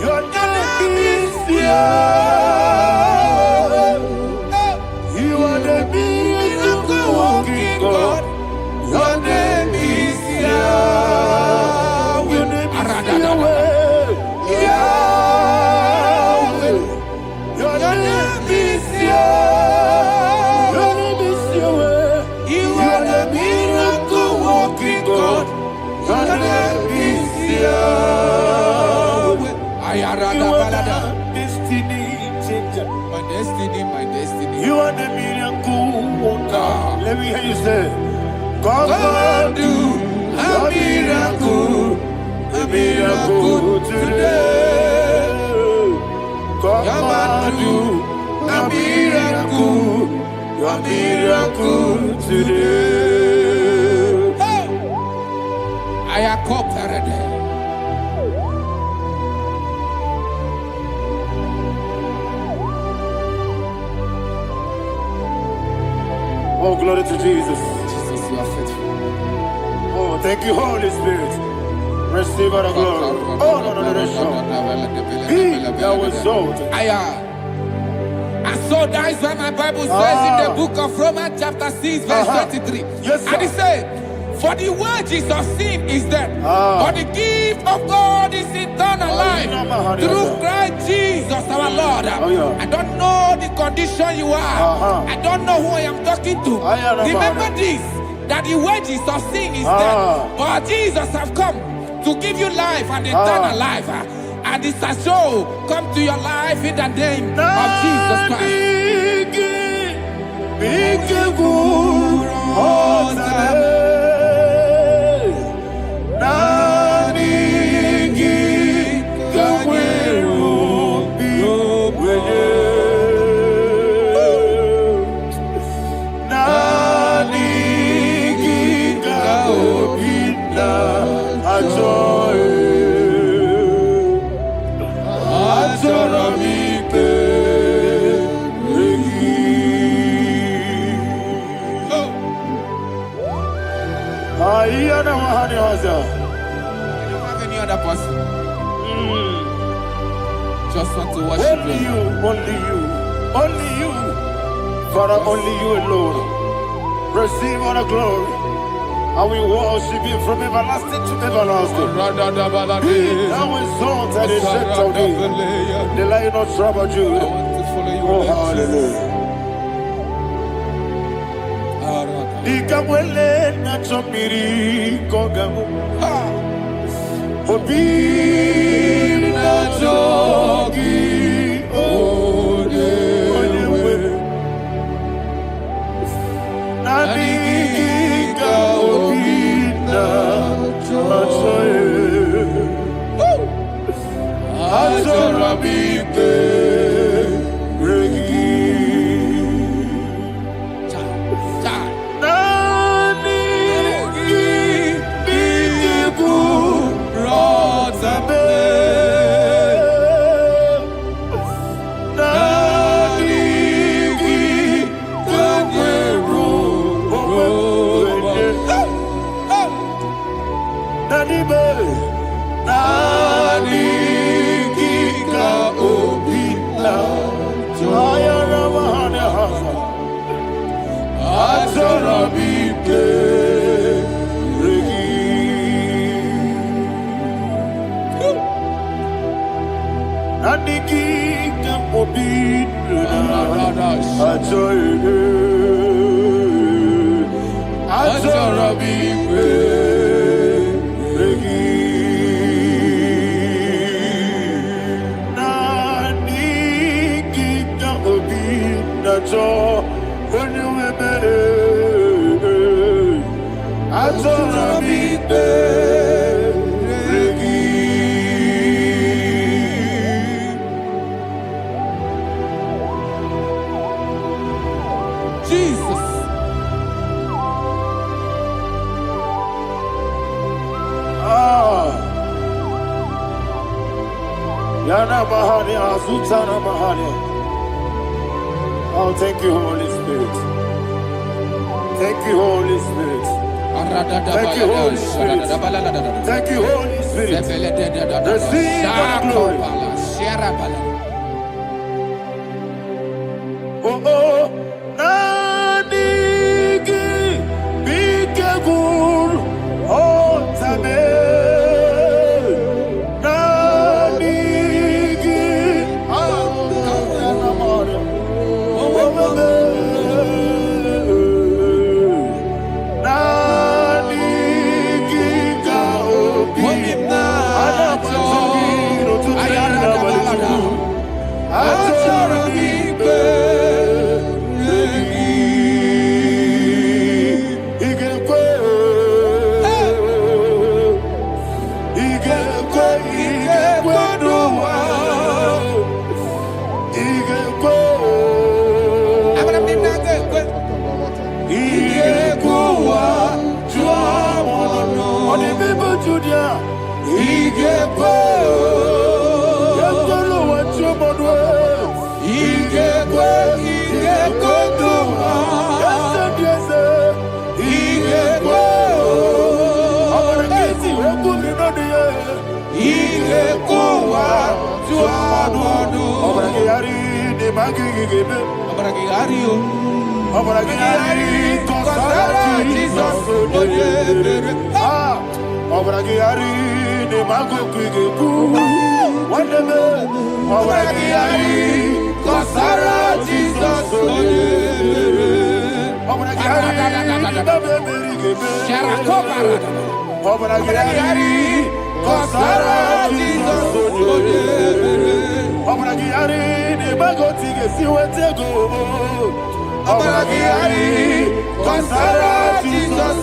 Your name is Yahweh. You are the miracle working God. Your name is Yahweh. Your name is Yahweh. Yahweh. Your name is Yahweh. Your name is Yahweh. You are the miracle working God. Your name is Yahweh. You are the destiny changer. My destiny, my destiny. You are the miracle worker. Let me hear you say, come and do a miracle today. Come and do a miracle today. I am cooperated. Oh, glory to Jesus. Jesus, you are faithful. Oh, thank you, Holy Spirit. Receive our glory. Oh, no, Be thou exalted. And so that is why my Bible says in the book of Romans chapter 6 verse 23. Yes, sir. And it says, for the wages of sin is death, but the gift of God is eternal life through Christ Jesus our Lord. I don't know the condition you are. I don't know who I am talking to. Remember this, that the wages of sin is death, but Jesus have come to give you life and eternal life. And this shall come to your life in the name of Jesus Christ. You don't have any other person. Just want to worship only you, only you, only you. Father, only you alone. Receive all the glory. And we worship you from everlasting to everlasting. Be thou exalted and set of thee. The Lion of trouble Judah. Oh, hallelujah. Ikamwele na chomiri kogamu. Obi na jogi odewe. Nadiga obi na jogi. Azorabike regi. Oh, thank you, Holy Spirit. Thank you, Holy Spirit. Thank you, Holy Spirit. Thank you, Holy Spirit. Receive the glory. Oh, oh, Nadigi, Bikagur, oh, Tame. Obragiari, Kosara, Jesus,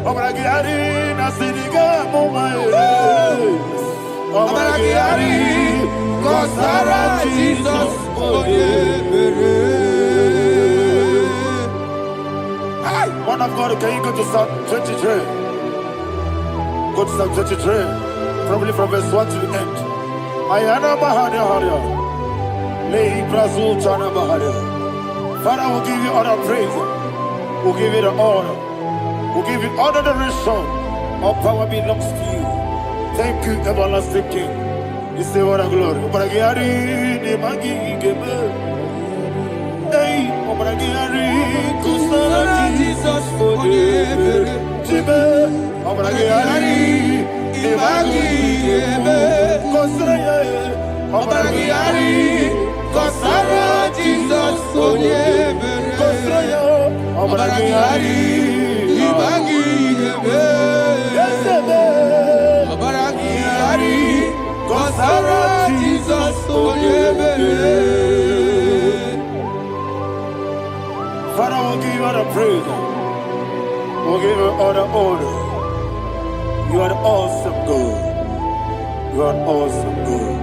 Obragiari, Nasiriga, Mumae. Obragiari, Kosara, Jesus, Man of God, can you go to Psalm 23? Go to Psalm 23, probably from verse 1 to the end. Ayana Mahadia Haria. Lei Brazil Chana Mahadia. Father, we'll give you all the praise. We'll give you the honor. We'll give you all the adoration. All power belongs to you. Thank you, everlasting King. You say what a glory. Obragiari, Nemagi, Gebe. Hey, Obragiari, Kusara, Jesus, Jibe, Obragiari, Nemagi, Gebe. Kosara, Obragiari, Kosara, Jesus, Kosara, Obragiari, Nemagi, Gebe. Obragiari, Kosara, Jesus, Father, we'll give you all the praise. We'll give you all the honor. You are the awesome God. You are an awesome God.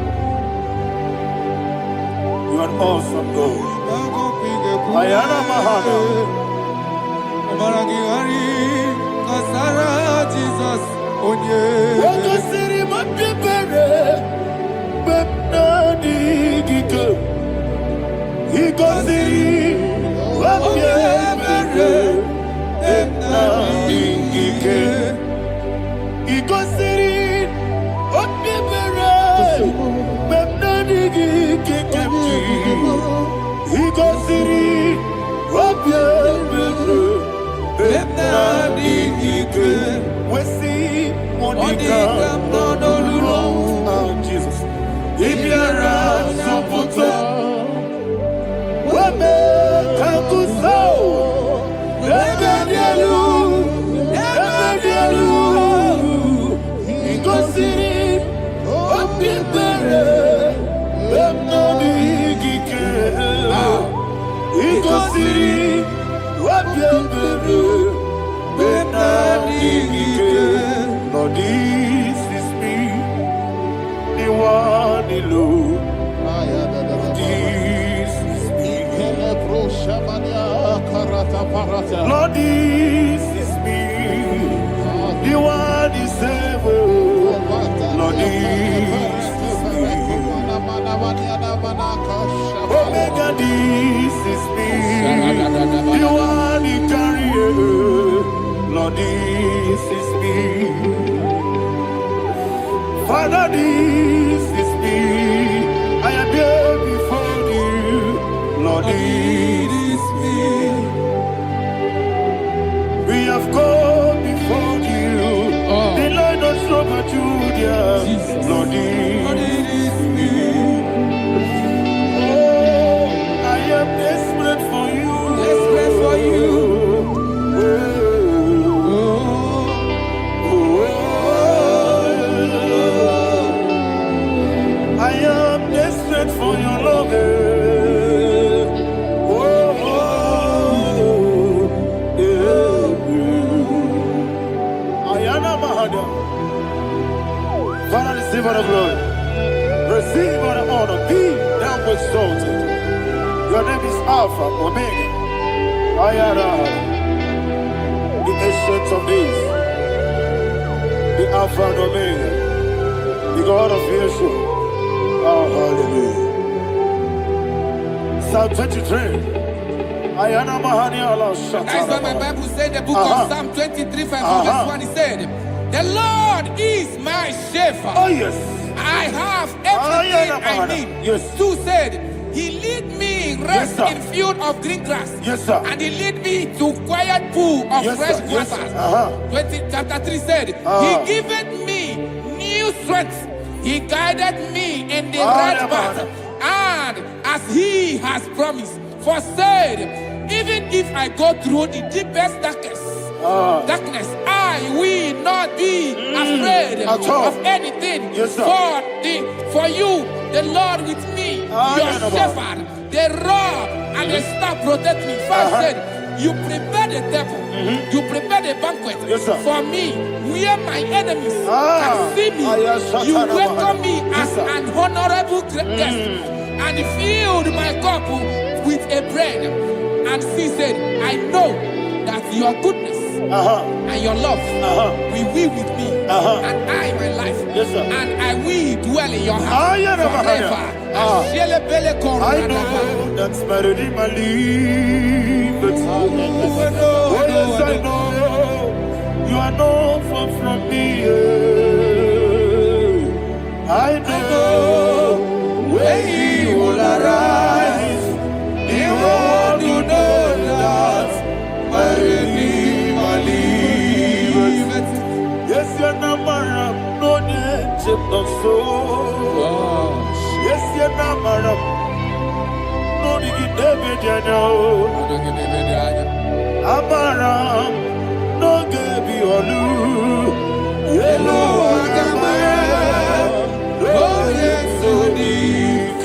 You are an awesome God. Ayana Mahana. Jesus, Wakasiri mapipere. Bepnadi gike. Ikasiri mapipere. Bepnadi gike. Ikasiri mapipere. Bepnadi gike. Ikasiri mapipere. Bepnadi gike. We see Monica. Oh, Jesus. Ibiara Soputo. Wame Kakuso. Ebedielu. Ebedielu. Igosiri. Opipere. Bemnodi Gike. Igosiri. Opipere. Bemnodi Gike. Lord, this is me. The one alone. This is me. Lord, this is me. The one is able. Lord, this is me. Omega, this is me. The one you carry. Lord, this is me. Father, this is me. I am here before you. Lord, it is me. We have come before you. The Lord of Summer Judah. Lord, it is me. Oh, I am desperate for you. Desperate for you. I am desperate for your love. Father, receive all the glory. Receive all the honor. Be thou exalted. Your name is Alpha, Omega. Ayara. The ancient of days. The Alpha and Omega. The God of Yeshua. Oh, hallelujah. Psalm 23. Ayana Mahani Allah Shata. That's what my Bible said, the book of Psalm 23, verse 1. It said, the Lord is my shepherd. Oh, yes. I have everything I need. Yes. 2 said, he lead me rest in field of green grass. Yes, sir. And he lead me to quiet pool of fresh waters. 20, chapter 3 said, he giveth me new strength. He guided me in the right path. And as he has promised, for said, even if I go through the deepest darkness, I will not be afraid of anything. Yes, sir. For you, the Lord with me, your shepherd, the rod and a staff protect me. First said, you prepare the table, you prepare the banquet for me, where my enemies can see me. You welcome me as an honorable guest, and filled my cup with a bread. And she said, I know that your goodness and your love will be with me, and I, my life, and I will dwell in your house forever. I know that's better than my life. Oh, yes, I know you are not far from me. I know when he will arise, he will do that. My Redeemer liveth. Yes, you're not married, no need no soul. Yes, you're not married, no need David, you know. Amaram, no Gaby Olu. Yellow Agamara, oh yes, so deep.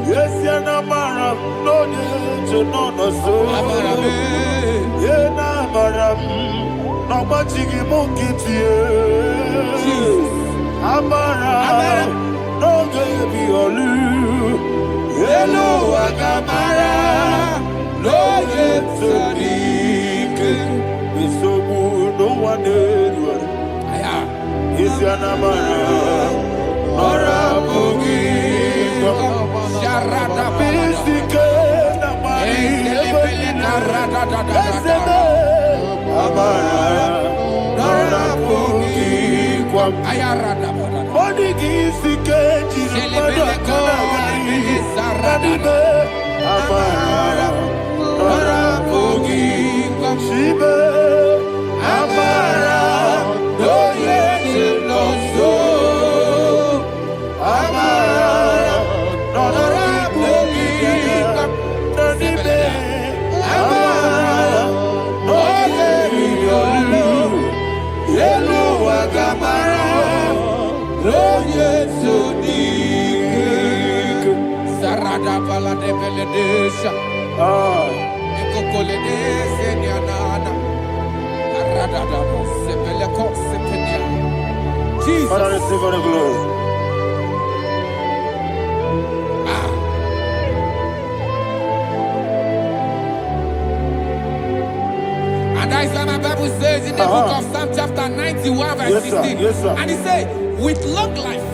Yes, you're not married, no need to know no soul. Yeah, na maram, no machigi monkey. Amaram, no Gaby Olu. Yellow Agamara, no yes, so deep. So good, no one did. Is your namara, Nora Bogi, Sharada Bisika, Namari, Nora Bogi, Ayarada, Bodigi, Sikeji, Amara, Nora Bogi, Shiba, Amara, no yes, no so, Amara, Nora Bogi, Nanibe, Amara, no Yellow Agamara, no yes, so deep. Sarada Pala de Veledesha, Ecocoledese, Nianana, Arada, Sepeleco, Sepenia. Jesus, Father, receive all the glory. And that is why my Bible says in the book of Psalm chapter 91 verse 16. And it says, with long life,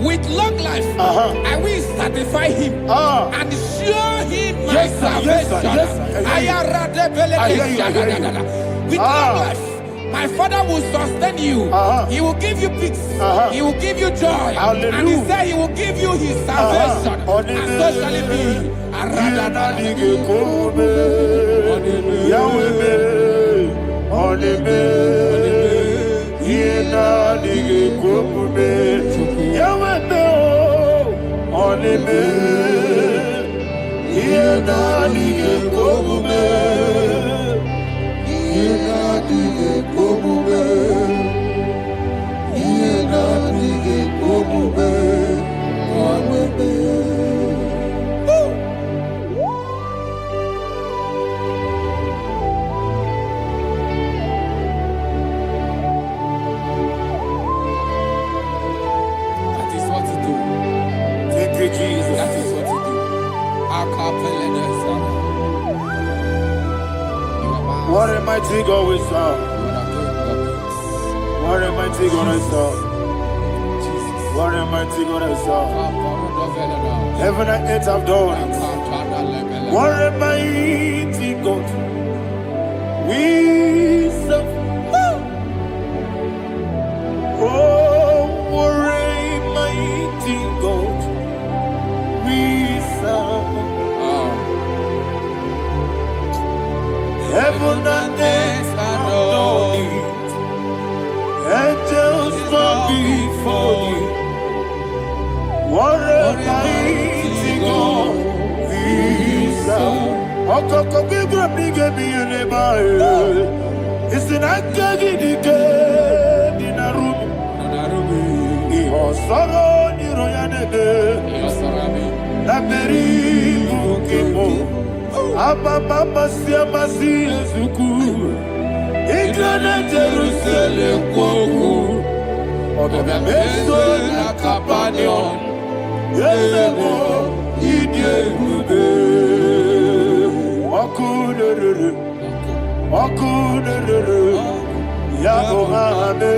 with long life, I will satisfy him and show him my salvation. With long life, my Father will sustain you. He will give you peace. He will give you joy. And he said he will give you his salvation. And so shall it be. Jesus. That is what you do. What a mighty God we serve. What a mighty God I serve. What a mighty God I serve. Heaven and earth have done it. What a mighty God we serve. Oh, what a mighty God we serve. Heaven and earth adore it. Angels bow before you. What a mighty God we serve. Okoko bigro bige biye bae. Isina kagi dike dinarubi. Iho soro ni royane de. La beri imo. Ababa siamasi ezuku. Igrana Jerusalem kwoku. Obebe meso na kapanion. Yelemo idie gube. Okunere. Okunere. Yabo ame.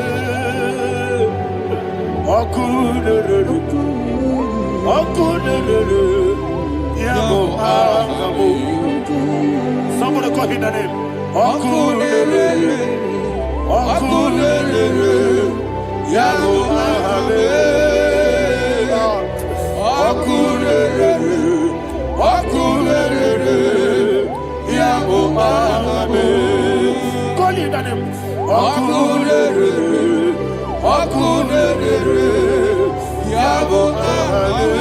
Okunere. Okunere. Yabo ame. Somebody call him the name. Okunere. Okunere. Yabo ame. Okunere. Okunere. Yabo ame. Call him the name. Okunere. Okunere. Yabo ame.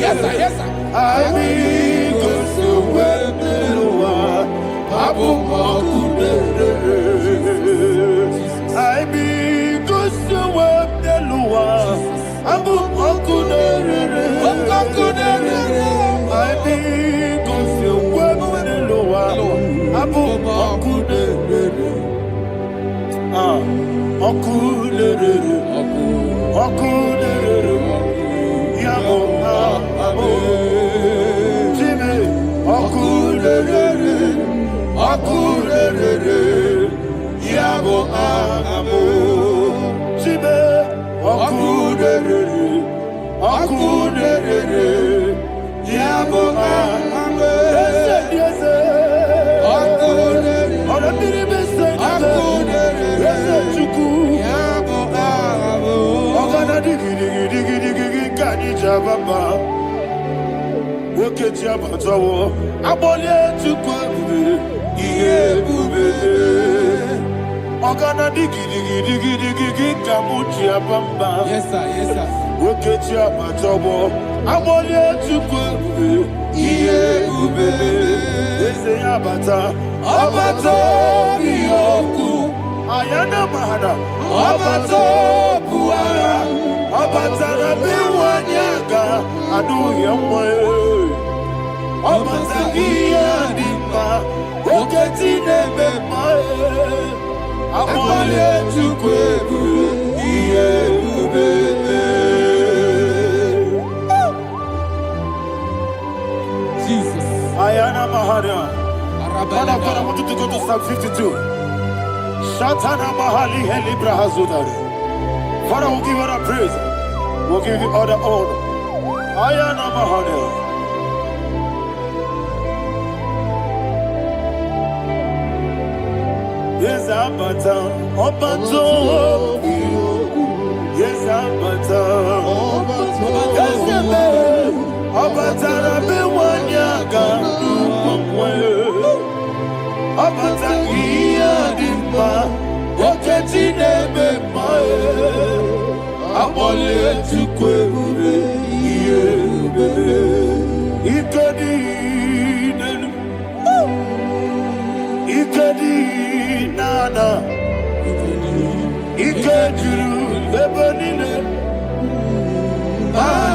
Yes, sir. Yes, sir. Yes, sir. Yes, sir. Ayana mahada, abato buara, abatara biwanyaga, adu yamwe, abatagia dimba, oketi nebe mae, abole tukwebu, iye ubebe. Jesus. Ayana mahada. Father, I want you to go to Psalm 52. Shatana Mahali Helibra Hazudari. Father, we'll give you all the praise. We'll give you all the honor. Ayana Mahali. Yes, Abata. Obato. Yes, Abata. Yes, Abata. Rabe Wanyaga. Abata iya dimba, oketi nebe mae, abole tukwe ube, iye ube, ikedi nenu, ikedi nana, ikediru lebenine,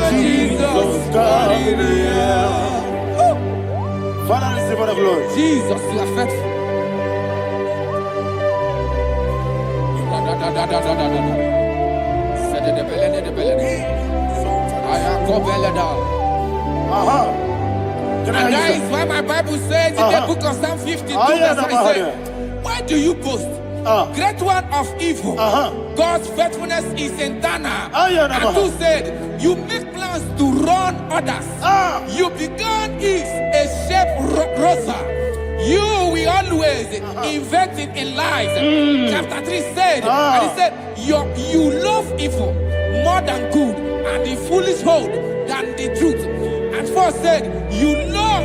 Jesus God. Father, receive all the glory. Jesus, you are faithful. And that is why my Bible says in the book of Psalm 52, verse 9, why do you boast? Great one of evil. God's faithfulness is eternal. And who said, you make plans to run others. You began is a shape rosa. You will always invent it in lies. Chapter 3 said, and he said, you love evil more than good, and the foolish hold than the truth. And 4 said, you love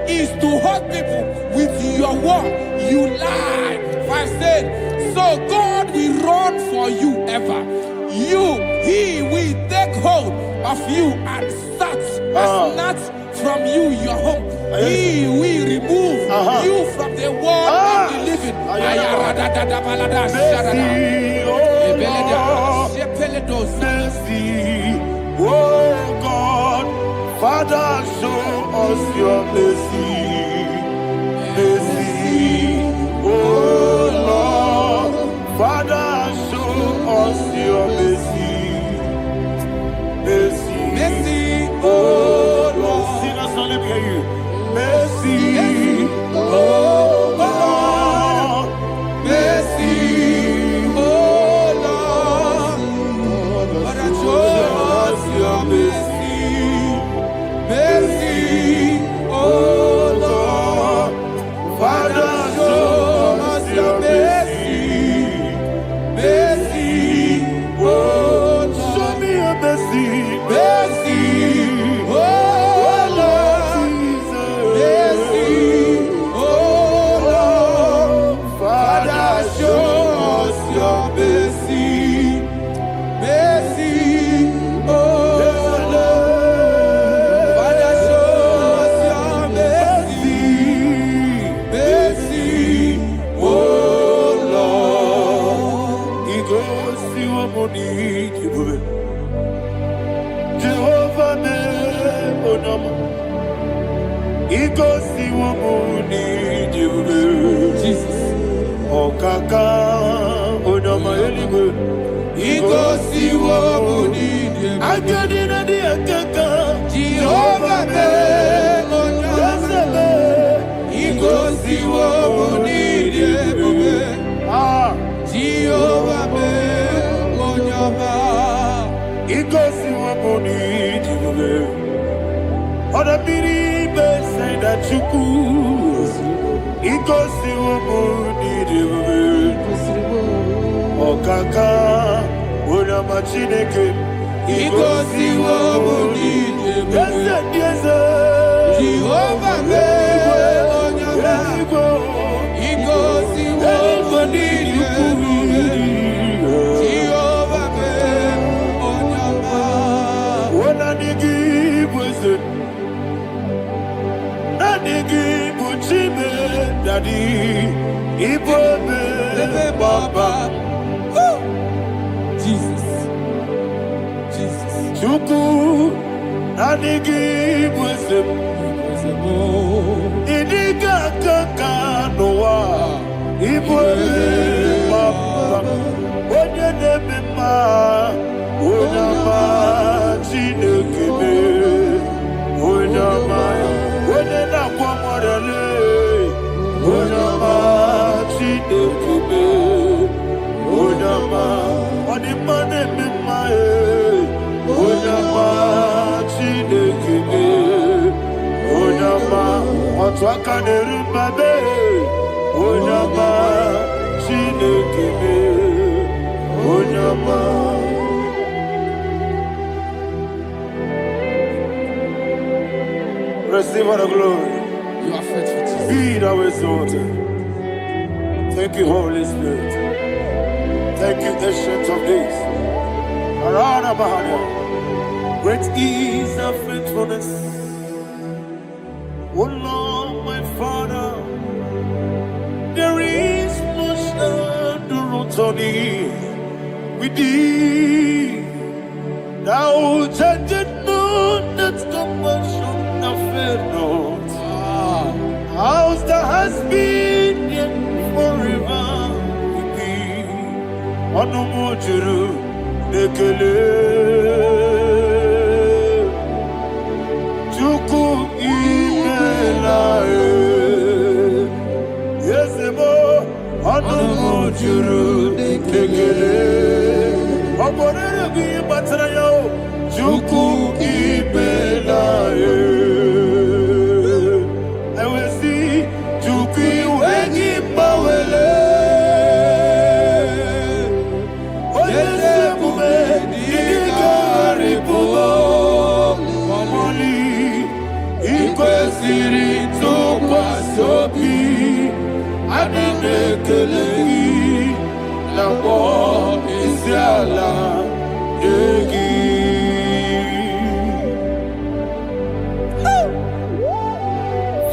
is to hurt people with your word. You lie. 5 said, so God will run for you ever. He will take hold of you and snatch from you your home. He will remove you from the world of the living. Mercy, oh God, Father, show us your mercy. Mercy, oh Lord, Father, show us your mercy. Mercy, Mercy, oh Lord, sing us on, let me hear you. Mercy, oh Lord, mercy, oh Lord, Father, show us your mercy. Mercy, oh Lord, Father, show us your mercy. Mercy, oh Lord, show me your mercy. Mercy, oh Lord, mercy, oh Lord, Father, show us your mercy. Mercy, oh Lord, Father, show us your mercy. Mercy, oh Lord, He goes to your money, Jehovah me onama. He goes to your money, Jesus. Okaka onama eligwe. He goes to your money, Agadina di akaka. Jehovah me onama. He goes to your money, Jehovah me onama. He goes to your money, Oda biri be say that you could. He goes to your money, Okaka onama chineke. He goes to your money, Yes, Jehovah me onama. He goes to your money, Jehovah me onama. When I give wisdom, Daddy, Ibobe, Baba, Jesus. Chuku, Daddy, give wisdom, Idiga Kaka Noa, Ibobe, Baba, Oye Nebima, Onama, Chinekebe, Onama, Onena Kwamorele. Onama, Chinekebe, Onama, Onimane Mimae, Onama, Chinekebe, Onama, Otwakane Rumbabe, Onama, Chinekebe, Onama. Receive all the glory. You are faithful, Jesus. Be thou exalted. Thank you, Holy Spirit. Thank you, Ancient of Days. Arana Bahana. Great is thy faithfulness. O Lord, my Father, there is much endurance on thee. With thee, thou judgest not that compassion of fair not. House that has been yet forever with thee. Onomojuru nekele. Chuku imelae. Yesemo onomojuru nekele. Oborere bi batrayo. Chuku imelae. Oh Siri to Kwasobi, Adinekelehi, Nabo Isiala, Egi.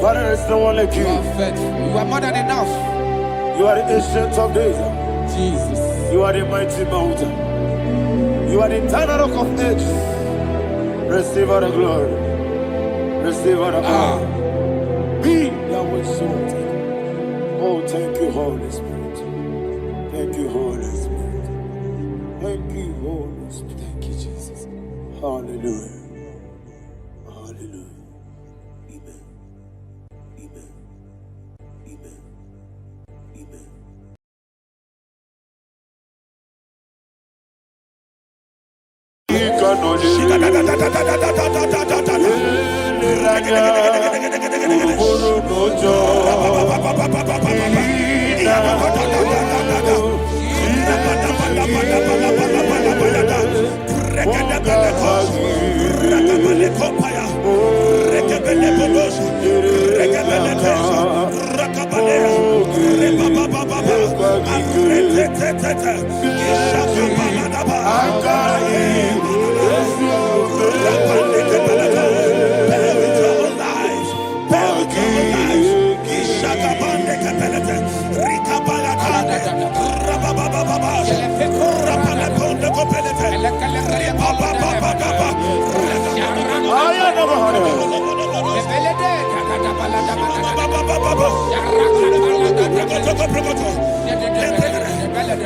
Father, there is no one like you. You are faithful. You are more than enough. You are the ancient of days. Jesus. You are the mighty mountain. You are the eternal rock of ages. Receive all the glory. Receive all the honor. Be thou exalted. Oh, thank you, Holy Spirit. Thank you, Holy Spirit. Thank you, Holy Spirit. Thank you, Jesus. Hallelujah. Hallelujah. Amen. Amen. Amen. Amen.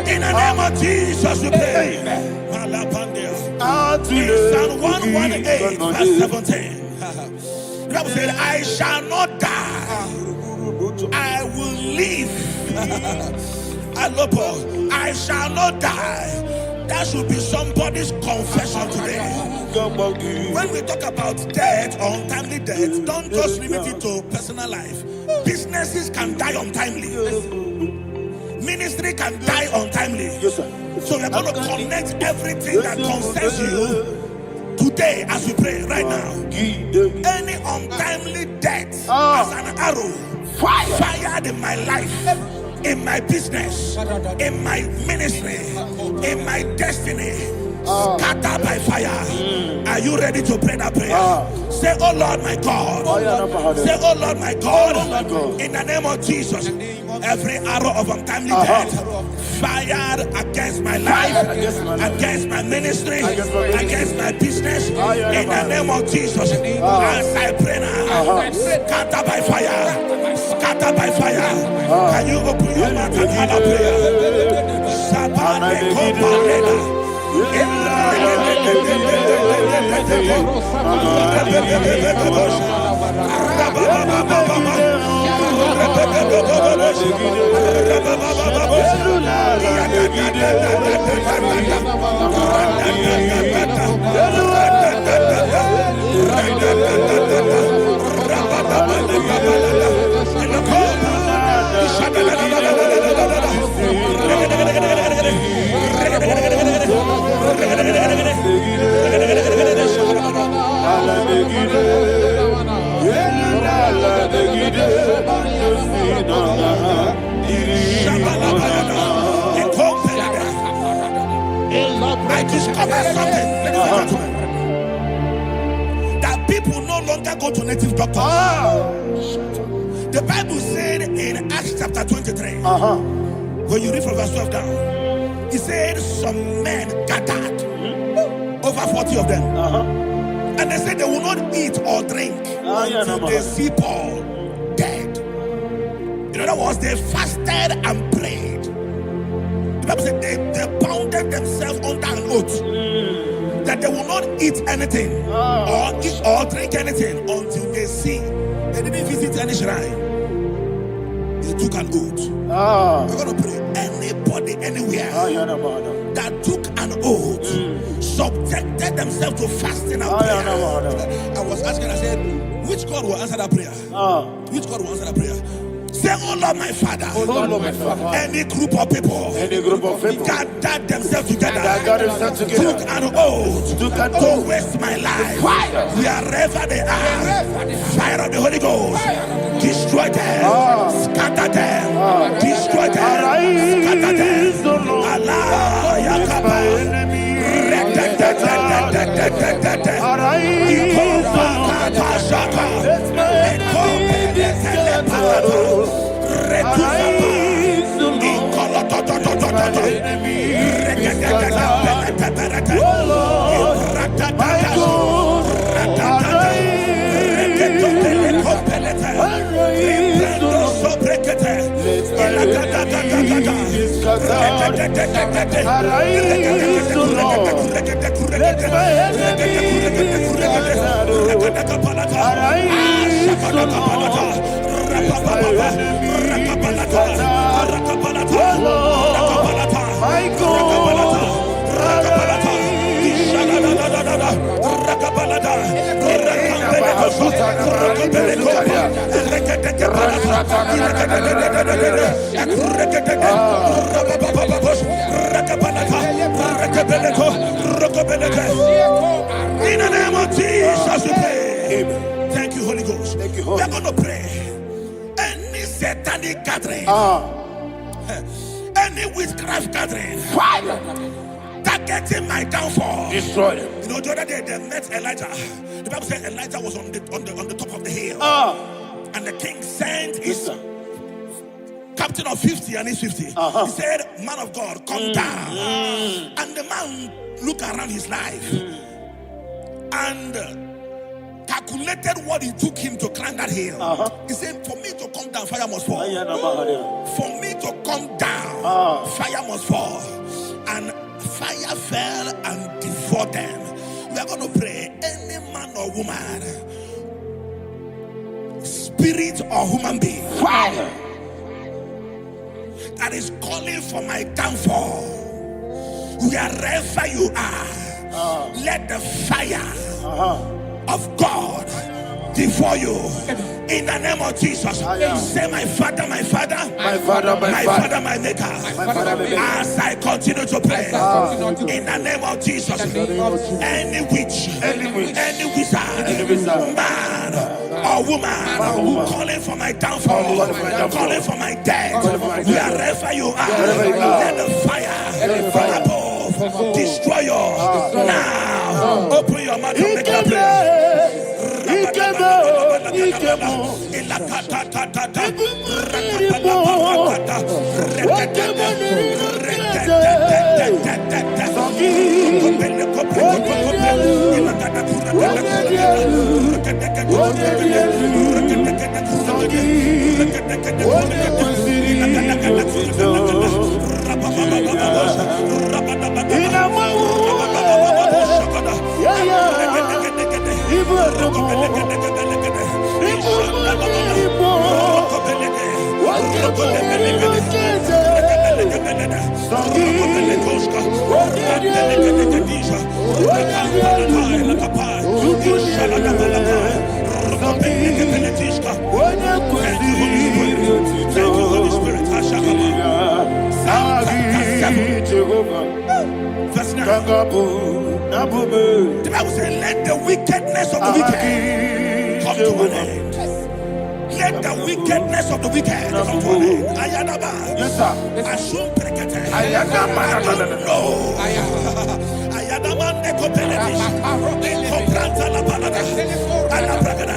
In the name of Jesus, we pray. In Psalm 118, verse 17, the Bible said, I shall not die, I will live. I shall not die. That should be somebody's confession today. When we talk about death or untimely death, don't just limit it to personal life. Businesses can die untimely. Ministry can die untimely. Yes, sir. So we're going to connect everything that concerns you today as we pray right now. Any untimely death as an arrow fired in my life, in my business, in my ministry, in my destiny, scattered by fire. Are you ready to pray that prayer? Say, oh Lord my God. Say, oh Lord my God. In the name of Jesus, every arrow of untimely death fired against my life, against my ministry, against my business, in the name of Jesus, as I pray now, scattered by fire, scattered by fire. Can you open your mouth and have a prayer? I discovered something, ladies and gentlemen, that people no longer go to native doctors. The Bible said in Acts chapter 23, when you read from verse 12 down, it said some men gathered, over 40 of them, and they said they will not eat or drink until they see Paul dead. In other words, they fasted and prayed. The Bible said they bounded themselves under an oath that they will not eat anything or eat or drink anything until they see. They didn't visit any shrine. They took an oath. We're going to pray. Anybody, anywhere that took an oath, subjected themselves to fasting and prayer. I was asking, I said, which God will answer that prayer? Which God will answer that prayer? Say, oh Lord, my Father. Oh Lord, my Father. Any group of people. Any group of people. Gathered themselves together. Took an oath. To waste my life. Wherever they are. Fire of the Holy Ghost. Destroy them. Scatter them. Destroy them. Scatter them. Allah. Yakaba. In the name of Jesus, we pray. Thank you, Holy Ghost. Thank you, We are going to pray. Any satanic gathering, any witchcraft gathering, targeting my downfall, destroy them. You know, the other day they met Elijah. The Bible said Elijah was on the top of the hill, and the king sent his captain of 50 and his 50. He said, "Man of God, come down." And the man looked around his life and calculated what it took him to climb that hill. He said, "For me to come down, fire must fall. For me to come down, fire must fall." And fire fell and devoured them. We are going to pray. Any man or woman, spirit or human being, that is calling for my downfall, wherever you are, let the fire of God devour you. In the name of Jesus, say, "My Father, my Father, My Father, my Father, my Maker." As I continue to pray, in the name of Jesus, any witch, any wizard, man or woman calling for my downfall, calling for my death, wherever you are, let the fire from above destroy you now. Open your mouth and make a prayer. The Bible says, "Let the wickedness of the wicked come to an end." Let the wickedness of the wicked come to an end. Ayadaba. Yes, sir. Assume prekete. Ayadaba. No. Ayadaba nekopeletis. Ekopranta la balada. Alabragada.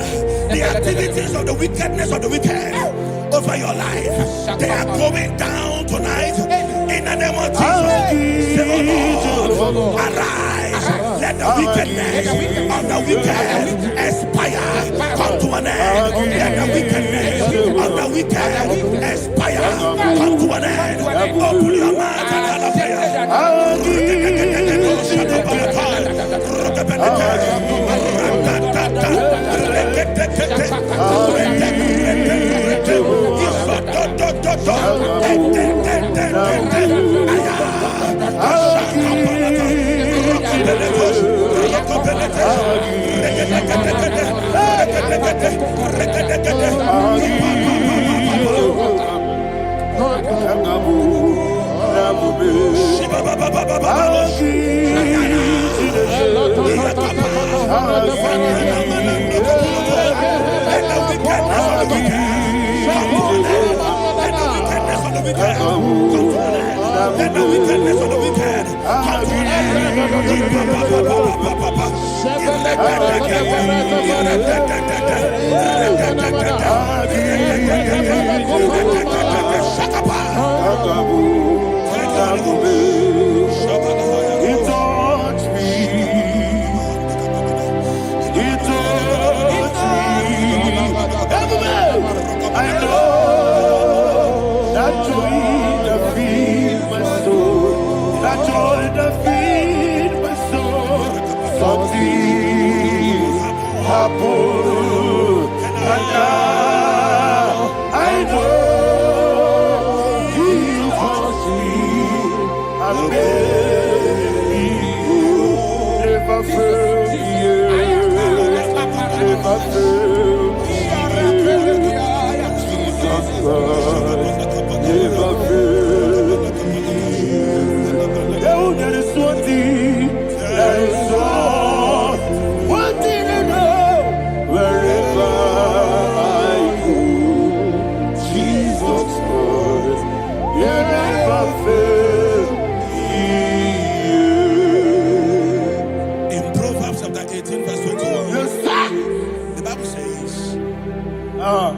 The activities of the wickedness of the wicked over your life, they are going down tonight. In the name of Jesus, say, "Oh Lord, arise. Let the wickedness of the wicked expire. Come to an end. Let the wickedness of the wicked expire. Come to an end." Open your mouth and have a prayer.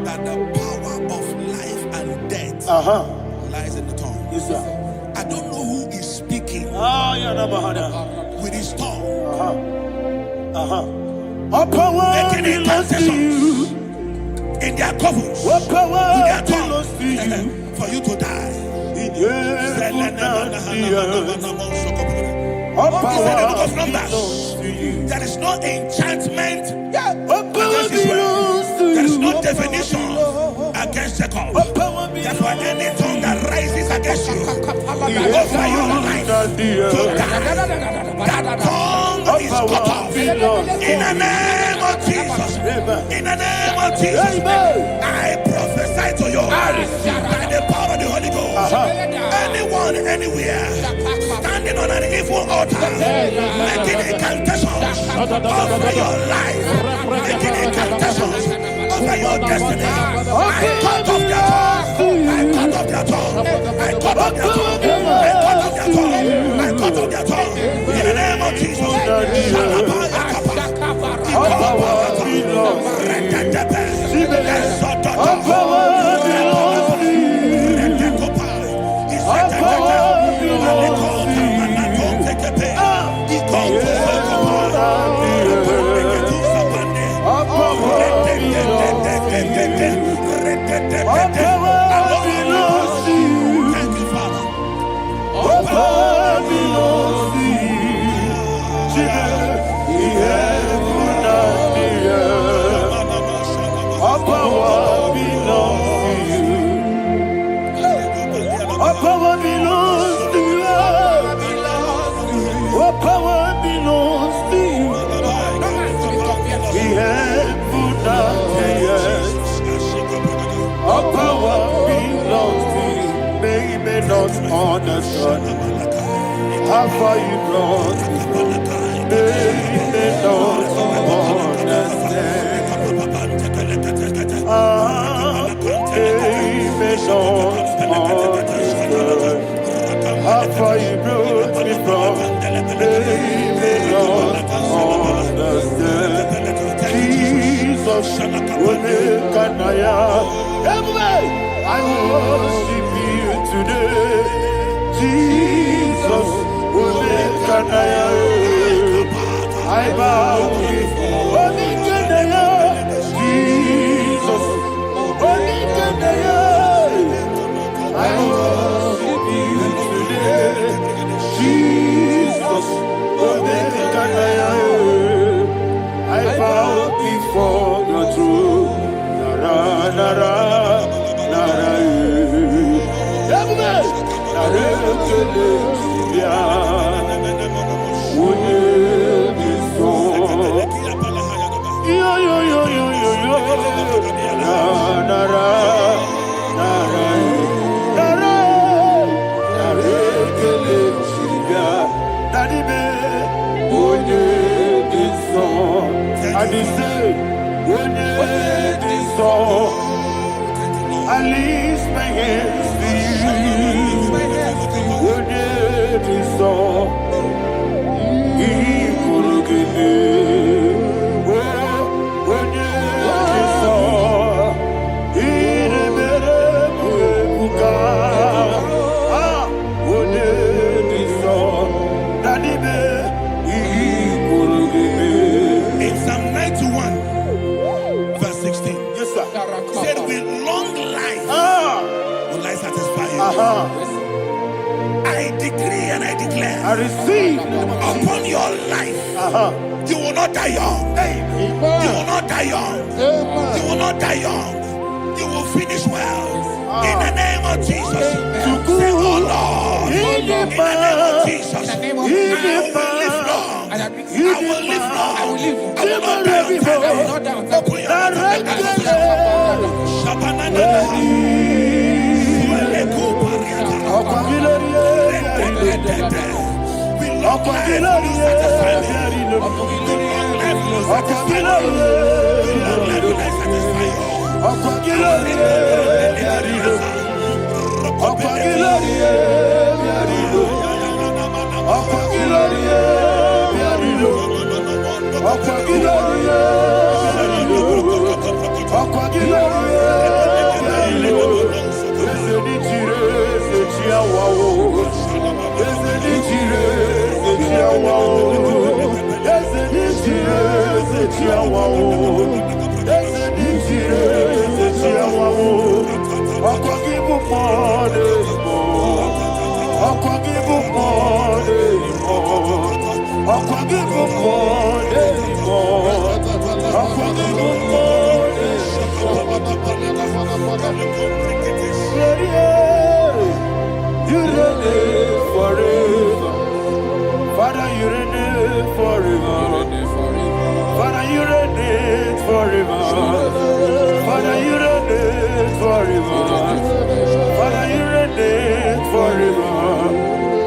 That the power of life and death lies in the tongue. Yes, sir. I don't know who is speaking with his tongue, making incantations in their covers with their tongue for you to die. He said in the book of Numbers, there is no enchantment against Israel. There is no definition against Jacob. Therefore, any tongue that rises against you over your life to die, that tongue is cut off. In the name of Jesus. In the name of Jesus. I prophesy to you by the power of the Holy Ghost. Anyone, anywhere, standing on an evil altar, making incantations over your life, making incantations over your destiny, I cut off their tongue. I cut off their tongue. I cut off their tongue. I cut off their tongue. I cut off their tongue. In the name of Jesus. Understand how far you brought me. They don't understand. They don't understand how far you brought me from. They don't understand. Jesus, will make an I worship you today. Jesus, will make an I bow before Jesus, will make an I worship you today. Jesus, will make an I bow before your throne. Nara, nara. Daddy me, onye this song. And he said, onye this song. I lift my hands to you. Onye this song. He could give me. Onye this song. He never buka. Onye this song. Daddy me, he could give me. In Psalm 91, verse 16, Yes, sir. he said, with long life will I satisfy you. I decree and I declare I receive. upon your life, you will not die young. You will not die young. You will not die young. You will finish well. In the name of Jesus. Say, oh Lord. In the name of Jesus. I will live long. I will live long. I will not die young. Open your You reign forever. Father, you reign forever. Father, you reign forever. Father, you reign forever. Father, you reign forever.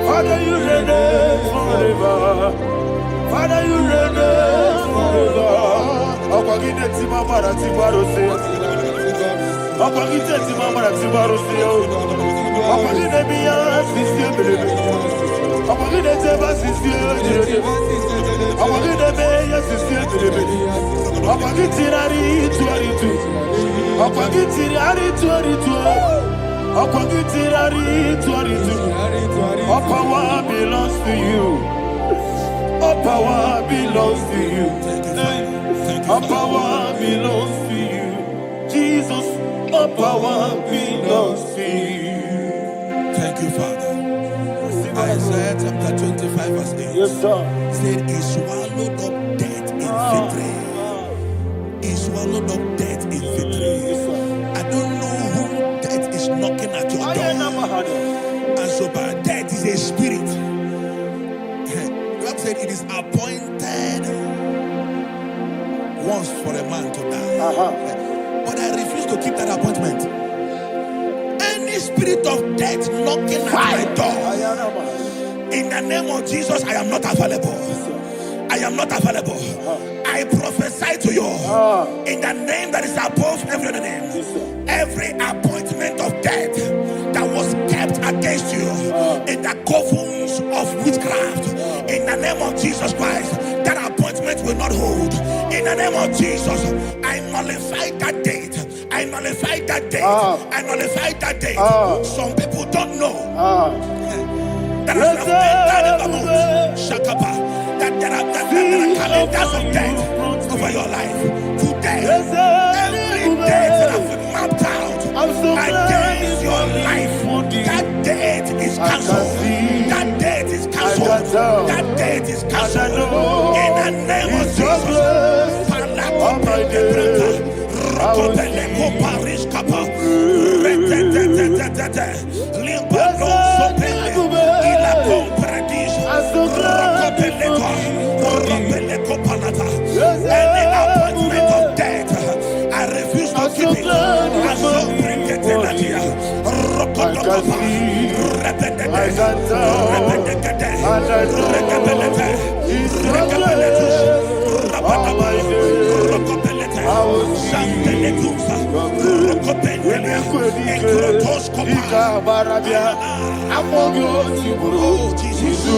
Father, you reign forever. Father, you reign forever. Akwagide ti mama na ti barose. Akwagide ti mama na ti barose. Akwagide biya sisi ebelebe. Akwagide teba sisi ebelebe. Akwagide beya sisi ebelebe. Akwagide rari tuaritu. Akwagide rari tuaritu. Akwagide rari tuaritu. All power belongs to you. All power belongs to you. All power belongs to you. Jesus, all power belongs to you. Thank you, Father. Isaiah chapter 25, verse 8. Yes, sir. Said, he swallowed up death in victory. He swallowed up death in victory. I don't know who death is knocking at your door. And so, but death is a spirit. God said it is appointed once for a man to die. But I refuse to keep that appointment. Any spirit of death knocking at my door, in the name of Jesus, I am not available. I am not available. I prophesy to you in the name that is above every other name. Every appointment of death that was kept against you in the covens of witchcraft, in the name of Jesus Christ, that appointment will not hold. In the name of Jesus, I nullify that date. I nullify that date. I nullify that date. Some people don't know that as I've entered in the mood, Shakapa, that there are calendars of death over your life. Today, every date that I've mapped out against your life, that date is cancelled. That date is cancelled. That date is cancelled. In the name of Jesus. Any appointment of death, I refuse to keep it. I Rekapelete, rekapeletus, rabadaba, rokopelete, santeletusa, rokopendelia, ekrotoskopa. Oh, Jesus.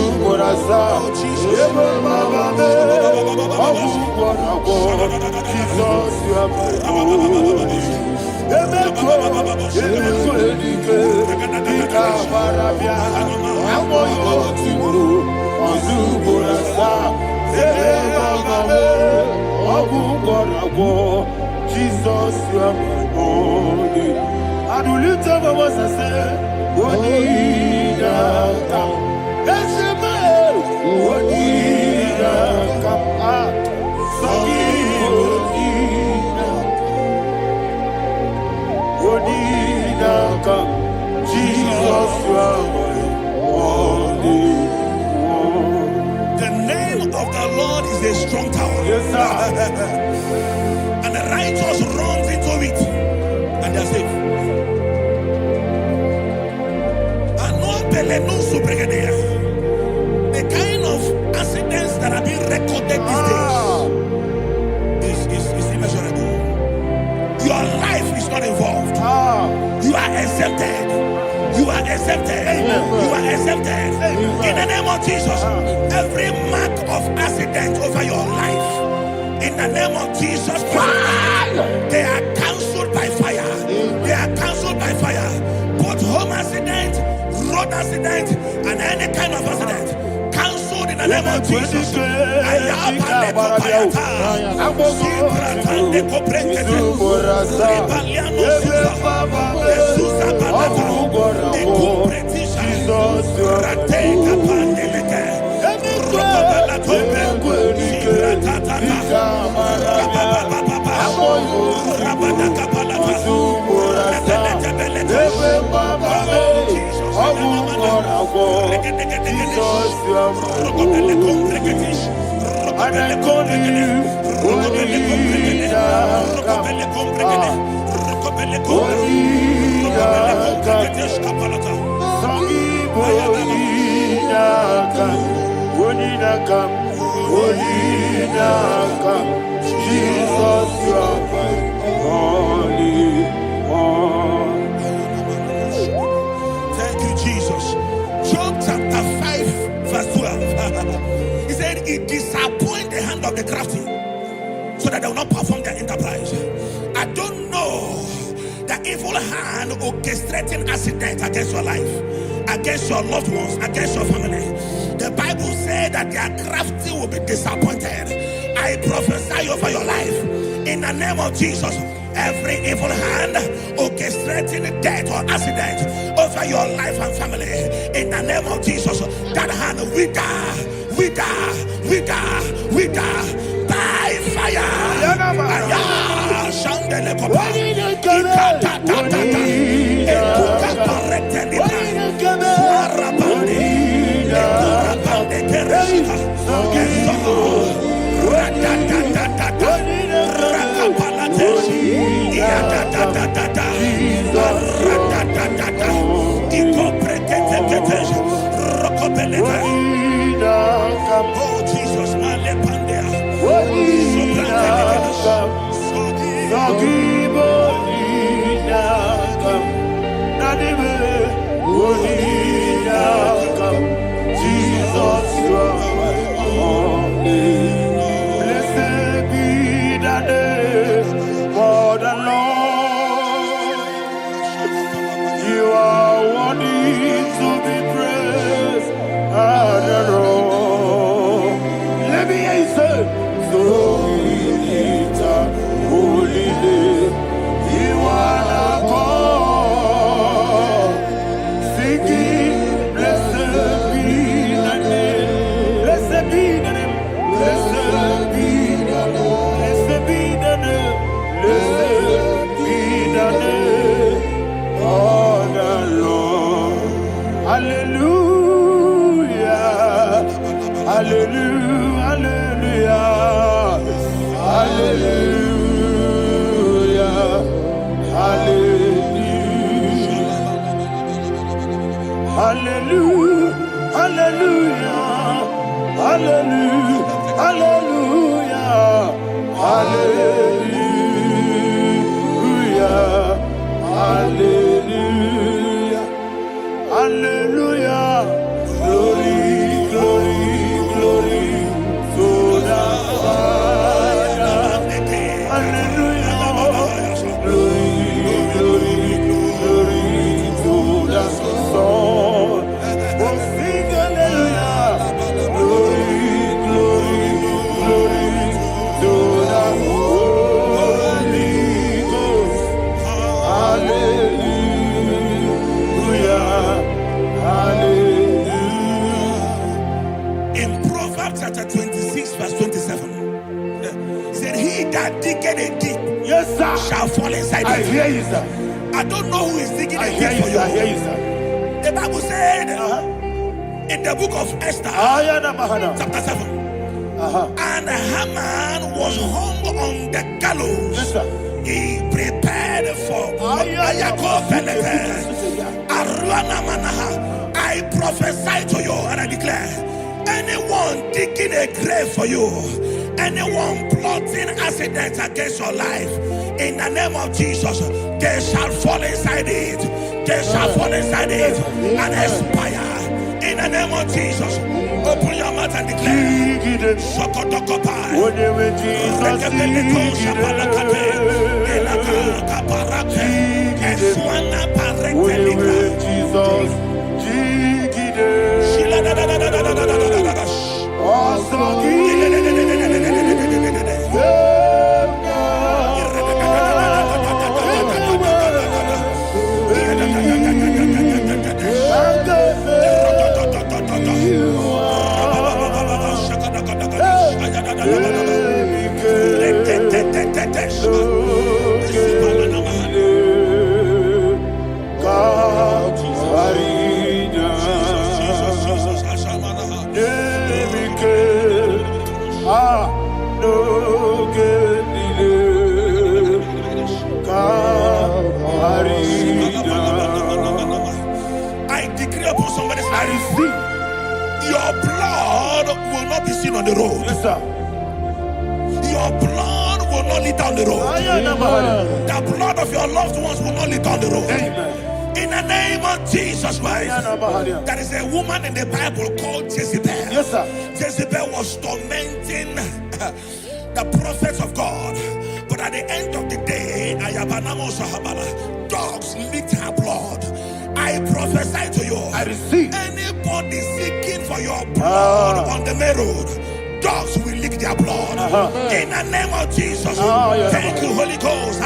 Jesus, you are my only. I do lift up my voice and say, Wodida come. That's the man. Wodida come. Wodida come. Jesus, you are my only. The name of the Lord is a strong tower. Yes, sir. And the righteous runs into it and they are safe. The kind of accidents that are being recorded these days is immeasurable. Your life is not involved. You are exempted. You are exempted. You are exempted. In the name of Jesus, every mark of accident over your life, in the name of Jesus Christ, they are cancelled by fire. They are cancelled by fire. Both home accident, road accident, and any kind of accident, cancelled in the name of Jesus. Thank you, Jesus. Job chapter 5, verse 12. He said, it disappoints the hand of the crafty, so that they will not perform their enterprise. I don't know the evil hand orchestrating accident against your life, against your loved ones, against your family. The Bible said that their crafty will be disappointed. I prophesy over your life in the name of Jesus. Every evil hand orchestrating death or accident over your life and family, in the name of Jesus, that hand wither by fire. Oh Jesus, blessed be the name of the Lord. You are worthy to be praised and adored. Let me hear you say, so we lift up holy name. You are the God. Singing, blessed be the name. Blessed be the name. Blessed be the name. Blessed be the name. Blessed be the name of the Lord. Hallelujah. Hallelujah. Hallelujah. Hallelujah. Hallelujah. Hallelujah, hallelujah, hallelujah, hallelujah, hallelujah, hallelujah. Glory, glory, glory to the Father. Hallelujah. Glory, glory, glory to the Son. Oh, sing hallelujah. Glory, glory, glory to the Holy Ghost. Hallelujah. Hallelujah. In Proverbs chapter 26, verse 27, he said, he that diggeth a deep, Yes, sir, shall fall inside I it. hear you, sir. I don't know who is digging I a hear deep you, for sir. I you. hear you, sir. The Bible said in the book of Esther, chapter 7, and Haman was hung on the gallows. Yes, sir. He prepared for I prophesy to you and I declare, anyone digging a grave for you, anyone plotting accidents against your life, in the name of Jesus, they shall fall inside it. They shall fall inside it and expire. In the name of Jesus, open your mouth and declare. Shokotokopai. I decree upon somebody's life, your blood will not be seen on the road. Yes, sir. Your blood will not lead down the road. The blood of your loved ones will not lead down the road. Amen. In the name of Jesus Christ. There is a woman in the Bible called Jezebel. Yes, sir. Jezebel was tormenting the prophets of God. But at the end of the day, dogs licked her blood. I prophesy to you, I receive. anybody seeking for your blood on the main road, dogs will lick their blood. In the name of Jesus. Thank you, Holy Ghost.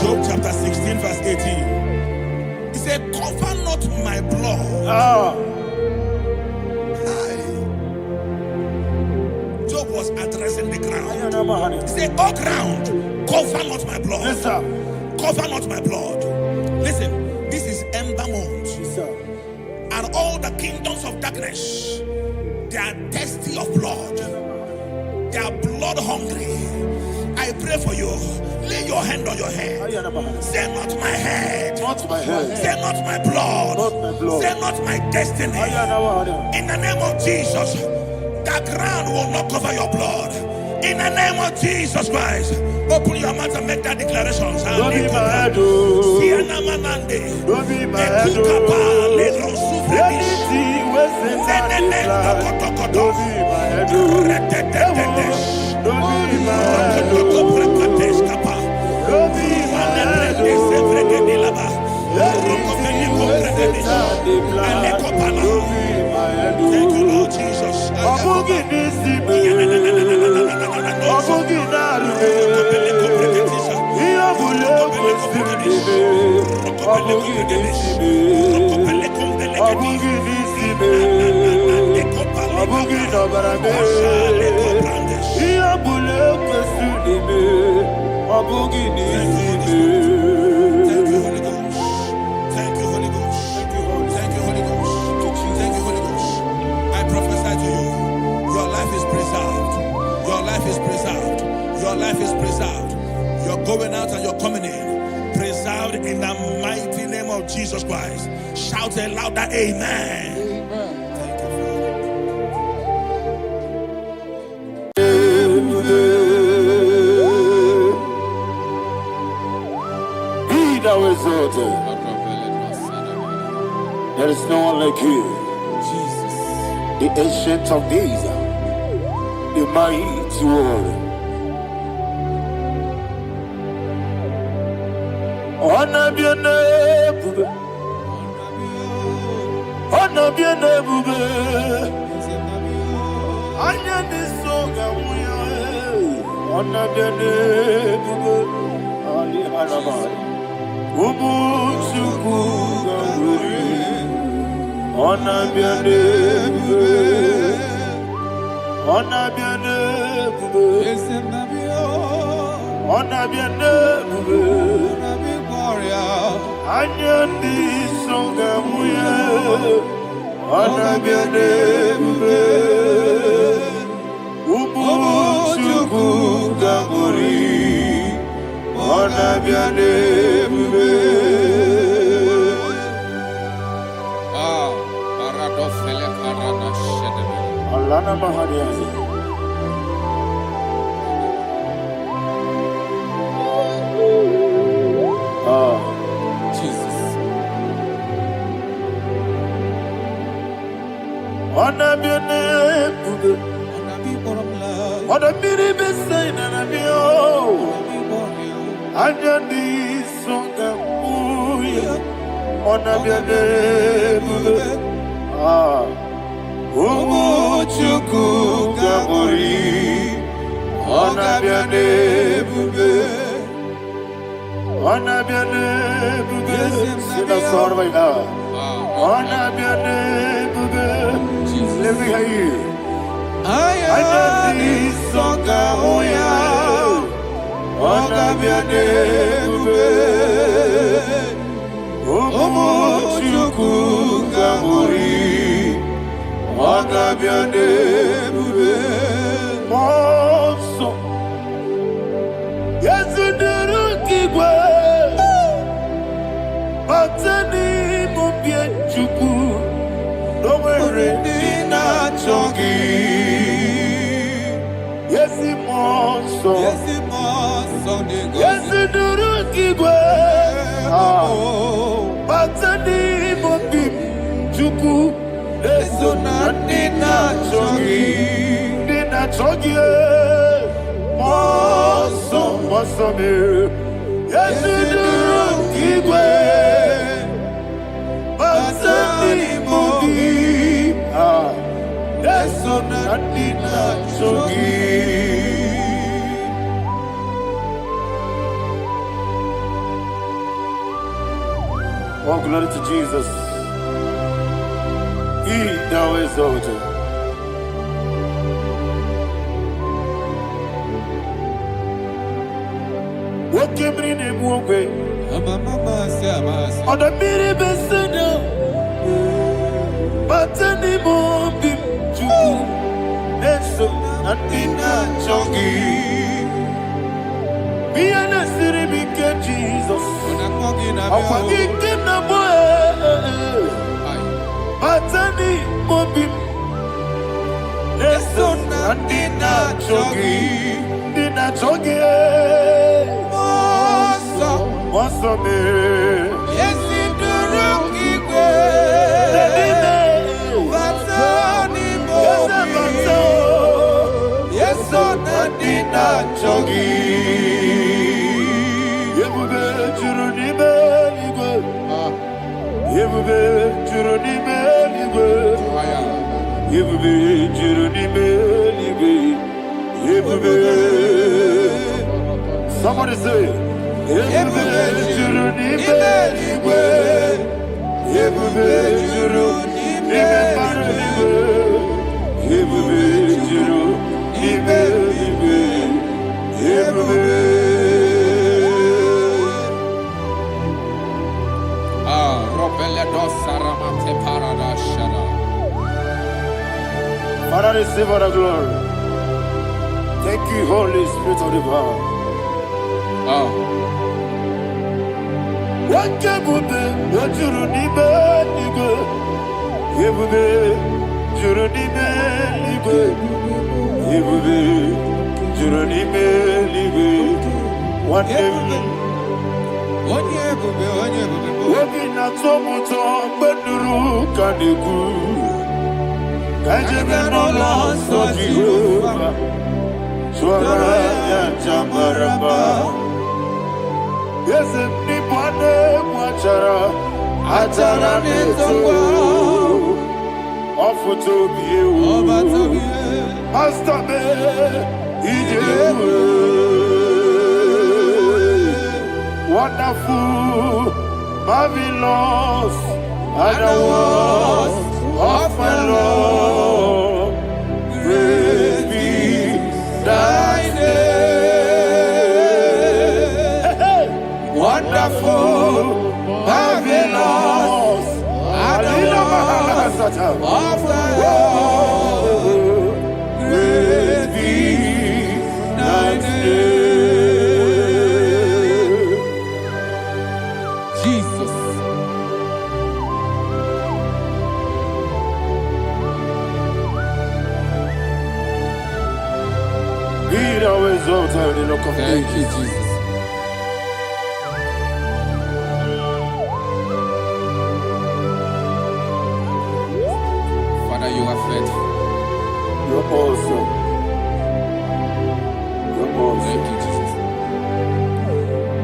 Job chapter 16 verse 18. He said, cover not my blood. Job was addressing the ground. He said, oh ground, cover not my blood. Yes, sir. Cover not my blood. Listen, this is ember month. Yes, sir. And all the kingdoms of darkness, they are thirsty of blood. They are blood hungry. I pray for you. Lay your hand on your head. Say not my head. Not my head. Say not my blood. Not my blood. Say not my destiny. In the name of Jesus, the ground will not cover your blood. In the name of Jesus Christ, open your mouth and make that declaration. Don't be mad, oh. Siana Manande. Don't be mad, Ekukapa, oh. Legro Sufredish. Anything was in that plan. Don't be mad, oh. Don't be mad, oh. Don't be mad, oh. Thank you, Lord Jesus. Your life is preserved. You're going out and you're coming in. Preserved in the mighty name of Jesus Christ. Shout a louder amen. Thank you, Father. Be thou exalted. There is no one like you. Jesus. The ancient of days. The mighty warrior. Honor be bube. Honor be bube. Anya ni songa muya. Honor be bube. Ali Arabari. Ubu chuku ganguri. Honor be bube. Honor be bube. Honor be bube. Anyandi songa muya, anabiane bube, ubu chuku ganguri, anabiane bube. Ah, paradofele karana shedebe. Alana mahariazi. Jesus. Anabiane bube, anabiri besai nanabio, anyandi songa muya, anabiane bube, umu chuku ganguri, anabiane bube. Anabiane bube, sina sorvaina. Anabiane bube, let me hear you. Ayani songa oya, anabiane bube, omo chuku ganguri, anabiane bube. Monso, yazunduru kigwe. Batani mubie chuku, no merendina chongi. Yesi monso, yesi durukigwe. Batani mubie chuku, eso nina chongi, nina chongi. Monso, monso me, yesi durukigwe. Oh, glory to Jesus. He thou exalted. What came in him away? On the miri beseda. Batani mombi chuku. Eso natina chongi. Be an asiribike Jesus. Akwagi kim na boy. Batani mombi. Eso Nandina chogi, Nina chogi, Moso me, Yes, in the rookie Yes, on Nandina chogi. Yebube juruni meligwe, Yebube juruni meligwe, Yebube juruni meligwe, Yebube. Somebody say, Yebube juruni meligwe, Yebube juruni meligwe, Yebube juruni meligwe, Yebube. Father, receive all the glory. Thank you, Holy Spirit of the power. What can you do? What you do? Yebube, juruni meligwe, Yebube, juruni meligwe. One day, Wabina tomuto beduru kaniku. Kajemeno loso Jehovah. Swara ya jamaraba. Yese nipane mwachara. Atara netongo. Ofuto biyewu. Master me. Ijewu. Wonderful, marvelous, and the words of my Lord. Praise be thy name. Wonderful, marvelous, and the words of my Lord. Praise be thy name. Thank you, Jesus. Father, you are faithful. You're awesome. You're awesome. Thank you, Jesus.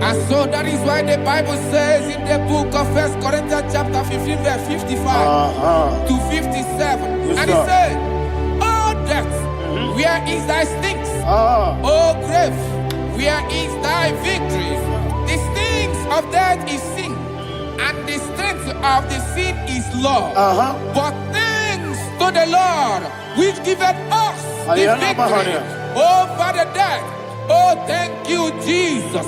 And so that is why the Bible says in the book of 1 Corinthians chapter 15, verse 55 to 57. Yes, and it said, "Oh death, where is thy stings? Oh grave, where is thy victory? The stings of death is sin, and the strength of the sin is law. But thanks to the Lord, which giveth us the victory over the death. Oh, thank you, Jesus."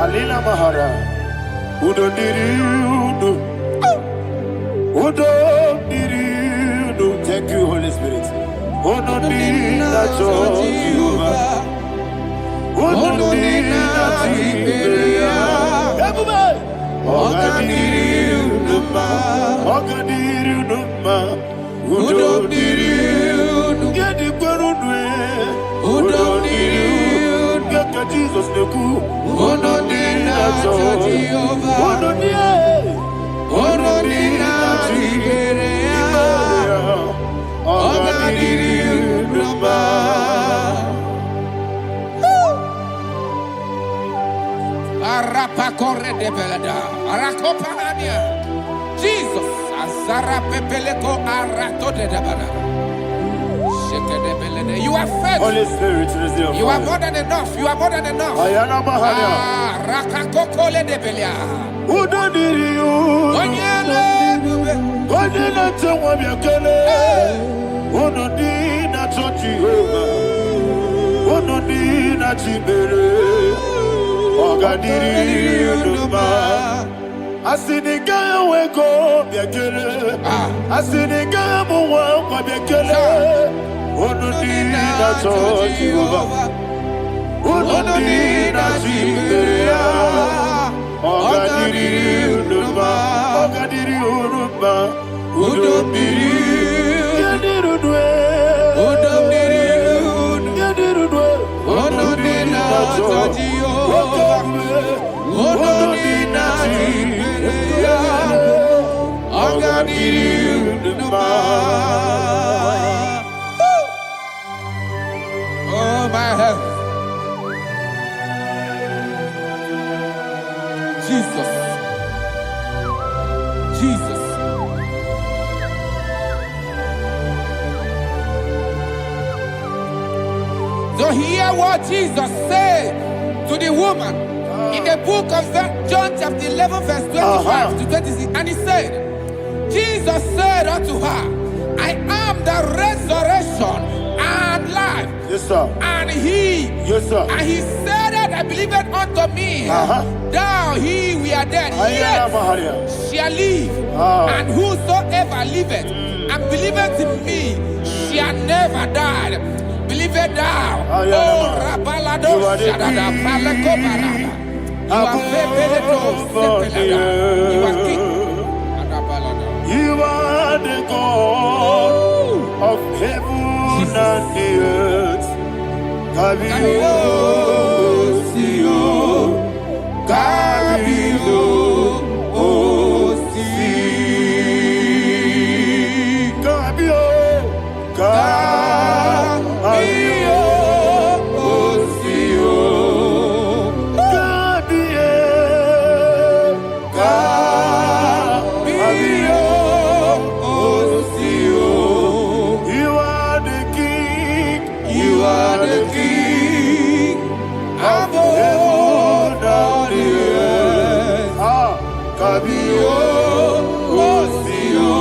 Alina Mahara, Udo Diriudo, Udo Diriudo. Thank you, Holy Spirit. Udo Diriudo, Udo Diriudo, Udo Diriudo, get the Gurudwe, Udo Diriudo, get the Jesus the Ku, Udo Diriudo, Udo Arapa corre de belada, Arakopania, Jesus. Azara pepeleko arato de dabara. You are faithful. Holy Spirit, receive You are more than enough. You are more than enough. Ayana Mahania. Rakakokole de belia. Who don't need you? Onyele bube. Onyele tewa miakele. Who don't need na Jehovah. Who don't need na Jibere. Ogadiri Uduma. Asiniga weko miakele. Asiniga muwa kwa miakele. Onodina Jehovah, Onodina Jiberia, Ogadiri Uduma, Ogadiri Uduma, Udomiri, Yadirudwe, Udomiri, Yadirudwe, Onodina Jehovah, Onodina Jiberia, Ogadiri Uduma. My health. Jesus. Jesus. So hear what Jesus said to the woman in the book of John chapter 11 verse 25 to 26. And he said, Jesus said unto her, I am the resurrection and life. Yes, sir. And he, yes, sir. And he said that I believe it unto me. Thou he we are dead, yet shall live. And whosoever liveth and believeth in me shall never die. Believe it thou. Oh, Rabalado Shadada Palako Barada. You are You are king. You are the God of heaven and the earth. Kabio, Sio, Kabio, Si, Kabio, Kabio, Sio, Kabio, Kabio, Sio. You are the king. You are the king of heaven and the earth. Kabio, Osio,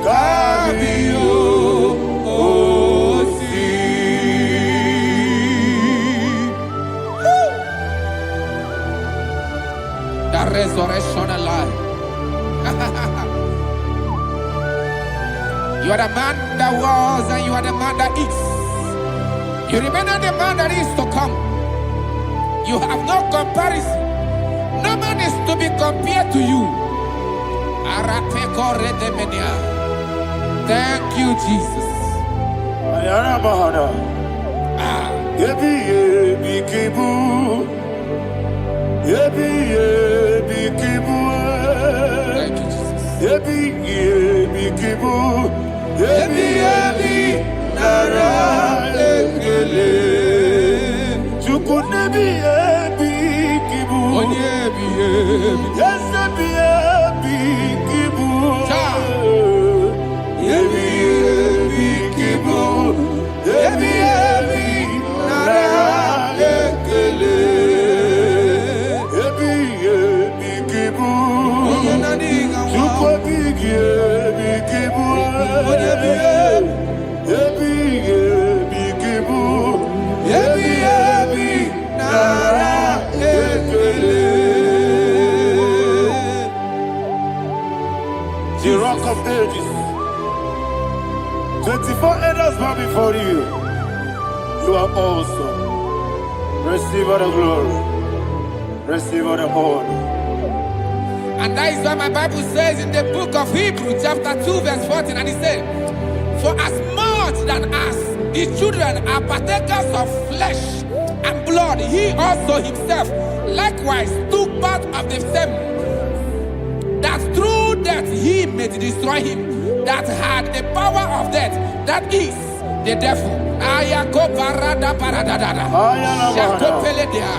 Kabio, Osi. The resurrection alive. You are the man that was and you are the man that is. You remember the man that is to come. You have no comparison. No man is to be compared to you. Thank you, Jesus. Ayana Mahana. Yebi yebi kibu. Yebi yebi kibu. Thank you, Jesus. Yebi yebi kibu. Yebi yebi nara ekele. Chuku nebi yebi kibu. Onyebi yebi. Yes nebi yebi kibu. Yebi yebi kibu. Yebi yebi nara ekele. Yebi yebi kibu. Chuku yebi yebi kibu. Yebi yebi kibu. Yebi yebi nara ekele. The rock of ages. 24 elders bow before you. You are awesome. Receive all the glory. Receive all the honor. And that is why my Bible says in the book of Hebrews chapter 2 verse 14, and it said, for as much than us, the children are partakers of flesh and blood, he also himself likewise took part of the same, that through death he may destroy him that had the power of death, that is the devil. Ayako parada paradadada. Shako peledia.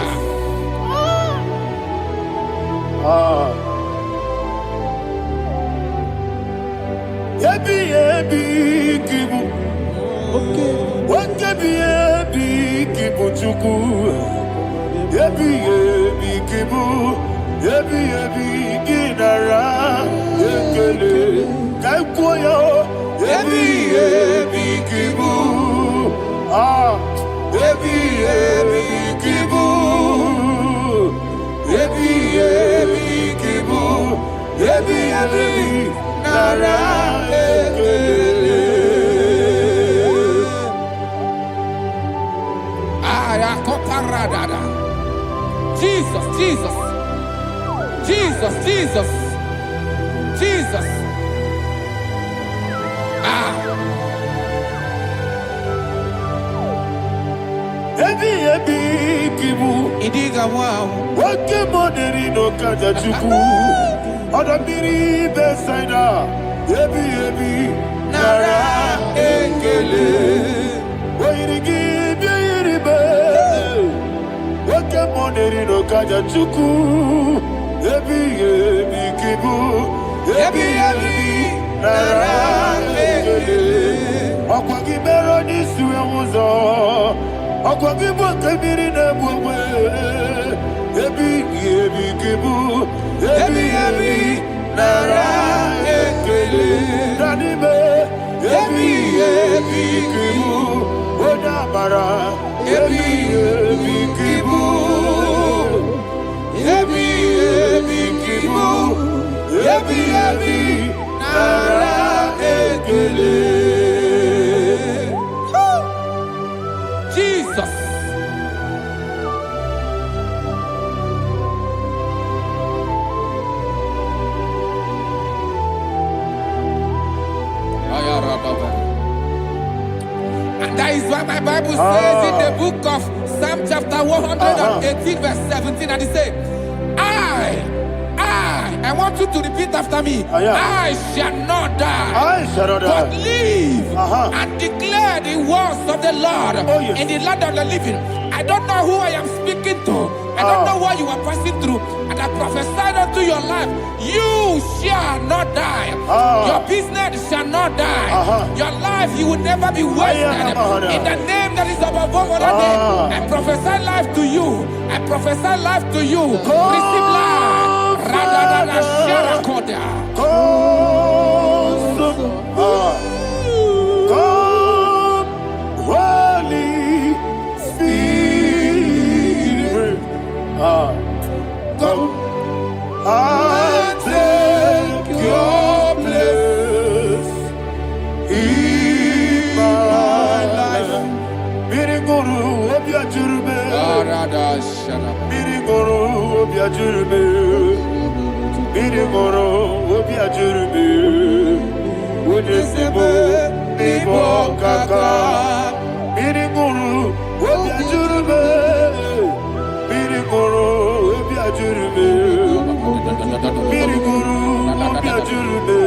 Jesus, Jesus, Jesus, Jesus, Jesus. Idiga wow. Wake money no kaja chuku. Odamiri besaida. Ebi Nara ekele. Oirigi biiribe. Wake money no kaja chuku. Ebi kibu. Ebi nara ekele. Okwagi bero ni suwe muzo. Okwagi bokebiri na bwe. Ebi kibu. Ebi nara ekele. Nanibe. Ebi kibu. Odabara. Ebi kibu. Ebi kibu. Ebi nara ekele. Jesus. And that is why my Bible says in the book of Psalm chapter 118 verse 17, and it says, I want you to repeat after me. I shall not die, but live and declare the words of the Lord in the land of the living. I don't know who I am speaking to. I don't know what you are passing through. And I prophesied unto your life, you shall not die. Your business shall not die. Your life, you will never be wasted. In the name that is above all other name, I prophesy life to you. I prophesy life to you. Receive life. Radadada Sharakoda. Holy Spirit, come and take your place in my life. Miriguru obya jurbe, miriguru obya jurbe, miriguru obya jurbe. Unisebo nibo kaka, miriguru obya jurbe, miriguru obya jurbe, miriguru obya jurbe.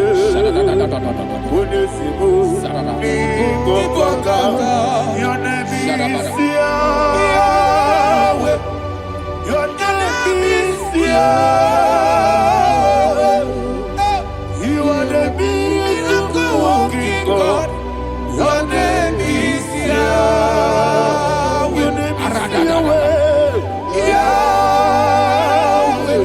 Unisebo nibo kaka, your name is Yahweh, your name is Yahweh. You are the miracle working God. Your name is Yahweh. Your name is Yahweh. Yahweh.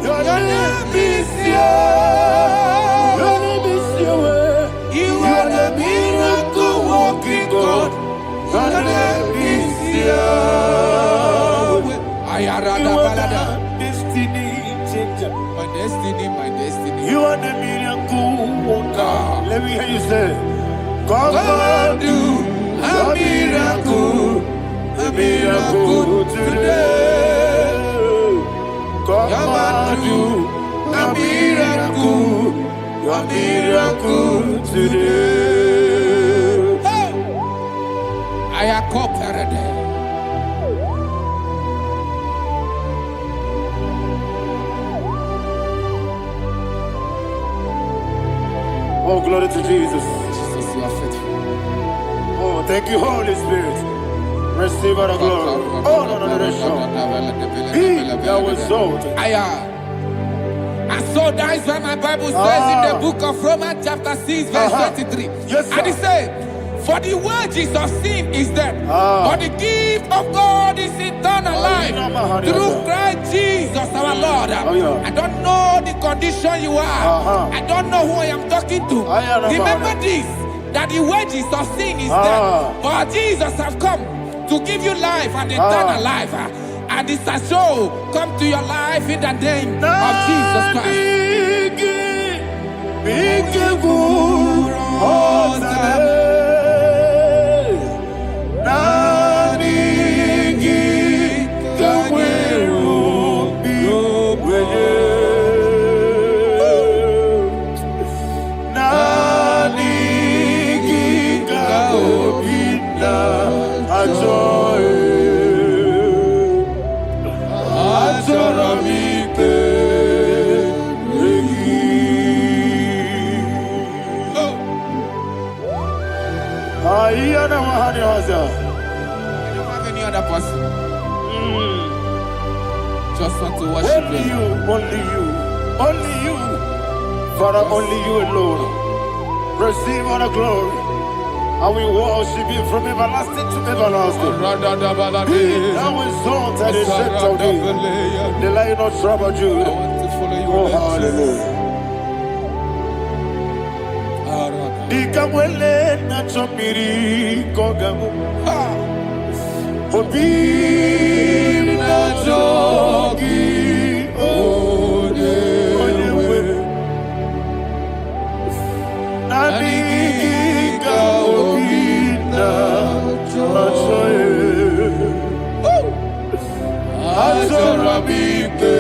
Your name is Yahweh. Your name is Yahweh. You are the miracle working God. Your name is Yahweh. You are the destiny changer. My destiny, my destiny. You are the miracle worker. Let me hear you say, come and do a miracle today. Come and do a miracle today. I am cooperative. Oh, glory to Jesus. Jesus, you are faithful. Oh, thank you, Holy Spirit. Receive our glory. Oh, no, no, no, no. Be thou exalted. And so that is why my Bible says in the book of Romans chapter 6 verse 23. Yes, sir. And it says, for the wages of sin is death, but the gift of God is eternal life through Christ Jesus our Lord. I don't know the condition you are. I don't know who I am talking to. Remember this, that the wages of sin is death, but Jesus have come to give you life and eternal life. And this shall show come to your life in the name of Jesus Christ. I don't have any other person. Just want to worship only you, only you, only you, Father, only you alone. Receive all the glory. I will worship you from everlasting to everlasting. Be thou exalted and set of thee, the Lion of Tribe of Judah. Oh, hallelujah. Nikamwele na chomiri kogamu Obi na jogi Oyewe Naniga obi na joye Azorabike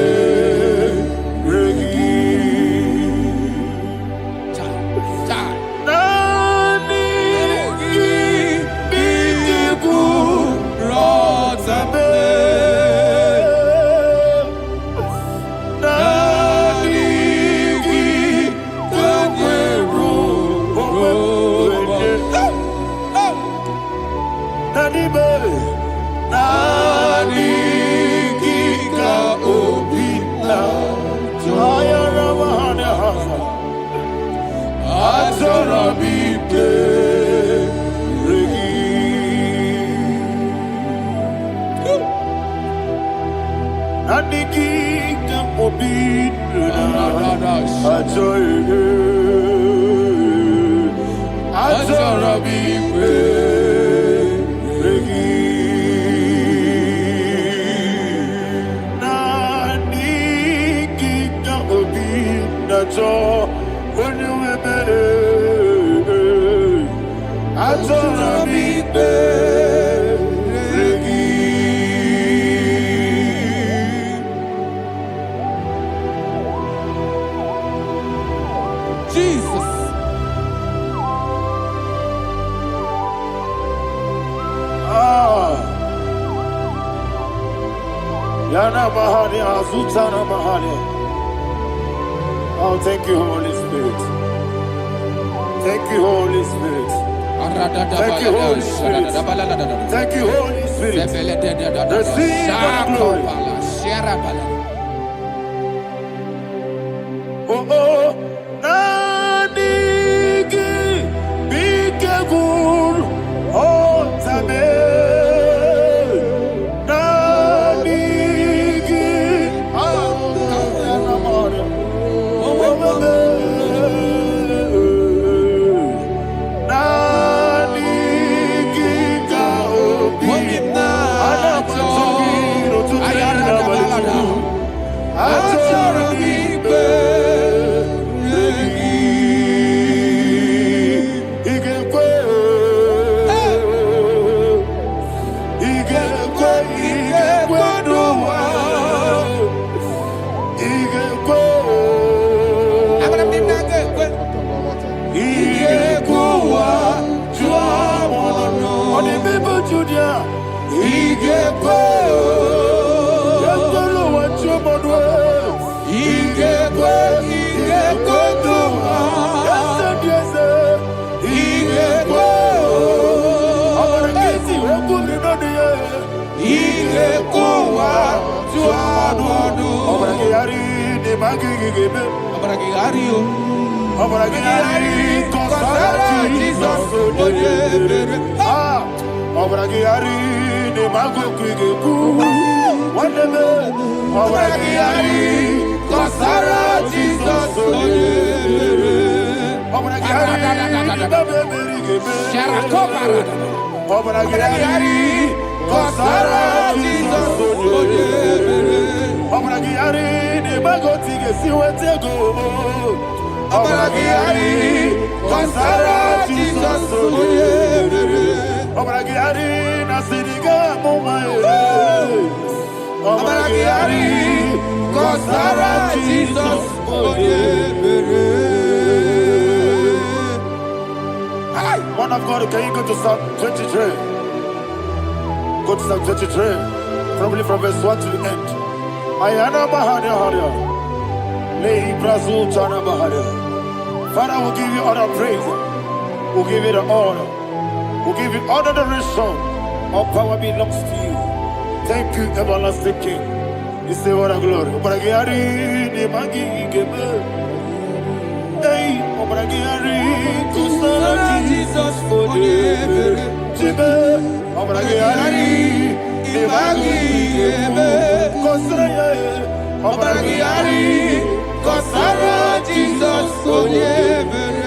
Oh, thank you, Holy Spirit. Thank you, Holy Spirit. Thank you, Holy Spirit. Thank you, Holy Spirit. Receive the glory. Oh, oh, Nanigi, Bigagul, oh, Tabe. magigebe. Abragiario. Obragari, Kosara, Jesus, Oyebere. Obragari, de Mago Krigebu. Whatever. Obragari, Kosara, Jesus, Oyebere. Obragari, Obragari, Kosara, Jesus, Oyebere. Obragari, de Mago Krigebu. Obragiari, Kosara, Jesus, Oyebere. Obragiari, Nasiriga, Momae. Obragiari, Kosara, Jesus, Oyebere. Man of God, can you go to Psalm 23? Go to Psalm 23, probably from verse 1 to the end. Ayana Mahania Haria. Father, we'll give you all the praise. We'll give you the honor. We'll give you all the adoration. All power belongs to you. Thank you, everlasting King. You say what a glory. Jesus for Kosara, Jesus, Oyebere.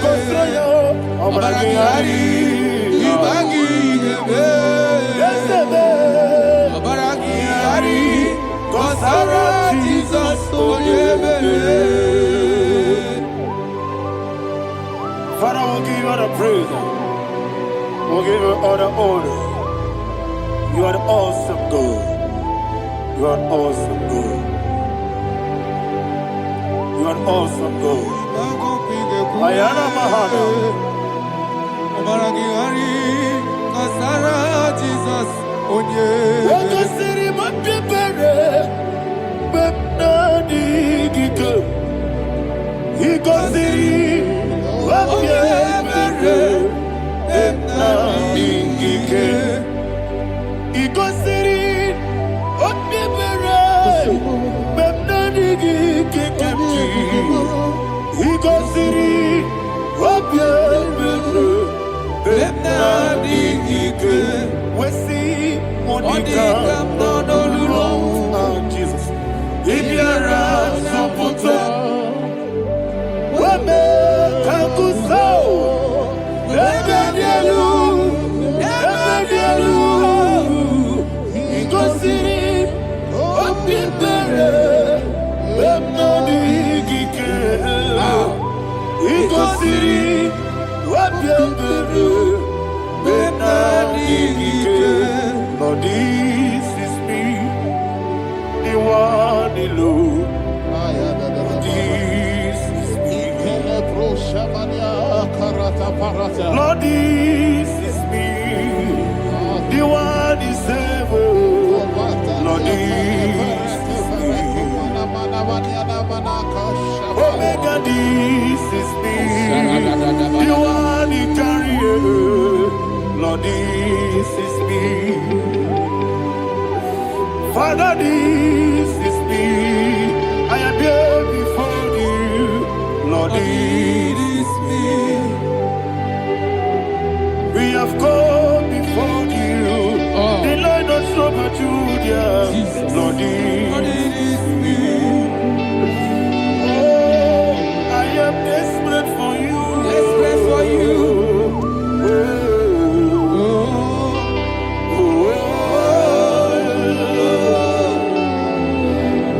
Obragiari, Ibagigebe. Obragiari, Kosara, Jesus, Oyebere. Father, we'll give you all the praise. We'll give you all the honor. You are the awesome God. You are an awesome God. You are an awesome God. Ayana Mahana. Obragiari, Kosara, Jesus, Oyebere. Wakasiri Mapipere, Bepnadi Gike. Hikosiri Mapipere, Bepnadi Gike. Hikosiri Mapipere, Bepnadi Gike. Hikosiri Mapipere, Bepnadi Gike. Wesi Monica Nodolulo. Jesus. Ibiara Soputo. Wame Kankuso. Ebedielu. Ebedielu. Hikosiri Mapipere, Bepnadi Gike. Hikosiri Mapipere, Bepnadi Gike. Lord, this is me, the one alone. Lord, this is me. Lord, this is me, the one is able. Lord, this is me. Omega, this is me, the one in carrier. Lord, this is me. Father, this is me. I am here before you. Lord, this is me. We have come before you. The Lord of Summer Judah. Lord, this is me. Oh, I am desperate for you. Desperate for you.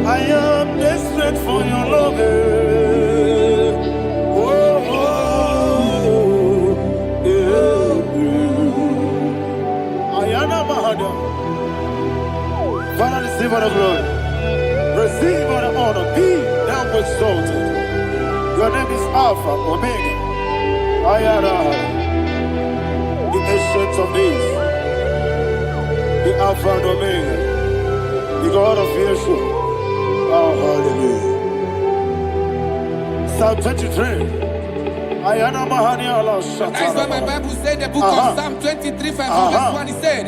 I am desperate for your love. Ayana Mahada. Father, receive all the glory. Receive all the honor. Be thou exalted. Your name is Alpha, Omega. Ayana. The ancient of days. The Alpha and Omega. The God of Yeshua. Oh, hallelujah. Psalm 23. Ayana Mahani Allah Shata. That's why my Bible said the book of Psalm 23, verse 1, it said,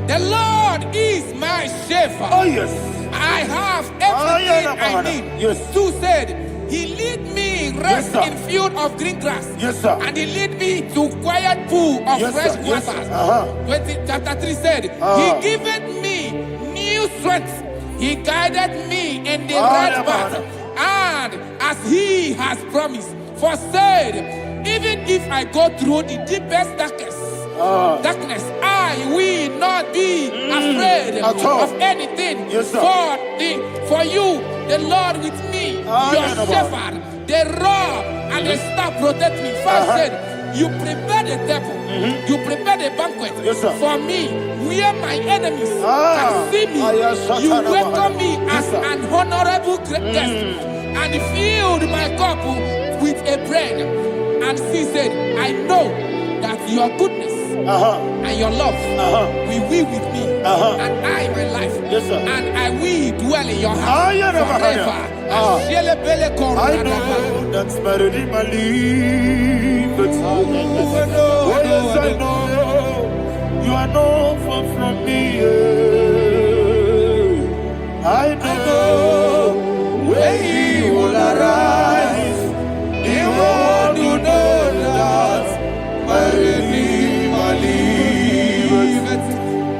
the Lord is my shepherd. Oh, yes. I have everything I need. Yes. 2 said, He lead me rest Yes, sir. in field of green grass. Yes, sir. And He lead me to quiet pool of Yes, fresh sir. Yes, waters. sir. 20, chapter 3 said, He giveth me new strength. He guided me in the right path. And as He has promised, for said, even if I go through the deepest darkness, I will not be afraid At all. of anything. Yes, sir. For you, the Lord with me, your shepherd, the rod and the staff protect me. First said, you prepare the table, you prepare the banquet Yes, sir. for me, where my enemies can see me. You welcome me as an honorable guest, and filled my cup with a bread. And she said, I know that your goodness and your love will be with me, and I, my life, Yes, sir. and I will dwell in your house forever. I know that's better than my life. Oh, yes, I know you are not far from me. I know when He will arise, the world will know that my Redeemer liveth.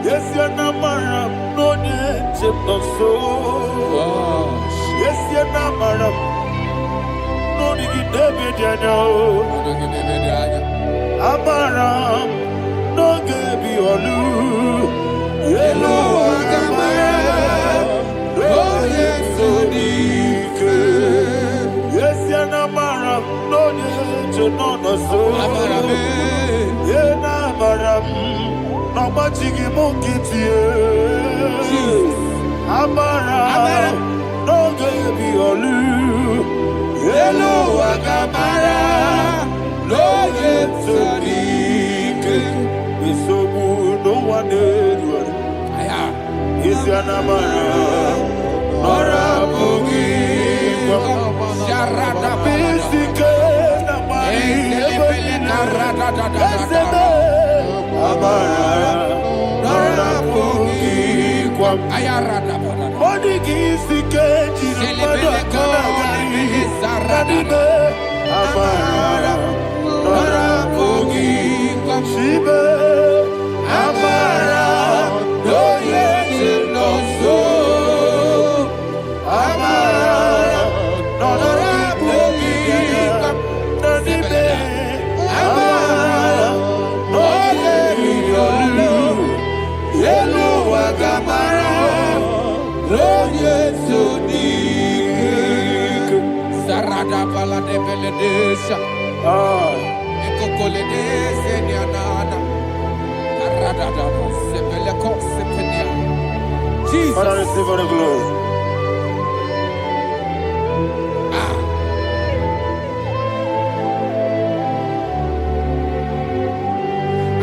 Yes, you're not married, no need to so. Yes, you're not married, no need to be Amaram, no gebi olu. Hello, Amaram, no yesodike. Yes, you're not married, no need to know so. Yena Amaram, no machigi mukiti. Amaram, no gebi olu. Hello, Agamara, no yesodike. So no one did. Is your Amara, Nora Bogi, Sharada Bisike, Amara, Nora Bogi, Modigizike, Amara, Nora Bogi, Shibe, Amara, no yet no so, Amara, Nora Bogi, Nadibe, Amara, no yet no Yellow Agamara, no yet so deep. Sarada bala de beledesha. Ekokoledese nianana. Arada sebeleko sepenia. Jesus. Father, receive all the glory.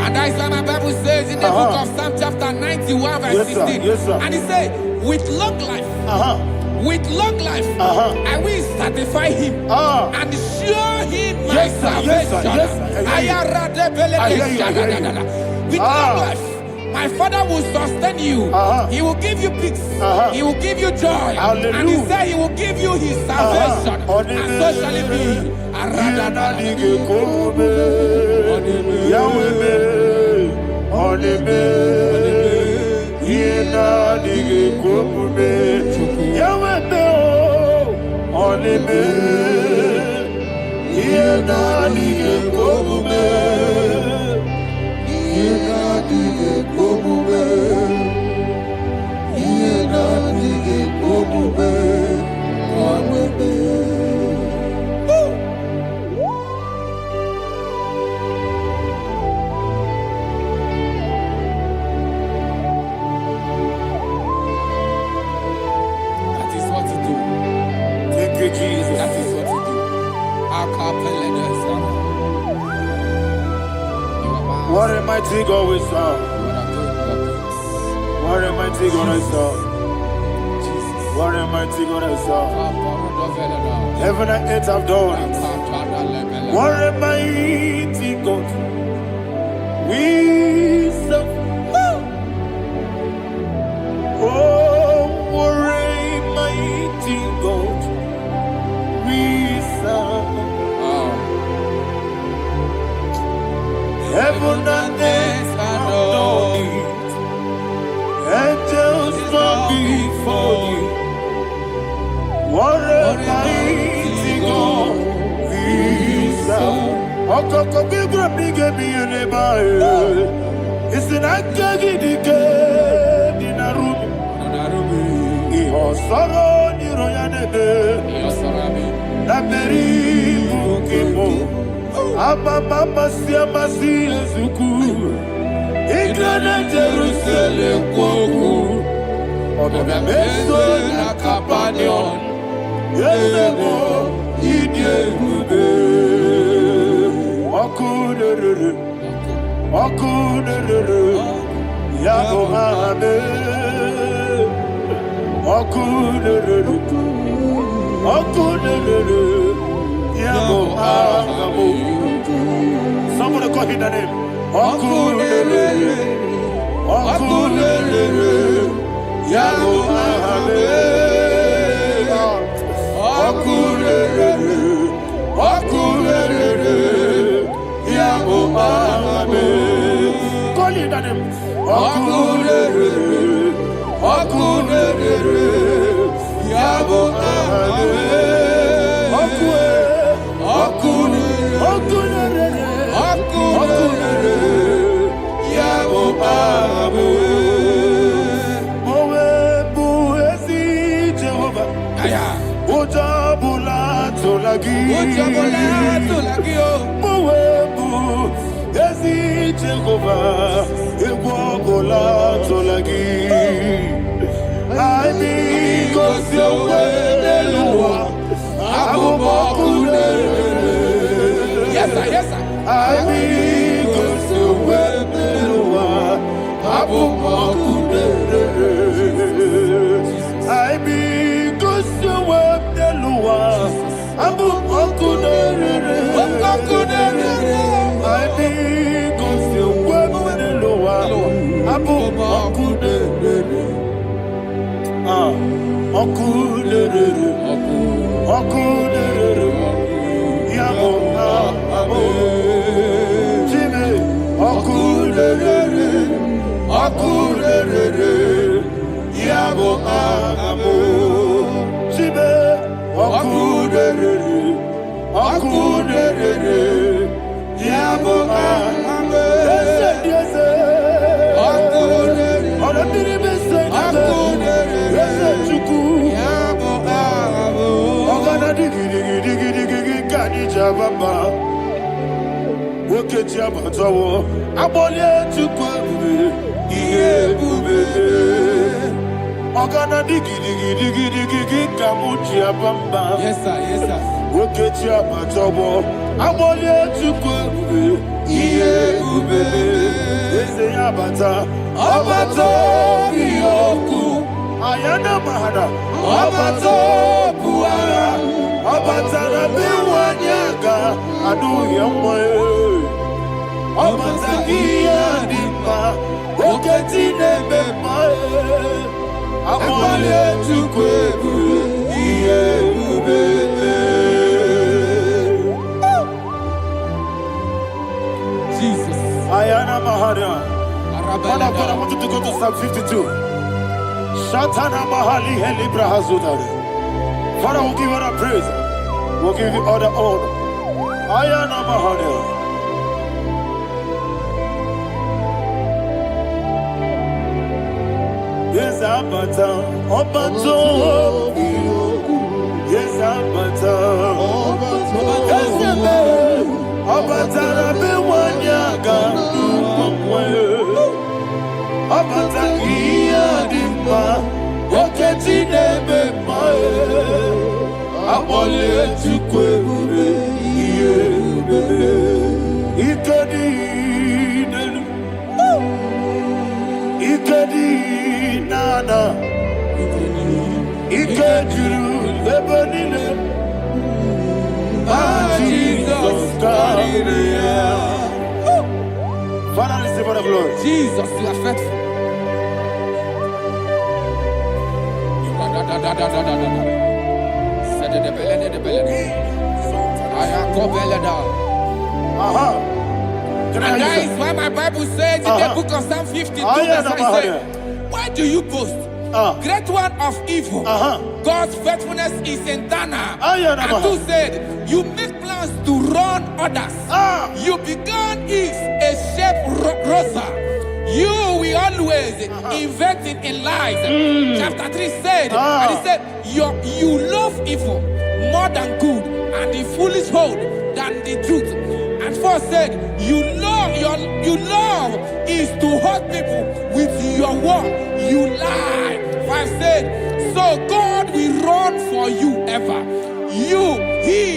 And that is why my Bible says in the book of Psalm chapter 91 verse Yes, sir. 16. Yes, sir. And He said, with long life, with long life, I will satisfy him and show him my salvation. With long life, my Father will sustain you. He will give you peace. He will give you joy. Hallelujah. And He said He will give you His salvation. And so shall it be. What a mighty God we serve. What a mighty God I serve. What a mighty God I serve. Heaven and earth have done it. What a mighty God we serve. Oh, what a mighty God we serve. Heaven and earth adore it. Angels bow before you. What a mighty God we serve. Okoko bibra bige biyene bae. Isin akagi dike dinarubi. Iho soro ni royanebe. Naberi bukimo. Aba mama siya masi ezuku. Igrana Jerusalem kwoku. Odoga meso na kapanion. Yesemo idye gube. Okunere. Yabo hame. Okunere. Yabo hame. Somebody call him the name. Okunere. Yabo hame. Okunere. Yabo hame. Call him the name. Okunere. Yabo hame. Jehovah, Ewogola Tolagi. I need God's way, Lord. Yes, sir, yes, sir. I need God's way, Lord. I need God's way, Lord. Yes, sir, yes, sir. Ayana mahada, abato buara, abatana biwanyaga, adu yamwe, abatagia dimba, oketine bemae, amale tukwebu, iye ubebe. Jesus. Ayana mahada. Father, I want you to go to Psalm 52. Shatana Mahali Helibra Hazudare. Father, we'll give you all the praise. We'll give you all the honor. Ayana Mahali. Yes, Abata. Obato. Yes, Abata. Yes, Abata. Bewanyaga. Abata iya dimba, oketine bemae, abole tukwebube iye bebe, ikedi nana, ikediru lebanile, Jesus God. Father, receive all the glory. Jesus, you are faithful. And that is why my Bible says in the book of Psalm 52, verse 9, why do you boast? Great one of evil. God's faithfulness is eternal. And 2 said, you make plans to run others. You began is a shape rosa. You will always inventing in lies. Chapter 3 said, and he said, you love evil more than good, and the foolish hold than the truth. And 4 said, you love is to hurt people with your word. You lie. 5 said, so God will run for you ever. He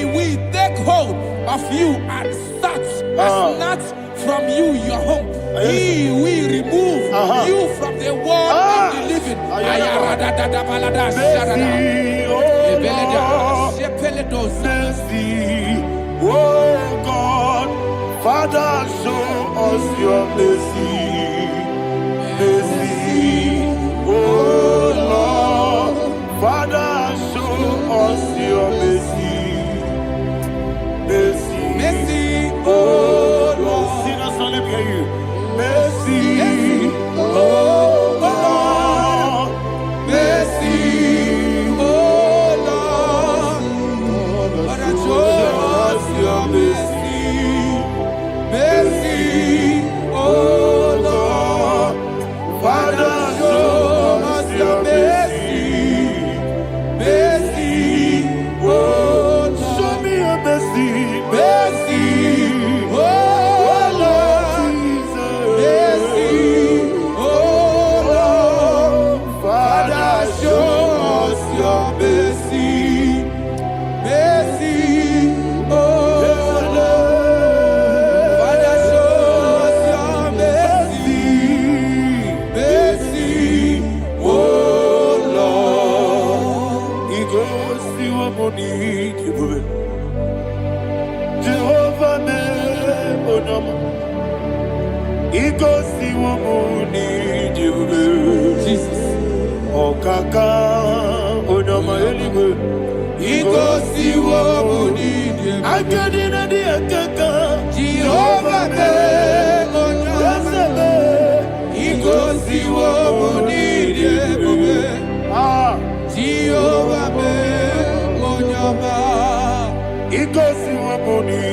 will take hold of you and snatch from you your home. He will remove you from the world of the living. Oh God, Father, show us your mercy. Mercy, oh Lord, Father, show us your mercy. Mercy, mercy, oh Lord. Sing a song, let me hear you. Mercy, oh Lord, mercy, oh Lord, Father, show us your mercy. Mercy, oh Lord, Father, show us your mercy. Mercy, oh Lord, show me your mercy. Mercy, oh Lord, mercy, oh Lord, Father, show us your mercy. Mercy, oh Lord, Father, show us your mercy. Mercy, oh Lord. He goes to a money, Jehovah me bonama. He goes to a money, Jesus. Oh kaka, bonama eligo. He goes to a money, I got in a dear kaka. Jehovah me bonama. He goes to a money, Jehovah me bonama. He goes to a money,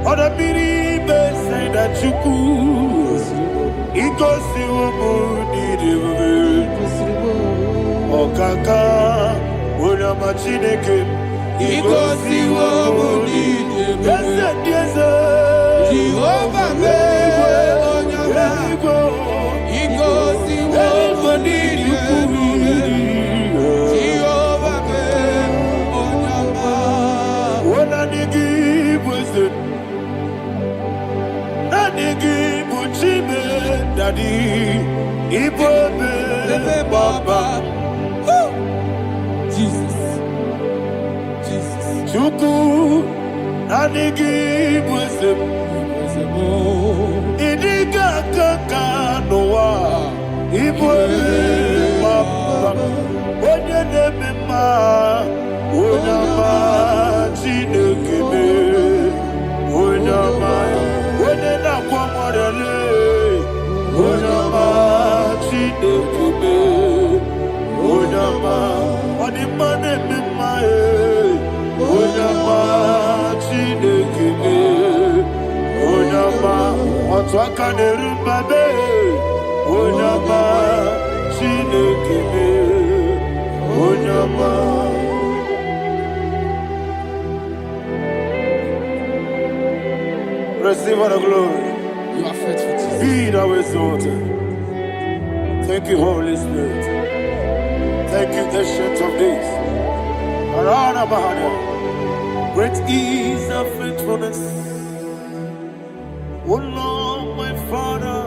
Oda biri be say that you could. He goes to a money, O kaka, una machineke. He goes to a money, yes, Jehovah me onyama. He goes to a money, Jehovah me onyama. Ona nigi bwese. Daddy, Ibobe, Baba, Jesus, Chuku, Nanigi, Bwesem, Idiga Kaka, Noah, Ibobe, Baba, Oyanema, Oyama, Chinekebe, Oyama, Oyana Kwamorele. Onama Chinekebe, Onama, Onimane Mimae, Onama Chinekebe, Onama, Otwakane Rumbabe, Onama Chinekebe, Onama. Receive all the glory. You are faithful, Jesus. Be thou exalted. Thank you, Holy Spirit. Thank you, Ancient of Days. Arana Bahana. Great is our faithfulness. O Lord, my Father,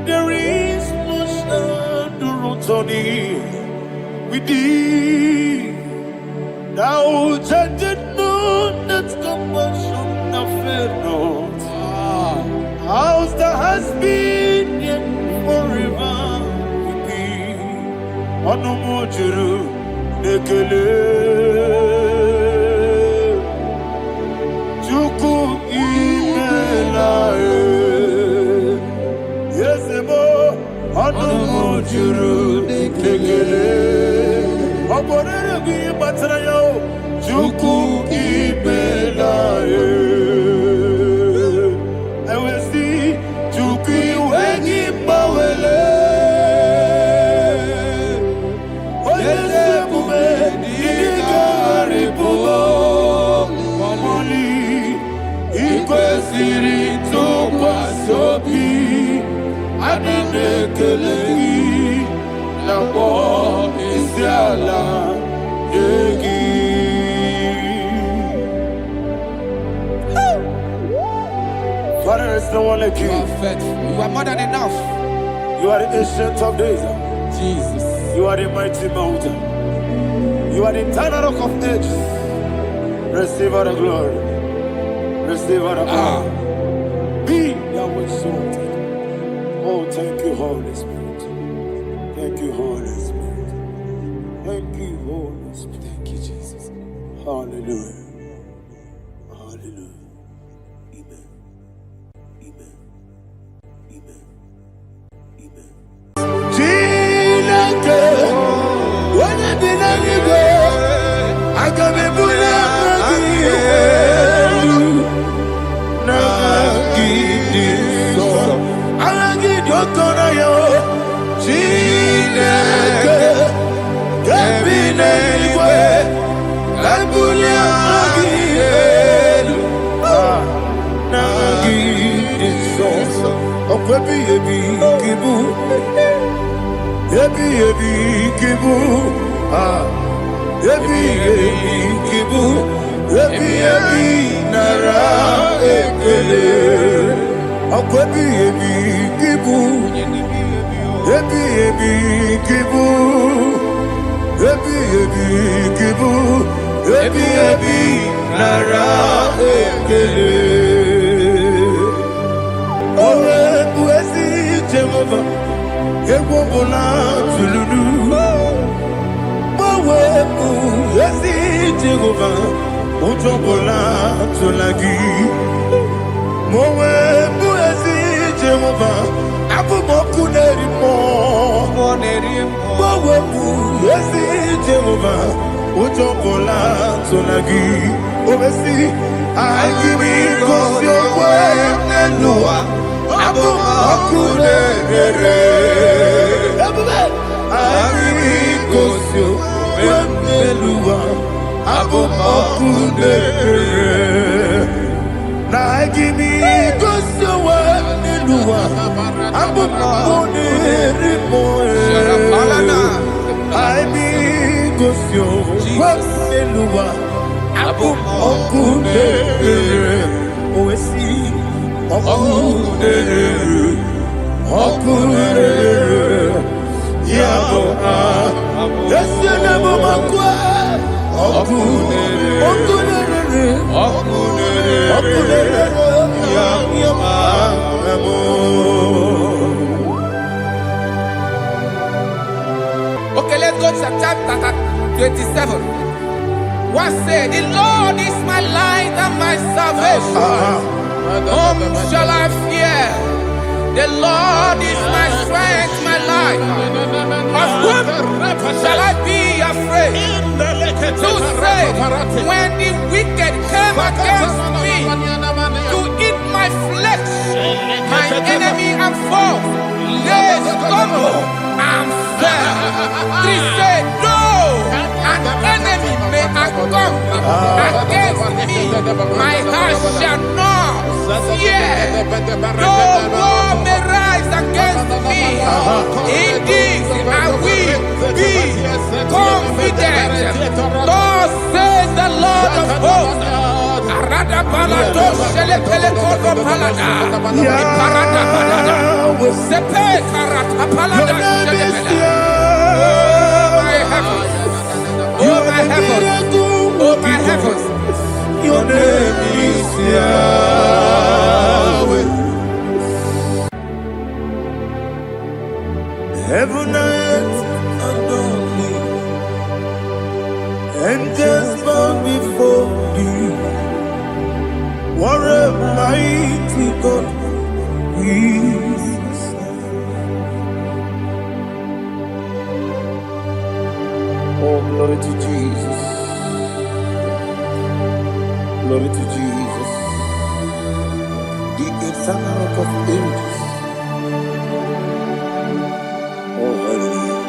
there is no shadow on thee. With thee, thou judgest not that compassion of faith not. House that has been yet forever with thee. Onomojuru nekele. juru nikegele. Oborere gwi batara yo. Juku ibelaye. Ewesi juku wengi bawele. Oyese bume digari bubo. Moli ikwesiri tukwa sobi. Adine kelegi Nako isiala yegi. Father, there's no one like you. You are faithful. You are more than enough. You are the ancient of days. Jesus. You are the mighty mountain. You are the eternal rock of ages. Receive all the glory. Receive all the honor. Be thou exalted. Oh, thank you, Holy Spirit. Thank you, Holy Spirit. Thank you, Holy Spirit. Thank you, Jesus. Hallelujah. Hallelujah. Amen. Amen. Amen. Amen. Chineke, onye bi n'eluigwe, aga m ebuli aka gị elu, na gị dị nsọ. Ala gị dị ụtọ na ya, Chineke, nke bi n'eluigwe, ka ebuli aka gị elu, na gị dị nsọ. Ọkwa ebighị gị bụ. Ebi kibu, ebi kibu, ebi nara ekele. Akwa ebi kibu, ebi kibu, ebi kibu, ebi nara ekele. Owe buezi Jehovah. Ewobola tululu, Mowebu esi Jehovah, Ujobola tulagi, Mowebu esi Jehovah, Abumoku nerimo, Mowebu esi Jehovah, Ujobola tulagi, Obesi, IGBO Abumoku nerere. Agibigosio Wemelua Abumokudere. Na agibigosio Wemelua Abumokudere. Agibigosio Wemelua Abumokudere. Oesi Okudere. Okudere. Yabo Yesenebo makwa Okunere Yabo Okay, let's go to chapter 27. What said? The Lord is my light and my salvation. Whom shall I fear? The Lord is my strength, my life. Of whom shall I be afraid? To say, when the wicked came against me to eat my flesh, my enemy and foe, they stumble and fell. Three said, no, an enemy may come against me, my heart shall not fear. No war may rise against me. In this I will be confident. Thus says the Lord of hosts. Oh my heavens, oh my heavens, your name is Yahweh. Heaven and earth adore me, angels bow before thee. What a mighty God we serve. Glory to Jesus. Glory to Jesus. The eternal rock of ages. Oh, hallelujah.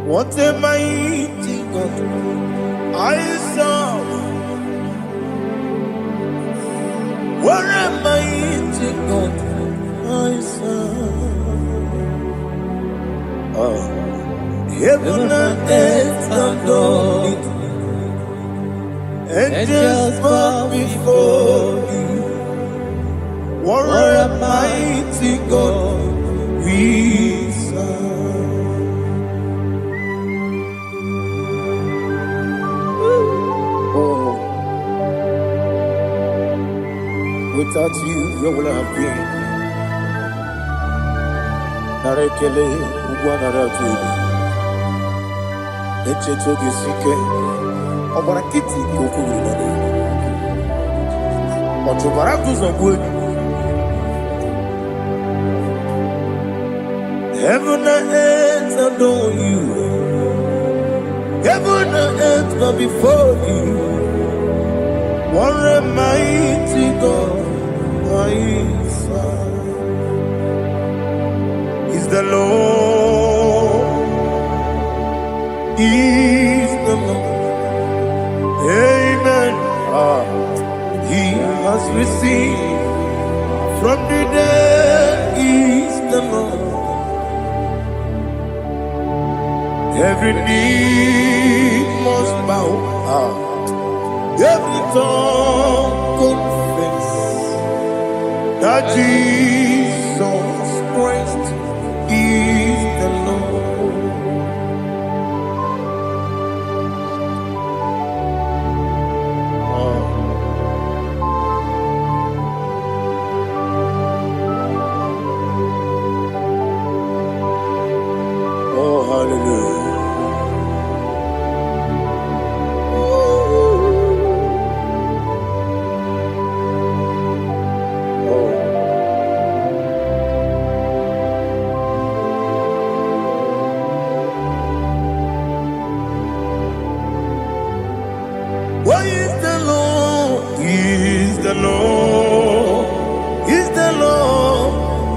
What a mighty God I serve. What a mighty God I serve. Heaven and earth adore it. Angels bow before you. What a mighty God we serve. Without you, where would I have been? Narekele, Ugwanaratu, Echetoge Sike, Obarakiti, Kokuri, Otobarakus of wood. Heaven and earth adore you. Heaven and earth bow before you. What a mighty God I serve. Is the Lord, is the Lord. Amen. He has received from the dead, is the Lord. Every knee must bow. Every tongue confess that Jesus Christ is the Lord. Oh, hallelujah. What is the Lord? Is the Lord? Is the Lord?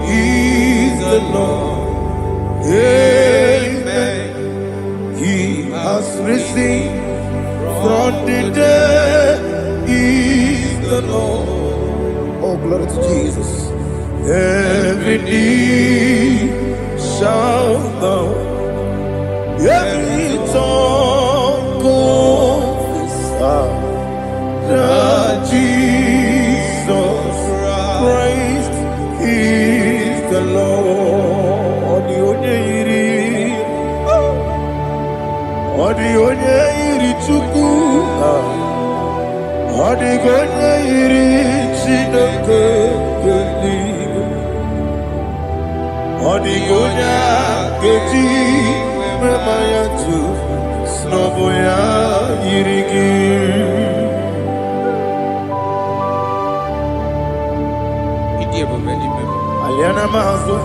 Is the Lord? Amen. He has received from the dead. Is the Lord? Oh, glory to Jesus. Every knee shall bow. Every tongue confess that Jesus Christ is the Lord. The onye yiri Chukwu, the onye yiri Chineke eluigwe, the onye keji mema ya tu snobo ya yiri gị. Aliana mazo.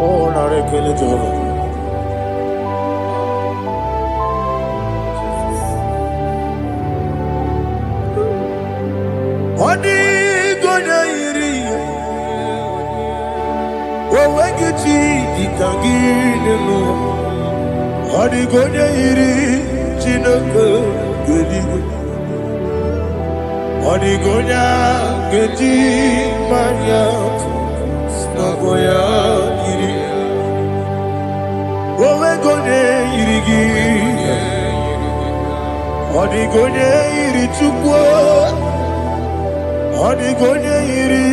Oh, narekele Jehovah. Odi gonya iri, owegichi dikagine. Odi gonya iri, Chineke geligo. Odi gonya keji manya, snagoya iri. Owe gonya iri gi, odi gonya iri Chukwu. Odi gonya iri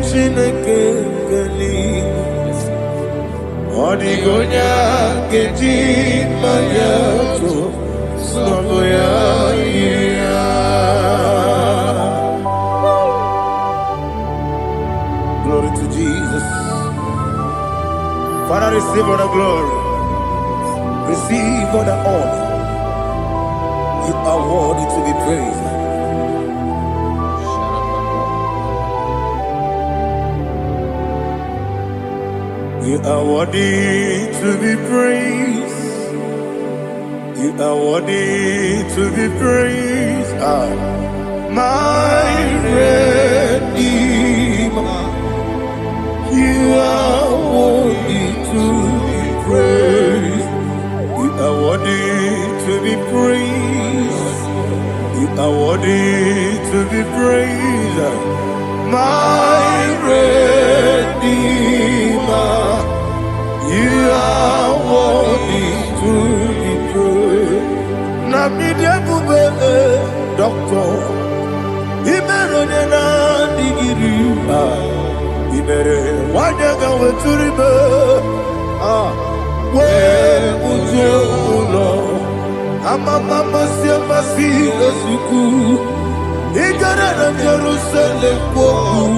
Chineke geligo. Odi gonya keji manya, snagoya iri. Glory to Jesus. Father, receive all the glory. Receive all the honor. You are worthy to be praised. You are worthy to be praised. You are worthy to be praised. My Redeemer. You are worthy to be praised. You are worthy to be praised. You are worthy to be praised. My Redeemer. You are worthy to be praised. Namidebube, Doctor. Imeronena digiri. Ibere wanyaga weturibe. We ujulo. Mama siamasi esuku. Igara na Jerusalem kwoku.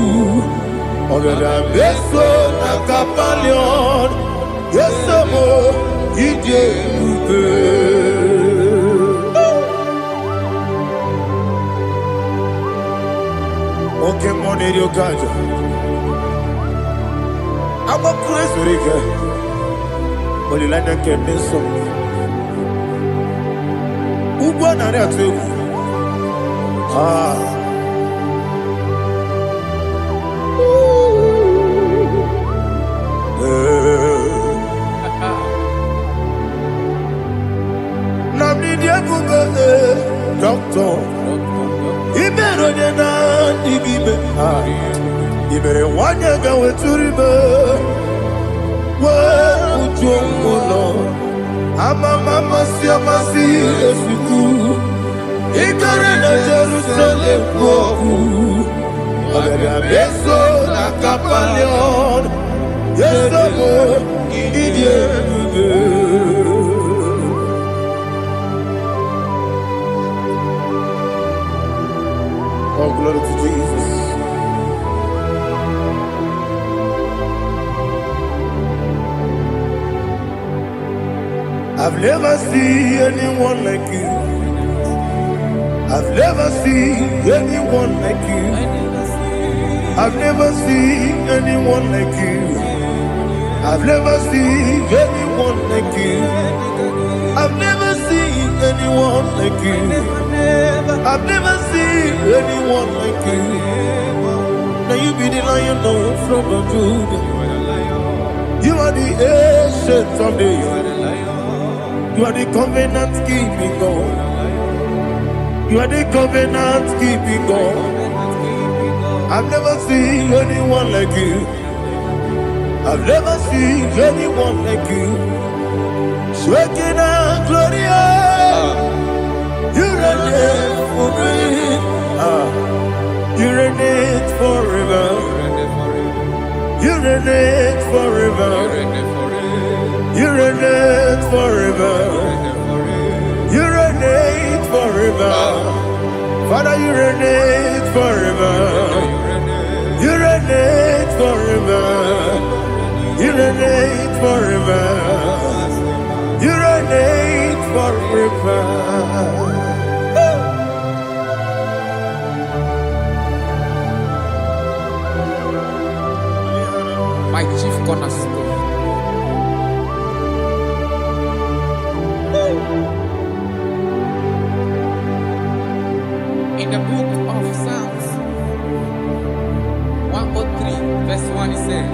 Ogada beso na kapalion. Yesamo ije ube. Okay, money yo kaja. I'm a crazy riga. But you like that can be so. Uba na re atu. Namni dia kuba doctor. Ibero de na digibe. Ibere wanyaga weturibe. Ujongolo. Mama siamasi esuku. Igara na Jerusalem kwoku. Ogada beso na kapalion. Yesamo idie ube. Oh, glory to Jesus. I've never seen anyone like you. I've never seen anyone like you. I've never seen anyone like you. I've never seen anyone like you. I've never seen anyone like you. I've never seen anyone like you. Now you be the Lion from the Judah. You are the ancient of days. You are the covenant keeping God. You are the covenant keeping God. I've never seen anyone like you. I've never seen anyone like you. Shaking and glorious. You reign for me. You reign forever. You reign forever. You reign forever. You reign forever. Father, you reign forever. You reign forever. You reign forever. You reign forever. My chief cornerstone. In the book of Psalms 103 verse 1 it says,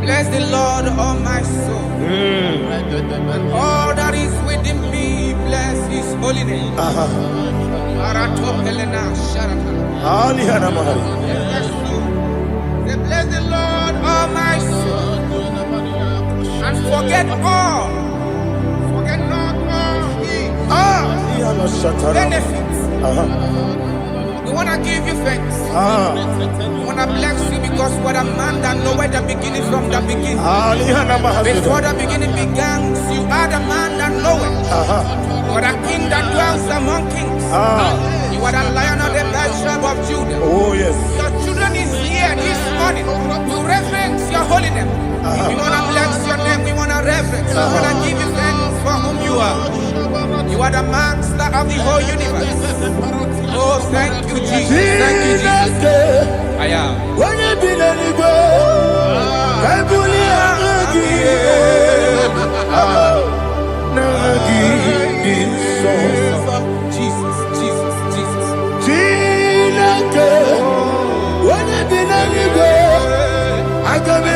bless the Lord, all my soul, and all that is within me, bless his holy name. Bless the Lord, all my soul, and forget not all his benefits. We want to give you thanks. We want to bless you because what a man that knoweth the beginning from the beginning. Before the beginning began, you are the man that knoweth. You are the king that dwells among kings. You are the Lion of the tribe of Judah. Oh yes. Your children is here this morning. morning to reverence your holiness. We want to bless your name. We want to reverence. We want to give you thanks for whom you are. You are the master of the whole universe. Oh, thank you, Jesus. Thank you, Jesus. I am. When you be anywhere, I Jesus, Jesus, Jesus. When you be anywhere, I can be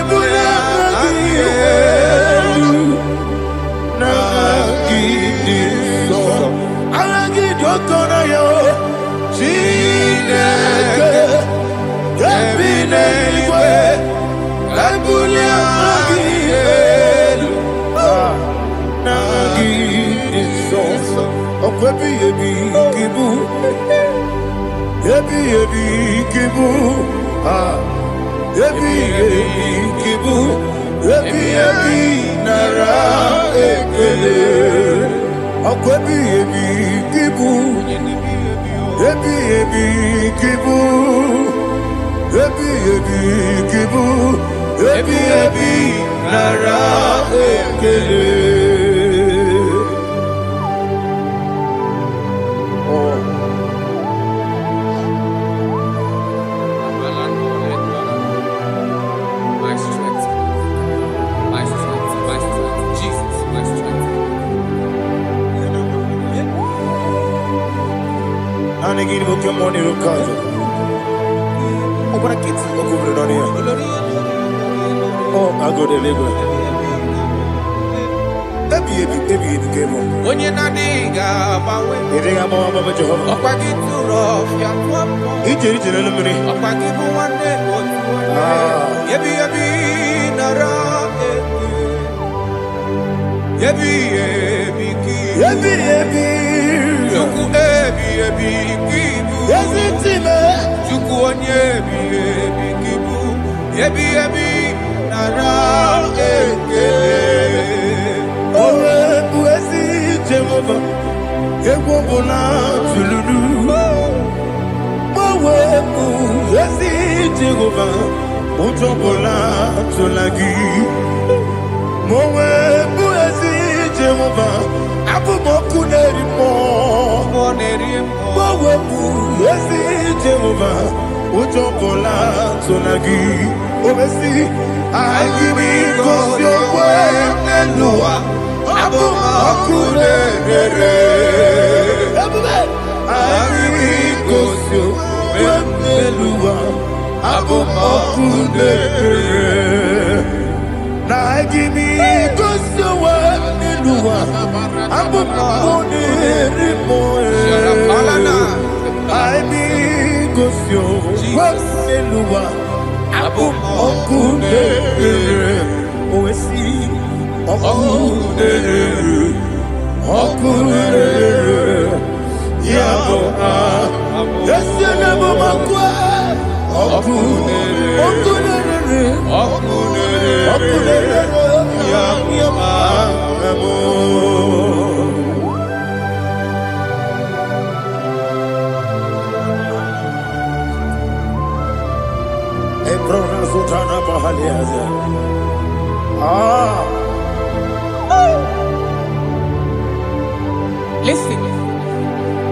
Listen,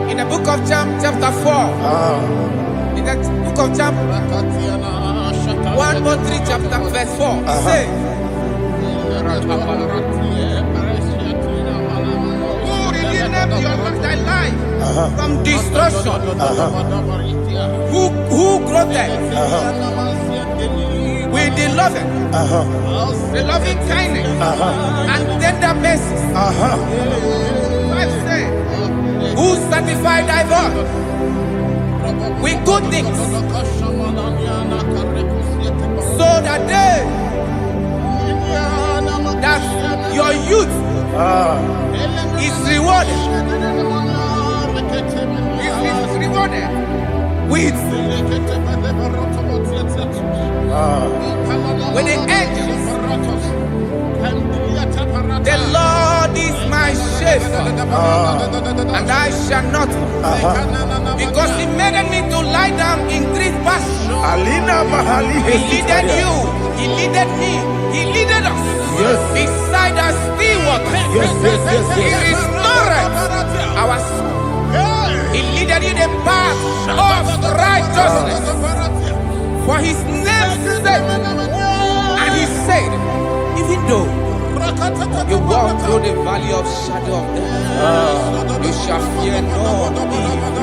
in the book of John, chapter 4, in the book of John, 1:3, chapter verse 4, it says, who redeemed thy life from destruction, who groweth with the loving kindness and tender mercies. Who sanctify thy voice with good things, so that your youth is rewarded. Is rewarded with the angels. The Lord is my shepherd. chafe, and I shall not. Because he made me to lie down in green pastures. He leaded you, he leaded me, he leaded us beside our still waters. He restored our soul. He leaded you the path of righteousness for his name's sake. And he said, even though you walk through the valley of shadow of death, you shall fear no evil,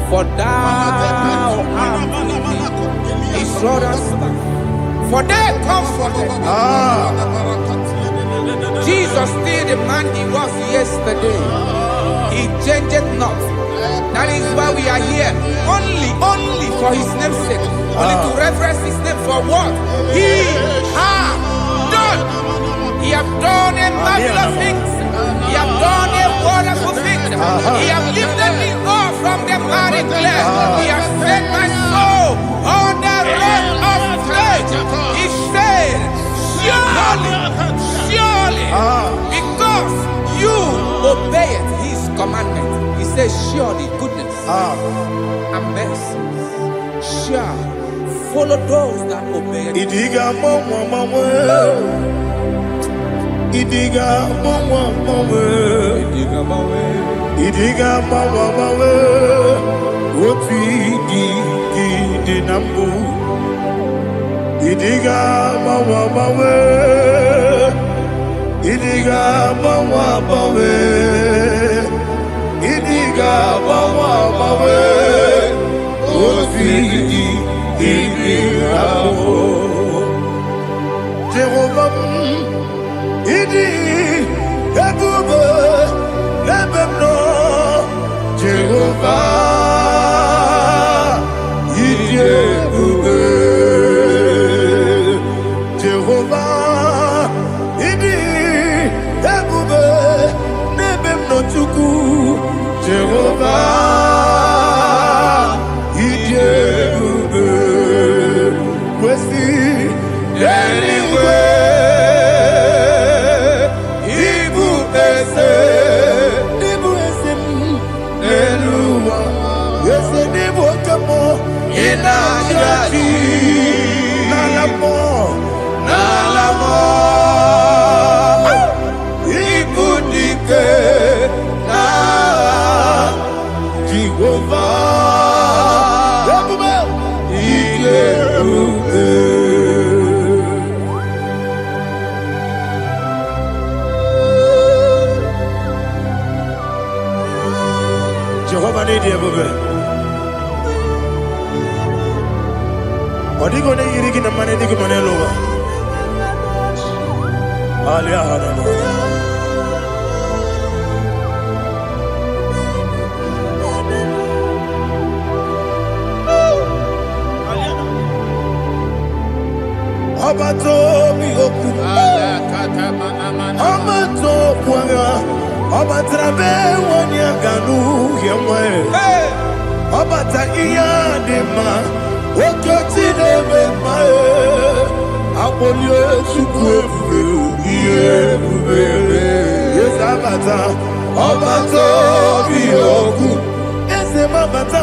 for thou art with me. His rod and staff, for they comforted. Jesus still the man he was yesterday. He changed not. That is why we are here. Only for his name's sake. Only to reference his name for what he has done. He has done a marvelous things. He has done a wonderful thing. He has lifted me up from the miry clay. He has set my soul on the rock of faith. He said, surely, because you obeyed his commandment. He says, surely goodness and mercy shall follow those that obey. Idiga mama, Idiga mama, what we di nambu. Idiga mama, Idiga mama, Idiga mama, what we di nambu. Jehovah, Idi, Yakubu, Lebemno, Jehovah, Idi, Yakubu, Jehovah, Idi, Yakubu, Lebemno Chuku, Jehovah, Idi, Yakubu, Wesi, anyway. Jehovah need you, baby. What are you going to eat in the money? You can lower. Abato bihoku, Abato puanga, Abatrabe wanyaganu yemwe, Abata iya dema, Okoti deme mae, Abolio chukwe iye bubele, Yes Abata, Abato bihoku, Yes Abata,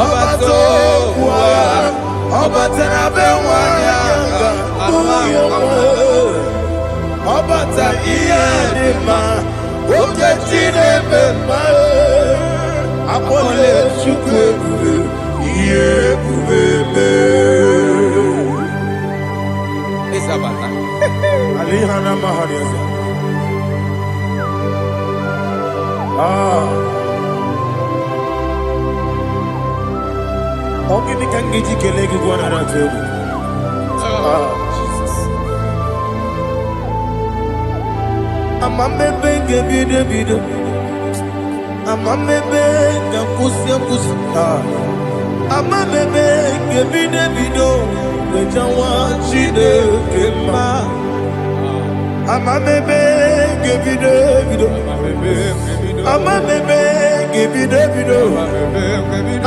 Abato puanga, Abatrabe wanyaganu yemwe, Abata iya dema, Okoti deme mae, Abolio chukwe iye bubele. Isabata. Alihana mahariya. Ogi ni kangeji kelegi kwa na ratu. Jesus. Amamebe gebide bide. Amamebe gakusi. Amamebe gebide bido. Wejawa chide kema. Amamebe gebide bido. Amamebe gebide bido.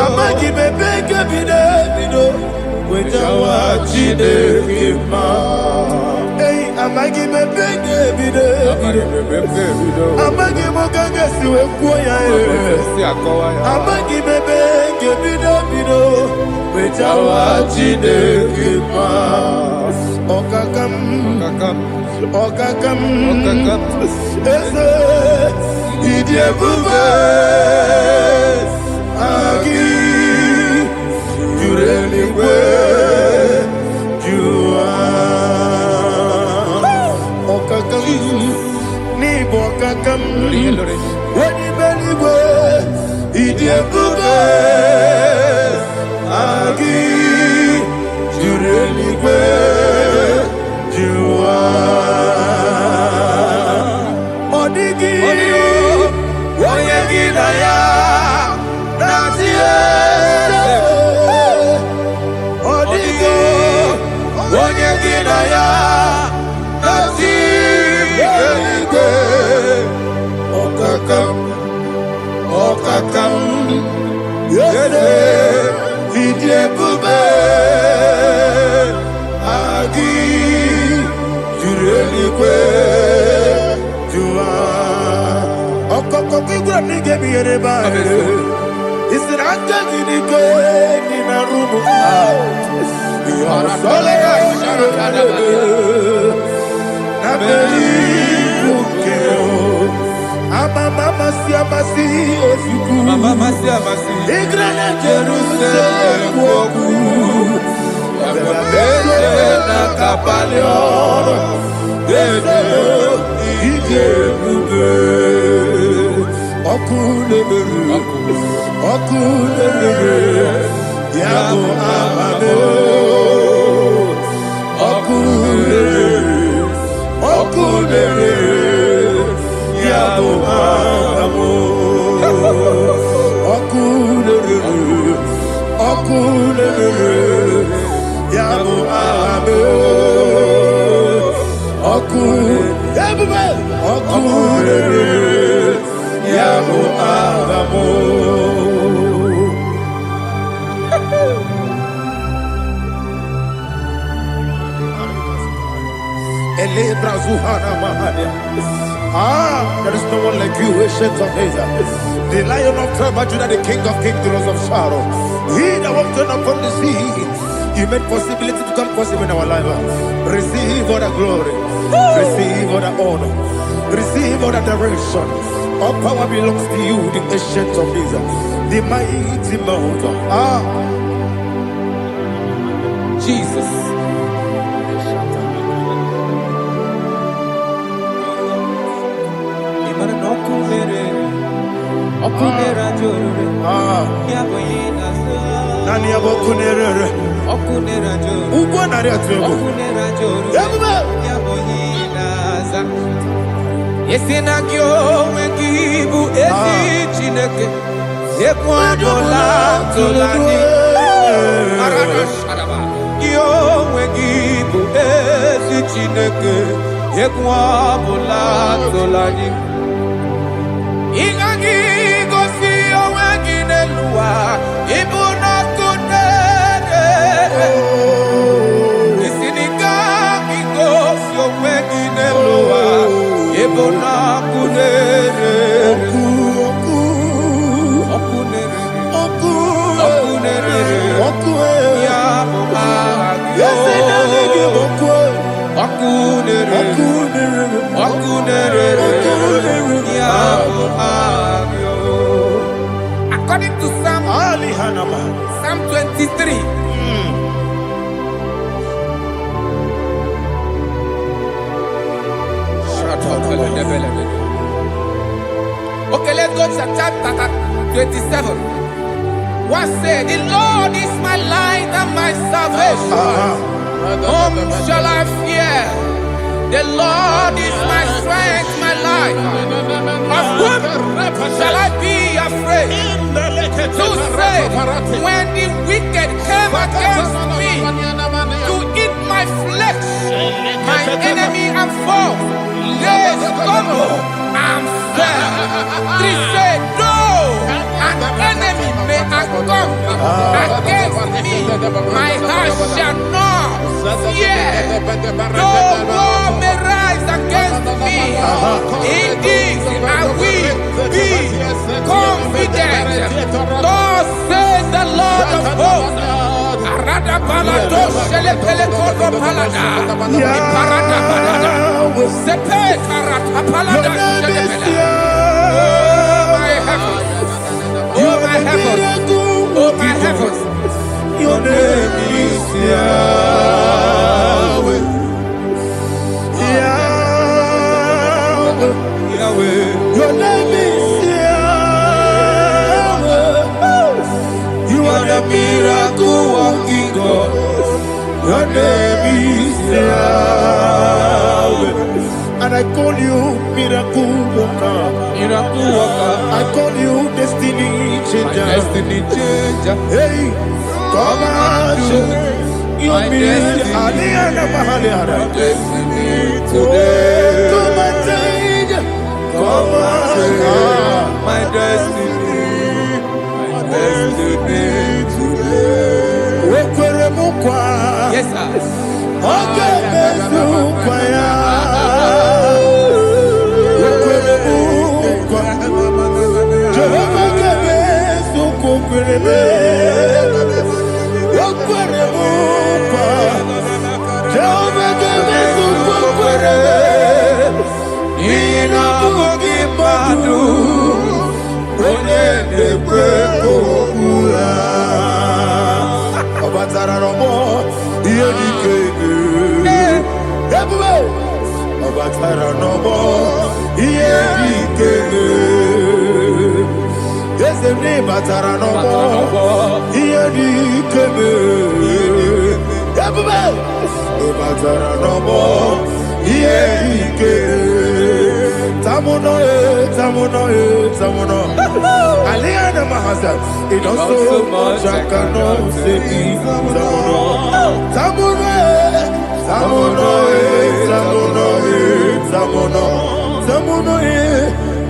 Amagibebe gebide bido. Wejawa chide kema. Hey, Amagi me bege bido. Amagi mo kage siwe kuya e. Amagi me bege bido bido. Bejawa jide kima. Okakam. Eze idie bube. Agi jureli kwe. Ni bokakam wani beliwe idie bube agi jureligwe jua odigi oyegi na ya nazie odigi oyegi na ya Okakam, yede, idie bube, agi, jurelikwe, jua. Okokokigwe nige biyere bae. Isiranga nige nina rumu. Yasole nabeli bukeo. Mama siamasi ofiku. Mama siamasi. Igrana Jerusalem woku. Bebe na kapalion. Bebe ije bube. Okulere. Yabo amado. Okulere. Yabo amo, okulere, yabo amo, okulere, yabo amo. Ele brazuhana mahania. There is no one like you, ancient of days. The Lion of tribe of Judah, the King of kings, the Rose of Sharon. He that walked upon the sea. You made possibility to come possible in our life. Receive all the glory. Receive all the honor. Receive all the direction. All power belongs to you, the ancient of days. The mighty mountain. Jesus. Nani abokunere. Ugo nari atugo. Yabuba. Yesinagyo wekibu esi chineke. Ekwadola tolani. Yo wekibu esi chineke. Ekwadola tolani. Igagi gosi owegi nelua ibuna kunere. Isinika gosi owegi nelua ibuna kunere. Okunere ya agyo. Okunere ya agyo. According to Psalm 23. Okay, let's go to chapter 27. What said? The Lord is my light and my salvation. Whom shall I fear? The Lord is my strength, my life. Of whom shall I be afraid? To say, when the wicked came against me to eat my flesh, my enemy and foe, they stumble and fell. 3 said, no, an enemy may come against me, my heart shall not fear. No war may rise against me, in this I will be confident. Thus says the Lord of hosts. Arada balado shele pele kodo palada. Iparada balada. Sepe karata palada shele pele. Oh my heavens. Oh my heavens. Your name is Yahweh. Yahweh. Yahweh. Your name is Yahweh. You are the miracle working God. Your name is Yahweh. And I call you miracle worker. Miracle worker. I call you destiny changer. Destiny changer. Hey, come on, you mean Aliana Mahaliana. Destiny today. Come on, change. Come on, my destiny. My destiny today. Yes, sir. Okay, Aliana Mahasa, it does so much I cannot say. Samono,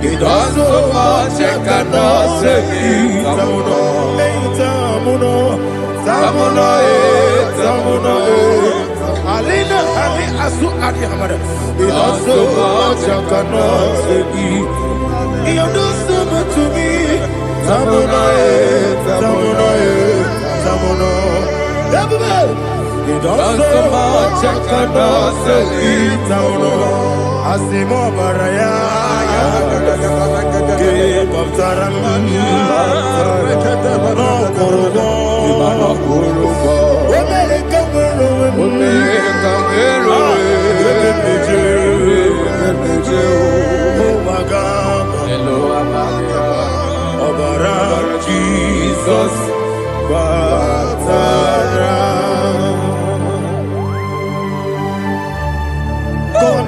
it does so much I cannot say. Samono, Alina, Ali Asu Adi Hamada, it does so much I cannot say. You do so much to me. Samono. You do so much I cannot say. Samono. Asimo Baraya. Give up Taram. No Kurubo. Jesus, God,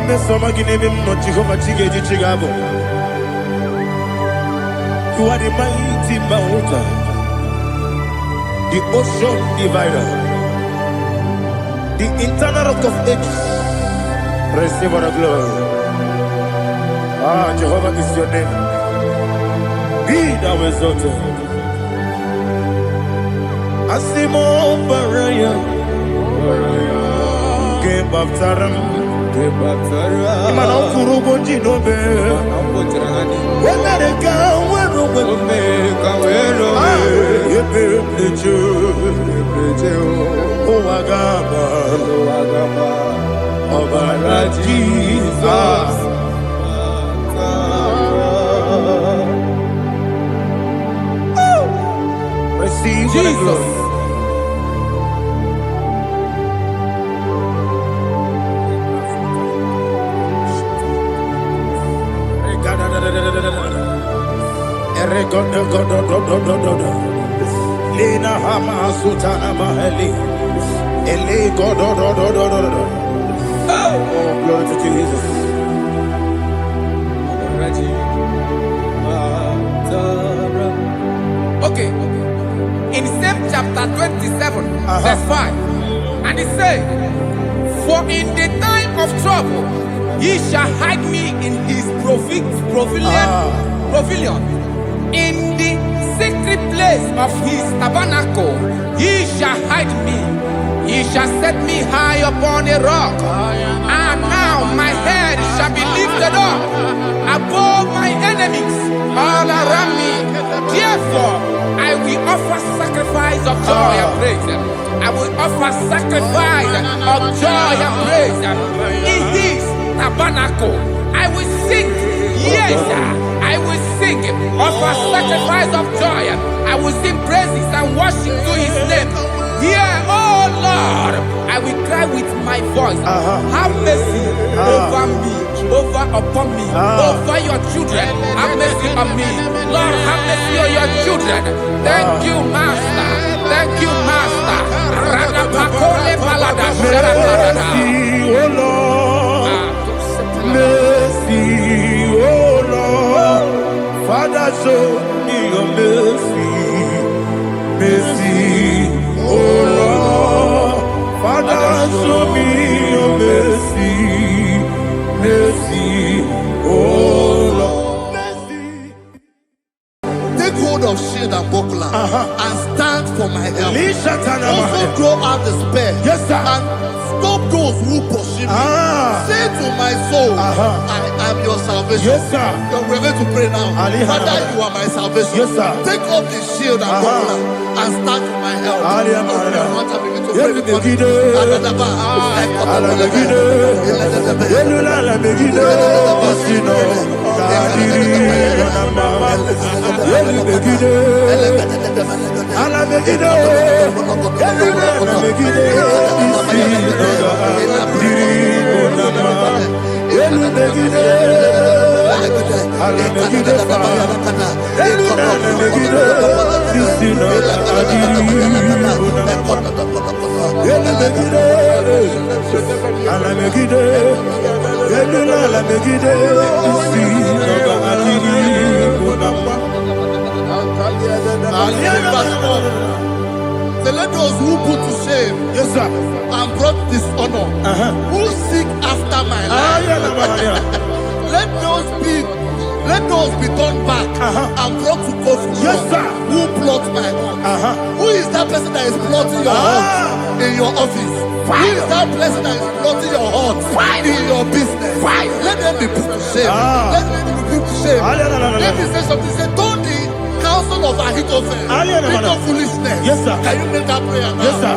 me some again him not Jehovah Chige Chigabo. You are the mighty mountain, the ocean divider, the internal rock of ages. Receive our glory. Ah, Jehovah is your name. Be thou exalted. Asimo Baraya, Game of Taram, Imano Kurubo Jinobe, when they go, when the Jew, Agaba, Obara Jesus. Receive Jesus. Lina Hama Sutana Maheli. Ele God. Oh, glory to Jesus. Okay. In same chapter 27, verse 5, and it says, "For in the time of trouble, he shall hide me in his pavilion. In the secret place of his tabernacle, he shall hide me. He shall set me high upon a rock. And now my head shall be lifted up above my enemies all around me. Therefore, I will offer sacrifice of joy and praise. I will offer sacrifice of joy and praise. In this tabernacle, I will sing. Yes, I will sing. Offer sacrifice of joy. I will sing praises and worship to his name. Here, oh Lord, I will cry with my voice. Have mercy over me, upon me, over your children. Have mercy on me. Lord, have mercy on your children. Thank you, Master. Thank you, Master. Mercy, oh Lord. Mercy, oh Lord. Father, show me your mercy. Mercy, oh Lord. Father, show me your mercy. Mercy, oh Lord. Mercy. Take hold of shield and buckler and stand for my help. Also throw out despair. Yes, sir. And stop those who pursue me. Say to my soul, I am your salvation. Yes, sir. We're going to pray now. Father, you are my salvation. Yes, sir. Take off the shield and buckler and stand for my help. Let those who put to shame, yes, sir, and brought dishonor, who seek after my life, let those be turned back and brought to court for yes, sir, who plot my heart. Who is that person that is plotting your heart in your office? Who is that person that is plotting your heart in your business? Let them be put to shame. Let them be put to shame. Let me say something. Say, don't the counsel of Ahithophel think of foolishness. Yes, sir. Can you make that prayer now? Yes, sir.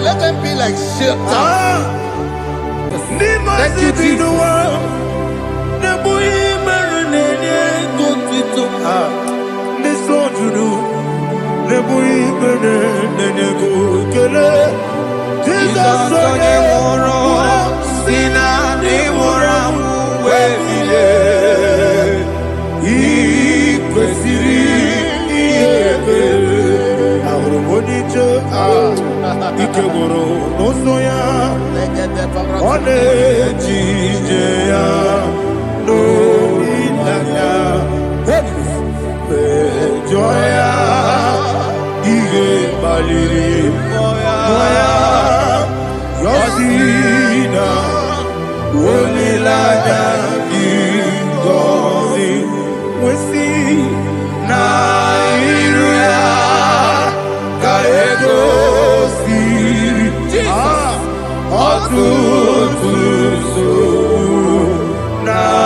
Let them be like shelter. Thank you, Jesus. Ikegoro nosoya one jijeya no ilaya joya ige baliri moya yosina olilaya ingozi wesi na iruya kaego now.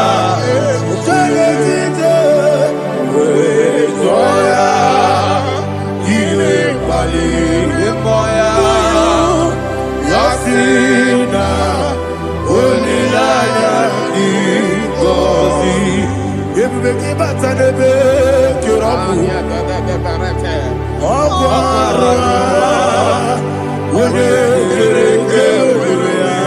Ebubeki batanebe kirabu. Okwara. Wode kereke urea.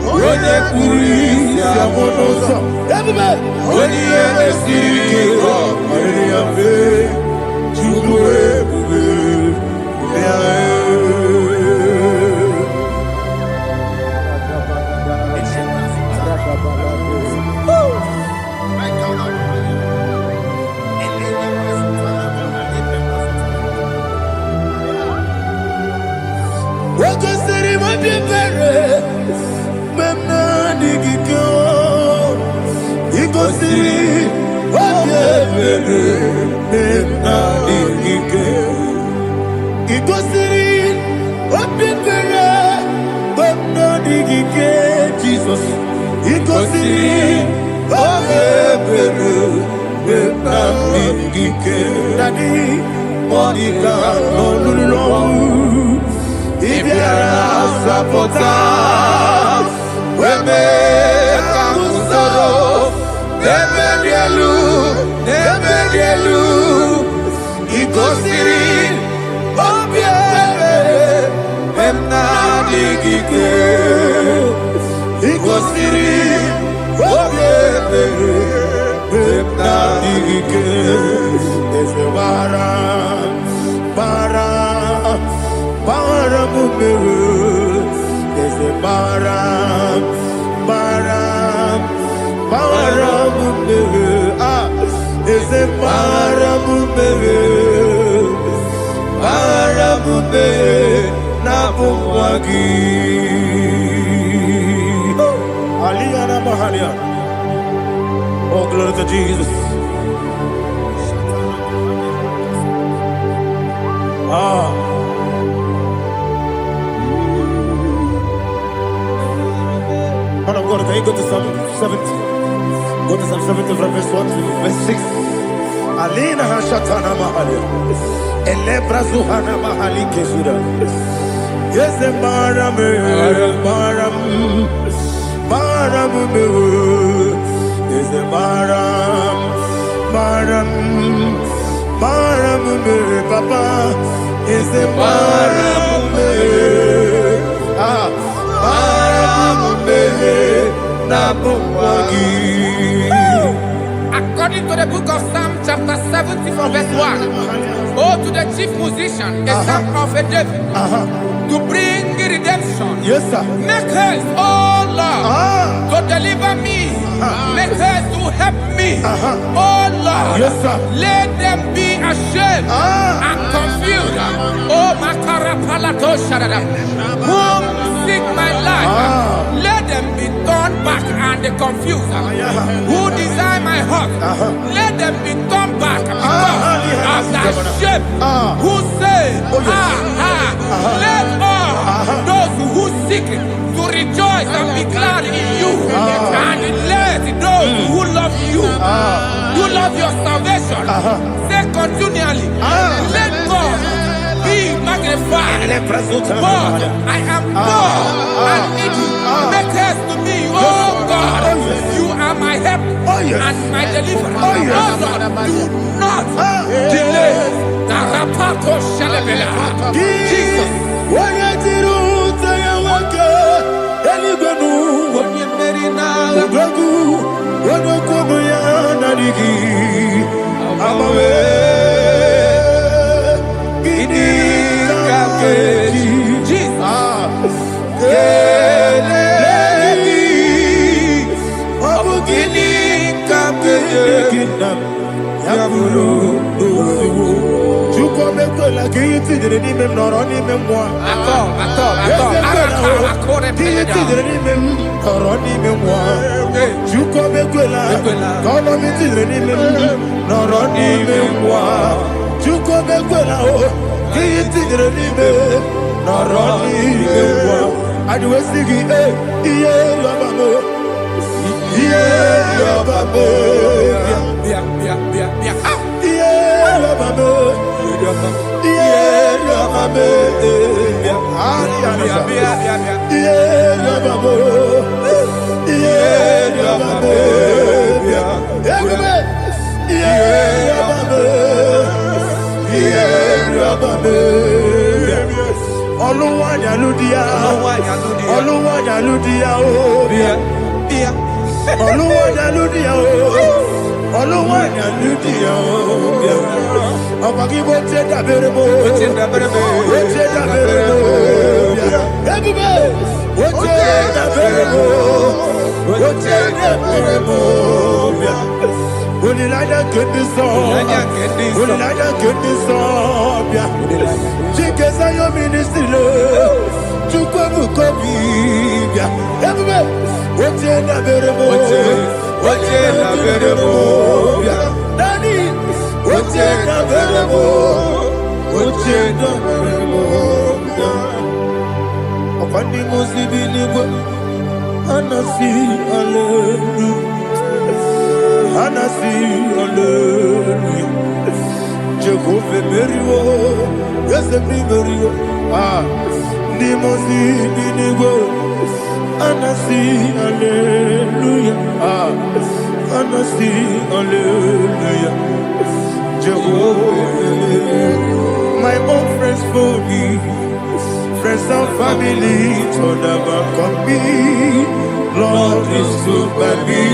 Wode kuri siamonosa. Ebube. Wode esirike. Wode yabe. Chubue bube. Jesus, he goes in. Daddy, Monica, no, if you are supporter, we make a sorrow, never yellow, he goes in. I'm not digging. He goes in. I'm not digging. There's a bara, mummy. There's a bara, mummy. Ah, there's a bara, mummy. Nabuwagi Aliyana Mahalia. Oh, glory to Jesus. Man of God, can you go to Psalm 70? Go to Psalm 70 from verse 1 to verse 6. Alina Hashatana Mahalia. Elebra Zuhana Mahali Kesura. Yes, the Maram, yes, the Maram, Papa, is the Maram, According to the book of Psalm chapter 70 from verse 1, oh, to the chief musician, a son of a David, to bring redemption. Yes, sir. Make haste, oh Lord, to deliver me. Make haste to help me. Oh Lord, yes, sir. Let them be ashamed and confused. Oh, Makara Palato Shadada, whom seek my life, let them be turned back and confused. Who desire my heart, let them be turned back because of that shame. Who say, let all those who seek to rejoice and be glad in you, and let those who love you, who love your salvation, say continually, let God be magnified. God, I am poor and needy. Make haste to me, oh God. You are my help and my deliverer. Oh Lord, do not delay. Tarapato Shalabela. Jesus. Yeah, Baba, Oluwanya Ludia, Oluwanya Ludia, Oluwanya Ludia, Oluwanya Ludia, Abagibo Tenda Berebo, Tenda Berebo, everybody, Tenda Berebo, Tenda Berebo. Only like that get this song, only like that get this song, yeah. Because I am ministry, to come copy, yeah. Everybody, what's in the variable? What's in the variable? Daddy, what's in the variable? What's in the variable? Upon the Muslim, and I see hallelujah. Anasi hallelujah. Jehovah Merio, yes Merio. Nimosi binigo. Anasi hallelujah. Anasi hallelujah. Jehovah, my own friends for me, friends and family, told about come me. Lord is good by me.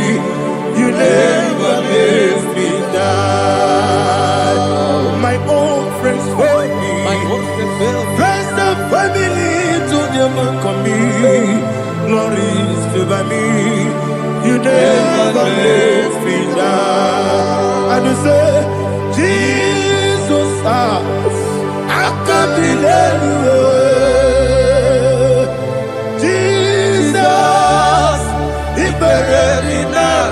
You never leave me down. My own friends for me, friends and family to them come me. Glory is by me. You never leave me down. And you say, Jesus, I can't believe you. Jesus, He buried me now.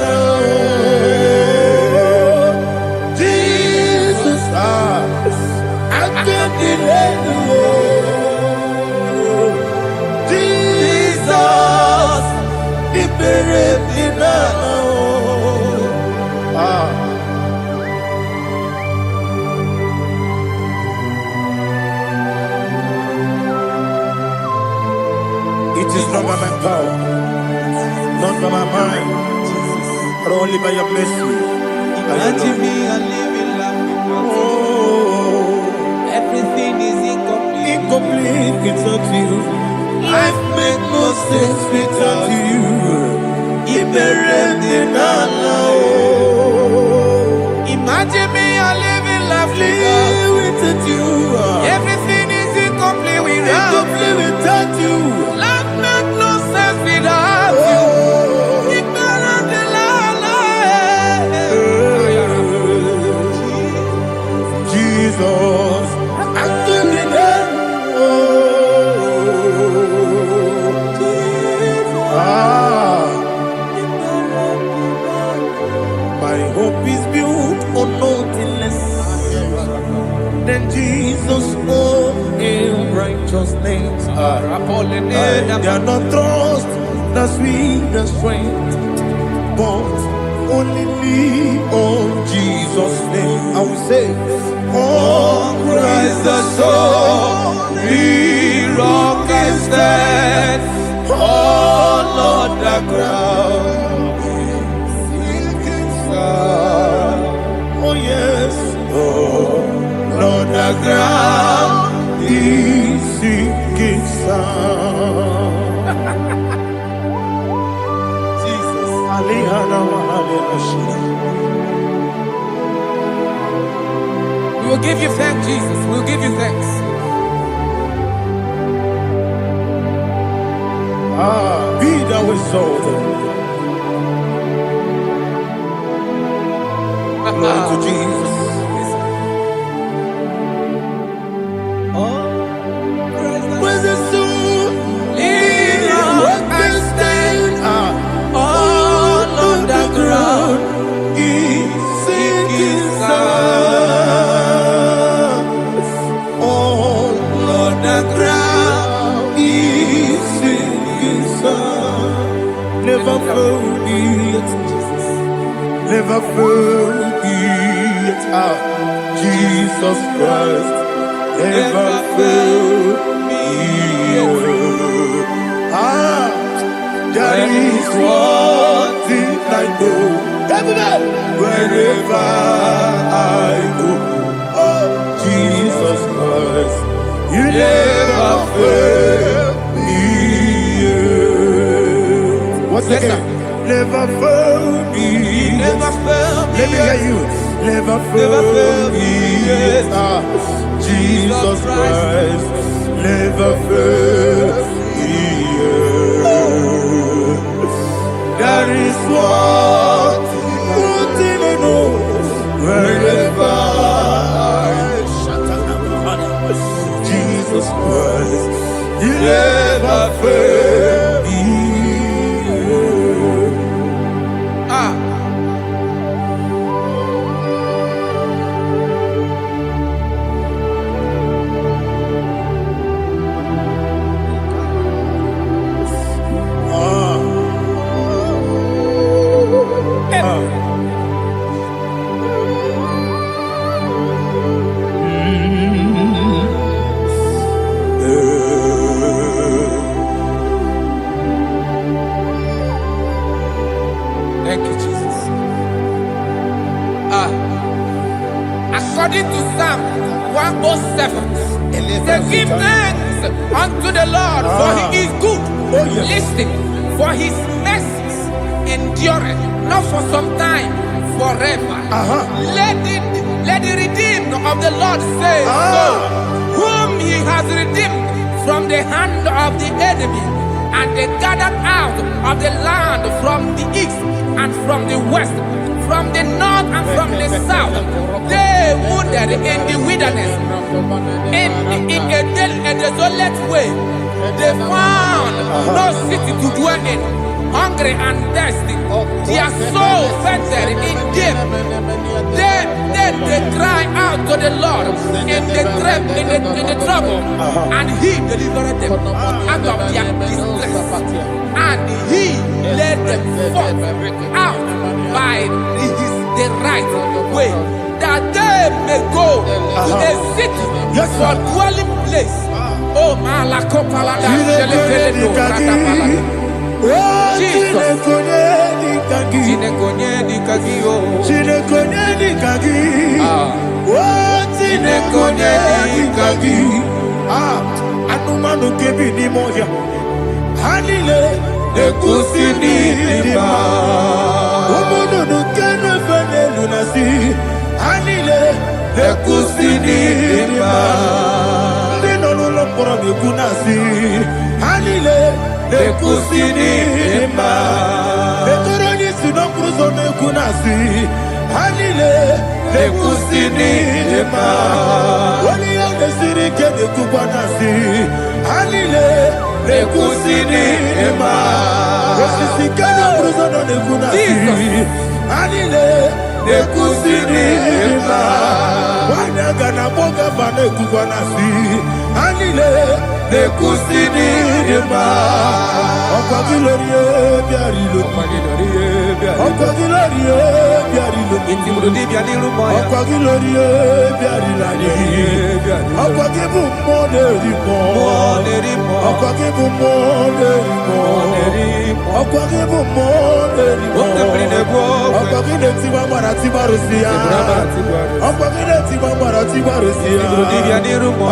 Jesus, He buried me now. It is not by my power, not by my mind, but only by your mercy. Imagine me a living life. Everything is incomplete. Incomplete without you. Life makes no sense without you. Imagine me a living life without you. Everything is incomplete without you. Life makes no sense without you. Jesus, my hope is built on nothing less than Jesus' own righteousness. They are not trust the sweet the strength, but only me on Jesus' name. I will say, oh Christ the solid rock is stand. Oh Lord the ground is sinking sand. Oh yes, oh Lord the ground is sinking sand. Jesus, We will give you thanks, Jesus. We will give you thanks. Be thou exalted. Glory to Jesus. Where's the soul? What can stand? All on the ground is sinking sand. All on the ground is sinking sand. Never forget, never forget, Jesus Christ. Never fail me. That is one thing I know. Wherever I go, oh Jesus Christ. You never fail me. Once again, never fail me. Never fail me. Let me hear you. Never fail me. Jesus Christ, never fail me. That is what I know. Wherever Jesus Christ, you never fail me. Thank you, Jesus. According to Psalm 107, say, give thanks unto the Lord, for he is good. Listen, for his mercies endureth, not for some time, forever. Let the redeemed of the Lord say so, whom he has redeemed from the hand of the enemy, and they gathered out of the land from the east and from the west, from the north and from the south. They wandered in the wilderness, in a desolate way. They found no city to dwell in, hungry and thirsty. Their soul fainted in death. Then they cry out to the Lord in the trouble, and he delivered them out of their distress. And he led them forth out by the right way, that they may go to a city for dwelling place. Oh, Malakopalada, Jesus. Anumanu kebi ni moja Hanile Nekusini lima Umudu nukene fene lunasi Hanile Nekusini lima Nino lulopora mikunasi Hanile Nekusini lima Netoroni sinokruzo mekunasi Hanile Nekusini lima Wali yane sirike nekubanasi Hanile Nekusini lima Wasisikana bruzono nekunasi Hanile Nekusini lima Wanaga na boga bane kubanasi Hanile Nekusini lima Okwa gilorie biarilo Okwa gilorie biarilo Okwa gilorie biarilani Okwa gibu monerimo Okwa gibu monerimo Okwa gibu monerimo Okwa gine tiba marati barusia Okwa gine tiba marati barusia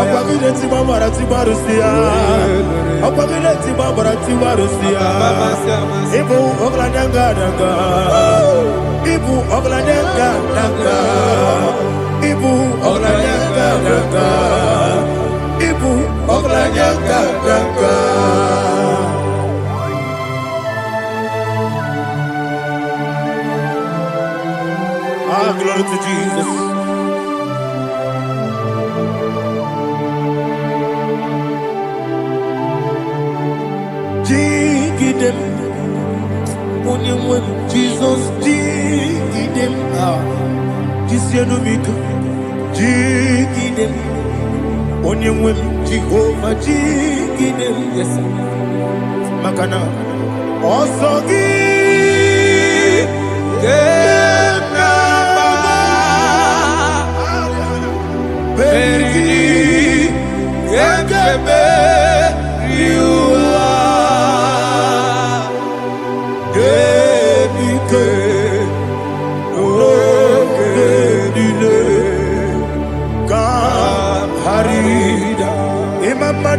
Okwa gine tiba marati barusia Okwa gine tiba marati barusia Ibu oglanyanga nanga Ibu oglanyanga nanga Ibu oglanyanga nanga Ibu oglanyanga nanga Glory to Jesus. Dig them, when Jesus dig them. This year no make dig them. Only when Jehovah dig them. Yes, Makana also give them. Very you are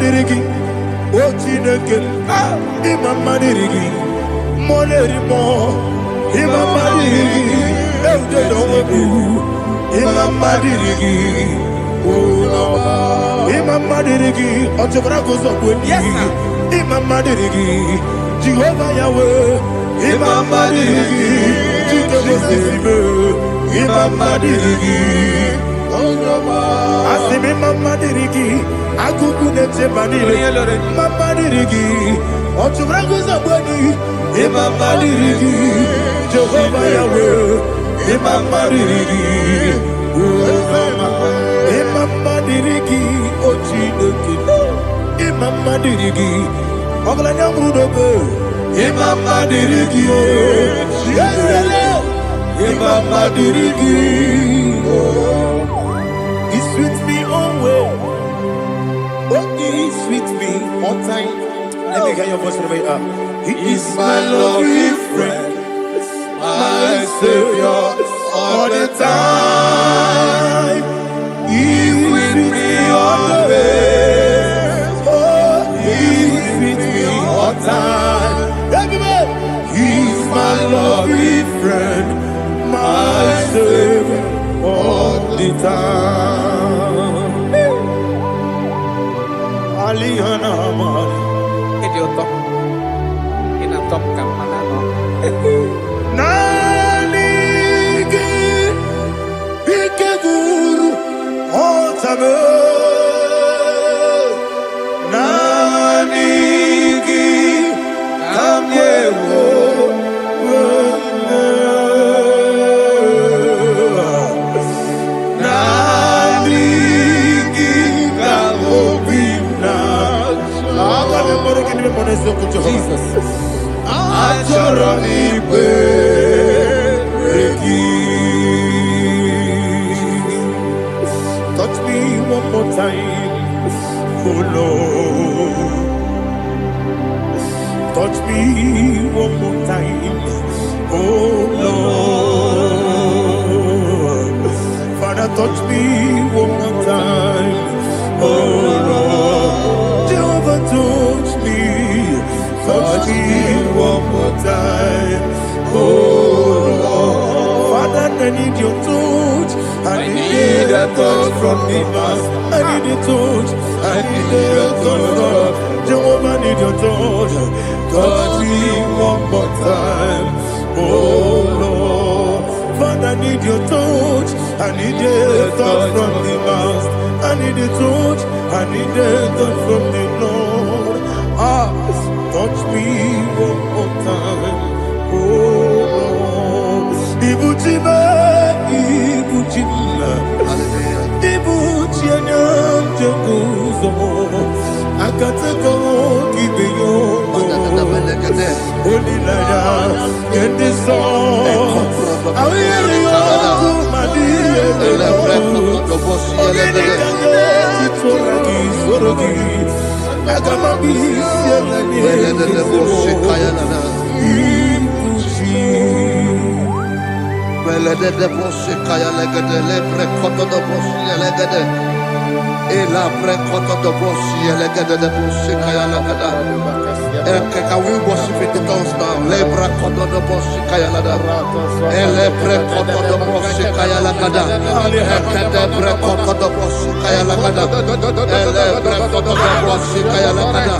dirigi, Ochineke, Imama dirigi, Molerimo, Imama dirigi, Eudedobu, Imama dirigi, Imama dirigi, Otobragos of Winnie, Imama dirigi, Jehovah Yahweh, Imama dirigi, Imama dirigi, Asimi Mama dirigi, Akuku nete manile, Mama dirigi, Otubraguza bwani, Imama dirigi, Jehovah Yahweh, Imama dirigi, Imama dirigi, Ochineke, Imama dirigi, Oglanya Mudobe, Imama dirigi, Imama dirigi, He sweet me always. Oh, He sweet me all time. Let me hear your voice from here. He is my lovely friend, my Savior all the time. He with me always. Oh, He with me all time. Everybody, He's my lovely friend, my Savior all the time. Alihana Amari. Idiota. Ina top kamana no. Nanigi Ikeguru Otame Nanigi Kamyewo Nanigi Kamobina Jesus Touch me one more time, oh Lord. Touch me one more time, oh Lord. Father, touch me one more time, oh Lord. Jehovah, touch me one more time, oh Lord. Father, I need your touch. I need a touch from the master. I need a touch. I need a touch from Jehovah. I need your touch. Touch me one more time, oh Lord. Father, I need your touch. I need a touch from the master. I need a touch. I need a touch from the Lord. Touch me one more time, oh Lord. Ibuchima, Ibuchima, Ibuchina, Jaguzo. Akatako, Kibeyo, Olilaya, and the song. I will you, Can we worship in the tongues now? Lebra koto do bosi kaya lada. Elebre koto do bosi kaya lada. Ekede bre koto do bosi kaya lada. Elebre koto do bosi kaya lada.